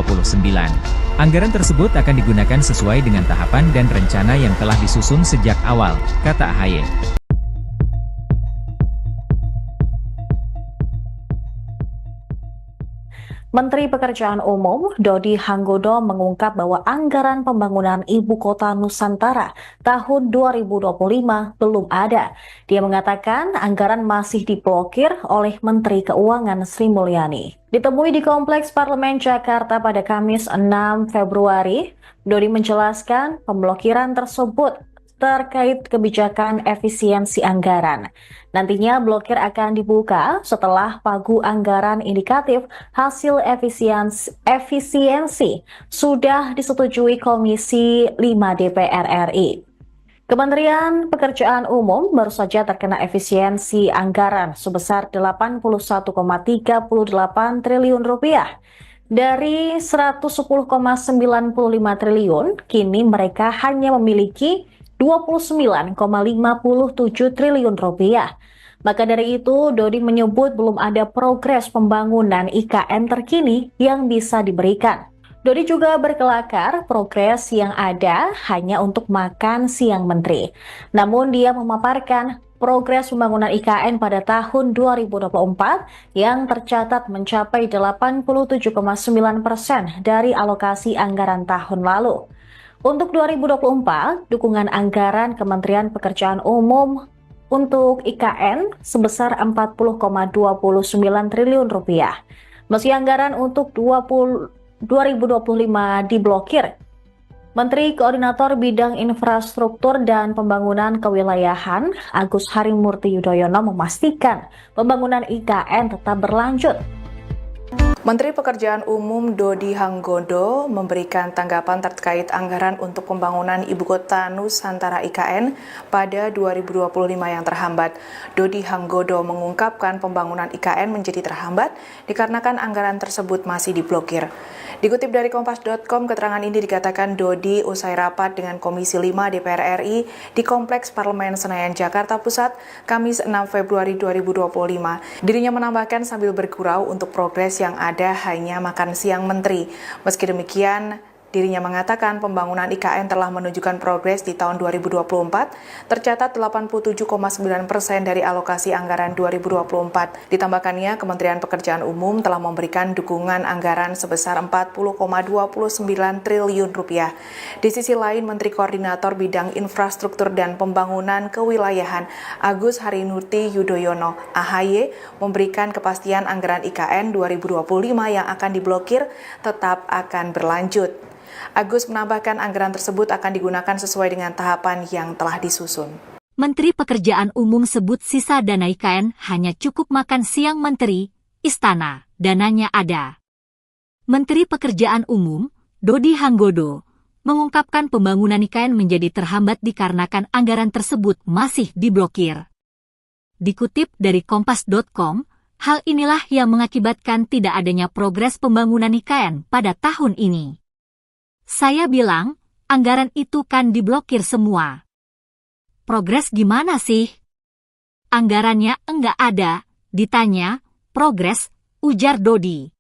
Anggaran tersebut akan digunakan sesuai dengan tahapan dan rencana yang telah disusun sejak awal, kata AHY. Menteri Pekerjaan Umum Dodi Hanggodo mengungkap bahwa anggaran pembangunan Ibu Kota Nusantara tahun 2025 belum ada. Dia mengatakan anggaran masih diblokir oleh Menteri Keuangan Sri Mulyani. Ditemui di Kompleks Parlemen Jakarta pada Kamis 6 Februari, Dodi menjelaskan pemblokiran tersebut terkait kebijakan efisiensi anggaran. Nantinya blokir akan dibuka setelah pagu anggaran indikatif hasil efisiensi sudah disetujui Komisi 5 DPR RI. Kementerian Pekerjaan Umum baru saja terkena efisiensi anggaran sebesar 81,38 triliun rupiah. Dari 110,95 triliun, kini mereka hanya memiliki 29,57 triliun rupiah. Maka dari itu, Dodi menyebut belum ada progres pembangunan IKN terkini yang bisa diberikan. Dodi juga berkelakar progres yang ada hanya untuk makan siang menteri. Namun dia memaparkan progres pembangunan IKN pada tahun 2024 yang tercatat mencapai 87,9% dari alokasi anggaran tahun lalu. Untuk 2024, dukungan anggaran Kementerian Pekerjaan Umum untuk IKN sebesar 40,29 triliun rupiah. Meski anggaran untuk 2025 diblokir, Menteri Koordinator Bidang Infrastruktur dan Pembangunan Kewilayahan Agus Harimurti Yudhoyono memastikan pembangunan IKN tetap berlanjut. Menteri Pekerjaan Umum Dodi Hanggodo memberikan tanggapan terkait anggaran untuk pembangunan Ibu Kota Nusantara IKN pada 2025 yang terhambat. Dodi Hanggodo mengungkapkan pembangunan IKN menjadi terhambat dikarenakan anggaran tersebut masih diblokir. Dikutip dari Kompas.com, keterangan ini dikatakan Dodi usai rapat dengan Komisi 5 DPR RI di Kompleks Parlemen Senayan, Jakarta Pusat, Kamis 6 Februari 2025. Dirinya menambahkan sambil bergurau untuk progres yang ada hanya makan siang menteri. Meski demikian, dirinya mengatakan pembangunan IKN telah menunjukkan progres di tahun 2024, tercatat 87,9% dari alokasi anggaran 2024. Ditambahkannya, Kementerian Pekerjaan Umum telah memberikan dukungan anggaran sebesar 40,29 triliun rupiah. Di sisi lain, Menteri Koordinator Bidang Infrastruktur dan Pembangunan Kewilayahan Agus Harimurti Yudhoyono (AHY) memberikan kepastian anggaran IKN 2025 yang akan diblokir tetap akan berlanjut. Agus menambahkan anggaran tersebut akan digunakan sesuai dengan tahapan yang telah disusun. Menteri Pekerjaan Umum sebut sisa dana IKN hanya cukup makan siang menteri, istana, dananya ada. Menteri Pekerjaan Umum, Dodi Hanggodo, mengungkapkan pembangunan IKN menjadi terhambat dikarenakan anggaran tersebut masih diblokir. Dikutip dari Kompas.com, hal inilah yang mengakibatkan tidak adanya progres pembangunan IKN pada tahun ini. Saya bilang, anggaran itu kan diblokir semua. Progres gimana sih? Anggarannya enggak ada, ditanya, progres, ujar Dodi.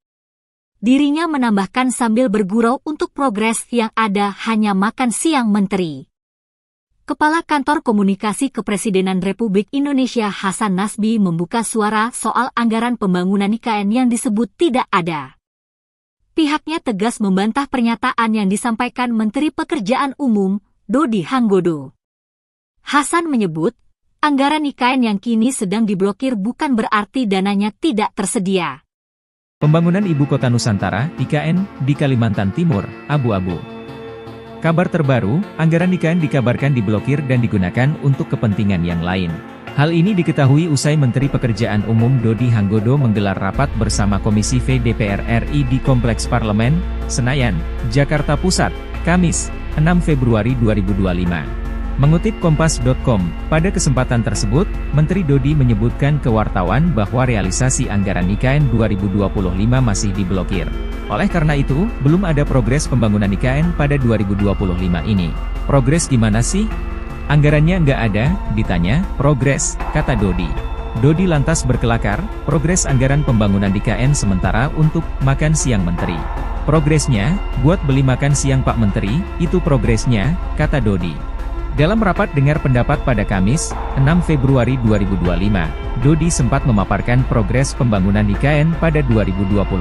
Dirinya menambahkan sambil bergurau untuk progres yang ada hanya makan siang menteri. Kepala Kantor Komunikasi Kepresidenan Republik Indonesia Hasan Nasbi membuka suara soal anggaran pembangunan IKN yang disebut tidak ada. Pihaknya tegas membantah pernyataan yang disampaikan Menteri Pekerjaan Umum, Dodi Hanggodo. Hasan menyebut, anggaran IKN yang kini sedang diblokir bukan berarti dananya tidak tersedia. Pembangunan Ibu Kota Nusantara, IKN, di Kalimantan Timur, abu-abu. Kabar terbaru, anggaran IKN dikabarkan diblokir dan digunakan untuk kepentingan yang lain. Hal ini diketahui usai Menteri Pekerjaan Umum Dodi Hanggodo menggelar rapat bersama Komisi V DPR RI di Kompleks Parlemen, Senayan, Jakarta Pusat, Kamis, 6 Februari 2025. Mengutip Kompas.com, pada kesempatan tersebut, Menteri Dodi menyebutkan ke wartawan bahwa realisasi anggaran IKN 2025 masih diblokir. Oleh karena itu, belum ada progres pembangunan IKN pada 2025 ini. Progres gimana sih? Anggarannya nggak ada, ditanya, progres, kata Dodi. Dodi lantas berkelakar, progres anggaran pembangunan IKN sementara untuk makan siang menteri. Progresnya, buat beli makan siang Pak Menteri, itu progresnya, kata Dodi. Dalam rapat dengar pendapat pada Kamis, 6 Februari 2025, Dodi sempat memaparkan progres pembangunan IKN pada 2024.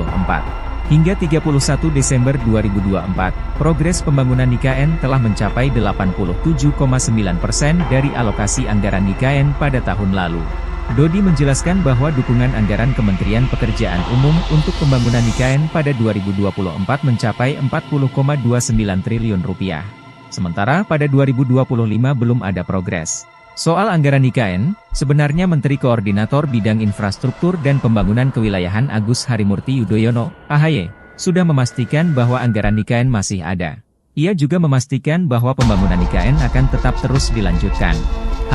Hingga 31 Desember 2024, progres pembangunan IKN telah mencapai 87,9% dari alokasi anggaran IKN pada tahun lalu. Dodi menjelaskan bahwa dukungan anggaran Kementerian Pekerjaan Umum untuk pembangunan IKN pada 2024 mencapai Rp40,29 triliun. Sementara pada 2025 belum ada progres. Soal anggaran IKN, sebenarnya Menteri Koordinator Bidang Infrastruktur dan Pembangunan Kewilayahan Agus Harimurti Yudhoyono, AHY, sudah memastikan bahwa anggaran IKN masih ada. Ia juga memastikan bahwa pembangunan IKN akan tetap terus dilanjutkan.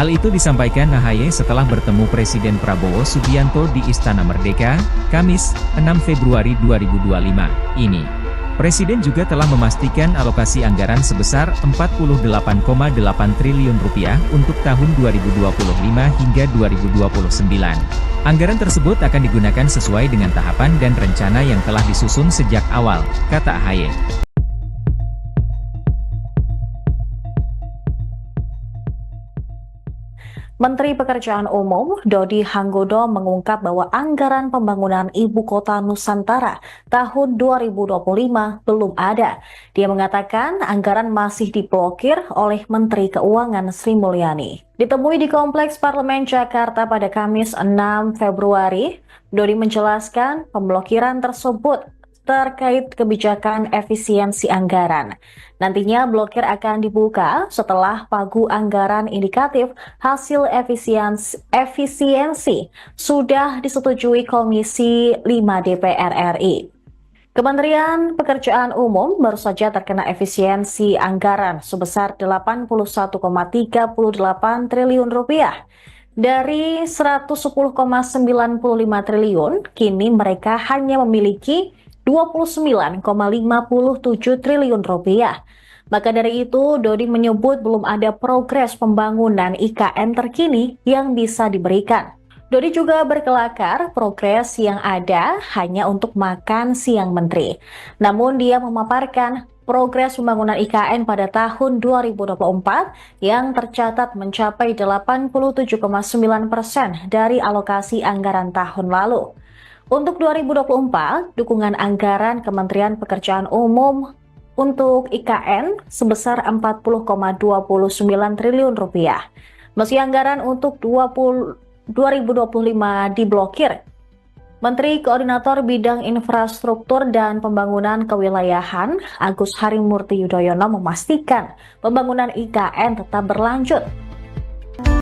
Hal itu disampaikan AHY setelah bertemu Presiden Prabowo Subianto di Istana Merdeka, Kamis, 6 Februari 2025, ini. Presiden juga telah memastikan alokasi anggaran sebesar Rp48,8 triliun untuk tahun 2025 hingga 2029. Anggaran tersebut akan digunakan sesuai dengan tahapan dan rencana yang telah disusun sejak awal, kata AHY. Menteri Pekerjaan Umum Dodi Hanggodo mengungkap bahwa anggaran pembangunan Ibu Kota Nusantara tahun 2025 belum ada. Dia mengatakan anggaran masih diblokir oleh Menteri Keuangan Sri Mulyani. Ditemui di Kompleks Parlemen Jakarta pada Kamis 6 Februari, Dodi menjelaskan pemblokiran tersebut terkait kebijakan efisiensi anggaran. Nantinya blokir akan dibuka setelah pagu anggaran indikatif hasil efisiensi sudah disetujui Komisi 5 DPR RI. Kementerian Pekerjaan Umum baru saja terkena efisiensi anggaran sebesar Rp81,38 triliun. Dari Rp110,95 triliun, kini mereka hanya memiliki Rp29,57 triliun. Maka dari itu, Dodi menyebut belum ada progres pembangunan IKN terkini yang bisa diberikan. Dodi juga berkelakar progres yang ada hanya untuk makan siang menteri. Namun dia memaparkan progres pembangunan IKN pada tahun 2024 yang tercatat mencapai 87,9% dari alokasi anggaran tahun lalu. Untuk 2024, dukungan anggaran Kementerian Pekerjaan Umum untuk IKN sebesar Rp40,29 triliun. Meski anggaran untuk 2025 diblokir, Menteri Koordinator Bidang Infrastruktur dan Pembangunan Kewilayahan Agus Harimurti Yudhoyono memastikan pembangunan IKN tetap berlanjut.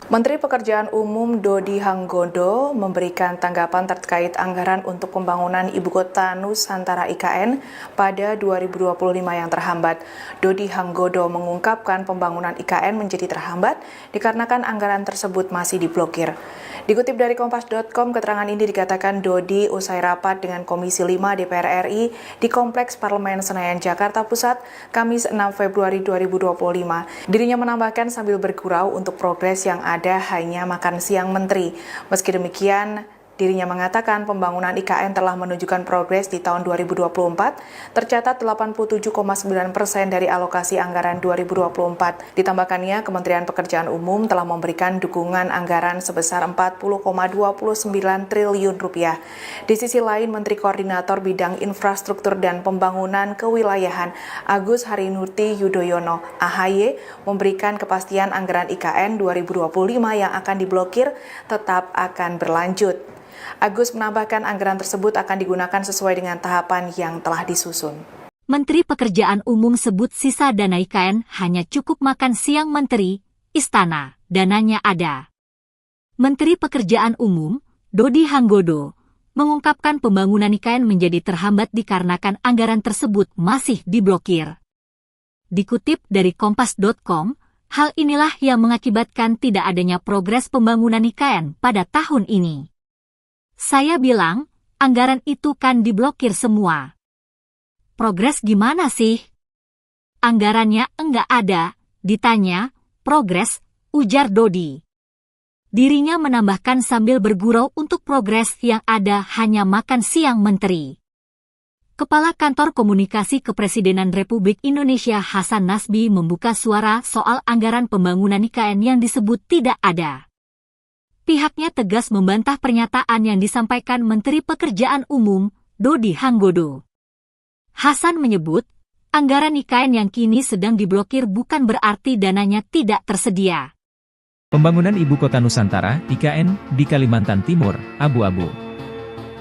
Menteri Pekerjaan Umum Dodi Hanggodo memberikan tanggapan terkait anggaran untuk pembangunan Ibu Kota Nusantara IKN pada 2025 yang terhambat. Dodi Hanggodo mengungkapkan pembangunan IKN menjadi terhambat dikarenakan anggaran tersebut masih diblokir. Dikutip dari Kompas.com, keterangan ini dikatakan Dodi usai rapat dengan Komisi 5 DPR RI di Kompleks Parlemen Senayan, Jakarta Pusat, Kamis 6 Februari 2025. Dirinya menambahkan sambil bergurau untuk progres yang ada hanya makan siang menteri. Meski demikian, Dirinya mengatakan pembangunan IKN telah menunjukkan progres di tahun 2024, tercatat 87,9% dari alokasi anggaran 2024. Ditambahkannya, Kementerian Pekerjaan Umum telah memberikan dukungan anggaran sebesar 40,29 triliun rupiah. Di sisi lain, Menteri Koordinator Bidang Infrastruktur dan Pembangunan Kewilayahan Agus Harimurti Yudhoyono (AHY) memberikan kepastian anggaran IKN 2025 yang akan diblokir tetap akan berlanjut. Agus menambahkan anggaran tersebut akan digunakan sesuai dengan tahapan yang telah disusun. Menteri Pekerjaan Umum sebut sisa dana IKN hanya cukup makan siang menteri, istana, dananya ada. Menteri Pekerjaan Umum, Dodi Hanggodo, mengungkapkan pembangunan IKN menjadi terhambat dikarenakan anggaran tersebut masih diblokir. Dikutip dari Kompas.com, hal inilah yang mengakibatkan tidak adanya progres pembangunan IKN pada tahun ini. Saya bilang, anggaran itu kan diblokir semua. Progres gimana sih? Anggarannya enggak ada, ditanya, progres, ujar Dodi. Dirinya menambahkan sambil bergurau untuk progres yang ada hanya makan siang menteri. Kepala Kantor Komunikasi Kepresidenan Republik Indonesia Hasan Nasbi membuka suara soal anggaran pembangunan IKN yang disebut tidak ada. Pihaknya tegas membantah pernyataan yang disampaikan Menteri Pekerjaan Umum, Dodi Hanggodo. Hasan menyebut, anggaran IKN yang kini sedang diblokir bukan berarti dananya tidak tersedia. Pembangunan Ibu Kota Nusantara, IKN, di Kalimantan Timur, abu-abu.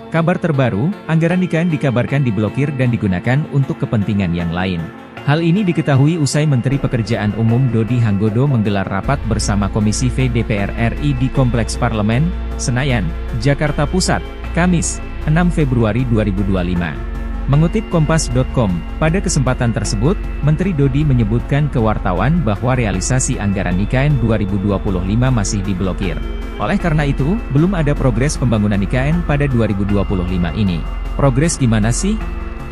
Kabar terbaru, anggaran IKN dikabarkan diblokir dan digunakan untuk kepentingan yang lain. Hal ini diketahui usai Menteri Pekerjaan Umum Dodi Hanggodo menggelar rapat bersama Komisi V DPR RI di Kompleks Parlemen, Senayan, Jakarta Pusat, Kamis, 6 Februari 2025. Mengutip Kompas.com, pada kesempatan tersebut, Menteri Dodi menyebutkan ke wartawan bahwa realisasi anggaran IKN 2025 masih diblokir. Oleh karena itu, belum ada progres pembangunan IKN pada 2025 ini. Progres gimana sih?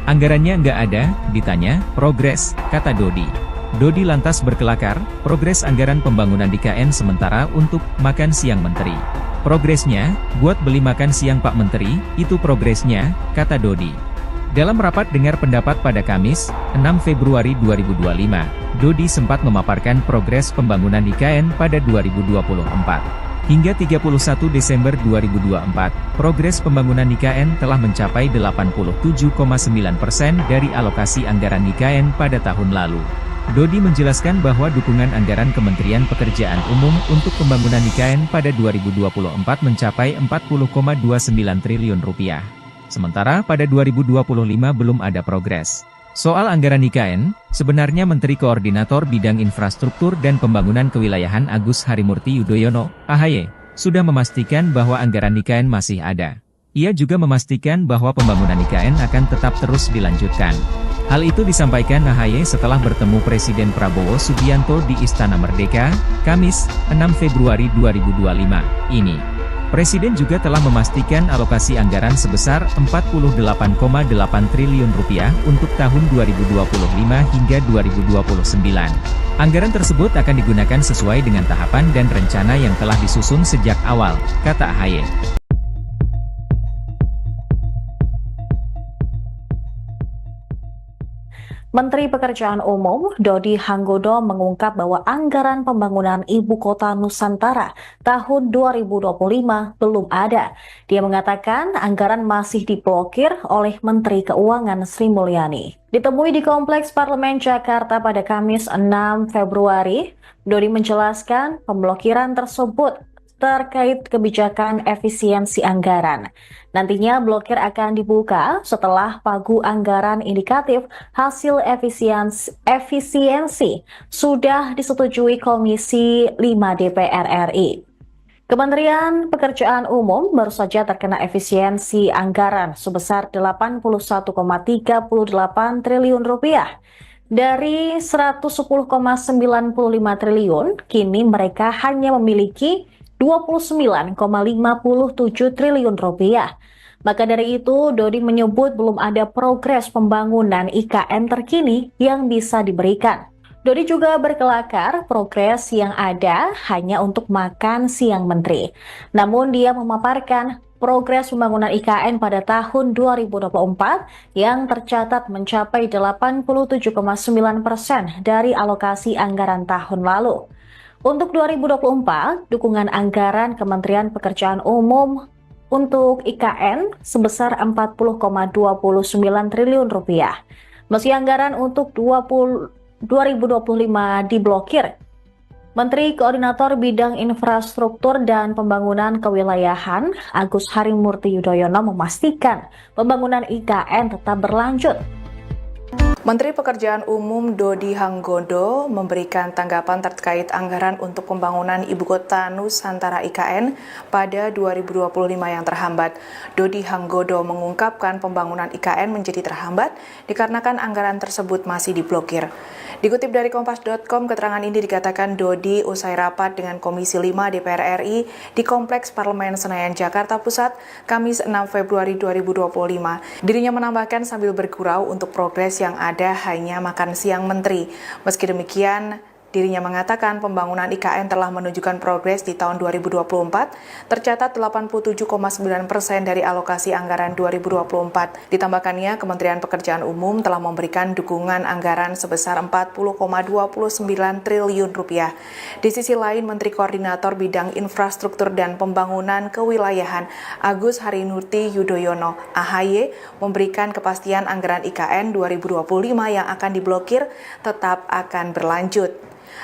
Anggarannya nggak ada, ditanya, progres, kata Dodi. Dodi lantas berkelakar, progres anggaran pembangunan IKN sementara untuk makan siang menteri. Progresnya, buat beli makan siang Pak Menteri, itu progresnya, kata Dodi. Dalam rapat dengar pendapat pada Kamis, 6 Februari 2025, Dodi sempat memaparkan progres pembangunan IKN pada 2024. Hingga 31 Desember 2024, progres pembangunan IKN telah mencapai 87,9% dari alokasi anggaran IKN pada tahun lalu. Dodi menjelaskan bahwa dukungan anggaran Kementerian Pekerjaan Umum untuk pembangunan IKN pada 2024 mencapai 40,29 triliun rupiah. Sementara pada 2025 belum ada progres. Soal anggaran IKN, sebenarnya Menteri Koordinator Bidang Infrastruktur dan Pembangunan Kewilayahan Agus Harimurti Yudhoyono, AHY, sudah memastikan bahwa anggaran IKN masih ada. Ia juga memastikan bahwa pembangunan IKN akan tetap terus dilanjutkan. Hal itu disampaikan AHY setelah bertemu Presiden Prabowo Subianto di Istana Merdeka, Kamis, 6 Februari 2025, ini. Presiden juga telah memastikan alokasi anggaran sebesar 48,8 triliun rupiah untuk tahun 2025 hingga 2029. Anggaran tersebut akan digunakan sesuai dengan tahapan dan rencana yang telah disusun sejak awal, kata AHY. Menteri Pekerjaan Umum Dodi Hanggodo mengungkap bahwa anggaran pembangunan Ibu Kota Nusantara tahun 2025 belum ada. Dia mengatakan anggaran masih diblokir oleh Menteri Keuangan Sri Mulyani. Ditemui di Kompleks Parlemen Jakarta pada Kamis 6 Februari, Dodi menjelaskan pemblokiran tersebut terkait kebijakan efisiensi anggaran. Nantinya blokir akan dibuka setelah pagu anggaran indikatif hasil efisiensi sudah disetujui Komisi 5 DPR RI. Kementerian Pekerjaan Umum baru saja terkena efisiensi anggaran sebesar 81,38 triliun rupiah. Dari 110,95 triliun, kini mereka hanya memiliki 29,57 triliun rupiah. Maka dari itu, Dodi menyebut belum ada progres pembangunan IKN terkini yang bisa diberikan. Dodi juga berkelakar progres yang ada hanya untuk makan siang menteri. Namun dia memaparkan progres pembangunan IKN pada tahun 2024 yang tercatat mencapai 87,9% dari alokasi anggaran tahun lalu. Untuk 2024, dukungan anggaran Kementerian Pekerjaan Umum untuk IKN sebesar 40,29 triliun rupiah. Meski anggaran untuk 2025 diblokir, Menteri Koordinator Bidang Infrastruktur dan Pembangunan Kewilayahan Agus Harimurti Yudhoyono memastikan pembangunan IKN tetap berlanjut. Menteri Pekerjaan Umum Dodi Hanggondo memberikan tanggapan terkait anggaran untuk pembangunan Ibu Kota Nusantara IKN pada 2025 yang terhambat. Dodi Hanggondo mengungkapkan pembangunan IKN menjadi terhambat dikarenakan anggaran tersebut masih diblokir. Dikutip dari Kompas.com, keterangan ini dikatakan Dodi usai rapat dengan Komisi 5 DPR RI di Kompleks Parlemen Senayan, Jakarta Pusat, Kamis 6 Februari 2025. Dirinya menambahkan sambil bergurau untuk progres yang ada hanya makan siang menteri. Meski demikian, dirinya mengatakan pembangunan IKN telah menunjukkan progres di tahun 2024, tercatat 87,9% dari alokasi anggaran 2024. Ditambahkannya, Kementerian Pekerjaan Umum telah memberikan dukungan anggaran sebesar 40,29 triliun rupiah. Di sisi lain, Menteri Koordinator Bidang Infrastruktur dan Pembangunan Kewilayahan Agus Harimurti Yudhoyono (AHY) memberikan kepastian anggaran IKN 2025 yang akan diblokir tetap akan berlanjut.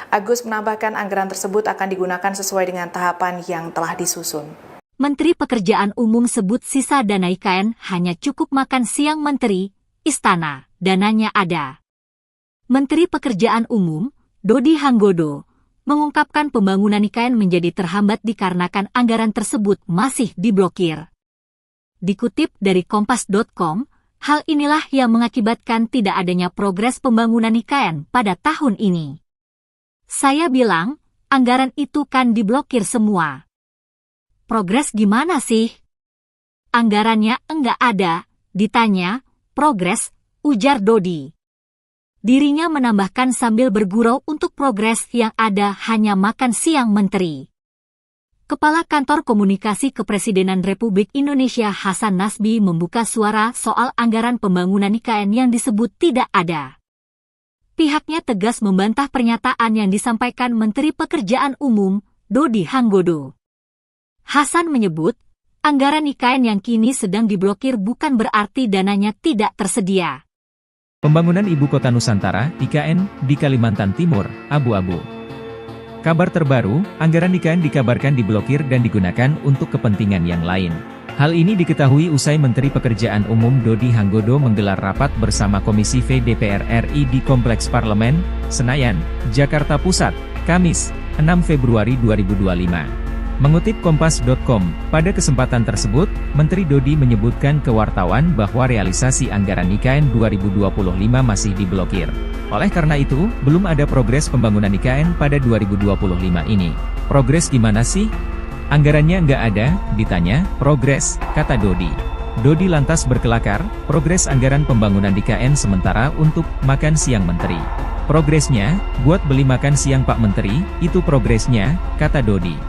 Agus menambahkan anggaran tersebut akan digunakan sesuai dengan tahapan yang telah disusun. Menteri Pekerjaan Umum sebut sisa dana IKN hanya cukup makan siang menteri, istana, dananya ada. Menteri Pekerjaan Umum, Dodi Hanggodo, mengungkapkan pembangunan IKN menjadi terhambat dikarenakan anggaran tersebut masih diblokir. Dikutip dari Kompas.com, hal inilah yang mengakibatkan tidak adanya progres pembangunan IKN pada tahun ini. Saya bilang, anggaran itu kan diblokir semua. Progres gimana sih? Anggarannya enggak ada, ditanya, progres, ujar Dodi. Dirinya menambahkan sambil bergurau untuk progres yang ada hanya makan siang menteri. Kepala Kantor Komunikasi Kepresidenan Republik Indonesia Hasan Nasbi membuka suara soal anggaran pembangunan IKN yang disebut tidak ada. Pihaknya tegas membantah pernyataan yang disampaikan Menteri Pekerjaan Umum, Dodi Hanggodo. Hasan menyebut, anggaran IKN yang kini sedang diblokir bukan berarti dananya tidak tersedia. Pembangunan Ibu Kota Nusantara, IKN, di Kalimantan Timur, abu-abu. Kabar terbaru, anggaran IKN dikabarkan diblokir dan digunakan untuk kepentingan yang lain. Hal ini diketahui usai Menteri Pekerjaan Umum Dodi Hanggodo menggelar rapat bersama Komisi V DPR RI di Kompleks Parlemen, Senayan, Jakarta Pusat, Kamis, 6 Februari 2025. Mengutip Kompas.com, pada kesempatan tersebut, Menteri Dodi menyebutkan ke wartawan bahwa realisasi anggaran IKN 2025 masih diblokir. Oleh karena itu, belum ada progres pembangunan IKN pada 2025 ini. Progres gimana sih? Anggarannya nggak ada, ditanya, progres, kata Dodi. Dodi lantas berkelakar, progres anggaran pembangunan IKN sementara untuk makan siang menteri. Progresnya, buat beli makan siang Pak Menteri, itu progresnya, kata Dodi.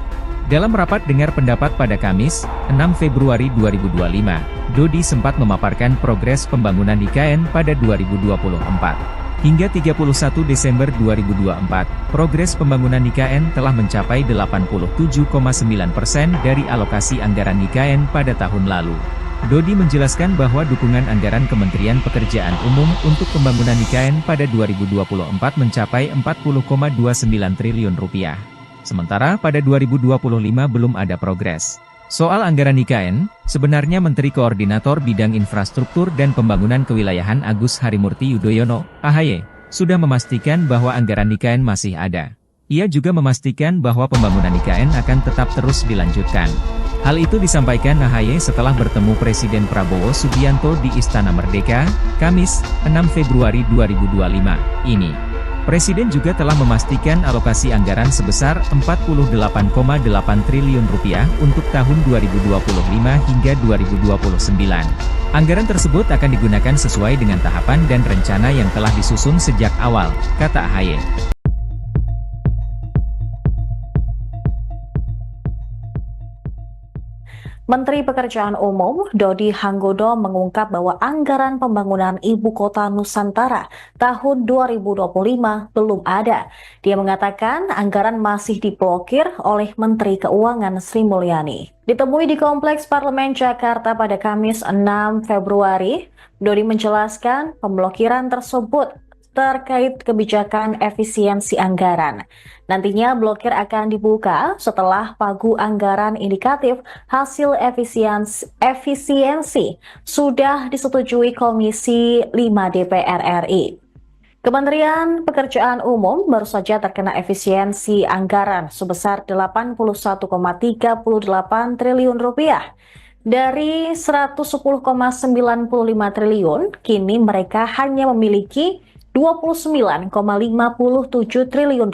Dalam rapat dengar pendapat pada Kamis, 6 Februari 2025, Dodi sempat memaparkan progres pembangunan IKN pada 2024. Hingga 31 Desember 2024, progres pembangunan IKN telah mencapai 87,9% dari alokasi anggaran IKN pada tahun lalu. Dodi menjelaskan bahwa dukungan anggaran Kementerian Pekerjaan Umum untuk pembangunan IKN pada 2024 mencapai 40,29 triliun rupiah. Sementara pada 2025 belum ada progres. Soal anggaran IKN, sebenarnya Menteri Koordinator Bidang Infrastruktur dan Pembangunan Kewilayahan Agus Harimurti Yudhoyono, AHY, sudah memastikan bahwa anggaran IKN masih ada. Ia juga memastikan bahwa pembangunan IKN akan tetap terus dilanjutkan. Hal itu disampaikan AHY setelah bertemu Presiden Prabowo Subianto di Istana Merdeka, Kamis, 6 Februari 2025, ini. Presiden juga telah memastikan alokasi anggaran sebesar Rp48,8 triliun untuk tahun 2025 hingga 2029. Anggaran tersebut akan digunakan sesuai dengan tahapan dan rencana yang telah disusun sejak awal, kata AHY. Menteri Pekerjaan Umum Dodi Hanggodo mengungkap bahwa anggaran pembangunan Ibu Kota Nusantara tahun 2025 belum ada. Dia mengatakan anggaran masih diblokir oleh Menteri Keuangan Sri Mulyani. Ditemui di Kompleks Parlemen Jakarta pada Kamis 6 Februari, Dodi menjelaskan pemblokiran tersebut terkait kebijakan efisiensi anggaran. Nantinya blokir akan dibuka setelah pagu anggaran indikatif hasil efisiensi sudah disetujui Komisi 5 DPR RI. Kementerian Pekerjaan Umum baru saja terkena efisiensi anggaran sebesar Rp81,38 triliun. Dari 110,95 triliun, kini mereka hanya memiliki Rp29,57 triliun.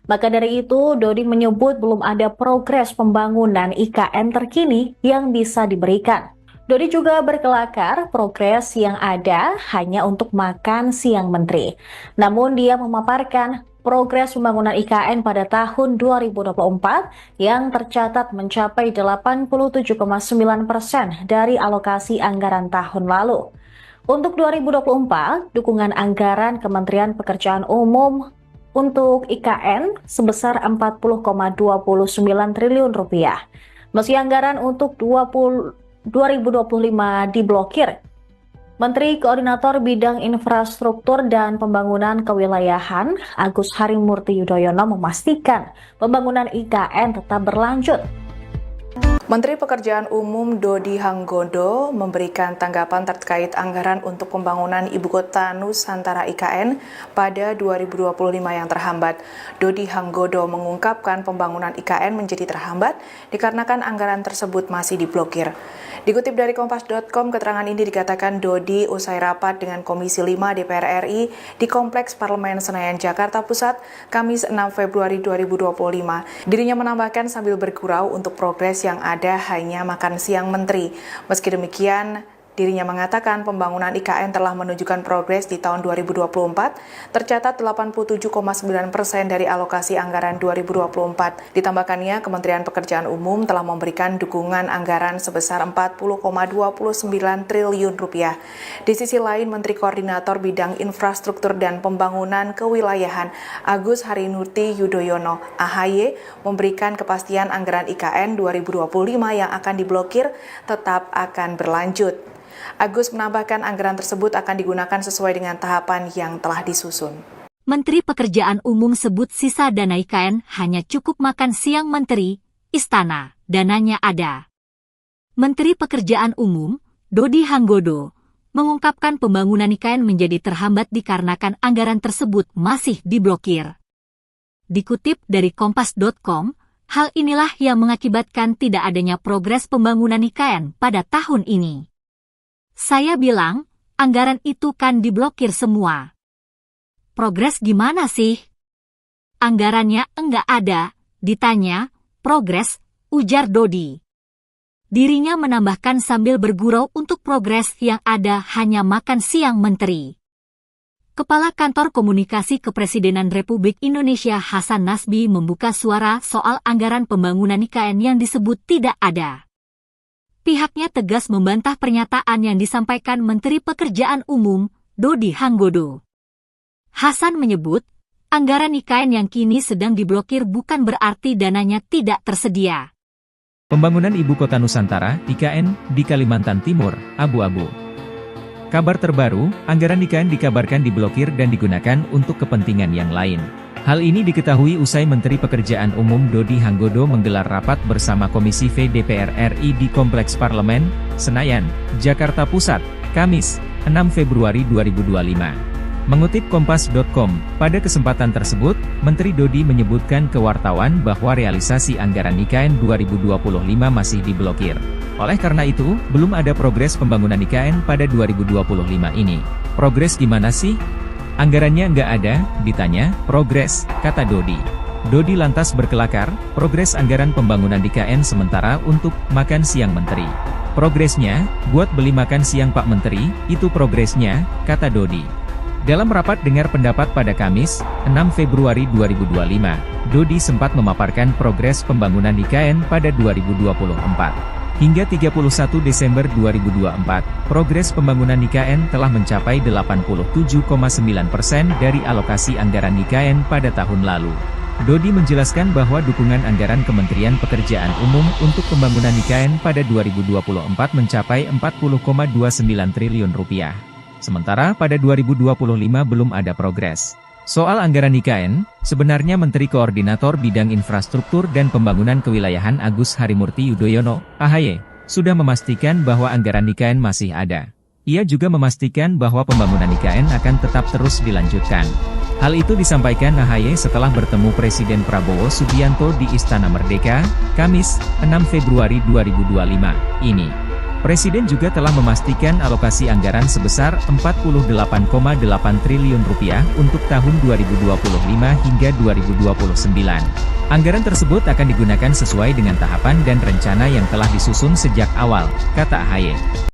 Maka dari itu, Dodi menyebut belum ada progres pembangunan IKN terkini yang bisa diberikan. Dodi juga berkelakar progres yang ada hanya untuk makan siang menteri. Namun dia memaparkan progres pembangunan IKN pada tahun 2024 yang tercatat mencapai 87,9% dari alokasi anggaran tahun lalu. Untuk 2024, dukungan anggaran Kementerian Pekerjaan Umum untuk IKN sebesar Rp40,29 triliun. Meski anggaran untuk 2025 diblokir, Menteri Koordinator Bidang Infrastruktur dan Pembangunan Kewilayahan Agus Harimurti Yudhoyono memastikan pembangunan IKN tetap berlanjut. Menteri Pekerjaan Umum Dodi Hanggodo memberikan tanggapan terkait anggaran untuk pembangunan Ibu Kota Nusantara IKN pada 2025 yang terhambat. Dodi Hanggodo mengungkapkan pembangunan IKN menjadi terhambat dikarenakan anggaran tersebut masih diblokir. Dikutip dari Kompas.com, keterangan ini dikatakan Dodi usai rapat dengan Komisi 5 DPR RI di Kompleks Parlemen Senayan, Jakarta Pusat, Kamis 6 Februari 2025. Dirinya menambahkan sambil bergurau untuk progres yang ada hanya makan siang menteri. Meski demikian, dirinya mengatakan pembangunan IKN telah menunjukkan progres di tahun 2024, tercatat 87,9% dari alokasi anggaran 2024. Ditambahkannya, Kementerian Pekerjaan Umum telah memberikan dukungan anggaran sebesar Rp40,29 triliun. Di sisi lain, Menteri Koordinator Bidang Infrastruktur dan Pembangunan Kewilayahan Agus Harimurti Yudhoyono (AHY) memberikan kepastian anggaran IKN 2025 yang akan diblokir tetap akan berlanjut. Agus menambahkan anggaran tersebut akan digunakan sesuai dengan tahapan yang telah disusun. Menteri Pekerjaan Umum sebut sisa dana IKN hanya cukup makan siang menteri, istana, dananya ada. Menteri Pekerjaan Umum, Dodi Hanggodo, mengungkapkan pembangunan IKN menjadi terhambat dikarenakan anggaran tersebut masih diblokir. Dikutip dari Kompas.com, hal inilah yang mengakibatkan tidak adanya progres pembangunan IKN pada tahun ini. Saya bilang, anggaran itu kan diblokir semua. Progres gimana sih? Anggarannya enggak ada, ditanya, progres, ujar Dodi. Dirinya menambahkan sambil bergurau untuk progres yang ada hanya makan siang menteri. Kepala Kantor Komunikasi Kepresidenan Republik Indonesia Hasan Nasbi membuka suara soal anggaran pembangunan IKN yang disebut tidak ada. Pihaknya tegas membantah pernyataan yang disampaikan Menteri Pekerjaan Umum, Dodi Hanggodo. Hasan menyebut, anggaran IKN yang kini sedang diblokir bukan berarti dananya tidak tersedia. Pembangunan Ibu Kota Nusantara, IKN, di Kalimantan Timur, abu-abu. Kabar terbaru, anggaran IKN dikabarkan diblokir dan digunakan untuk kepentingan yang lain. Hal ini diketahui usai Menteri Pekerjaan Umum Dodi Hanggodo menggelar rapat bersama Komisi V DPR RI di Kompleks Parlemen, Senayan, Jakarta Pusat, Kamis, 6 Februari 2025. Mengutip Kompas.com, pada kesempatan tersebut, Menteri Dodi menyebutkan ke wartawan bahwa realisasi anggaran IKN 2025 masih diblokir. Oleh karena itu, belum ada progres pembangunan IKN pada 2025 ini. Progres gimana sih? Anggarannya nggak ada, ditanya, progres, kata Dodi. Dodi lantas berkelakar, progres anggaran pembangunan di KN sementara untuk makan siang menteri. Progresnya, buat beli makan siang Pak Menteri, itu progresnya, kata Dodi. Dalam rapat dengar pendapat pada Kamis, 6 Februari 2025, Dodi sempat memaparkan progres pembangunan IKN pada 2024. Hingga 31 Desember 2024, progres pembangunan IKN telah mencapai 87,9% dari alokasi anggaran IKN pada tahun lalu. Dodi menjelaskan bahwa dukungan anggaran Kementerian Pekerjaan Umum untuk pembangunan IKN pada 2024 mencapai 40,29 triliun rupiah. Sementara pada 2025 belum ada progres. Soal anggaran IKN, sebenarnya Menteri Koordinator Bidang Infrastruktur dan Pembangunan Kewilayahan Agus Harimurti Yudhoyono, AHY, sudah memastikan bahwa anggaran IKN masih ada. Ia juga memastikan bahwa pembangunan IKN akan tetap terus dilanjutkan. Hal itu disampaikan AHY setelah bertemu Presiden Prabowo Subianto di Istana Merdeka, Kamis, 6 Februari 2025, ini. Presiden juga telah memastikan alokasi anggaran sebesar 48,8 triliun rupiah untuk tahun 2025 hingga 2029. Anggaran tersebut akan digunakan sesuai dengan tahapan dan rencana yang telah disusun sejak awal, kata AHY.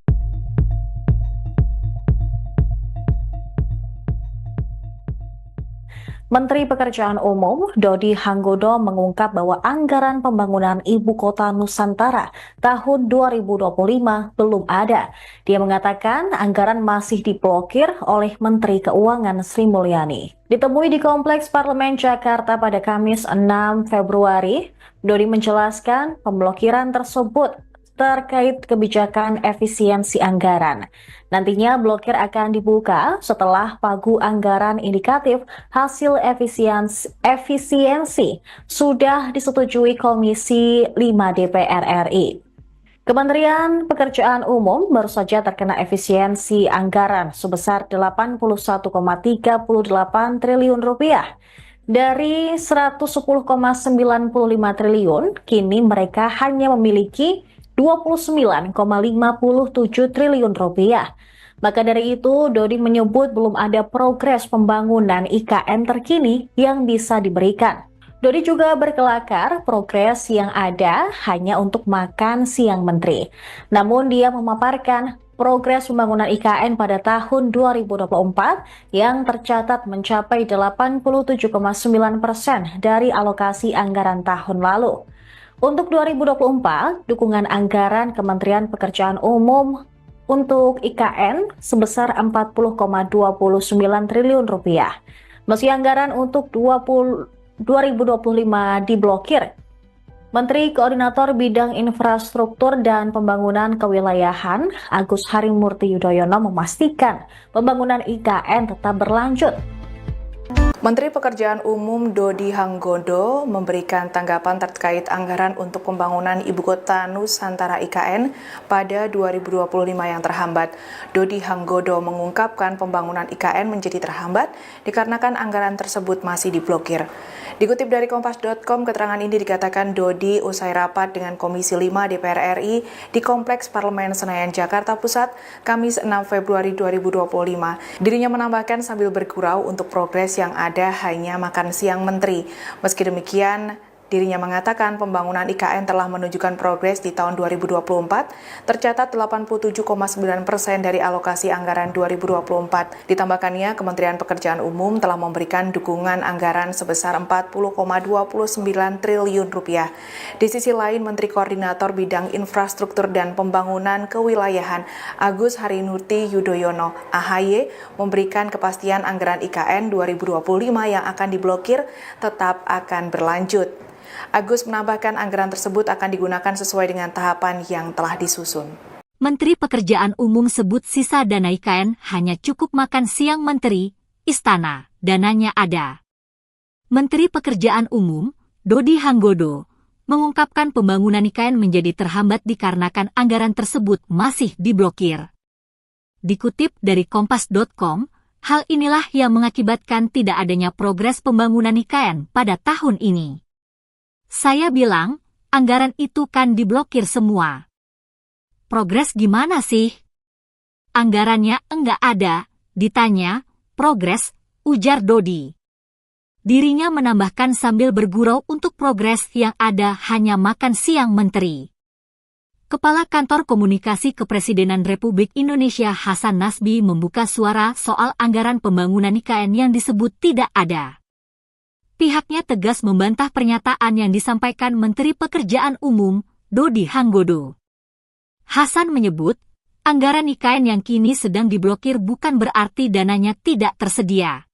Menteri Pekerjaan Umum Dodi Hanggodo mengungkap bahwa anggaran pembangunan Ibu Kota Nusantara tahun 2025 belum ada. Dia mengatakan anggaran masih diblokir oleh Menteri Keuangan Sri Mulyani. Ditemui di Kompleks Parlemen Jakarta pada Kamis 6 Februari, Dodi menjelaskan pemblokiran tersebut terkait kebijakan efisiensi anggaran. Nantinya blokir akan dibuka setelah pagu anggaran indikatif hasil efisiensi sudah disetujui Komisi 5 DPR RI. Kementerian Pekerjaan Umum baru saja terkena efisiensi anggaran sebesar 81,38 triliun rupiah. Dari 110,95 triliun, kini mereka hanya memiliki 29,57 triliun rupiah. Maka dari itu, Dodi menyebut belum ada progres pembangunan IKN terkini yang bisa diberikan. Dodi juga berkelakar progres yang ada hanya untuk makan siang menteri. Namun dia memaparkan progres pembangunan IKN pada tahun 2024 yang tercatat mencapai 87,9% dari alokasi anggaran tahun lalu. Untuk 2024, dukungan anggaran Kementerian Pekerjaan Umum untuk IKN sebesar 40,29 triliun rupiah. Meski anggaran untuk 2025 diblokir, Menteri Koordinator Bidang Infrastruktur dan Pembangunan Kewilayahan Agus Harimurti Yudhoyono memastikan pembangunan IKN tetap berlanjut. Menteri Pekerjaan Umum Dodi Hanggodo memberikan tanggapan terkait anggaran untuk pembangunan Ibu Kota Nusantara IKN pada 2025 yang terhambat. Dodi Hanggodo mengungkapkan pembangunan IKN menjadi terhambat dikarenakan anggaran tersebut masih diblokir. Dikutip dari Kompas.com, keterangan ini dikatakan Dodi usai rapat dengan Komisi 5 DPR RI di Kompleks Parlemen Senayan, Jakarta Pusat, Kamis 6 Februari 2025. Dirinya menambahkan sambil bergurau untuk progres yang ada hanya makan siang menteri. Meski demikian, dirinya mengatakan pembangunan IKN telah menunjukkan progres di tahun 2024, tercatat 87,9% dari alokasi anggaran 2024. Ditambahkannya, Kementerian Pekerjaan Umum telah memberikan dukungan anggaran sebesar 40,29 triliun rupiah. Di sisi lain, Menteri Koordinator Bidang Infrastruktur dan Pembangunan Kewilayahan Agus Harimurti Yudhoyono (AHY) memberikan kepastian anggaran IKN 2025 yang akan diblokir tetap akan berlanjut. Agus menambahkan anggaran tersebut akan digunakan sesuai dengan tahapan yang telah disusun. Menteri Pekerjaan Umum sebut sisa dana IKN hanya cukup makan siang menteri, istana, dananya ada. Menteri Pekerjaan Umum, Dodi Hanggodo, mengungkapkan pembangunan IKN menjadi terhambat dikarenakan anggaran tersebut masih diblokir. Dikutip dari Kompas.com, hal inilah yang mengakibatkan tidak adanya progres pembangunan IKN pada tahun ini. Saya bilang, anggaran itu kan diblokir semua. Progres gimana sih? Anggarannya enggak ada, ditanya, progres, ujar Dodi. Dirinya menambahkan sambil bergurau untuk progres yang ada hanya makan siang menteri. Kepala Kantor Komunikasi Kepresidenan Republik Indonesia Hasan Nasbi membuka suara soal anggaran pembangunan IKN yang disebut tidak ada. Pihaknya tegas membantah pernyataan yang disampaikan Menteri Pekerjaan Umum, Dodi Hanggodo. Hasan menyebut, anggaran IKN yang kini sedang diblokir bukan berarti dananya tidak tersedia.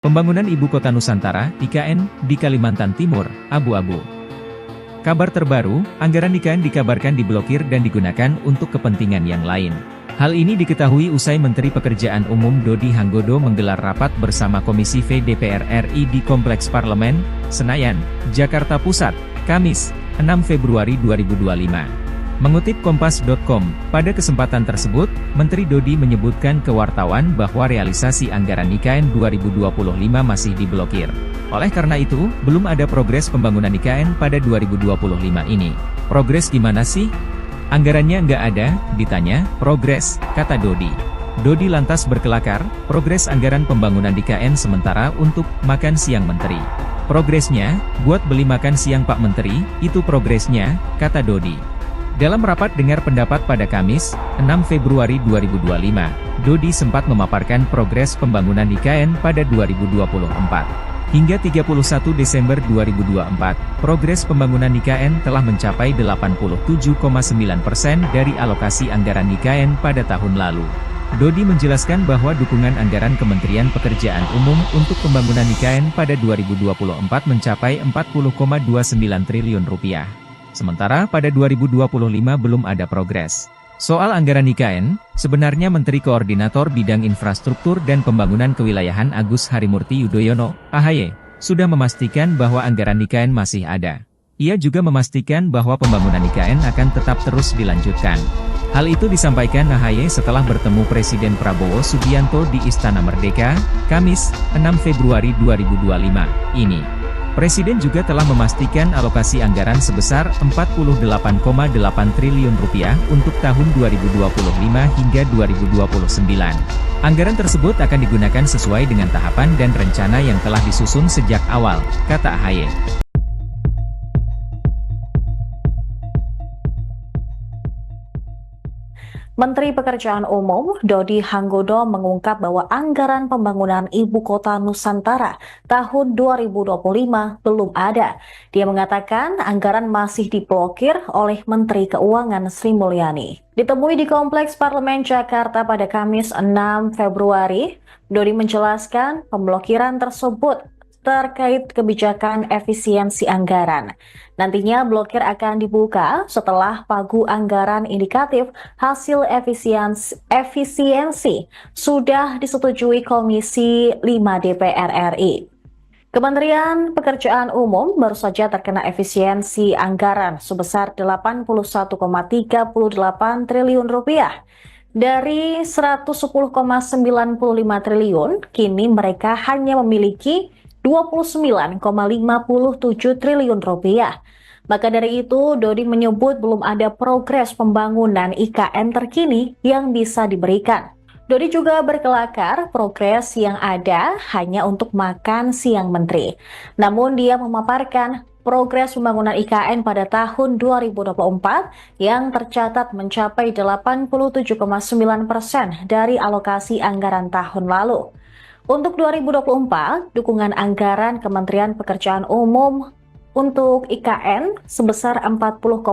Pembangunan Ibu Kota Nusantara, IKN, di Kalimantan Timur, abu-abu. Kabar terbaru, anggaran IKN dikabarkan diblokir dan digunakan untuk kepentingan yang lain. Hal ini diketahui usai Menteri Pekerjaan Umum Dodi Hanggodo menggelar rapat bersama Komisi V DPR RI di Kompleks Parlemen, Senayan, Jakarta Pusat, Kamis, 6 Februari 2025. Mengutip Kompas.com, pada kesempatan tersebut, Menteri Dodi menyebutkan ke wartawan bahwa realisasi anggaran IKN 2025 masih diblokir. Oleh karena itu, belum ada progres pembangunan IKN pada 2025 ini. Progres gimana sih? Anggarannya nggak ada, ditanya, progres, kata Dodi. Dodi lantas berkelakar, progres anggaran pembangunan IKN sementara untuk makan siang menteri. Progresnya, buat beli makan siang Pak Menteri, itu progresnya, kata Dodi. Dalam rapat dengar pendapat pada Kamis, 6 Februari 2025, Dodi sempat memaparkan progres pembangunan IKN pada 2024. Hingga 31 Desember 2024, progres pembangunan IKN telah mencapai 87,9% dari alokasi anggaran IKN pada tahun lalu. Dodi menjelaskan bahwa dukungan anggaran Kementerian Pekerjaan Umum untuk pembangunan IKN pada 2024 mencapai 40,29 triliun rupiah. Sementara pada 2025 belum ada progres. Soal anggaran IKN, sebenarnya Menteri Koordinator Bidang Infrastruktur dan Pembangunan Kewilayahan Agus Harimurti Yudhoyono, AHY, sudah memastikan bahwa anggaran IKN masih ada. Ia juga memastikan bahwa pembangunan IKN akan tetap terus dilanjutkan. Hal itu disampaikan AHY setelah bertemu Presiden Prabowo Subianto di Istana Merdeka, Kamis, 6 Februari 2025, ini. Presiden juga telah memastikan alokasi anggaran sebesar 48,8 triliun rupiah untuk tahun 2025 hingga 2029. Anggaran tersebut akan digunakan sesuai dengan tahapan dan rencana yang telah disusun sejak awal, kata AHY. Menteri Pekerjaan Umum Dodi Hanggodo mengungkap bahwa anggaran pembangunan Ibu Kota Nusantara tahun 2025 belum ada. Dia mengatakan anggaran masih diblokir oleh Menteri Keuangan Sri Mulyani. Ditemui di Kompleks Parlemen Jakarta pada Kamis 6 Februari, Dodi menjelaskan pemblokiran tersebut terkait kebijakan efisiensi anggaran. Nantinya blokir akan dibuka setelah pagu anggaran indikatif hasil efisiensi sudah disetujui Komisi 5 DPR RI. Kementerian Pekerjaan Umum baru saja terkena efisiensi anggaran sebesar 81,38 triliun rupiah. Dari 110,95 triliun, kini mereka hanya memiliki 29,57 triliun rupiah. Maka dari itu, Dodi menyebut belum ada progres pembangunan IKN terkini yang bisa diberikan. Dodi juga berkelakar progres yang ada hanya untuk makan siang menteri. Namun dia memaparkan progres pembangunan IKN pada tahun 2024 yang tercatat mencapai 87,9% dari alokasi anggaran tahun lalu. Untuk 2024, dukungan anggaran Kementerian Pekerjaan Umum untuk IKN sebesar 40,29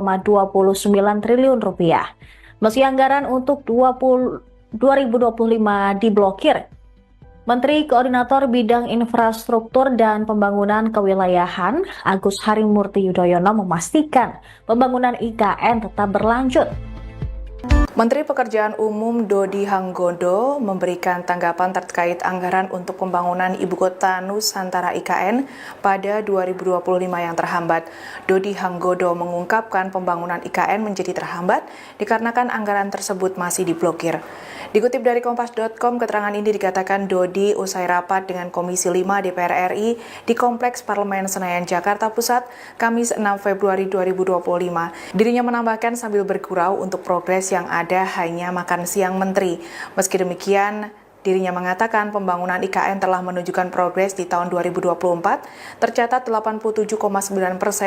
triliun rupiah. Meski anggaran untuk 2025 diblokir, Menteri Koordinator Bidang Infrastruktur dan Pembangunan Kewilayahan Agus Harimurti Yudhoyono memastikan pembangunan IKN tetap berlanjut. Menteri Pekerjaan Umum Dodi Hanggodo memberikan tanggapan terkait anggaran untuk pembangunan Ibu Kota Nusantara IKN pada 2025 yang terhambat. Dodi Hanggodo mengungkapkan pembangunan IKN menjadi terhambat dikarenakan anggaran tersebut masih diblokir. Dikutip dari Kompas.com, keterangan ini dikatakan Dodi usai rapat dengan Komisi 5 DPR RI di Kompleks Parlemen Senayan, Jakarta Pusat, Kamis 6 Februari 2025. Dirinya menambahkan sambil bergurau untuk progres yang ada hanya makan siang menteri. Meski demikian, Dirinya mengatakan pembangunan IKN telah menunjukkan progres di tahun 2024, tercatat 87,9%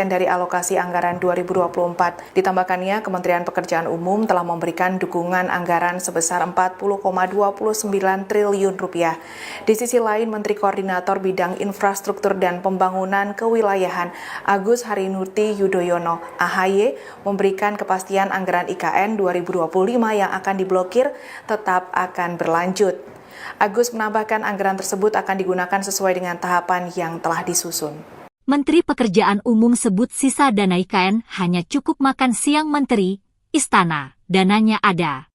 dari alokasi anggaran 2024. Ditambahkannya, Kementerian Pekerjaan Umum telah memberikan dukungan anggaran sebesar 40,29 triliun rupiah. Di sisi lain, Menteri Koordinator Bidang Infrastruktur dan Pembangunan Kewilayahan Agus Harimurti Yudhoyono (AHY) memberikan kepastian anggaran IKN 2025 yang akan diblokir tetap akan berlanjut. Agus menambahkan anggaran tersebut akan digunakan sesuai dengan tahapan yang telah disusun. Menteri Pekerjaan Umum sebut sisa dana IKN hanya cukup makan siang menteri, istana, dananya ada.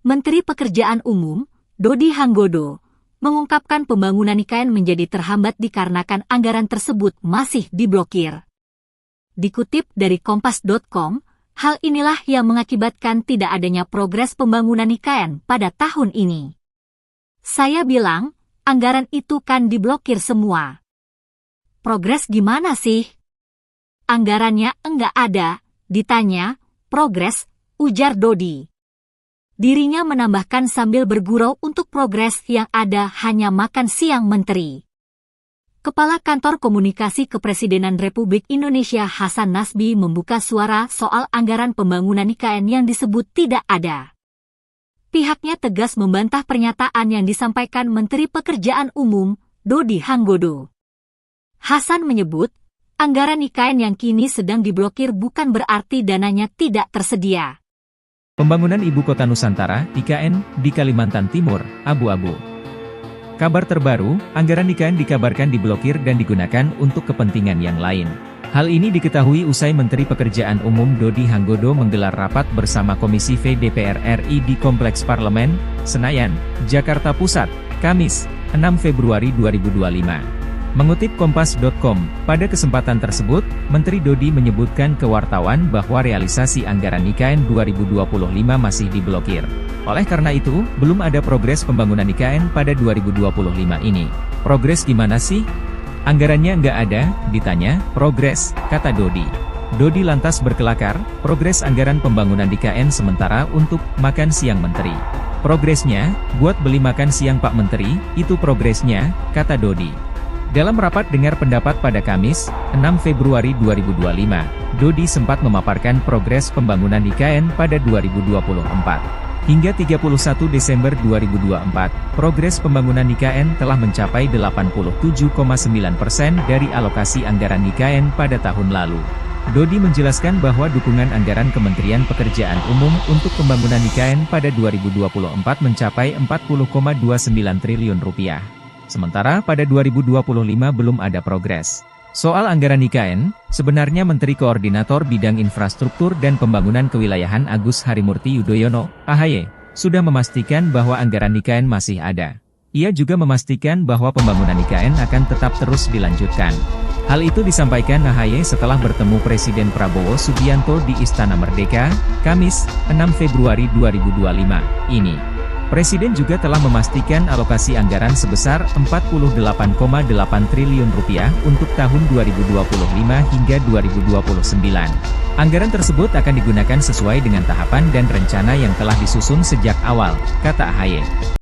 Menteri Pekerjaan Umum, Dodi Hanggodo, mengungkapkan pembangunan IKN menjadi terhambat dikarenakan anggaran tersebut masih diblokir. Dikutip dari Kompas.com, hal inilah yang mengakibatkan tidak adanya progres pembangunan IKN pada tahun ini. Saya bilang, anggaran itu kan diblokir semua. Progres gimana sih? Anggarannya enggak ada, ditanya, progres, ujar Dodi. Dirinya menambahkan sambil bergurau untuk progres yang ada hanya makan siang menteri. Kepala Kantor Komunikasi Kepresidenan Republik Indonesia Hasan Nasbi membuka suara soal anggaran pembangunan IKN yang disebut tidak ada. Pihaknya tegas membantah pernyataan yang disampaikan Menteri Pekerjaan Umum, Dodi Hanggodo. Hasan menyebut, anggaran IKN yang kini sedang diblokir bukan berarti dananya tidak tersedia. Pembangunan Ibu Kota Nusantara, IKN, di Kalimantan Timur, abu-abu. Kabar terbaru, anggaran IKN dikabarkan diblokir dan digunakan untuk kepentingan yang lain. Hal ini diketahui usai Menteri Pekerjaan Umum Dodi Hanggodo menggelar rapat bersama Komisi V DPR RI di Kompleks Parlemen, Senayan, Jakarta Pusat, Kamis, 6 Februari 2025. Mengutip Kompas.com, pada kesempatan tersebut, Menteri Dodi menyebutkan ke wartawan bahwa realisasi anggaran IKN 2025 masih diblokir. Oleh karena itu, belum ada progres pembangunan IKN pada 2025 ini. Progres gimana sih? Anggarannya nggak ada, ditanya, progres, kata Dodi. Dodi lantas berkelakar, progres anggaran pembangunan IKN sementara untuk makan siang menteri. Progresnya, buat beli makan siang Pak Menteri, itu progresnya, kata Dodi. Dalam rapat dengar pendapat pada Kamis, 6 Februari 2025, Dodi sempat memaparkan progres pembangunan IKN pada 2024. Hingga 31 Desember 2024, progres pembangunan IKN telah mencapai 87,9% dari alokasi anggaran IKN pada tahun lalu. Dodi menjelaskan bahwa dukungan anggaran Kementerian Pekerjaan Umum untuk pembangunan IKN pada 2024 mencapai 40,29 triliun rupiah. Sementara pada 2025 belum ada progres. Soal anggaran IKN, sebenarnya Menteri Koordinator Bidang Infrastruktur dan Pembangunan Kewilayahan Agus Harimurti Yudhoyono, AHY, sudah memastikan bahwa anggaran IKN masih ada. Ia juga memastikan bahwa pembangunan IKN akan tetap terus dilanjutkan. Hal itu disampaikan AHY setelah bertemu Presiden Prabowo Subianto di Istana Merdeka, Kamis, 6 Februari 2025, ini. Presiden juga telah memastikan alokasi anggaran sebesar 48,8 triliun rupiah untuk tahun 2025 hingga 2029. Anggaran tersebut akan digunakan sesuai dengan tahapan dan rencana yang telah disusun sejak awal, kata AHY.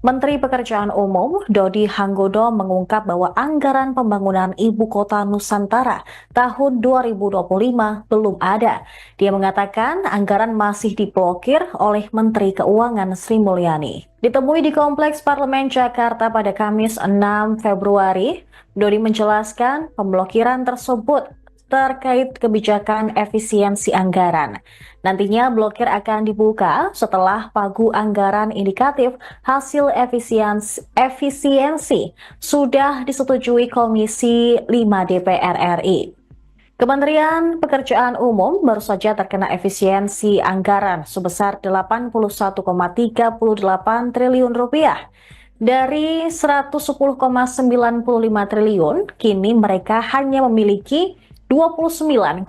Menteri Pekerjaan Umum Dodi Hanggodo mengungkap bahwa anggaran pembangunan Ibu Kota Nusantara tahun 2025 belum ada. Dia mengatakan anggaran masih diblokir oleh Menteri Keuangan Sri Mulyani. Ditemui di Kompleks Parlemen Jakarta pada Kamis 6 Februari, Dodi menjelaskan pemblokiran tersebut terkait kebijakan efisiensi anggaran. Nantinya blokir akan dibuka setelah pagu anggaran indikatif hasil efisiensi sudah disetujui Komisi 5 DPR RI. Kementerian Pekerjaan Umum baru saja terkena efisiensi anggaran sebesar 81,38 triliun rupiah. Dari 110,95 triliun, kini mereka hanya memiliki 29,57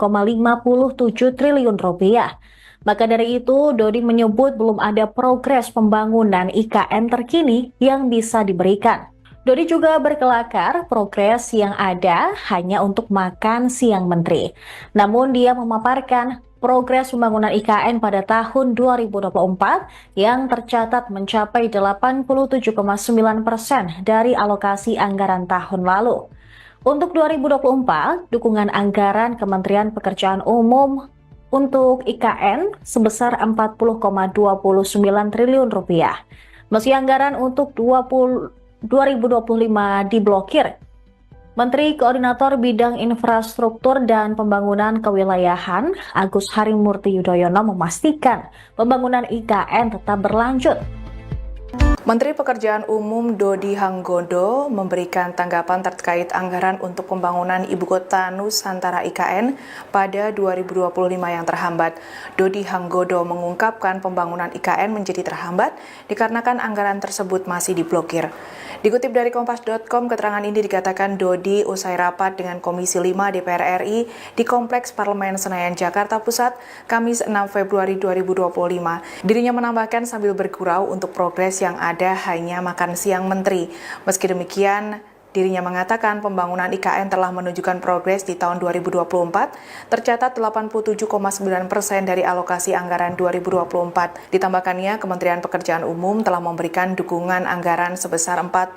triliun rupiah. Maka dari itu, Dodi menyebut belum ada progres pembangunan IKN terkini yang bisa diberikan. Dodi juga berkelakar progres yang ada hanya untuk makan siang menteri. Namun dia memaparkan progres pembangunan IKN pada tahun 2024 yang tercatat mencapai 87,9% dari alokasi anggaran tahun lalu. Untuk 2024, dukungan anggaran Kementerian Pekerjaan Umum untuk IKN sebesar 40,29 triliun rupiah. Meski anggaran untuk 2025 diblokir, Menteri Koordinator Bidang Infrastruktur dan Pembangunan Kewilayahan Agus Harimurti Yudhoyono memastikan pembangunan IKN tetap berlanjut. Menteri Pekerjaan Umum Dodi Hanggondo memberikan tanggapan terkait anggaran untuk pembangunan Ibu Kota Nusantara IKN pada 2025 yang terhambat. Dodi Hanggondo mengungkapkan pembangunan IKN menjadi terhambat dikarenakan anggaran tersebut masih diblokir. Dikutip dari Kompas.com, keterangan ini dikatakan Dodi usai rapat dengan Komisi 5 DPR RI di Kompleks Parlemen Senayan, Jakarta Pusat, Kamis 6 Februari 2025. Dirinya menambahkan sambil bergurau untuk progres yang ada hanya makan siang menteri. Meski demikian, dirinya mengatakan pembangunan IKN telah menunjukkan progres di tahun 2024, tercatat 87,9% dari alokasi anggaran 2024. Ditambahkannya, Kementerian Pekerjaan Umum telah memberikan dukungan anggaran sebesar 40,29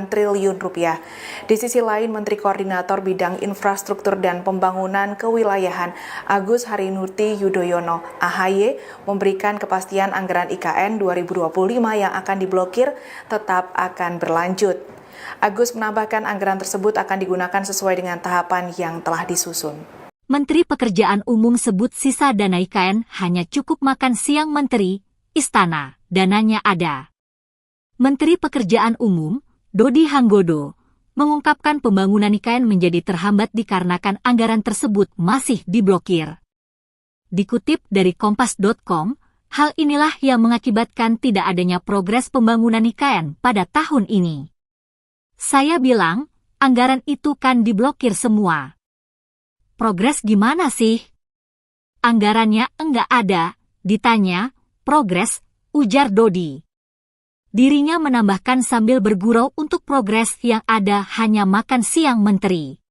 triliun rupiah. Di sisi lain, Menteri Koordinator Bidang Infrastruktur dan Pembangunan Kewilayahan Agus Harimurti Yudhoyono (AHY) memberikan kepastian anggaran IKN 2025 yang akan diblokir tetap akan berlanjut. Agus menambahkan anggaran tersebut akan digunakan sesuai dengan tahapan yang telah disusun. Menteri Pekerjaan Umum sebut sisa dana IKN hanya cukup makan siang menteri, istana, dananya ada. Menteri Pekerjaan Umum, Dodi Hanggodo, mengungkapkan pembangunan IKN menjadi terhambat dikarenakan anggaran tersebut masih diblokir. Dikutip dari Kompas.com, hal inilah yang mengakibatkan tidak adanya progres pembangunan IKN pada tahun ini. Saya bilang, anggaran itu kan diblokir semua. Progres gimana sih? Anggarannya enggak ada, ditanya, progres, ujar Dodi. Dirinya menambahkan sambil bergurau untuk progres yang ada hanya makan siang menteri.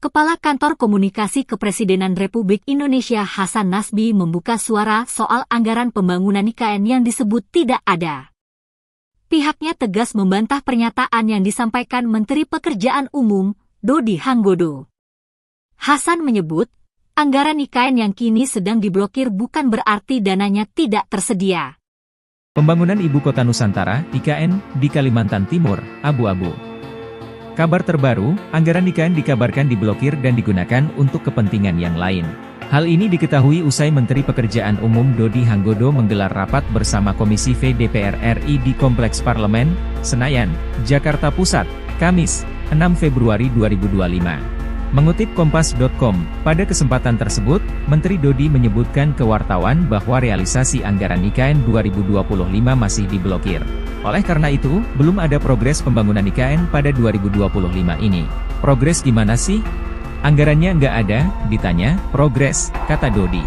Kepala Kantor Komunikasi Kepresidenan Republik Indonesia Hasan Nasbi membuka suara soal anggaran pembangunan IKN yang disebut tidak ada. Pihaknya tegas membantah pernyataan yang disampaikan Menteri Pekerjaan Umum, Dodi Hanggodo. Hasan menyebut, anggaran IKN yang kini sedang diblokir bukan berarti dananya tidak tersedia. Pembangunan Ibu Kota Nusantara, IKN, di Kalimantan Timur, abu-abu. Kabar terbaru, anggaran IKN dikabarkan diblokir dan digunakan untuk kepentingan yang lain. Hal ini diketahui usai Menteri Pekerjaan Umum Dodi Hanggodo menggelar rapat bersama Komisi V DPR RI di Kompleks Parlemen, Senayan, Jakarta Pusat, Kamis, 6 Februari 2025. Mengutip Kompas.com, pada kesempatan tersebut, Menteri Dodi menyebutkan ke wartawan bahwa realisasi anggaran IKN 2025 masih diblokir. Oleh karena itu, belum ada progres pembangunan IKN pada 2025 ini. Progres gimana sih? Anggarannya nggak ada, ditanya, progres, kata Dodi.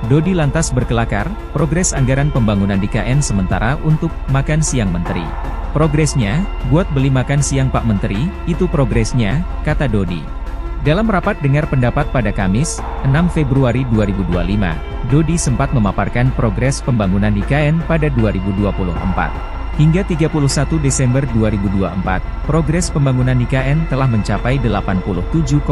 Dodi lantas berkelakar, progres anggaran pembangunan IKN sementara untuk makan siang menteri. Progresnya, buat beli makan siang Pak Menteri, itu progresnya, kata Dodi. Dalam rapat dengar pendapat pada Kamis, 6 Februari 2025, Dodi sempat memaparkan progres pembangunan IKN pada 2024. Hingga 31 Desember 2024, progres pembangunan IKN telah mencapai 87,9%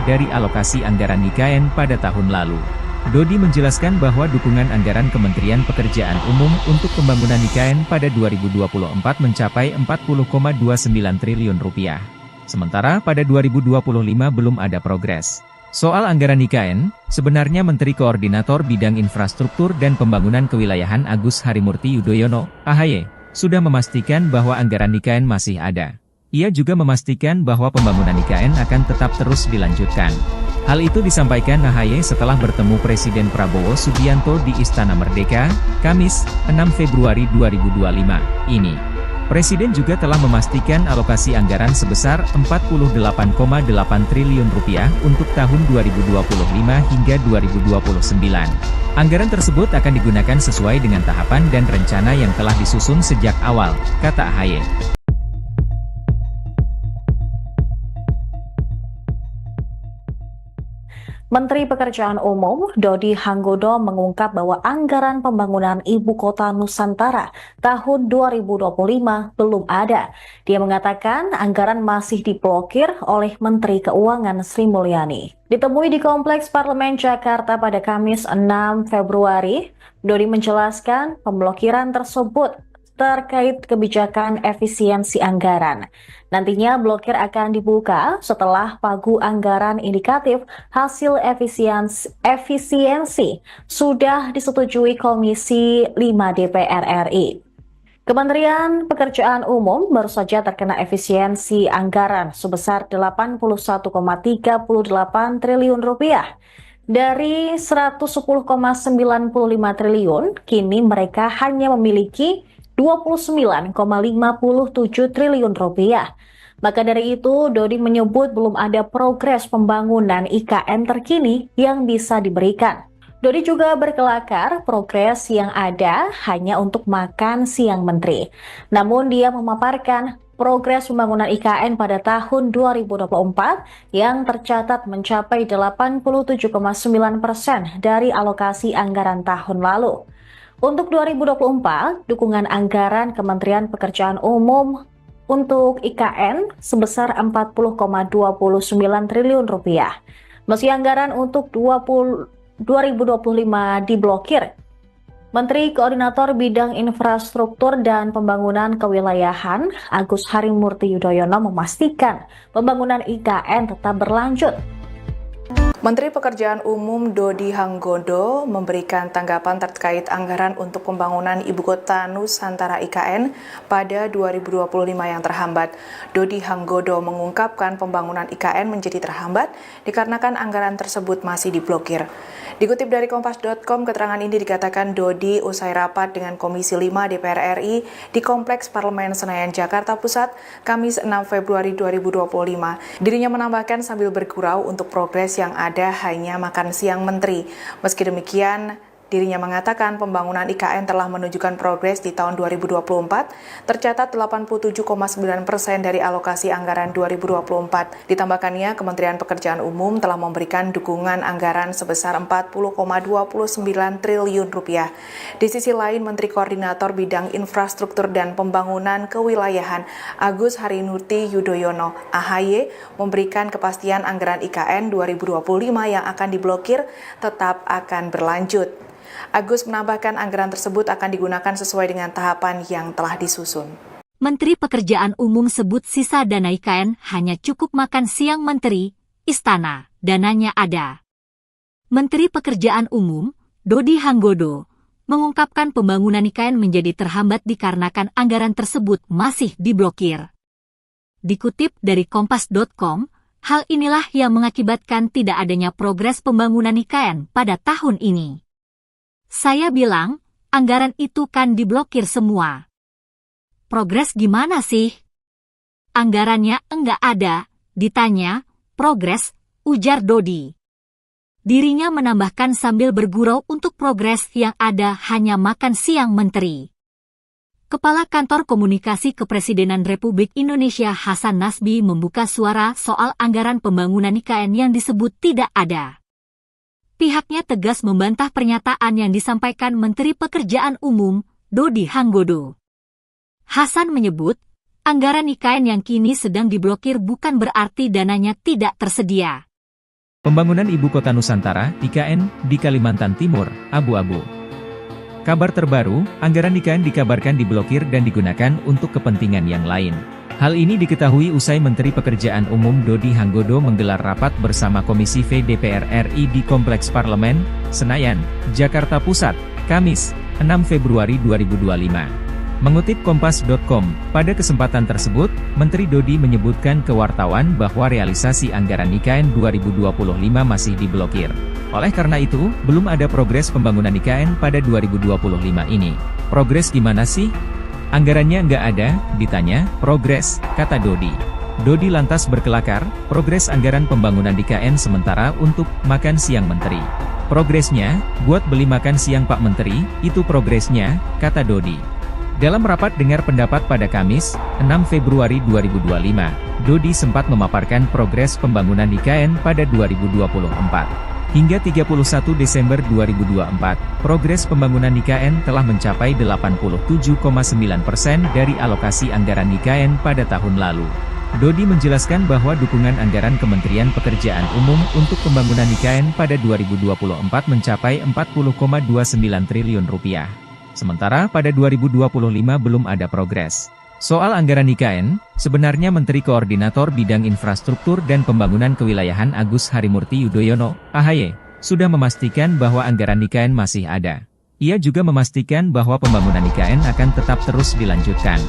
dari alokasi anggaran IKN pada tahun lalu. Dodi menjelaskan bahwa dukungan anggaran Kementerian Pekerjaan Umum untuk pembangunan IKN pada 2024 mencapai 40,29 triliun rupiah. Sementara pada 2025 belum ada progres. Soal anggaran IKN, sebenarnya Menteri Koordinator Bidang Infrastruktur dan Pembangunan Kewilayahan Agus Harimurti Yudhoyono, AHY, sudah memastikan bahwa anggaran IKN masih ada. Ia juga memastikan bahwa pembangunan IKN akan tetap terus dilanjutkan. Hal itu disampaikan AHY setelah bertemu Presiden Prabowo Subianto di Istana Merdeka, Kamis, 6 Februari 2025, ini. Presiden juga telah memastikan alokasi anggaran sebesar 48,8 triliun rupiah untuk tahun 2025 hingga 2029. Anggaran tersebut akan digunakan sesuai dengan tahapan dan rencana yang telah disusun sejak awal, kata AHY. Menteri Pekerjaan Umum Dodi Hanggodo mengungkap bahwa anggaran pembangunan Ibu Kota Nusantara tahun 2025 belum ada. Dia mengatakan anggaran masih diblokir oleh Menteri Keuangan Sri Mulyani. Ditemui di Kompleks Parlemen Jakarta pada Kamis 6 Februari, Dodi menjelaskan pemblokiran tersebut terkait kebijakan efisiensi anggaran. Nantinya blokir akan dibuka setelah pagu anggaran indikatif hasil efisiensi sudah disetujui Komisi 5 DPR RI. Kementerian Pekerjaan Umum baru saja terkena efisiensi anggaran sebesar 81,38 triliun rupiah. Dari 110,95 triliun, kini mereka hanya memiliki 29,57 triliun rupiah. Maka dari itu, Dodi menyebut belum ada progres pembangunan IKN terkini yang bisa diberikan. Dodi juga berkelakar progres yang ada hanya untuk makan siang menteri. Namun dia memaparkan progres pembangunan IKN pada tahun 2024 yang tercatat mencapai 87,9% dari alokasi anggaran tahun lalu. Untuk 2024, dukungan anggaran Kementerian Pekerjaan Umum untuk IKN sebesar 40,29 triliun rupiah. Meski anggaran untuk 2025 diblokir, Menteri Koordinator Bidang Infrastruktur dan Pembangunan Kewilayahan Agus Harimurti Yudhoyono memastikan pembangunan IKN tetap berlanjut. Menteri Pekerjaan Umum Dodi Hanggodo memberikan tanggapan terkait anggaran untuk pembangunan Ibu Kota Nusantara IKN pada 2025 yang terhambat. Dodi Hanggodo mengungkapkan pembangunan IKN menjadi terhambat dikarenakan anggaran tersebut masih diblokir. Dikutip dari Kompas.com, keterangan ini dikatakan Dodi usai rapat dengan Komisi 5 DPR RI di Kompleks Parlemen Senayan, Jakarta Pusat, Kamis 6 Februari 2025. Dirinya menambahkan sambil bergurau untuk progres yang ada hanya makan siang menteri. Meski demikian, dirinya mengatakan pembangunan IKN telah menunjukkan progres di tahun 2024, tercatat 87,9% dari alokasi anggaran 2024. Ditambahkannya, Kementerian Pekerjaan Umum telah memberikan dukungan anggaran sebesar 40,29 triliun rupiah. Di sisi lain, Menteri Koordinator Bidang Infrastruktur dan Pembangunan Kewilayahan Agus Harimurti Yudhoyono (AHY) memberikan kepastian anggaran IKN 2025 yang akan diblokir tetap akan berlanjut. Agus menambahkan anggaran tersebut akan digunakan sesuai dengan tahapan yang telah disusun. Menteri Pekerjaan Umum sebut sisa dana IKN hanya cukup makan siang menteri, istana, dananya ada. Menteri Pekerjaan Umum, Dodi Hanggodo, mengungkapkan pembangunan IKN menjadi terhambat dikarenakan anggaran tersebut masih diblokir. Dikutip dari Kompas.com, hal inilah yang mengakibatkan tidak adanya progres pembangunan IKN pada tahun ini. Saya bilang, anggaran itu kan diblokir semua. Progres gimana sih? Anggarannya enggak ada, ditanya, progres, ujar Dodi. Dirinya menambahkan sambil bergurau untuk progres yang ada hanya makan siang menteri. Kepala Kantor Komunikasi Kepresidenan Republik Indonesia Hasan Nasbi membuka suara soal anggaran pembangunan IKN yang disebut tidak ada. Pihaknya tegas membantah pernyataan yang disampaikan Menteri Pekerjaan Umum, Dodi Hanggodo. Hasan menyebut, anggaran IKN yang kini sedang diblokir bukan berarti dananya tidak tersedia. Pembangunan Ibu Kota Nusantara, IKN, di Kalimantan Timur, abu-abu. Kabar terbaru, anggaran IKN dikabarkan diblokir dan digunakan untuk kepentingan yang lain. Hal ini diketahui usai Menteri Pekerjaan Umum Dodi Hanggodo menggelar rapat bersama Komisi V DPR RI di Kompleks Parlemen, Senayan, Jakarta Pusat, Kamis, 6 Februari 2025. Mengutip Kompas.com, pada kesempatan tersebut, Menteri Dodi menyebutkan ke wartawan bahwa realisasi anggaran IKN 2025 masih diblokir. Oleh karena itu, belum ada progres pembangunan IKN pada 2025 ini. Progres gimana sih? Anggarannya nggak ada, ditanya, progres, kata Dodi. Dodi lantas berkelakar, progres anggaran pembangunan IKN sementara untuk makan siang menteri. Progresnya, buat beli makan siang Pak Menteri, itu progresnya, kata Dodi. Dalam rapat dengar pendapat pada Kamis, 6 Februari 2025, Dodi sempat memaparkan progres pembangunan IKN pada 2024. Hingga 31 Desember 2024, progres pembangunan IKN telah mencapai 87,9% dari alokasi anggaran IKN pada tahun lalu. Dodi menjelaskan bahwa dukungan anggaran Kementerian Pekerjaan Umum untuk pembangunan IKN pada 2024 mencapai 40,29 triliun rupiah. Sementara pada 2025 belum ada progres. Soal anggaran IKN, sebenarnya Menteri Koordinator Bidang Infrastruktur dan Pembangunan Kewilayahan Agus Harimurti Yudhoyono, AHY, sudah memastikan bahwa anggaran IKN masih ada. Ia juga memastikan bahwa pembangunan IKN akan tetap terus dilanjutkan.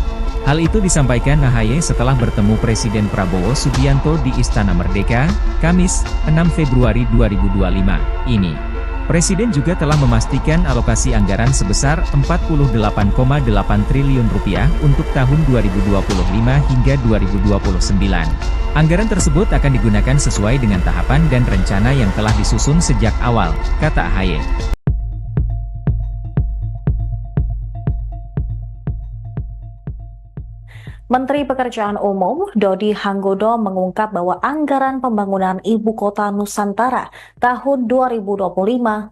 Hal itu disampaikan AHY setelah bertemu Presiden Prabowo Subianto di Istana Merdeka, Kamis, 6 Februari 2025, ini. Presiden juga telah memastikan alokasi anggaran sebesar 48,8 triliun rupiah untuk tahun 2025 hingga 2029. Anggaran tersebut akan digunakan sesuai dengan tahapan dan rencana yang telah disusun sejak awal, kata AHY. Menteri Pekerjaan Umum Dodi Hanggodo mengungkap bahwa anggaran pembangunan Ibu Kota Nusantara tahun 2025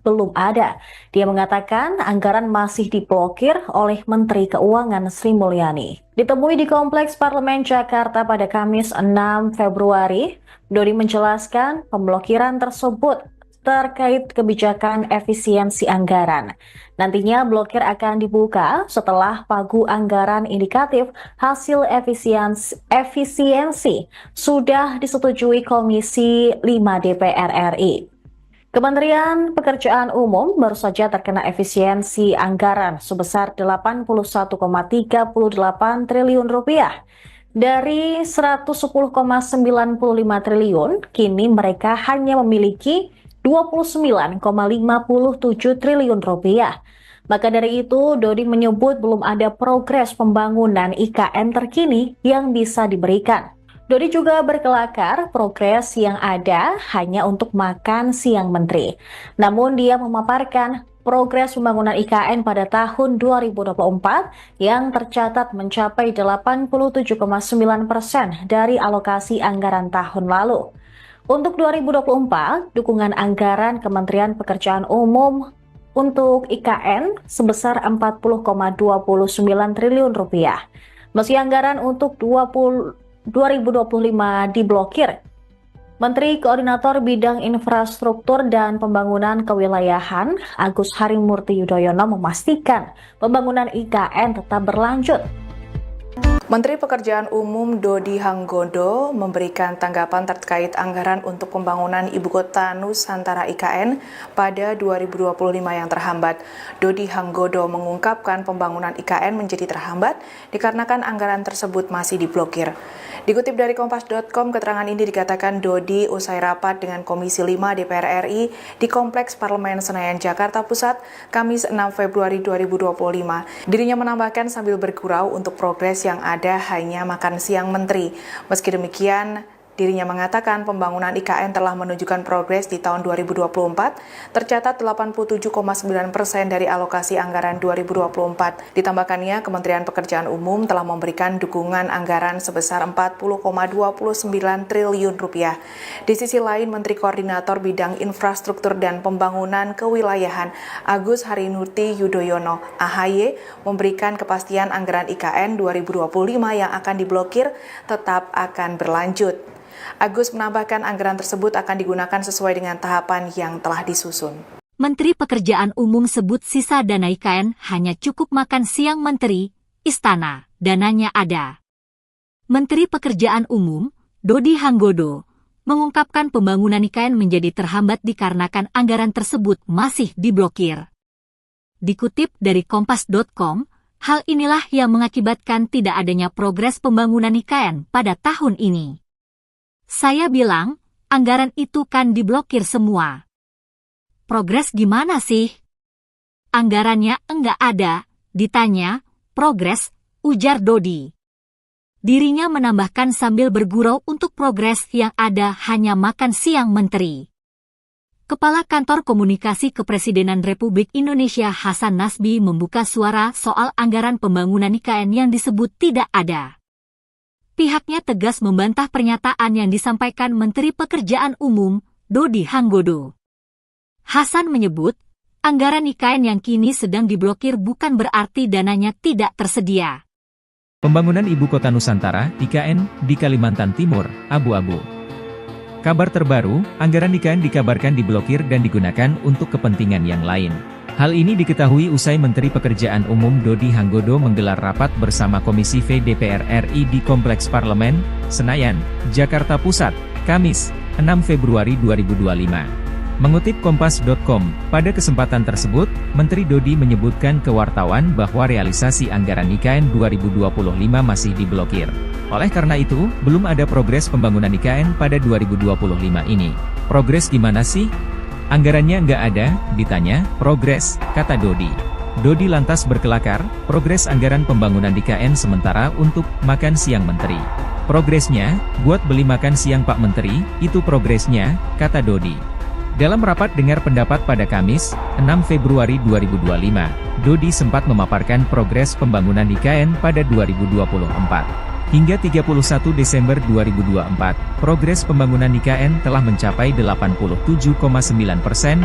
belum ada. Dia mengatakan anggaran masih diblokir oleh Menteri Keuangan Sri Mulyani. Ditemui di Kompleks Parlemen Jakarta pada Kamis 6 Februari, Dodi menjelaskan pemblokiran tersebut terkait kebijakan efisiensi anggaran. Nantinya blokir akan dibuka setelah pagu anggaran indikatif hasil efisiensi sudah disetujui Komisi 5 DPR RI. Kementerian Pekerjaan Umum baru saja terkena efisiensi anggaran sebesar 81,38 triliun rupiah. Dari 110,95 triliun, kini mereka hanya memiliki 29,57 triliun rupiah. Maka dari itu, Dodi menyebut belum ada progres pembangunan IKN terkini yang bisa diberikan. Dodi juga berkelakar progres yang ada hanya untuk makan siang menteri. Namun dia memaparkan progres pembangunan IKN pada tahun 2024 yang tercatat mencapai 87,9% dari alokasi anggaran tahun lalu. Untuk 2024, dukungan anggaran Kementerian Pekerjaan Umum untuk IKN sebesar 40,29 triliun rupiah. Meski anggaran untuk 2025 diblokir, Menteri Koordinator Bidang Infrastruktur dan Pembangunan Kewilayahan Agus Harimurti Yudhoyono memastikan pembangunan IKN tetap berlanjut. Menteri Pekerjaan Umum Dodi Hanggodo memberikan tanggapan terkait anggaran untuk pembangunan Ibu Kota Nusantara IKN pada 2025 yang terhambat. Dodi Hanggodo mengungkapkan pembangunan IKN menjadi terhambat dikarenakan anggaran tersebut masih diblokir. Dikutip dari Kompas.com, keterangan ini dikatakan Dodi usai rapat dengan Komisi 5 DPR RI di Kompleks Parlemen Senayan, Jakarta Pusat, Kamis 6 Februari 2025. Dirinya menambahkan sambil bergurau untuk progres yang ada hanya makan siang menteri. Meski demikian, dirinya mengatakan pembangunan IKN telah menunjukkan progres di tahun 2024, tercatat 87,9% dari alokasi anggaran 2024. Ditambahkannya, Kementerian Pekerjaan Umum telah memberikan dukungan anggaran sebesar 40,29 triliun rupiah. Di sisi lain, Menteri Koordinator Bidang Infrastruktur dan Pembangunan Kewilayahan Agus Harimurti Yudhoyono (AHY) memberikan kepastian anggaran IKN 2025 yang akan diblokir tetap akan berlanjut. Agus menambahkan anggaran tersebut akan digunakan sesuai dengan tahapan yang telah disusun. Menteri Pekerjaan Umum sebut sisa dana IKN hanya cukup makan siang menteri, istana, dananya ada. Menteri Pekerjaan Umum, Dodi Hanggodo, mengungkapkan pembangunan IKN menjadi terhambat dikarenakan anggaran tersebut masih diblokir. Dikutip dari Kompas.com, hal inilah yang mengakibatkan tidak adanya progres pembangunan IKN pada tahun ini. Saya bilang, anggaran itu kan diblokir semua. Progres gimana sih? Anggarannya enggak ada, ditanya, progres, ujar Dodi. Dirinya menambahkan sambil bergurau untuk progres yang ada hanya makan siang menteri. Kepala Kantor Komunikasi Kepresidenan Republik Indonesia Hasan Nasbi membuka suara soal anggaran pembangunan IKN yang disebut tidak ada. Pihaknya tegas membantah pernyataan yang disampaikan Menteri Pekerjaan Umum, Dodi Hanggodo. Hasan menyebut, anggaran IKN yang kini sedang diblokir bukan berarti dananya tidak tersedia. Pembangunan Ibu Kota Nusantara, IKN, di Kalimantan Timur, abu-abu. Kabar terbaru, anggaran IKN dikabarkan diblokir dan digunakan untuk kepentingan yang lain. Hal ini diketahui usai Menteri Pekerjaan Umum Dodi Hanggodo menggelar rapat bersama Komisi V DPR RI di Kompleks Parlemen, Senayan, Jakarta Pusat, Kamis, 6 Februari 2025. Mengutip Kompas.com, pada kesempatan tersebut, Menteri Dodi menyebutkan ke wartawan bahwa realisasi anggaran IKN 2025 masih diblokir. Oleh karena itu, belum ada progres pembangunan IKN pada 2025 ini. Progres gimana sih? Anggarannya nggak ada, ditanya, progres, kata Dodi. Dodi lantas berkelakar, progres anggaran pembangunan IKN sementara untuk makan siang Menteri. Progresnya, buat beli makan siang Pak Menteri, itu progresnya, kata Dodi. Dalam rapat dengar pendapat pada Kamis, 6 Februari 2025, Dodi sempat memaparkan progres pembangunan IKN pada 2024. Hingga 31 Desember 2024, progres pembangunan IKN telah mencapai 87,9%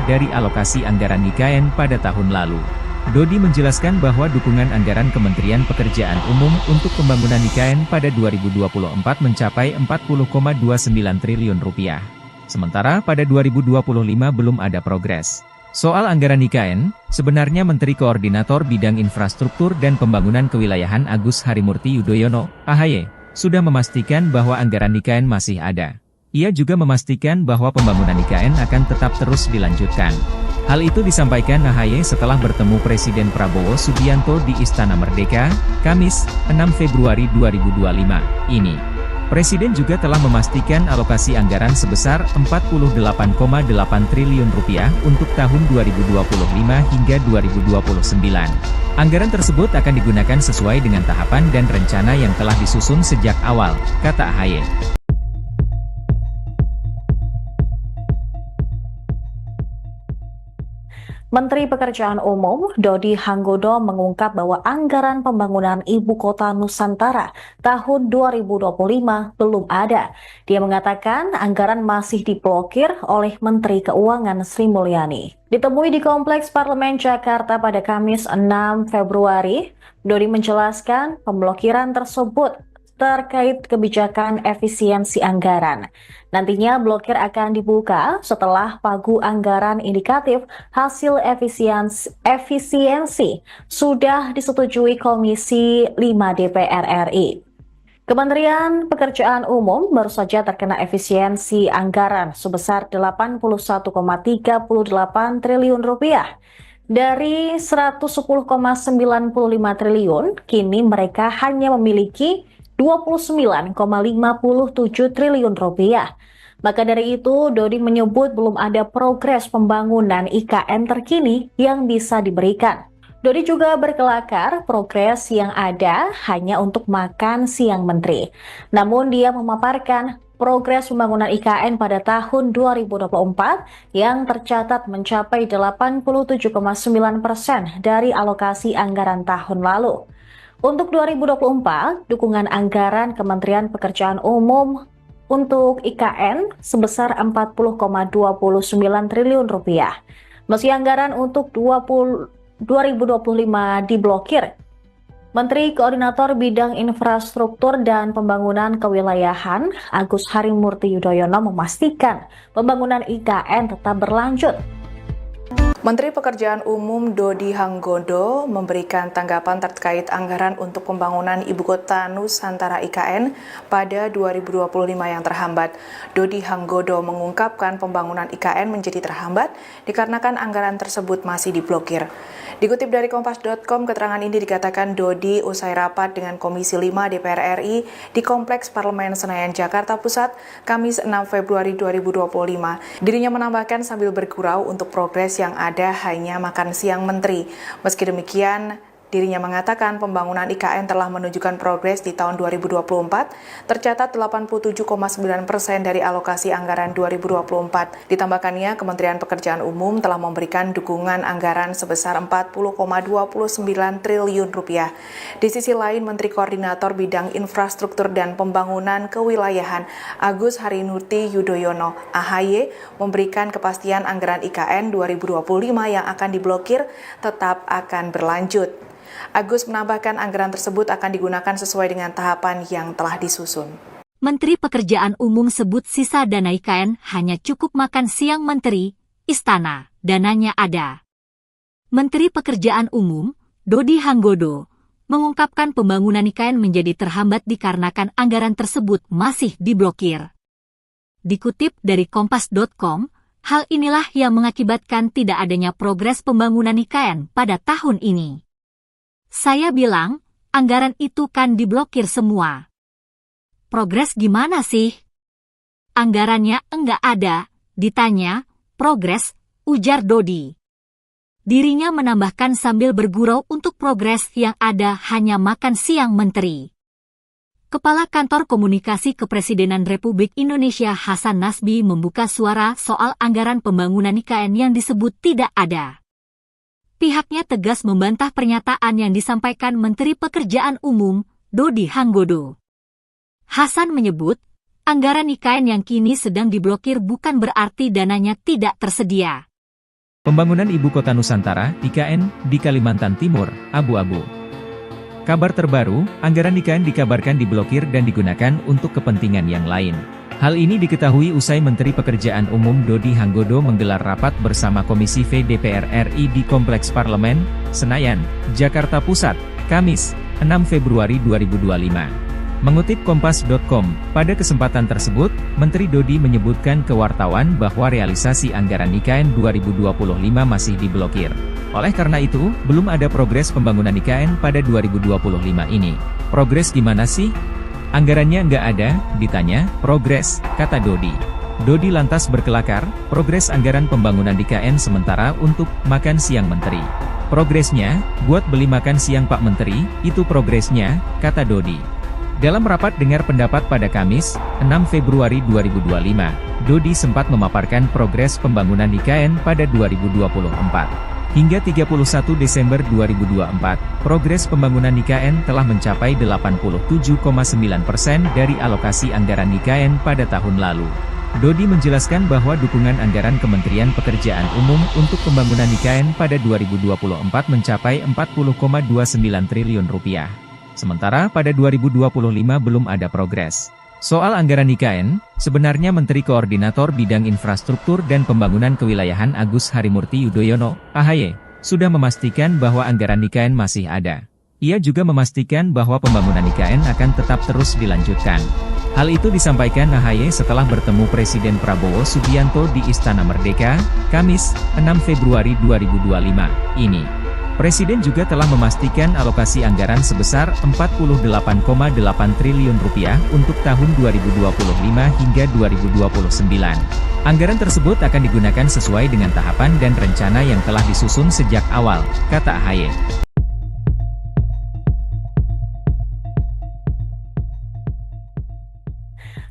dari alokasi anggaran IKN pada tahun lalu. Dodi menjelaskan bahwa dukungan anggaran Kementerian Pekerjaan Umum untuk pembangunan IKN pada 2024 mencapai 40,29 triliun rupiah. Sementara pada 2025 belum ada progres. Soal anggaran IKN, sebenarnya Menteri Koordinator Bidang Infrastruktur dan Pembangunan Kewilayahan Agus Harimurti Yudhoyono, AHY, sudah memastikan bahwa anggaran IKN masih ada. Ia juga memastikan bahwa pembangunan IKN akan tetap terus dilanjutkan. Hal itu disampaikan AHY setelah bertemu Presiden Prabowo Subianto di Istana Merdeka, Kamis, 6 Februari 2025, ini. Presiden juga telah memastikan alokasi anggaran sebesar 48,8 triliun rupiah untuk tahun 2025 hingga 2029. Anggaran tersebut akan digunakan sesuai dengan tahapan dan rencana yang telah disusun sejak awal, kata AHY. Menteri Pekerjaan Umum Dodi Hanggodo mengungkap bahwa anggaran pembangunan Ibu Kota Nusantara tahun 2025 belum ada. Dia mengatakan anggaran masih diblokir oleh Menteri Keuangan Sri Mulyani. Ditemui di Kompleks Parlemen Jakarta pada Kamis 6 Februari, Dodi menjelaskan pemblokiran tersebut terkait kebijakan efisiensi anggaran. Nantinya blokir akan dibuka setelah pagu anggaran indikatif hasil efisiensi sudah disetujui Komisi 5 DPR RI. Kementerian Pekerjaan Umum baru saja terkena efisiensi anggaran sebesar 81,38 triliun rupiah. Dari 110,95 triliun, kini mereka hanya memiliki 29,57 triliun rupiah. Maka dari itu, Dodi menyebut belum ada progres pembangunan IKN terkini yang bisa diberikan. Dodi juga berkelakar progres yang ada hanya untuk makan siang menteri. Namun dia memaparkan progres pembangunan IKN pada tahun 2024 yang tercatat mencapai 87,9% dari alokasi anggaran tahun lalu. Untuk 2024, dukungan anggaran Kementerian Pekerjaan Umum untuk IKN sebesar 40,29 triliun rupiah. Meski anggaran untuk 2025 diblokir, Menteri Koordinator Bidang Infrastruktur dan Pembangunan Kewilayahan Agus Harimurti Yudhoyono memastikan pembangunan IKN tetap berlanjut. Menteri Pekerjaan Umum Dodi Hanggodo memberikan tanggapan terkait anggaran untuk pembangunan Ibu Kota Nusantara IKN pada 2025 yang terhambat. Dodi Hanggodo mengungkapkan pembangunan IKN menjadi terhambat dikarenakan anggaran tersebut masih diblokir. Dikutip dari Kompas.com, keterangan ini dikatakan Dodi usai rapat dengan Komisi 5 DPR RI di Kompleks Parlemen Senayan, Jakarta Pusat, Kamis 6 Februari 2025. Dirinya menambahkan sambil bergurau untuk progres yang ada hanya makan siang menteri. Meski demikian, Dirinya mengatakan pembangunan IKN telah menunjukkan progres di tahun 2024, tercatat 87,9% dari alokasi anggaran 2024. Ditambahkannya, Kementerian Pekerjaan Umum telah memberikan dukungan anggaran sebesar 40,29 triliun rupiah. Di sisi lain, Menteri Koordinator Bidang Infrastruktur dan Pembangunan Kewilayahan Agus Harimurti Yudhoyono (AHY) memberikan kepastian anggaran IKN 2025 yang akan diblokir tetap akan berlanjut. Agus menambahkan anggaran tersebut akan digunakan sesuai dengan tahapan yang telah disusun. Menteri Pekerjaan Umum sebut sisa dana IKN hanya cukup makan siang Menteri, Istana, dananya ada. Menteri Pekerjaan Umum, Dodi Hanggodo, mengungkapkan pembangunan IKN menjadi terhambat dikarenakan anggaran tersebut masih diblokir. Dikutip dari Kompas.com, hal inilah yang mengakibatkan tidak adanya progres pembangunan IKN pada tahun ini. Saya bilang, anggaran itu kan diblokir semua. Progres gimana sih? Anggarannya enggak ada, ditanya, progres, ujar Dodi. Dirinya menambahkan sambil bergurau untuk progres yang ada hanya makan siang Menteri. Kepala Kantor Komunikasi Kepresidenan Republik Indonesia Hasan Nasbi membuka suara soal anggaran pembangunan IKN yang disebut tidak ada. Pihaknya tegas membantah pernyataan yang disampaikan Menteri Pekerjaan Umum, Dodi Hanggodo. Hasan menyebut, anggaran IKN yang kini sedang diblokir bukan berarti dananya tidak tersedia. Pembangunan Ibu Kota Nusantara, IKN, di Kalimantan Timur, abu-abu. Kabar terbaru, anggaran IKN dikabarkan diblokir dan digunakan untuk kepentingan yang lain. Hal ini diketahui usai Menteri Pekerjaan Umum Dodi Hanggodo menggelar rapat bersama Komisi V DPR RI di Kompleks Parlemen, Senayan, Jakarta Pusat, Kamis, 6 Februari 2025. Mengutip Kompas.com, pada kesempatan tersebut, Menteri Dodi menyebutkan ke wartawan bahwa realisasi anggaran IKN 2025 masih diblokir. Oleh karena itu, belum ada progres pembangunan IKN pada 2025 ini. Progres gimana sih? Anggarannya nggak ada, ditanya, progres, kata Dodi. Dodi lantas berkelakar, progres anggaran pembangunan IKN sementara untuk makan siang Menteri. Progresnya, buat beli makan siang Pak Menteri, itu progresnya, kata Dodi. Dalam rapat dengar pendapat pada Kamis, 6 Februari 2025, Dodi sempat memaparkan progres pembangunan IKN pada 2024. Hingga 31 Desember 2024, progres pembangunan IKN telah mencapai 87,9% dari alokasi anggaran IKN pada tahun lalu. Dodi menjelaskan bahwa dukungan anggaran Kementerian Pekerjaan Umum untuk pembangunan IKN pada 2024 mencapai 40,29 triliun rupiah. Sementara pada 2025 belum ada progres. Soal anggaran IKN, sebenarnya Menteri Koordinator Bidang Infrastruktur dan Pembangunan Kewilayahan Agus Harimurti Yudhoyono, AHY, sudah memastikan bahwa anggaran IKN masih ada. Ia juga memastikan bahwa pembangunan IKN akan tetap terus dilanjutkan. Hal itu disampaikan AHY setelah bertemu Presiden Prabowo Subianto di Istana Merdeka, Kamis, 6 Februari 2025, ini. Presiden juga telah memastikan alokasi anggaran sebesar 48,8 triliun rupiah untuk tahun 2025 hingga 2029. Anggaran tersebut akan digunakan sesuai dengan tahapan dan rencana yang telah disusun sejak awal, kata AHY.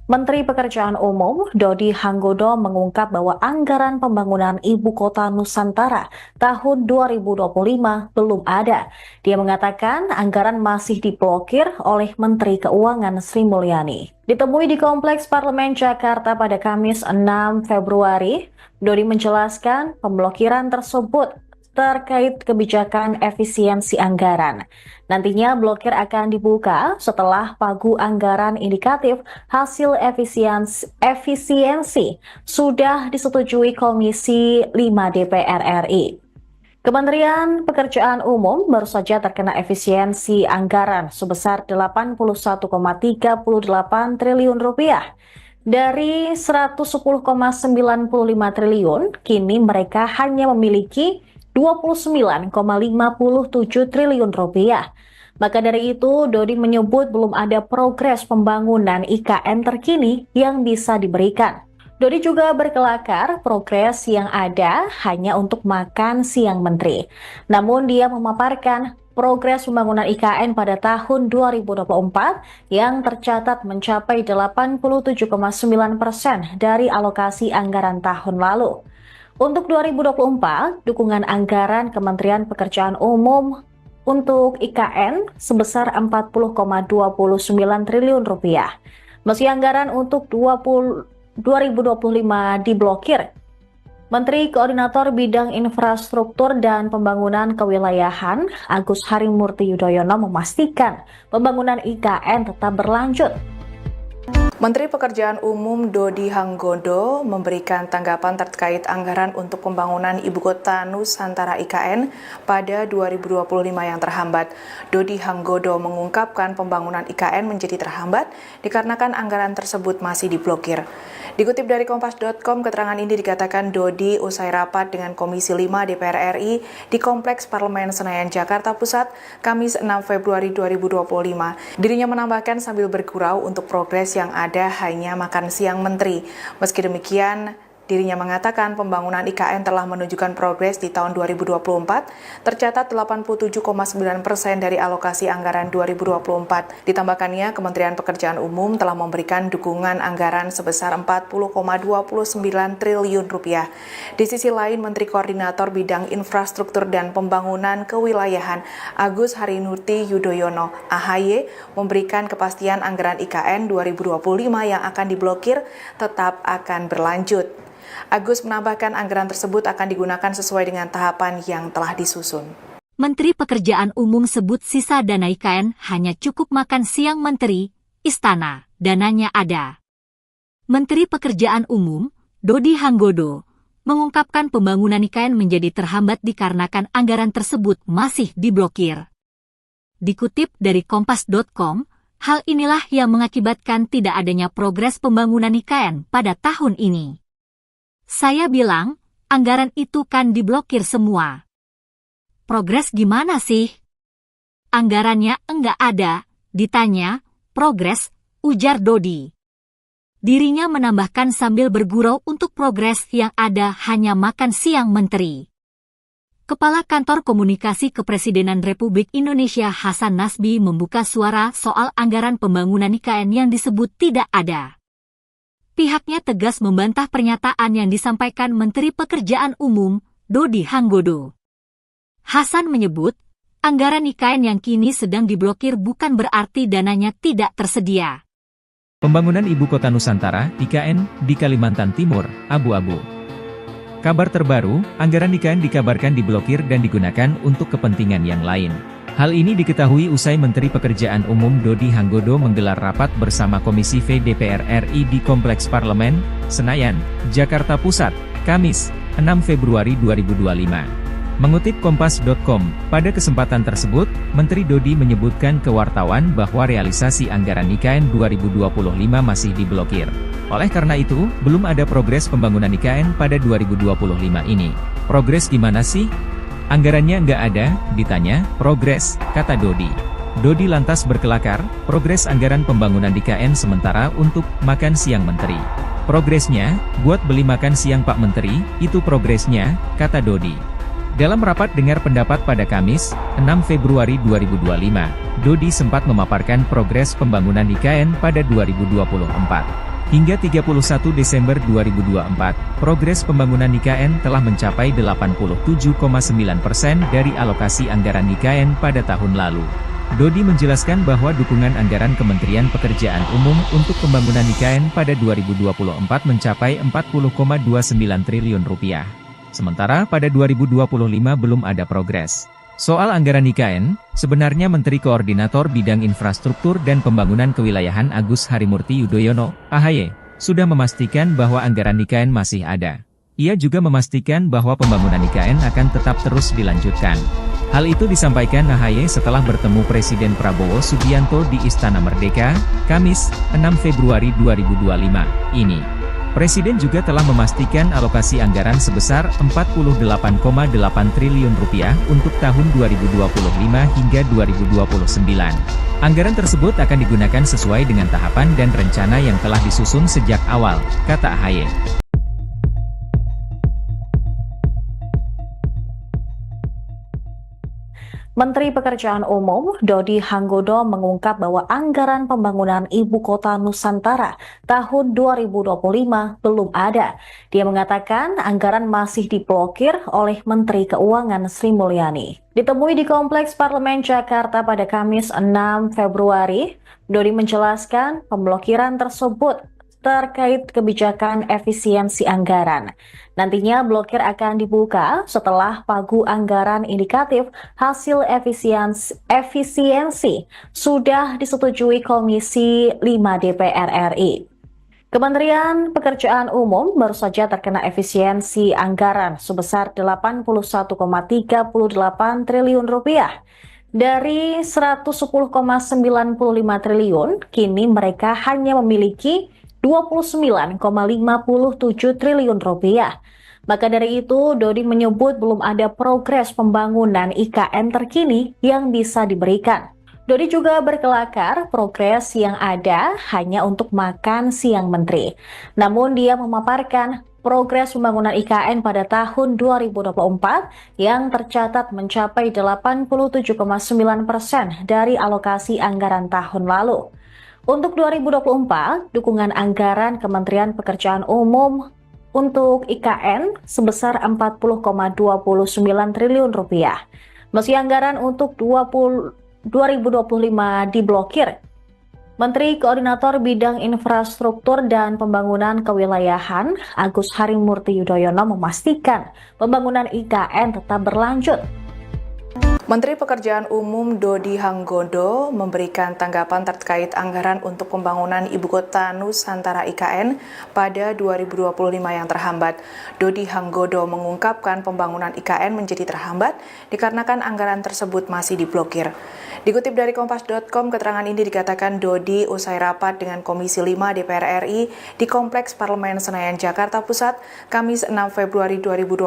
Menteri Pekerjaan Umum Dodi Hanggodo mengungkap bahwa anggaran pembangunan Ibu Kota Nusantara tahun 2025 belum ada. Dia mengatakan anggaran masih diblokir oleh Menteri Keuangan Sri Mulyani. Ditemui di Kompleks Parlemen Jakarta pada Kamis 6 Februari, Dodi menjelaskan pemblokiran tersebut terkait kebijakan efisiensi anggaran. Nantinya blokir akan dibuka setelah pagu anggaran indikatif hasil efisiensi sudah disetujui Komisi 5 DPR RI. Kementerian Pekerjaan Umum baru saja terkena efisiensi anggaran sebesar 81,38 triliun rupiah. Dari 110,95 triliun, kini mereka hanya memiliki 29,57 triliun rupiah. Maka dari itu, Dodi menyebut belum ada progres pembangunan IKN terkini yang bisa diberikan. Dodi juga berkelakar progres yang ada hanya untuk makan siang menteri. Namun dia memaparkan progres pembangunan IKN pada tahun 2024 yang tercatat mencapai 87,9% dari alokasi anggaran tahun lalu. Untuk 2024, dukungan anggaran Kementerian Pekerjaan Umum untuk IKN sebesar 40,29 triliun rupiah. Meski anggaran untuk 2025 diblokir, Menteri Koordinator Bidang Infrastruktur dan Pembangunan Kewilayahan Agus Harimurti Yudhoyono memastikan pembangunan IKN tetap berlanjut. Menteri Pekerjaan Umum Dodi Hanggodo memberikan tanggapan terkait anggaran untuk pembangunan Ibu Kota Nusantara IKN pada 2025 yang terhambat. Dodi Hanggodo mengungkapkan pembangunan IKN menjadi terhambat dikarenakan anggaran tersebut masih diblokir. Dikutip dari Kompas.com, keterangan ini dikatakan Dodi usai rapat dengan Komisi 5 DPR RI di Kompleks Parlemen Senayan, Jakarta Pusat, Kamis 6 Februari 2025. Dirinya menambahkan sambil bergurau untuk progres yang ada hanya makan siang menteri. Meski demikian, dirinya mengatakan pembangunan IKN telah menunjukkan progres di tahun 2024, tercatat 87,9% dari alokasi anggaran 2024. Ditambahkannya, Kementerian Pekerjaan Umum telah memberikan dukungan anggaran sebesar 40,29 triliun rupiah. Di sisi lain, Menteri Koordinator Bidang Infrastruktur dan Pembangunan Kewilayahan Agus Harimurti Yudhoyono (AHY) memberikan kepastian anggaran IKN 2025 yang akan diblokir tetap akan berlanjut. Agus menambahkan anggaran tersebut akan digunakan sesuai dengan tahapan yang telah disusun. Menteri Pekerjaan Umum sebut sisa dana IKN hanya cukup makan siang menteri, istana, dananya ada. Menteri Pekerjaan Umum, Dodi Hanggodo, mengungkapkan pembangunan IKN menjadi terhambat dikarenakan anggaran tersebut masih diblokir. Dikutip dari Kompas.com, hal inilah yang mengakibatkan tidak adanya progres pembangunan IKN pada tahun ini. Saya bilang, anggaran itu kan diblokir semua. Progres gimana sih? Anggarannya enggak ada, ditanya, progres, ujar Dodi. Dirinya menambahkan sambil bergurau untuk progres yang ada hanya makan siang menteri. Kepala Kantor Komunikasi Kepresidenan Republik Indonesia Hasan Nasbi membuka suara soal anggaran pembangunan IKN yang disebut tidak ada. Pihaknya tegas membantah pernyataan yang disampaikan Menteri Pekerjaan Umum, Dodi Hanggodo. Hasan menyebut, anggaran IKN yang kini sedang diblokir bukan berarti dananya tidak tersedia. Pembangunan Ibu Kota Nusantara, IKN, di Kalimantan Timur, abu-abu. Kabar terbaru, anggaran IKN dikabarkan diblokir dan digunakan untuk kepentingan yang lain. Hal ini diketahui usai Menteri Pekerjaan Umum Dodi Hanggodo menggelar rapat bersama Komisi V DPR RI di Kompleks Parlemen, Senayan, Jakarta Pusat, Kamis, 6 Februari 2025. Mengutip Kompas.com, pada kesempatan tersebut, Menteri Dodi menyebutkan ke wartawan bahwa realisasi anggaran IKN 2025 masih diblokir. Oleh karena itu, belum ada progres pembangunan IKN pada 2025 ini. Progres gimana sih? Anggarannya nggak ada, ditanya, progres, kata Dodi. Dodi lantas berkelakar, progres anggaran pembangunan IKN sementara untuk makan siang menteri. Progresnya, buat beli makan siang Pak Menteri, itu progresnya, kata Dodi. Dalam rapat dengar pendapat pada Kamis, 6 Februari 2025, Dodi sempat memaparkan progres pembangunan IKN pada 2024. Hingga 31 Desember 2024, progres pembangunan IKN telah mencapai 87,9% dari alokasi anggaran IKN pada tahun lalu. Dodi menjelaskan bahwa dukungan anggaran Kementerian Pekerjaan Umum untuk pembangunan IKN pada 2024 mencapai 40,29 triliun rupiah. Sementara pada 2025 belum ada progres. Soal anggaran IKN, sebenarnya Menteri Koordinator Bidang Infrastruktur dan Pembangunan Kewilayahan Agus Harimurti Yudhoyono, AHY, sudah memastikan bahwa anggaran IKN masih ada. Ia juga memastikan bahwa pembangunan IKN akan tetap terus dilanjutkan. Hal itu disampaikan AHY setelah bertemu Presiden Prabowo Subianto di Istana Merdeka, Kamis, 6 Februari 2025, ini. Presiden juga telah memastikan alokasi anggaran sebesar 48,8 triliun rupiah untuk tahun 2025 hingga 2029. Anggaran tersebut akan digunakan sesuai dengan tahapan dan rencana yang telah disusun sejak awal, kata AHY. Menteri Pekerjaan Umum Dodi Hanggodo mengungkap bahwa anggaran pembangunan Ibu Kota Nusantara tahun 2025 belum ada. Dia mengatakan anggaran masih diblokir oleh Menteri Keuangan Sri Mulyani. Ditemui di Kompleks Parlemen Jakarta pada Kamis 6 Februari, Dodi menjelaskan pemblokiran tersebut terkait kebijakan efisiensi anggaran. Nantinya blokir akan dibuka setelah pagu anggaran indikatif hasil efisiensi sudah disetujui Komisi 5 DPR RI. Kementerian Pekerjaan Umum baru saja terkena efisiensi anggaran sebesar 81,38 triliun rupiah. Dari 110,95 triliun, kini mereka hanya memiliki 29,57 triliun rupiah. Maka dari itu, Dodi menyebut belum ada progres pembangunan IKN terkini yang bisa diberikan. Dodi juga berkelakar progres yang ada hanya untuk makan siang menteri. Namun dia memaparkan progres pembangunan IKN pada tahun 2024 yang tercatat mencapai 87,9% dari alokasi anggaran tahun lalu. Untuk 2024, dukungan anggaran Kementerian Pekerjaan Umum untuk IKN sebesar 40,29 triliun rupiah. Meski anggaran untuk 2025 diblokir, Menteri Koordinator Bidang Infrastruktur dan Pembangunan Kewilayahan Agus Harimurti Yudhoyono memastikan pembangunan IKN tetap berlanjut. Menteri Pekerjaan Umum Dodi Hanggodo memberikan tanggapan terkait anggaran untuk pembangunan Ibu Kota Nusantara IKN pada 2025 yang terhambat. Dodi Hanggodo mengungkapkan pembangunan IKN menjadi terhambat dikarenakan anggaran tersebut masih diblokir. Dikutip dari Kompas.com, keterangan ini dikatakan Dodi usai rapat dengan Komisi 5 DPR RI di Kompleks Parlemen Senayan, Jakarta Pusat, Kamis 6 Februari 2025.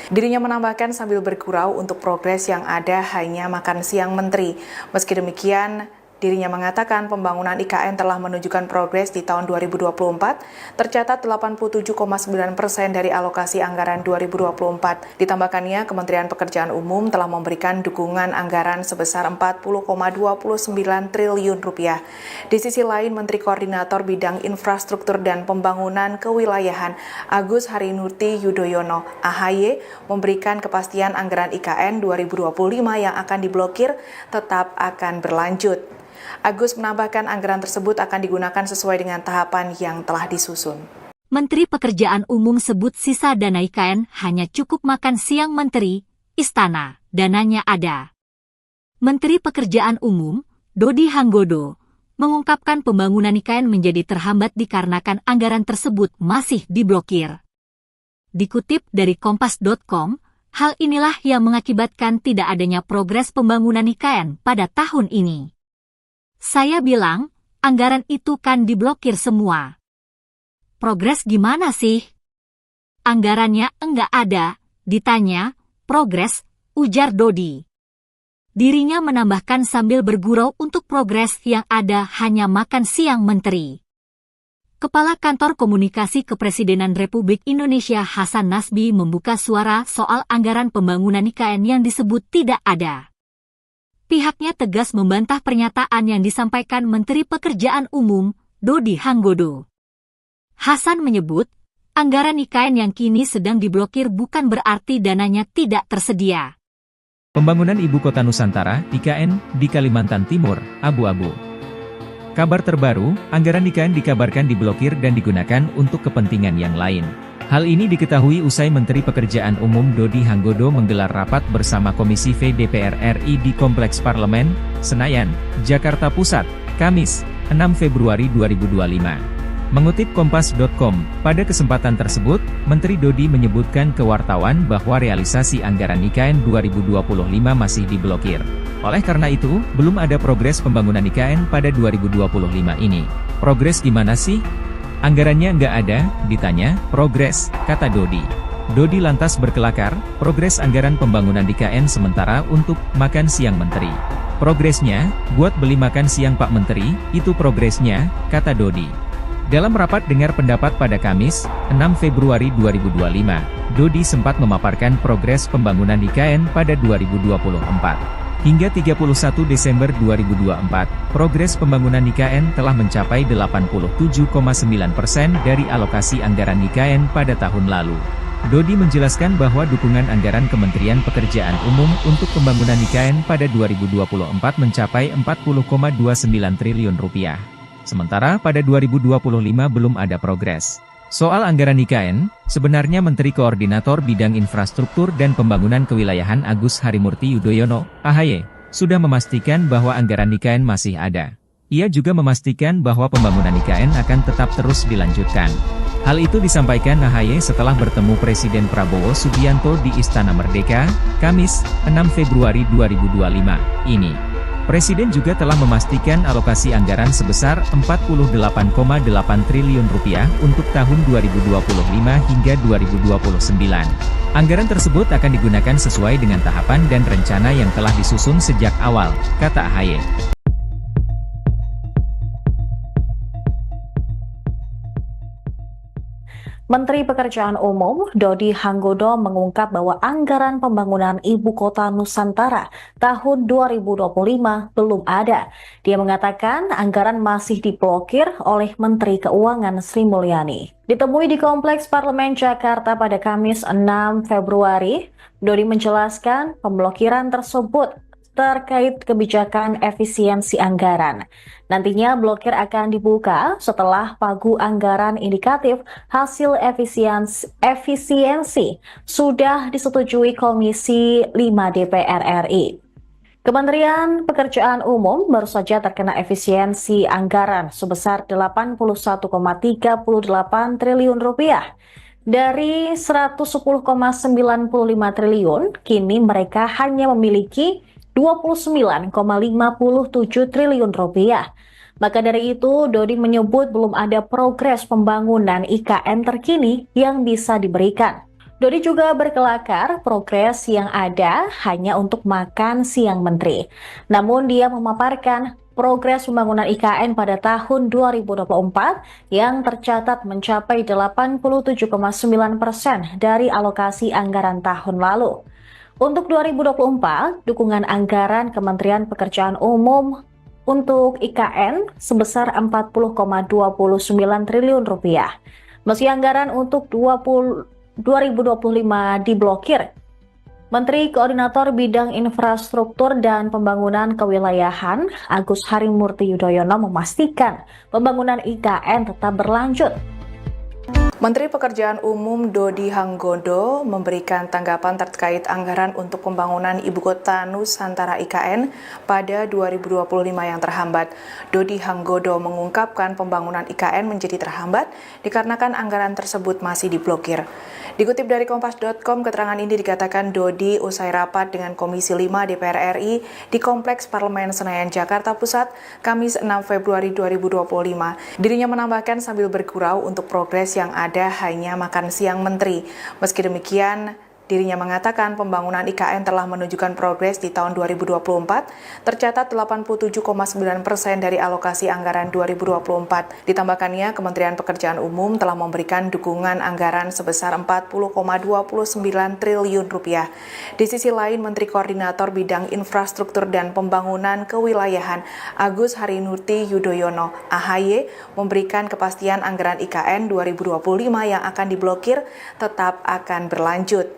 Dirinya menambahkan sambil bergurau untuk progres yang ada hanya makan siang menteri. Meski demikian, dirinya mengatakan pembangunan IKN telah menunjukkan progres di tahun 2024, tercatat 87,9% dari alokasi anggaran 2024. Ditambahkannya, Kementerian Pekerjaan Umum telah memberikan dukungan anggaran sebesar 40,29 triliun rupiah. Di sisi lain, Menteri Koordinator Bidang Infrastruktur dan Pembangunan Kewilayahan Agus Harimurti Yudhoyono (AHY) memberikan kepastian anggaran IKN 2025 yang akan diblokir tetap akan berlanjut. Agus menambahkan anggaran tersebut akan digunakan sesuai dengan tahapan yang telah disusun. Menteri Pekerjaan Umum sebut sisa dana IKN hanya cukup makan siang menteri, istana, dananya ada. Menteri Pekerjaan Umum, Dodi Hanggodo, mengungkapkan pembangunan IKN menjadi terhambat dikarenakan anggaran tersebut masih diblokir. Dikutip dari Kompas.com, hal inilah yang mengakibatkan tidak adanya progres pembangunan IKN pada tahun ini. Saya bilang, anggaran itu kan diblokir semua. Progres gimana sih? Anggarannya enggak ada, ditanya, progres, ujar Dodi. Dirinya menambahkan sambil bergurau untuk progres yang ada hanya makan siang menteri. Kepala Kantor Komunikasi Kepresidenan Republik Indonesia Hasan Nasbi membuka suara soal anggaran pembangunan IKN yang disebut tidak ada. Pihaknya tegas membantah pernyataan yang disampaikan Menteri Pekerjaan Umum, Dodi Hanggodo. Hasan menyebut, anggaran IKN yang kini sedang diblokir bukan berarti dananya tidak tersedia. Pembangunan Ibu Kota Nusantara, IKN, di Kalimantan Timur, abu-abu. Kabar terbaru, anggaran IKN dikabarkan diblokir dan digunakan untuk kepentingan yang lain. Hal ini diketahui usai Menteri Pekerjaan Umum Dodi Hanggodo menggelar rapat bersama Komisi V DPR RI di Kompleks Parlemen, Senayan, Jakarta Pusat, Kamis, 6 Februari 2025. Mengutip Kompas.com, pada kesempatan tersebut, Menteri Dodi menyebutkan ke wartawan bahwa realisasi anggaran IKN 2025 masih diblokir. Oleh karena itu, belum ada progres pembangunan IKN pada 2025 ini. Progres gimana sih? Anggarannya nggak ada, ditanya, progres, kata Dodi. Dodi lantas berkelakar, progres anggaran pembangunan IKN sementara untuk makan siang menteri. Progresnya, buat beli makan siang Pak Menteri, itu progresnya, kata Dodi. Dalam rapat dengar pendapat pada Kamis, 6 Februari 2025, Dodi sempat memaparkan progres pembangunan IKN pada 2024. Hingga 31 Desember 2024, progres pembangunan IKN telah mencapai 87,9% dari alokasi anggaran IKN pada tahun lalu. Dodi menjelaskan bahwa dukungan anggaran Kementerian Pekerjaan Umum untuk pembangunan IKN pada 2024 mencapai 40,29 triliun rupiah. Sementara pada 2025 belum ada progres. Soal anggaran IKN, sebenarnya Menteri Koordinator Bidang Infrastruktur dan Pembangunan Kewilayahan Agus Harimurti Yudhoyono, AHY, sudah memastikan bahwa anggaran IKN masih ada. Ia juga memastikan bahwa pembangunan IKN akan tetap terus dilanjutkan. Hal itu disampaikan AHY setelah bertemu Presiden Prabowo Subianto di Istana Merdeka, Kamis, 6 Februari 2025, ini. Presiden juga telah memastikan alokasi anggaran sebesar 48,8 triliun rupiah untuk tahun 2025 hingga 2029. Anggaran tersebut akan digunakan sesuai dengan tahapan dan rencana yang telah disusun sejak awal, kata AHY. Menteri Pekerjaan Umum Dodi Hanggodo mengungkap bahwa anggaran pembangunan Ibu Kota Nusantara tahun 2025 belum ada. Dia mengatakan anggaran masih diblokir oleh Menteri Keuangan Sri Mulyani. Ditemui di Kompleks Parlemen Jakarta pada Kamis 6 Februari, Dodi menjelaskan pemblokiran tersebut terkait kebijakan efisiensi anggaran. Nantinya blokir akan dibuka setelah pagu anggaran indikatif hasil efisiensi sudah disetujui Komisi 5 DPR RI. Kementerian Pekerjaan Umum baru saja terkena efisiensi anggaran sebesar 81,38 triliun rupiah. Dari 110,95 triliun, kini mereka hanya memiliki 29,57 triliun rupiah. Maka dari itu, Dodi menyebut belum ada progres pembangunan IKN terkini yang bisa diberikan. Dodi juga berkelakar progres yang ada hanya untuk makan siang menteri. Namun dia memaparkan progres pembangunan IKN pada tahun 2024 yang tercatat mencapai 87,9% dari alokasi anggaran tahun lalu. Untuk 2024, dukungan anggaran Kementerian Pekerjaan Umum untuk IKN sebesar 40,29 triliun rupiah. Meski anggaran untuk 2025 diblokir, Menteri Koordinator Bidang Infrastruktur dan Pembangunan Kewilayahan Agus Harimurti Yudhoyono memastikan pembangunan IKN tetap berlanjut. Menteri Pekerjaan Umum Dodi Hanggodo memberikan tanggapan terkait anggaran untuk pembangunan Ibu Kota Nusantara IKN pada 2025 yang terhambat. Dodi Hanggodo mengungkapkan pembangunan IKN menjadi terhambat dikarenakan anggaran tersebut masih diblokir. Dikutip dari Kompas.com, keterangan ini dikatakan Dodi usai rapat dengan Komisi 5 DPR RI di Kompleks Parlemen Senayan, Jakarta Pusat, Kamis 6 Februari 2025. Dirinya menambahkan sambil bergurau untuk progres yang ada hanya makan siang menteri. Meski demikian, dirinya mengatakan pembangunan IKN telah menunjukkan progres di tahun 2024, tercatat 87,9% dari alokasi anggaran 2024. Ditambahkannya, Kementerian Pekerjaan Umum telah memberikan dukungan anggaran sebesar 40,29 triliun rupiah. Di sisi lain, Menteri Koordinator Bidang Infrastruktur dan Pembangunan Kewilayahan Agus Harimurti Yudhoyono, AHY, memberikan kepastian anggaran IKN 2025 yang akan diblokir tetap akan berlanjut.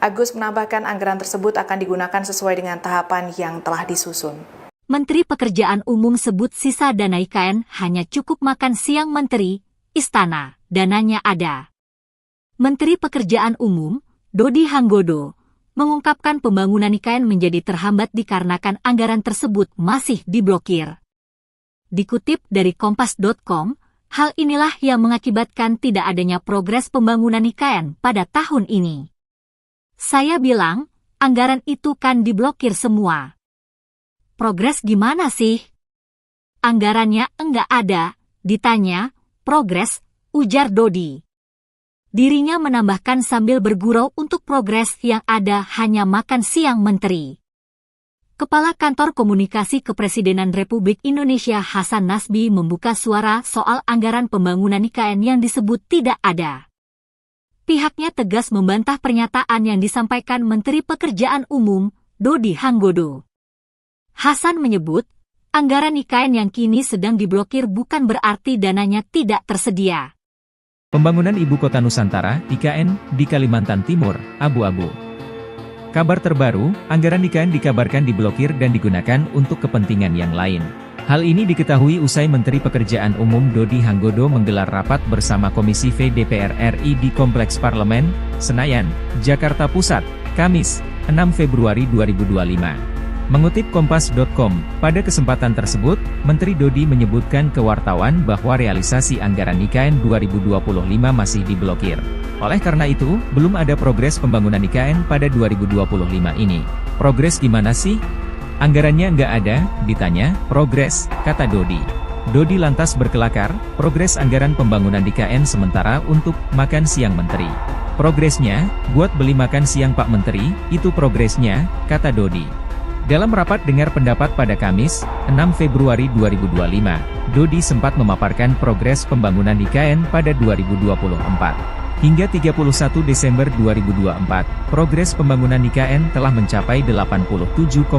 Agus menambahkan anggaran tersebut akan digunakan sesuai dengan tahapan yang telah disusun. Menteri Pekerjaan Umum sebut sisa dana IKN hanya cukup makan siang menteri, istana, dananya ada. Menteri Pekerjaan Umum, Dodi Hanggodo, mengungkapkan pembangunan IKN menjadi terhambat dikarenakan anggaran tersebut masih diblokir. Dikutip dari Kompas.com, hal inilah yang mengakibatkan tidak adanya progres pembangunan IKN pada tahun ini. Saya bilang, anggaran itu kan diblokir semua. Progres gimana sih? Anggarannya enggak ada, ditanya, progres, ujar Dodi. Dirinya menambahkan sambil bergurau untuk progres yang ada hanya makan siang menteri. Kepala Kantor Komunikasi Kepresidenan Republik Indonesia Hasan Nasbi membuka suara soal anggaran pembangunan IKN yang disebut tidak ada. Pihaknya tegas membantah pernyataan yang disampaikan Menteri Pekerjaan Umum, Dodi Hanggodo. Hasan menyebut, anggaran IKN yang kini sedang diblokir bukan berarti dananya tidak tersedia. Pembangunan Ibu Kota Nusantara, IKN, di Kalimantan Timur, abu-abu. Kabar terbaru, anggaran IKN dikabarkan diblokir dan digunakan untuk kepentingan yang lain. Hal ini diketahui usai Menteri Pekerjaan Umum Dodi Hanggodo menggelar rapat bersama Komisi V DPR RI di Kompleks Parlemen, Senayan, Jakarta Pusat, Kamis, 6 Februari 2025. Mengutip Kompas.com, pada kesempatan tersebut, Menteri Dodi menyebutkan ke wartawan bahwa realisasi anggaran IKN 2025 masih diblokir. Oleh karena itu, belum ada progres pembangunan IKN pada 2025 ini. Progres gimana sih? Anggarannya nggak ada, ditanya, progres, kata Dodi. Dodi lantas berkelakar, progres anggaran pembangunan IKN sementara untuk makan siang menteri. Progresnya, buat beli makan siang Pak Menteri, itu progresnya, kata Dodi. Dalam rapat dengar pendapat pada Kamis, 6 Februari 2025, Dodi sempat memaparkan progres pembangunan IKN pada 2024. Hingga 31 Desember 2024, progres pembangunan IKN telah mencapai 87,9%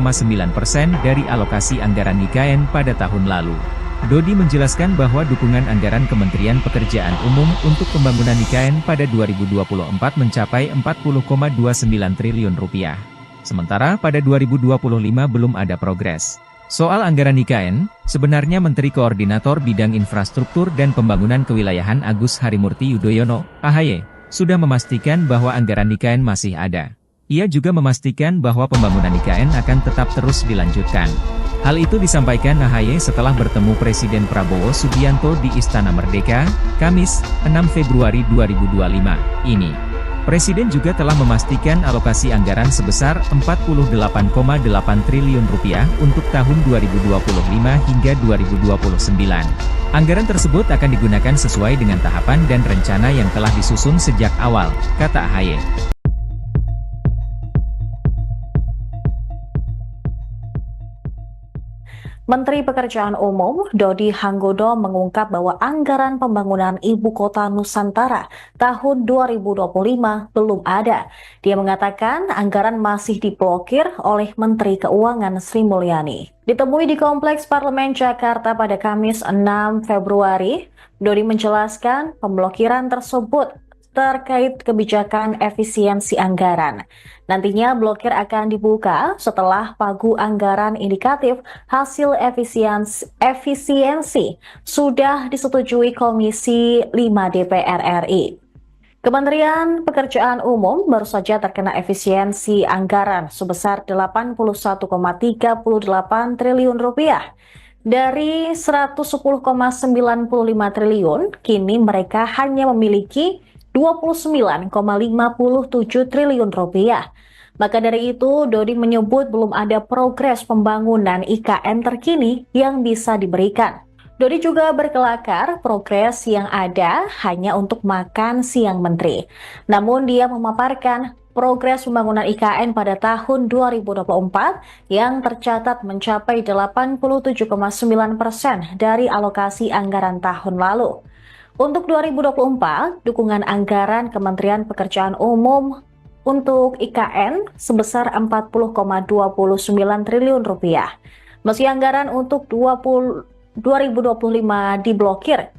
dari alokasi anggaran IKN pada tahun lalu. Dodi menjelaskan bahwa dukungan anggaran Kementerian Pekerjaan Umum untuk pembangunan IKN pada 2024 mencapai 40,29 triliun rupiah. Sementara pada 2025 belum ada progres. Soal anggaran IKN, sebenarnya Menteri Koordinator Bidang Infrastruktur dan Pembangunan Kewilayahan Agus Harimurti Yudhoyono, AHY, sudah memastikan bahwa anggaran IKN masih ada. Ia juga memastikan bahwa pembangunan IKN akan tetap terus dilanjutkan. Hal itu disampaikan AHY setelah bertemu Presiden Prabowo Subianto di Istana Merdeka, Kamis, 6 Februari 2025, ini. Presiden juga telah memastikan alokasi anggaran sebesar 48,8 triliun rupiah untuk tahun 2025 hingga 2029. Anggaran tersebut akan digunakan sesuai dengan tahapan dan rencana yang telah disusun sejak awal, kata AHY. Menteri Pekerjaan Umum Dodi Hanggodo mengungkap bahwa anggaran pembangunan Ibu Kota Nusantara tahun 2025 belum ada. Dia mengatakan anggaran masih diblokir oleh Menteri Keuangan Sri Mulyani. Ditemui di Kompleks Parlemen Jakarta pada Kamis 6 Februari, Dodi menjelaskan pemblokiran tersebut terkait kebijakan efisiensi anggaran. Nantinya blokir akan dibuka setelah pagu anggaran indikatif hasil efisiensi sudah disetujui Komisi 5 DPR RI. Kementerian Pekerjaan Umum baru saja terkena efisiensi anggaran sebesar 81,38 triliun rupiah. Dari 110,95 triliun, kini mereka hanya memiliki 29,57 triliun rupiah. Maka dari itu, Dodi menyebut belum ada progres pembangunan IKN terkini yang bisa diberikan. Dodi juga berkelakar progres yang ada hanya untuk makan siang menteri. Namun dia memaparkan progres pembangunan IKN pada tahun 2024 yang tercatat mencapai 87,9% dari alokasi anggaran tahun lalu. Untuk 2024, dukungan anggaran Kementerian Pekerjaan Umum untuk IKN sebesar 40,29 triliun rupiah. Meski anggaran untuk 2025 diblokir,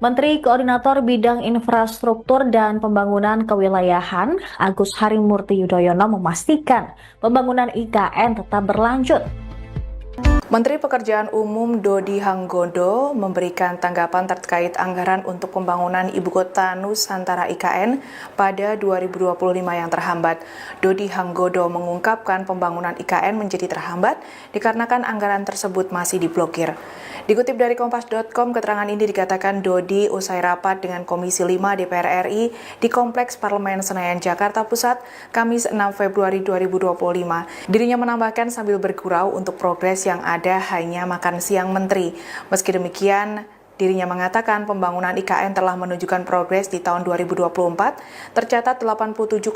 Menteri Koordinator Bidang Infrastruktur dan Pembangunan Kewilayahan Agus Harimurti Yudhoyono memastikan pembangunan IKN tetap berlanjut. Menteri Pekerjaan Umum Dodi Hanggodo memberikan tanggapan terkait anggaran untuk pembangunan Ibu Kota Nusantara IKN pada 2025 yang terhambat. Dodi Hanggodo mengungkapkan pembangunan IKN menjadi terhambat dikarenakan anggaran tersebut masih diblokir. Dikutip dari Kompas.com, keterangan ini dikatakan Dodi usai rapat dengan Komisi 5 DPR RI di Kompleks Parlemen Senayan, Jakarta Pusat, Kamis 6 Februari 2025. Dirinya menambahkan sambil bergurau untuk progres yang ada hanya makan siang menteri. Meski demikian, Dirinya mengatakan pembangunan IKN telah menunjukkan progres di tahun 2024, tercatat 87,9%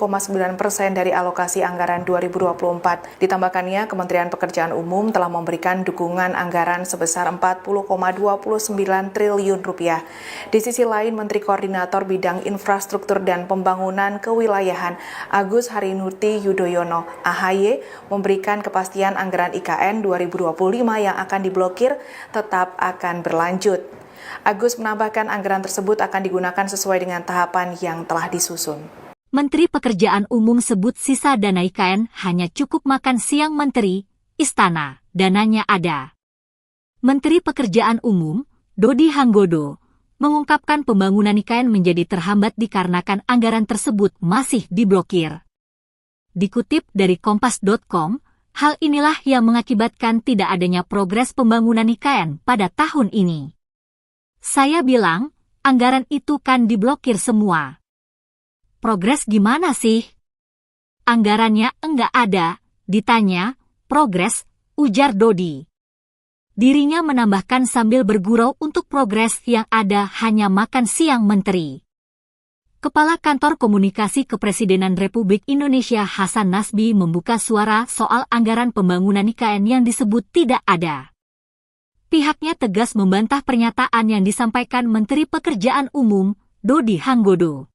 dari alokasi anggaran 2024. Ditambahkannya, Kementerian Pekerjaan Umum telah memberikan dukungan anggaran sebesar 40,29 triliun rupiah. Di sisi lain, Menteri Koordinator Bidang Infrastruktur dan Pembangunan Kewilayahan Agus Harimurti Yudhoyono (AHY) memberikan kepastian anggaran IKN 2025 yang akan diblokir tetap akan berlanjut. Agus menambahkan anggaran tersebut akan digunakan sesuai dengan tahapan yang telah disusun. Menteri Pekerjaan Umum sebut sisa dana IKN hanya cukup makan siang Menteri, Istana, dananya ada. Menteri Pekerjaan Umum, Dodi Hanggodo, mengungkapkan pembangunan IKN menjadi terhambat dikarenakan anggaran tersebut masih diblokir. Dikutip dari Kompas.com, hal inilah yang mengakibatkan tidak adanya progres pembangunan IKN pada tahun ini. Saya bilang, anggaran itu kan diblokir semua. Progres gimana sih? Anggarannya enggak ada, ditanya, progres, ujar Dodi. Dirinya menambahkan sambil bergurau untuk progres yang ada hanya makan siang Menteri. Kepala Kantor Komunikasi Kepresidenan Republik Indonesia Hasan Nasbi membuka suara soal anggaran pembangunan IKN yang disebut tidak ada. Pihaknya tegas membantah pernyataan yang disampaikan Menteri Pekerjaan Umum, Dodi Hanggodo.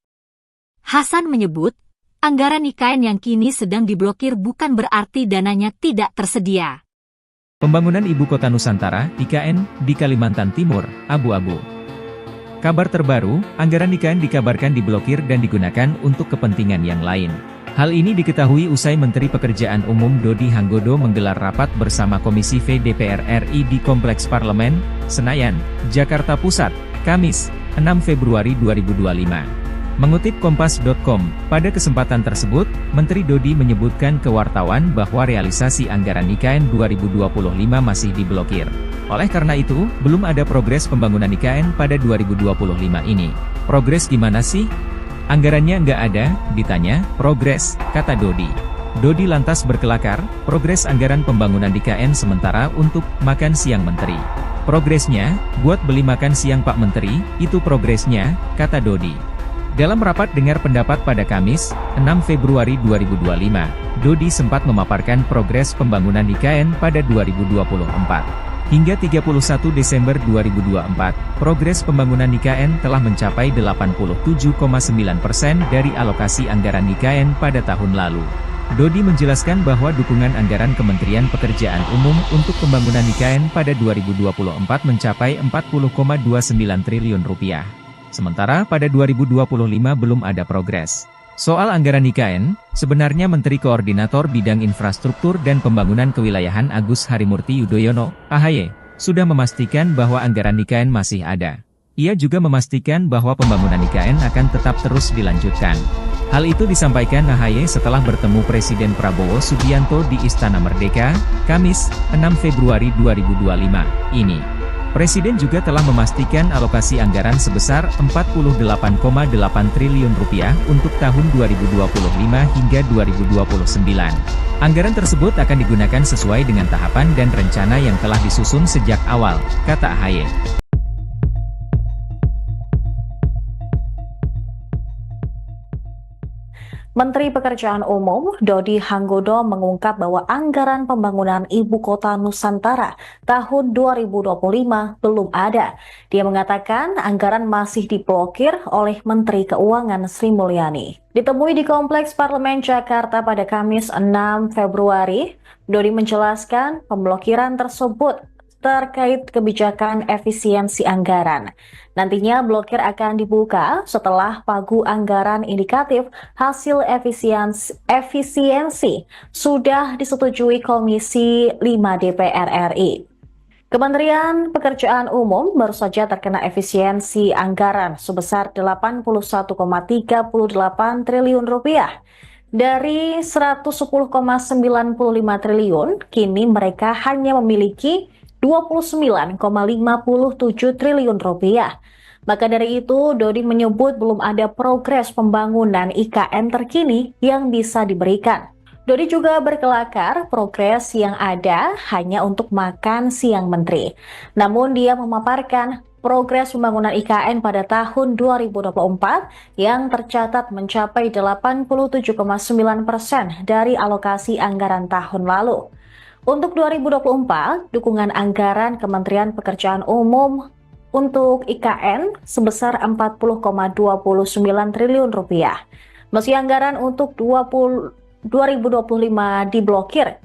Hasan menyebut, anggaran IKN yang kini sedang diblokir bukan berarti dananya tidak tersedia. Pembangunan Ibu Kota Nusantara, IKN, di Kalimantan Timur, abu-abu. Kabar terbaru, anggaran IKN dikabarkan diblokir dan digunakan untuk kepentingan yang lain. Hal ini diketahui usai Menteri Pekerjaan Umum Dodi Hanggodo menggelar rapat bersama Komisi V DPR RI di Kompleks Parlemen, Senayan, Jakarta Pusat, Kamis, 6 Februari 2025. Mengutip Kompas.com, pada kesempatan tersebut, Menteri Dodi menyebutkan ke wartawan bahwa realisasi anggaran IKN 2025 masih diblokir. Oleh karena itu, belum ada progres pembangunan IKN pada 2025 ini. Progres gimana sih? Anggarannya nggak ada, ditanya, progres, kata Dodi. Dodi lantas berkelakar, progres anggaran pembangunan IKN sementara untuk makan siang Menteri. Progresnya, buat beli makan siang Pak Menteri, itu progresnya, kata Dodi. Dalam rapat dengar pendapat pada Kamis, 6 Februari 2025, Dodi sempat memaparkan progres pembangunan IKN pada 2024. Hingga 31 Desember 2024, progres pembangunan IKN telah mencapai 87,9% dari alokasi anggaran IKN pada tahun lalu. Dodi menjelaskan bahwa dukungan anggaran Kementerian Pekerjaan Umum untuk pembangunan IKN pada 2024 mencapai 40,29 triliun rupiah. Sementara pada 2025 belum ada progres. Soal anggaran IKN, sebenarnya Menteri Koordinator Bidang Infrastruktur dan Pembangunan Kewilayahan Agus Harimurti Yudhoyono, AHY, sudah memastikan bahwa anggaran IKN masih ada. Ia juga memastikan bahwa pembangunan IKN akan tetap terus dilanjutkan. Hal itu disampaikan AHY setelah bertemu Presiden Prabowo Subianto di Istana Merdeka, Kamis, 6 Februari 2025, ini. Presiden juga telah memastikan alokasi anggaran sebesar 48,8 triliun rupiah untuk tahun 2025 hingga 2029. Anggaran tersebut akan digunakan sesuai dengan tahapan dan rencana yang telah disusun sejak awal, kata AHY. Menteri Pekerjaan Umum Dodi Hanggodo mengungkap bahwa anggaran pembangunan Ibu Kota Nusantara tahun 2025 belum ada. Dia mengatakan anggaran masih diblokir oleh Menteri Keuangan Sri Mulyani. Ditemui di Kompleks Parlemen Jakarta pada Kamis 6 Februari, Dodi menjelaskan pemblokiran tersebut terkait kebijakan efisiensi anggaran. Nantinya blokir akan dibuka setelah pagu anggaran indikatif hasil efisiensi sudah disetujui Komisi 5 DPR RI. Kementerian Pekerjaan Umum baru saja terkena efisiensi anggaran sebesar 81,38 triliun rupiah. Dari 110,95 triliun, kini mereka hanya memiliki 29,57 triliun rupiah. Maka dari itu, Dodi menyebut belum ada progres pembangunan IKN terkini yang bisa diberikan. Dodi juga berkelakar progres yang ada hanya untuk makan siang menteri. Namun dia memaparkan progres pembangunan IKN pada tahun 2024 yang tercatat mencapai 87,9% dari alokasi anggaran tahun lalu. Untuk 2024, dukungan anggaran Kementerian Pekerjaan Umum untuk IKN sebesar 40,29 triliun rupiah. Meski anggaran untuk 2025 diblokir,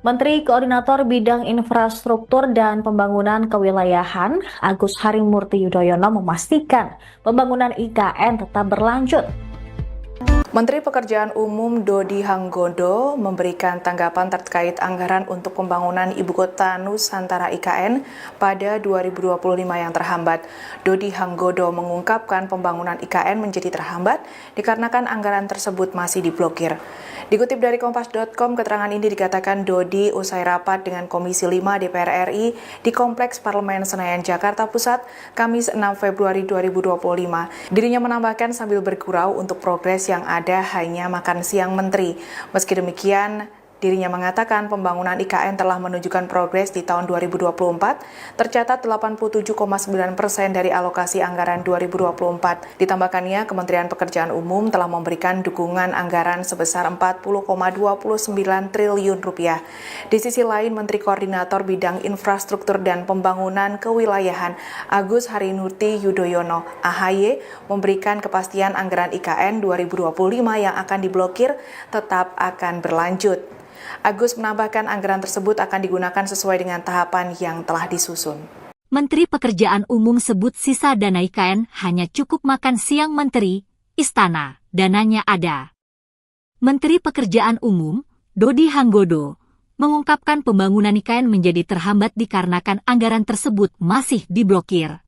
Menteri Koordinator Bidang Infrastruktur dan Pembangunan Kewilayahan Agus Harimurti Yudhoyono memastikan pembangunan IKN tetap berlanjut. Menteri Pekerjaan Umum Dodi Hanggodo memberikan tanggapan terkait anggaran untuk pembangunan Ibu Kota Nusantara IKN pada 2025 yang terhambat. Dodi Hanggodo mengungkapkan pembangunan IKN menjadi terhambat dikarenakan anggaran tersebut masih diblokir. Dikutip dari Kompas.com, keterangan ini dikatakan Dodi usai rapat dengan Komisi 5 DPR RI di Kompleks Parlemen Senayan, Jakarta Pusat, Kamis 6 Februari 2025. Dirinya menambahkan sambil bergurau untuk progres yang ada hanya makan siang menteri. Meski demikian, dirinya mengatakan pembangunan IKN telah menunjukkan progres di tahun 2024, tercatat 87,9% dari alokasi anggaran 2024. Ditambahkannya, Kementerian Pekerjaan Umum telah memberikan dukungan anggaran sebesar 40,29 triliun rupiah. Di sisi lain, Menteri Koordinator Bidang Infrastruktur dan Pembangunan Kewilayahan Agus Harimurti Yudhoyono (AHY) memberikan kepastian anggaran IKN 2025 yang akan diblokir tetap akan berlanjut. Agus menambahkan anggaran tersebut akan digunakan sesuai dengan tahapan yang telah disusun. Menteri Pekerjaan Umum sebut sisa dana IKN hanya cukup makan siang menteri, istana, dananya ada. Menteri Pekerjaan Umum, Dodi Hanggodo, mengungkapkan pembangunan IKN menjadi terhambat dikarenakan anggaran tersebut masih diblokir.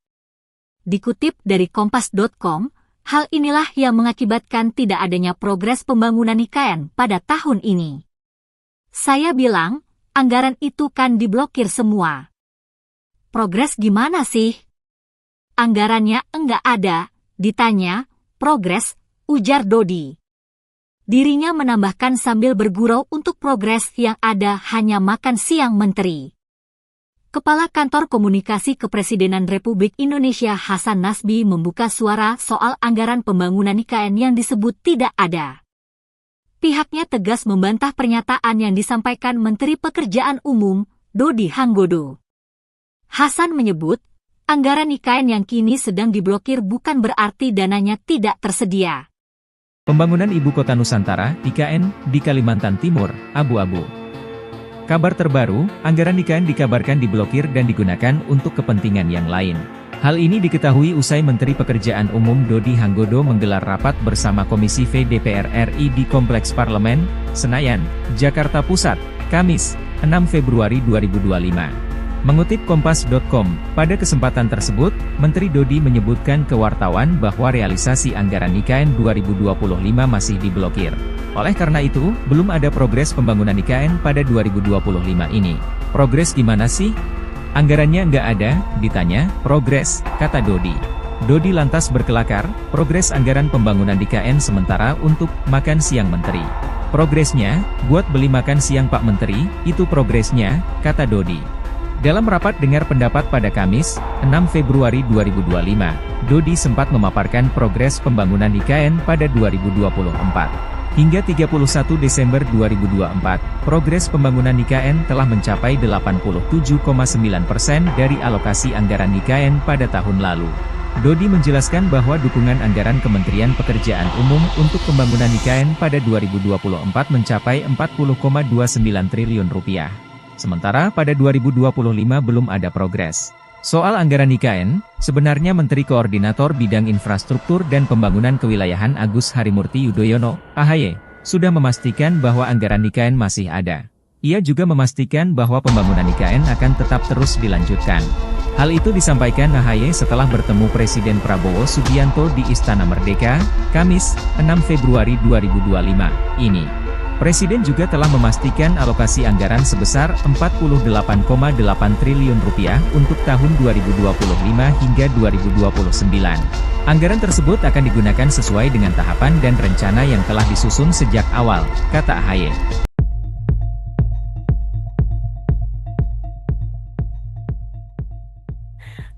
Dikutip dari Kompas.com, hal inilah yang mengakibatkan tidak adanya progres pembangunan IKN pada tahun ini. Saya bilang, anggaran itu kan diblokir semua. Progres gimana sih? Anggarannya enggak ada, ditanya, progres, ujar Dodi. Dirinya menambahkan sambil bergurau untuk progres yang ada hanya makan siang menteri. Kepala Kantor Komunikasi Kepresidenan Republik Indonesia Hasan Nasbi membuka suara soal anggaran pembangunan IKN yang disebut tidak ada. Pihaknya tegas membantah pernyataan yang disampaikan Menteri Pekerjaan Umum, Dodi Hanggodo. Hasan menyebut, anggaran IKN yang kini sedang diblokir bukan berarti dananya tidak tersedia. Pembangunan Ibu Kota Nusantara, IKN, di Kalimantan Timur, abu-abu. Kabar terbaru, anggaran IKN dikabarkan diblokir dan digunakan untuk kepentingan yang lain. Hal ini diketahui usai Menteri Pekerjaan Umum Dodi Hanggodo menggelar rapat bersama Komisi V DPR RI di Kompleks Parlemen, Senayan, Jakarta Pusat, Kamis, 6 Februari 2025. Mengutip Kompas.com, pada kesempatan tersebut, Menteri Dodi menyebutkan ke wartawan bahwa realisasi anggaran IKN 2025 masih diblokir. Oleh karena itu, belum ada progres pembangunan IKN pada 2025 ini. Progres gimana sih? Anggarannya nggak ada, ditanya, progres, kata Dodi. Dodi lantas berkelakar, progres anggaran pembangunan IKN sementara untuk makan siang menteri. Progresnya, buat beli makan siang Pak Menteri, itu progresnya, kata Dodi. Dalam rapat dengar pendapat pada Kamis, 6 Februari 2025, Dodi sempat memaparkan progres pembangunan IKN pada 2024. Hingga 31 Desember 2024, progres pembangunan IKN telah mencapai 87,9% dari alokasi anggaran IKN pada tahun lalu. Dodi menjelaskan bahwa dukungan anggaran Kementerian Pekerjaan Umum untuk pembangunan IKN pada 2024 mencapai 40,29 triliun rupiah. Sementara pada 2025 belum ada progres. Soal anggaran IKN, sebenarnya Menteri Koordinator Bidang Infrastruktur dan Pembangunan Kewilayahan Agus Harimurti Yudhoyono, AHY, sudah memastikan bahwa anggaran IKN masih ada. Ia juga memastikan bahwa pembangunan IKN akan tetap terus dilanjutkan. Hal itu disampaikan AHY setelah bertemu Presiden Prabowo Subianto di Istana Merdeka, Kamis, 6 Februari 2025, ini. Presiden juga telah memastikan alokasi anggaran sebesar 48,8 triliun rupiah untuk tahun 2025 hingga 2029. Anggaran tersebut akan digunakan sesuai dengan tahapan dan rencana yang telah disusun sejak awal, kata AHY.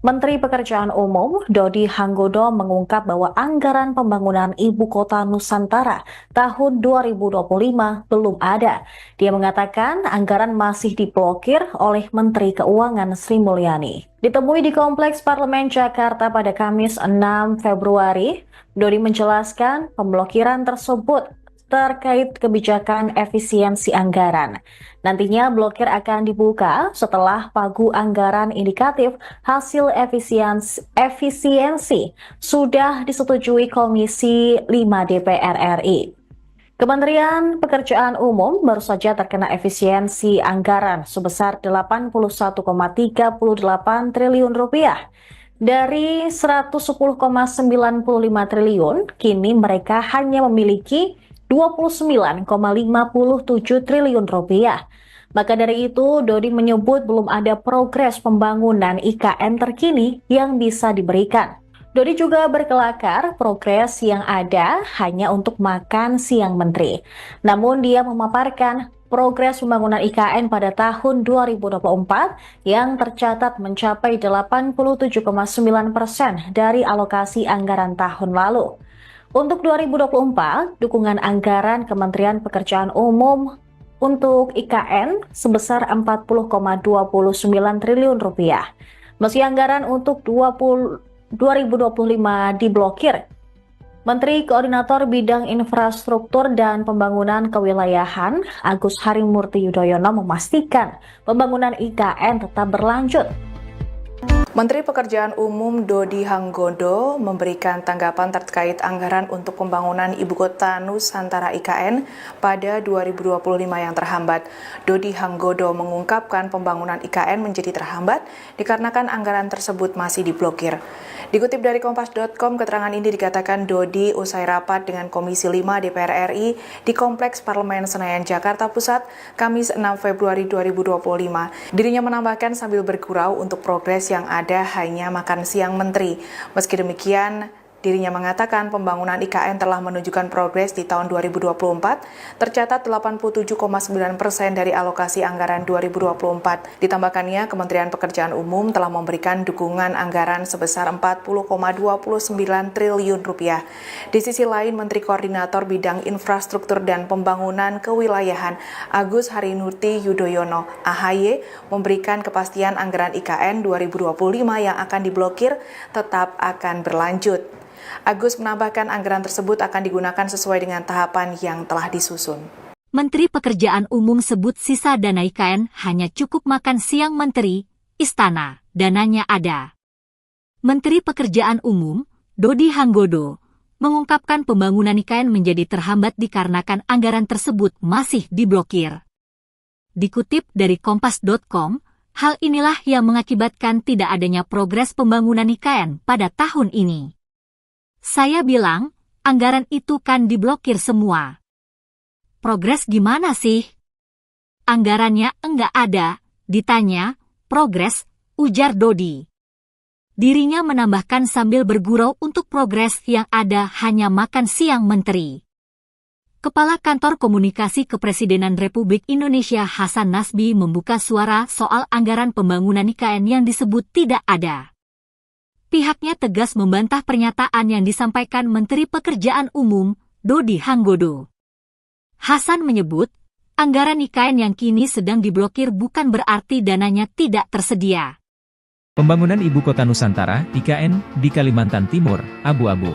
Menteri Pekerjaan Umum Dodi Hanggodo mengungkap bahwa anggaran pembangunan Ibu Kota Nusantara tahun 2025 belum ada. Dia mengatakan anggaran masih diblokir oleh Menteri Keuangan Sri Mulyani. Ditemui di Kompleks Parlemen Jakarta pada Kamis 6 Februari, Dodi menjelaskan pemblokiran tersebut terkait kebijakan efisiensi anggaran. Nantinya blokir akan dibuka setelah pagu anggaran indikatif hasil efisiensi sudah disetujui Komisi 5 DPR RI. Kementerian Pekerjaan Umum baru saja terkena efisiensi anggaran sebesar 81,38 triliun rupiah. Dari 110,95 triliun, kini mereka hanya memiliki 29,57 triliun rupiah. Maka dari itu, Dodi menyebut belum ada progres pembangunan IKN terkini yang bisa diberikan. Dodi juga berkelakar progres yang ada hanya untuk makan siang menteri. Namun dia memaparkan progres pembangunan IKN pada tahun 2024 yang tercatat mencapai 87,9% dari alokasi anggaran tahun lalu. Untuk 2024, dukungan anggaran Kementerian Pekerjaan Umum untuk IKN sebesar 40,29 triliun rupiah. Meski anggaran untuk 2025 diblokir, Menteri Koordinator Bidang Infrastruktur dan Pembangunan Kewilayahan Agus Harimurti Yudhoyono memastikan pembangunan IKN tetap berlanjut. Menteri Pekerjaan Umum Dodi Hanggodo memberikan tanggapan terkait anggaran untuk pembangunan Ibu Kota Nusantara IKN pada 2025 yang terhambat. Dodi Hanggodo mengungkapkan pembangunan IKN menjadi terhambat dikarenakan anggaran tersebut masih diblokir. Dikutip dari Kompas.com, keterangan ini dikatakan Dodi usai rapat dengan Komisi 5 DPR RI di Kompleks Parlemen Senayan, Jakarta Pusat, Kamis 6 Februari 2025. Dirinya menambahkan sambil bergurau untuk progres yang ada hanya makan siang menteri. Meski demikian, dirinya mengatakan pembangunan IKN telah menunjukkan progres di tahun 2024, tercatat 87,9% dari alokasi anggaran 2024. Ditambahkannya, Kementerian Pekerjaan Umum telah memberikan dukungan anggaran sebesar 40,29 triliun rupiah. Di sisi lain, Menteri Koordinator Bidang Infrastruktur dan Pembangunan Kewilayahan Agus Harimurti Yudhoyono (AHY) memberikan kepastian anggaran IKN 2025 yang akan diblokir tetap akan berlanjut. Agus menambahkan anggaran tersebut akan digunakan sesuai dengan tahapan yang telah disusun. Menteri Pekerjaan Umum sebut sisa dana IKN hanya cukup makan siang menteri, istana, dananya ada. Menteri Pekerjaan Umum, Dodi Hanggodo, mengungkapkan pembangunan IKN menjadi terhambat dikarenakan anggaran tersebut masih diblokir. Dikutip dari Kompas.com, hal inilah yang mengakibatkan tidak adanya progres pembangunan IKN pada tahun ini. Saya bilang, anggaran itu kan diblokir semua. Progres gimana sih? Anggarannya enggak ada, ditanya, progres, ujar Dodi. Dirinya menambahkan sambil bergurau untuk progres yang ada hanya makan siang menteri. Kepala Kantor Komunikasi Kepresidenan Republik Indonesia Hasan Nasbi membuka suara soal anggaran pembangunan IKN yang disebut tidak ada. Pihaknya tegas membantah pernyataan yang disampaikan Menteri Pekerjaan Umum, Dodi Hanggodo. Hasan menyebut, anggaran IKN yang kini sedang diblokir bukan berarti dananya tidak tersedia. Pembangunan Ibu Kota Nusantara, IKN, di Kalimantan Timur, abu-abu.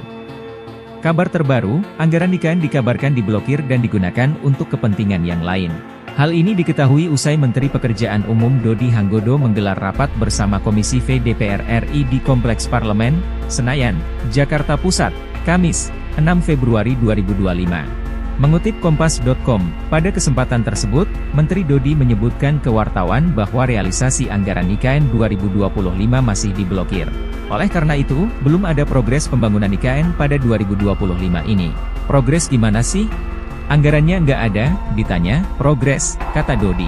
Kabar terbaru, anggaran IKN dikabarkan diblokir dan digunakan untuk kepentingan yang lain. Hal ini diketahui usai Menteri Pekerjaan Umum Dodi Hanggodo menggelar rapat bersama Komisi V DPR RI di Kompleks Parlemen, Senayan, Jakarta Pusat, Kamis, 6 Februari 2025. Mengutip Kompas.com, pada kesempatan tersebut, Menteri Dodi menyebutkan ke wartawan bahwa realisasi anggaran IKN 2025 masih diblokir. Oleh karena itu, belum ada progres pembangunan IKN pada 2025 ini. Progres gimana sih? Anggarannya nggak ada, ditanya, progres, kata Dodi.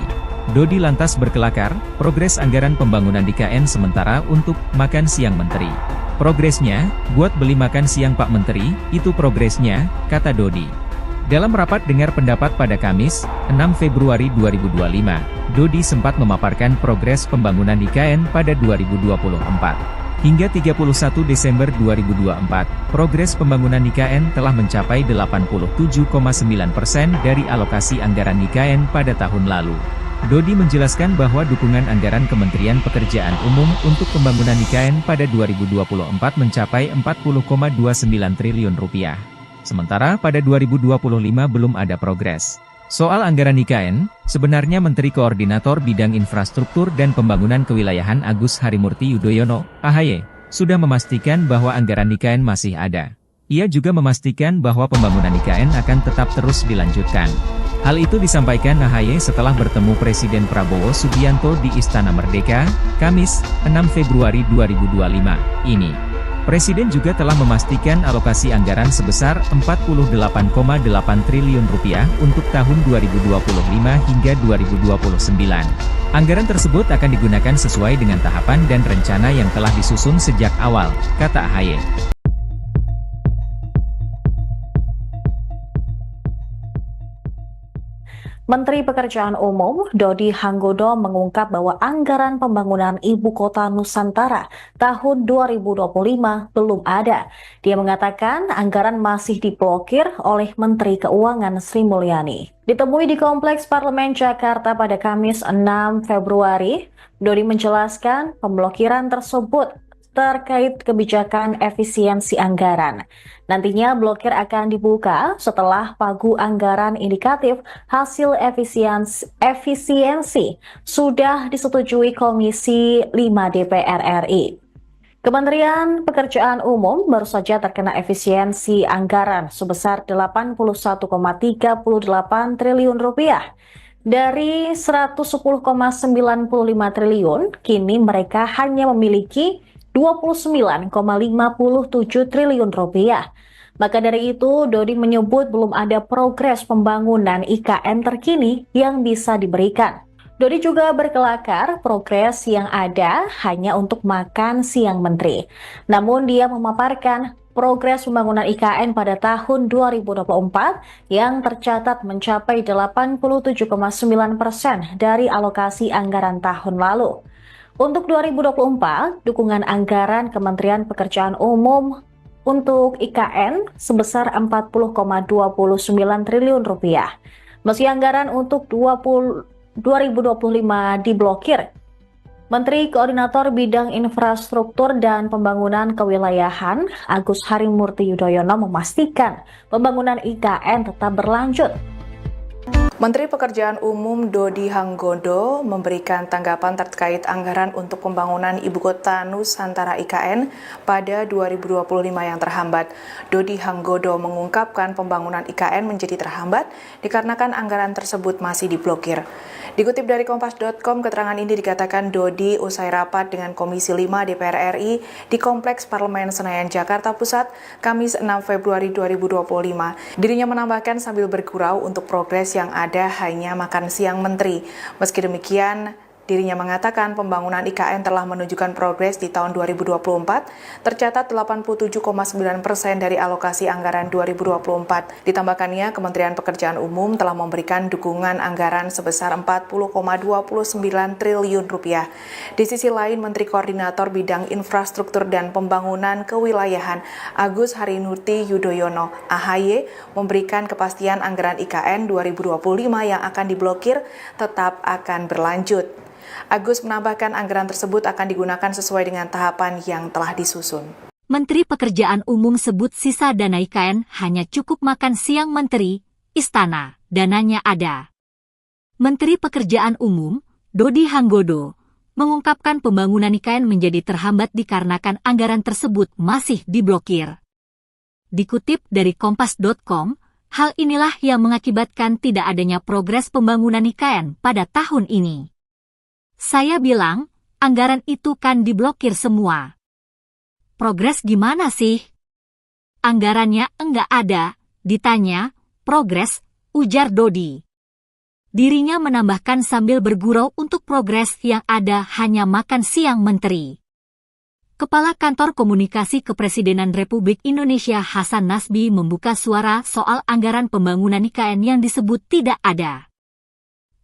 Dodi lantas berkelakar, progres anggaran pembangunan IKN sementara untuk makan siang menteri. Progresnya, buat beli makan siang Pak Menteri, itu progresnya, kata Dodi. Dalam rapat dengar pendapat pada Kamis, 6 Februari 2025, Dodi sempat memaparkan progres pembangunan IKN pada 2024. Hingga 31 Desember 2024, progres pembangunan IKN telah mencapai 87,9% dari alokasi anggaran IKN pada tahun lalu. Dodi menjelaskan bahwa dukungan anggaran Kementerian Pekerjaan Umum untuk pembangunan IKN pada 2024 mencapai Rp40,29 triliun. Sementara pada 2025 belum ada progres. Soal anggaran IKN, sebenarnya Menteri Koordinator Bidang Infrastruktur dan Pembangunan Kewilayahan Agus Harimurti Yudhoyono, AHY, sudah memastikan bahwa anggaran IKN masih ada. Ia juga memastikan bahwa pembangunan IKN akan tetap terus dilanjutkan. Hal itu disampaikan AHY setelah bertemu Presiden Prabowo Subianto di Istana Merdeka, Kamis, 6 Februari 2025, ini. Presiden juga telah memastikan alokasi anggaran sebesar Rp48,8 triliun untuk tahun 2025 hingga 2029. Anggaran tersebut akan digunakan sesuai dengan tahapan dan rencana yang telah disusun sejak awal, kata AHY. Menteri Pekerjaan Umum Dodi Hanggodo mengungkap bahwa anggaran pembangunan Ibu Kota Nusantara tahun 2025 belum ada. Dia mengatakan anggaran masih diblokir oleh Menteri Keuangan Sri Mulyani. Ditemui di Kompleks Parlemen Jakarta pada Kamis 6 Februari, Dodi menjelaskan pemblokiran tersebut terkait kebijakan efisiensi anggaran. Nantinya blokir akan dibuka setelah pagu anggaran indikatif hasil efisiensi sudah disetujui Komisi 5 DPR RI. Kementerian Pekerjaan Umum baru saja terkena efisiensi anggaran sebesar Rp80,38 triliun. Dari Rp110,95 triliun, kini mereka hanya memiliki Rp29,57 triliun. Maka dari itu, Dodi menyebut belum ada progres pembangunan IKN terkini yang bisa diberikan. Dodi juga berkelakar progres yang ada hanya untuk makan siang menteri. Namun dia memaparkan progres pembangunan IKN pada tahun 2024 yang tercatat mencapai 87,9% dari alokasi anggaran tahun lalu. Untuk 2024, dukungan anggaran Kementerian Pekerjaan Umum untuk IKN sebesar Rp40,29 triliun. Meski anggaran untuk 2025 diblokir, Menteri Koordinator Bidang Infrastruktur dan Pembangunan Kewilayahan Agus Harimurti Yudhoyono memastikan pembangunan IKN tetap berlanjut. Menteri Pekerjaan Umum Dodi Hanggodo memberikan tanggapan terkait anggaran untuk pembangunan Ibu Kota Nusantara IKN pada 2025 yang terhambat. Dodi Hanggodo mengungkapkan pembangunan IKN menjadi terhambat dikarenakan anggaran tersebut masih diblokir. Dikutip dari Kompas.com, keterangan ini dikatakan Dodi usai rapat dengan Komisi 5 DPR RI di Kompleks Parlemen Senayan, Jakarta Pusat, Kamis 6 Februari 2025. Dirinya menambahkan sambil bergurau untuk progres yang ada hanya makan siang menteri. Meski demikian, dirinya mengatakan pembangunan IKN telah menunjukkan progres di tahun 2024, tercatat 87,9% dari alokasi anggaran 2024. Ditambahkannya, Kementerian Pekerjaan Umum telah memberikan dukungan anggaran sebesar Rp40,29 triliun. Di sisi lain, Menteri Koordinator Bidang Infrastruktur dan Pembangunan Kewilayahan Agus Harimurti Yudhoyono, AHY, memberikan kepastian anggaran IKN 2025 yang akan diblokir tetap akan berlanjut. Agus menambahkan anggaran tersebut akan digunakan sesuai dengan tahapan yang telah disusun. Menteri Pekerjaan Umum sebut sisa dana IKN hanya cukup makan siang menteri, istana, dananya ada. Menteri Pekerjaan Umum, Dodi Hanggodo, mengungkapkan pembangunan IKN menjadi terhambat dikarenakan anggaran tersebut masih diblokir. Dikutip dari Kompas.com, hal inilah yang mengakibatkan tidak adanya progres pembangunan IKN pada tahun ini. Saya bilang, anggaran itu kan diblokir semua. Progres gimana sih? Anggarannya enggak ada, ditanya, progres, ujar Dodi. Dirinya menambahkan sambil bergurau untuk progres yang ada hanya makan siang menteri. Kepala Kantor Komunikasi Kepresidenan Republik Indonesia Hasan Nasbi membuka suara soal anggaran pembangunan IKN yang disebut tidak ada.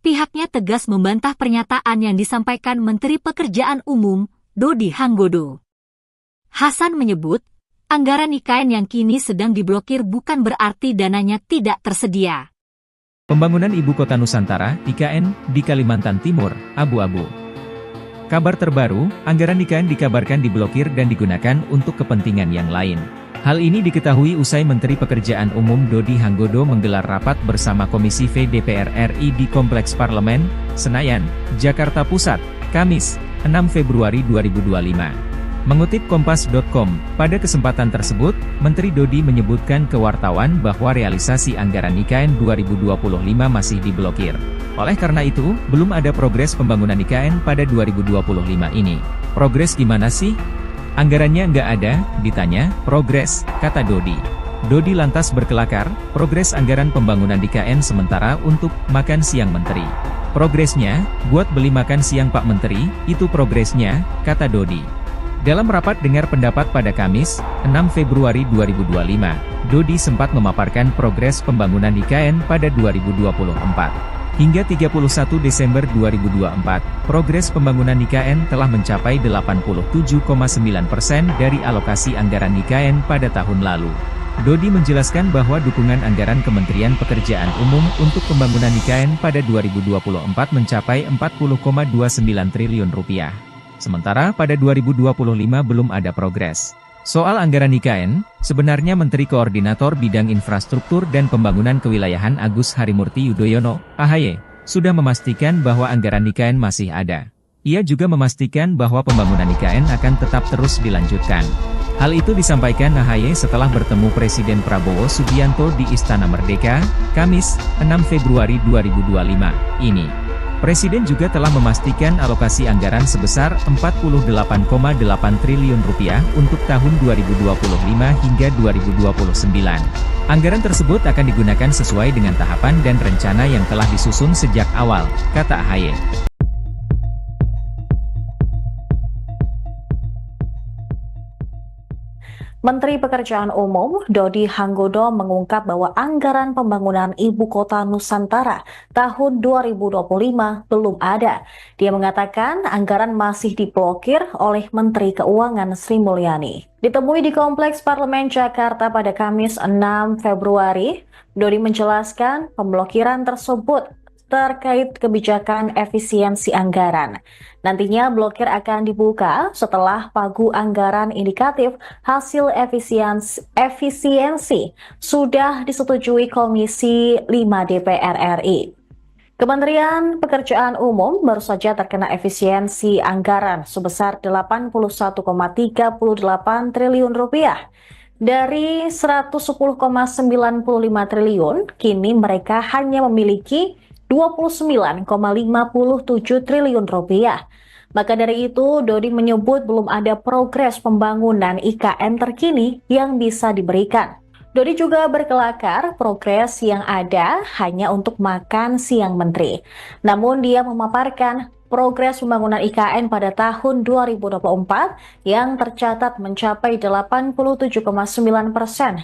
Pihaknya tegas membantah pernyataan yang disampaikan Menteri Pekerjaan Umum, Dodi Hanggodo. Hasan menyebut, anggaran IKN yang kini sedang diblokir bukan berarti dananya tidak tersedia. Pembangunan Ibu Kota Nusantara, IKN, di Kalimantan Timur, abu-abu. Kabar terbaru, anggaran IKN dikabarkan diblokir dan digunakan untuk kepentingan yang lain. Hal ini diketahui usai Menteri Pekerjaan Umum Dodi Hanggodo menggelar rapat bersama Komisi V DPR RI di Kompleks Parlemen, Senayan, Jakarta Pusat, Kamis, 6 Februari 2025. Mengutip Kompas.com, pada kesempatan tersebut, Menteri Dodi menyebutkan ke wartawan bahwa realisasi anggaran IKN 2025 masih diblokir. Oleh karena itu, belum ada progres pembangunan IKN pada 2025 ini. Progres gimana sih? Anggarannya nggak ada, ditanya, progres, kata Dodi. Dodi lantas berkelakar, progres anggaran pembangunan IKN sementara untuk makan siang Menteri. Progresnya, buat beli makan siang Pak Menteri, itu progresnya, kata Dodi. Dalam rapat dengar pendapat pada Kamis, 6 Februari 2025, Dodi sempat memaparkan progres pembangunan IKN pada 2024. Hingga 31 Desember 2024, progres pembangunan IKN telah mencapai 87,9% dari alokasi anggaran IKN pada tahun lalu. Dodi menjelaskan bahwa dukungan anggaran Kementerian Pekerjaan Umum untuk pembangunan IKN pada 2024 mencapai 40,29 triliun rupiah. Sementara pada 2025 belum ada progres. Soal anggaran IKN, sebenarnya Menteri Koordinator Bidang Infrastruktur dan Pembangunan Kewilayahan Agus Harimurti Yudhoyono, AHY, sudah memastikan bahwa anggaran IKN masih ada. Ia juga memastikan bahwa pembangunan IKN akan tetap terus dilanjutkan. Hal itu disampaikan AHY setelah bertemu Presiden Prabowo Subianto di Istana Merdeka, Kamis, 6 Februari 2025, ini. Presiden juga telah memastikan alokasi anggaran sebesar 48,8 triliun rupiah untuk tahun 2025 hingga 2029. Anggaran tersebut akan digunakan sesuai dengan tahapan dan rencana yang telah disusun sejak awal, kata AHY. Menteri Pekerjaan Umum Dodi Hanggodo mengungkap bahwa anggaran pembangunan Ibu Kota Nusantara tahun 2025 belum ada. Dia mengatakan anggaran masih diblokir oleh Menteri Keuangan Sri Mulyani. Ditemui di Kompleks Parlemen Jakarta pada Kamis 6 Februari, Dodi menjelaskan pemblokiran tersebut terkait kebijakan efisiensi anggaran. Nantinya blokir akan dibuka setelah pagu anggaran indikatif hasil efisiensi sudah disetujui Komisi 5 DPR RI. Kementerian Pekerjaan Umum baru saja terkena efisiensi anggaran sebesar 81,38 triliun rupiah. Dari 110,95 triliun, kini mereka hanya memiliki 29,57 triliun rupiah. Maka dari itu, Dodi menyebut belum ada progres pembangunan IKN terkini yang bisa diberikan. Dodi juga berkelakar progres yang ada hanya untuk makan siang menteri. Namun dia memaparkan progres pembangunan IKN pada tahun 2024 yang tercatat mencapai 87,9%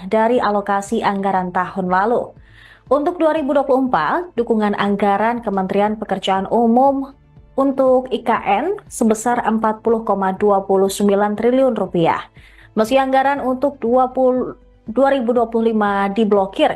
dari alokasi anggaran tahun lalu. Untuk 2024, dukungan anggaran Kementerian Pekerjaan Umum untuk IKN sebesar 40,29 triliun rupiah. Meski anggaran untuk 2025 diblokir,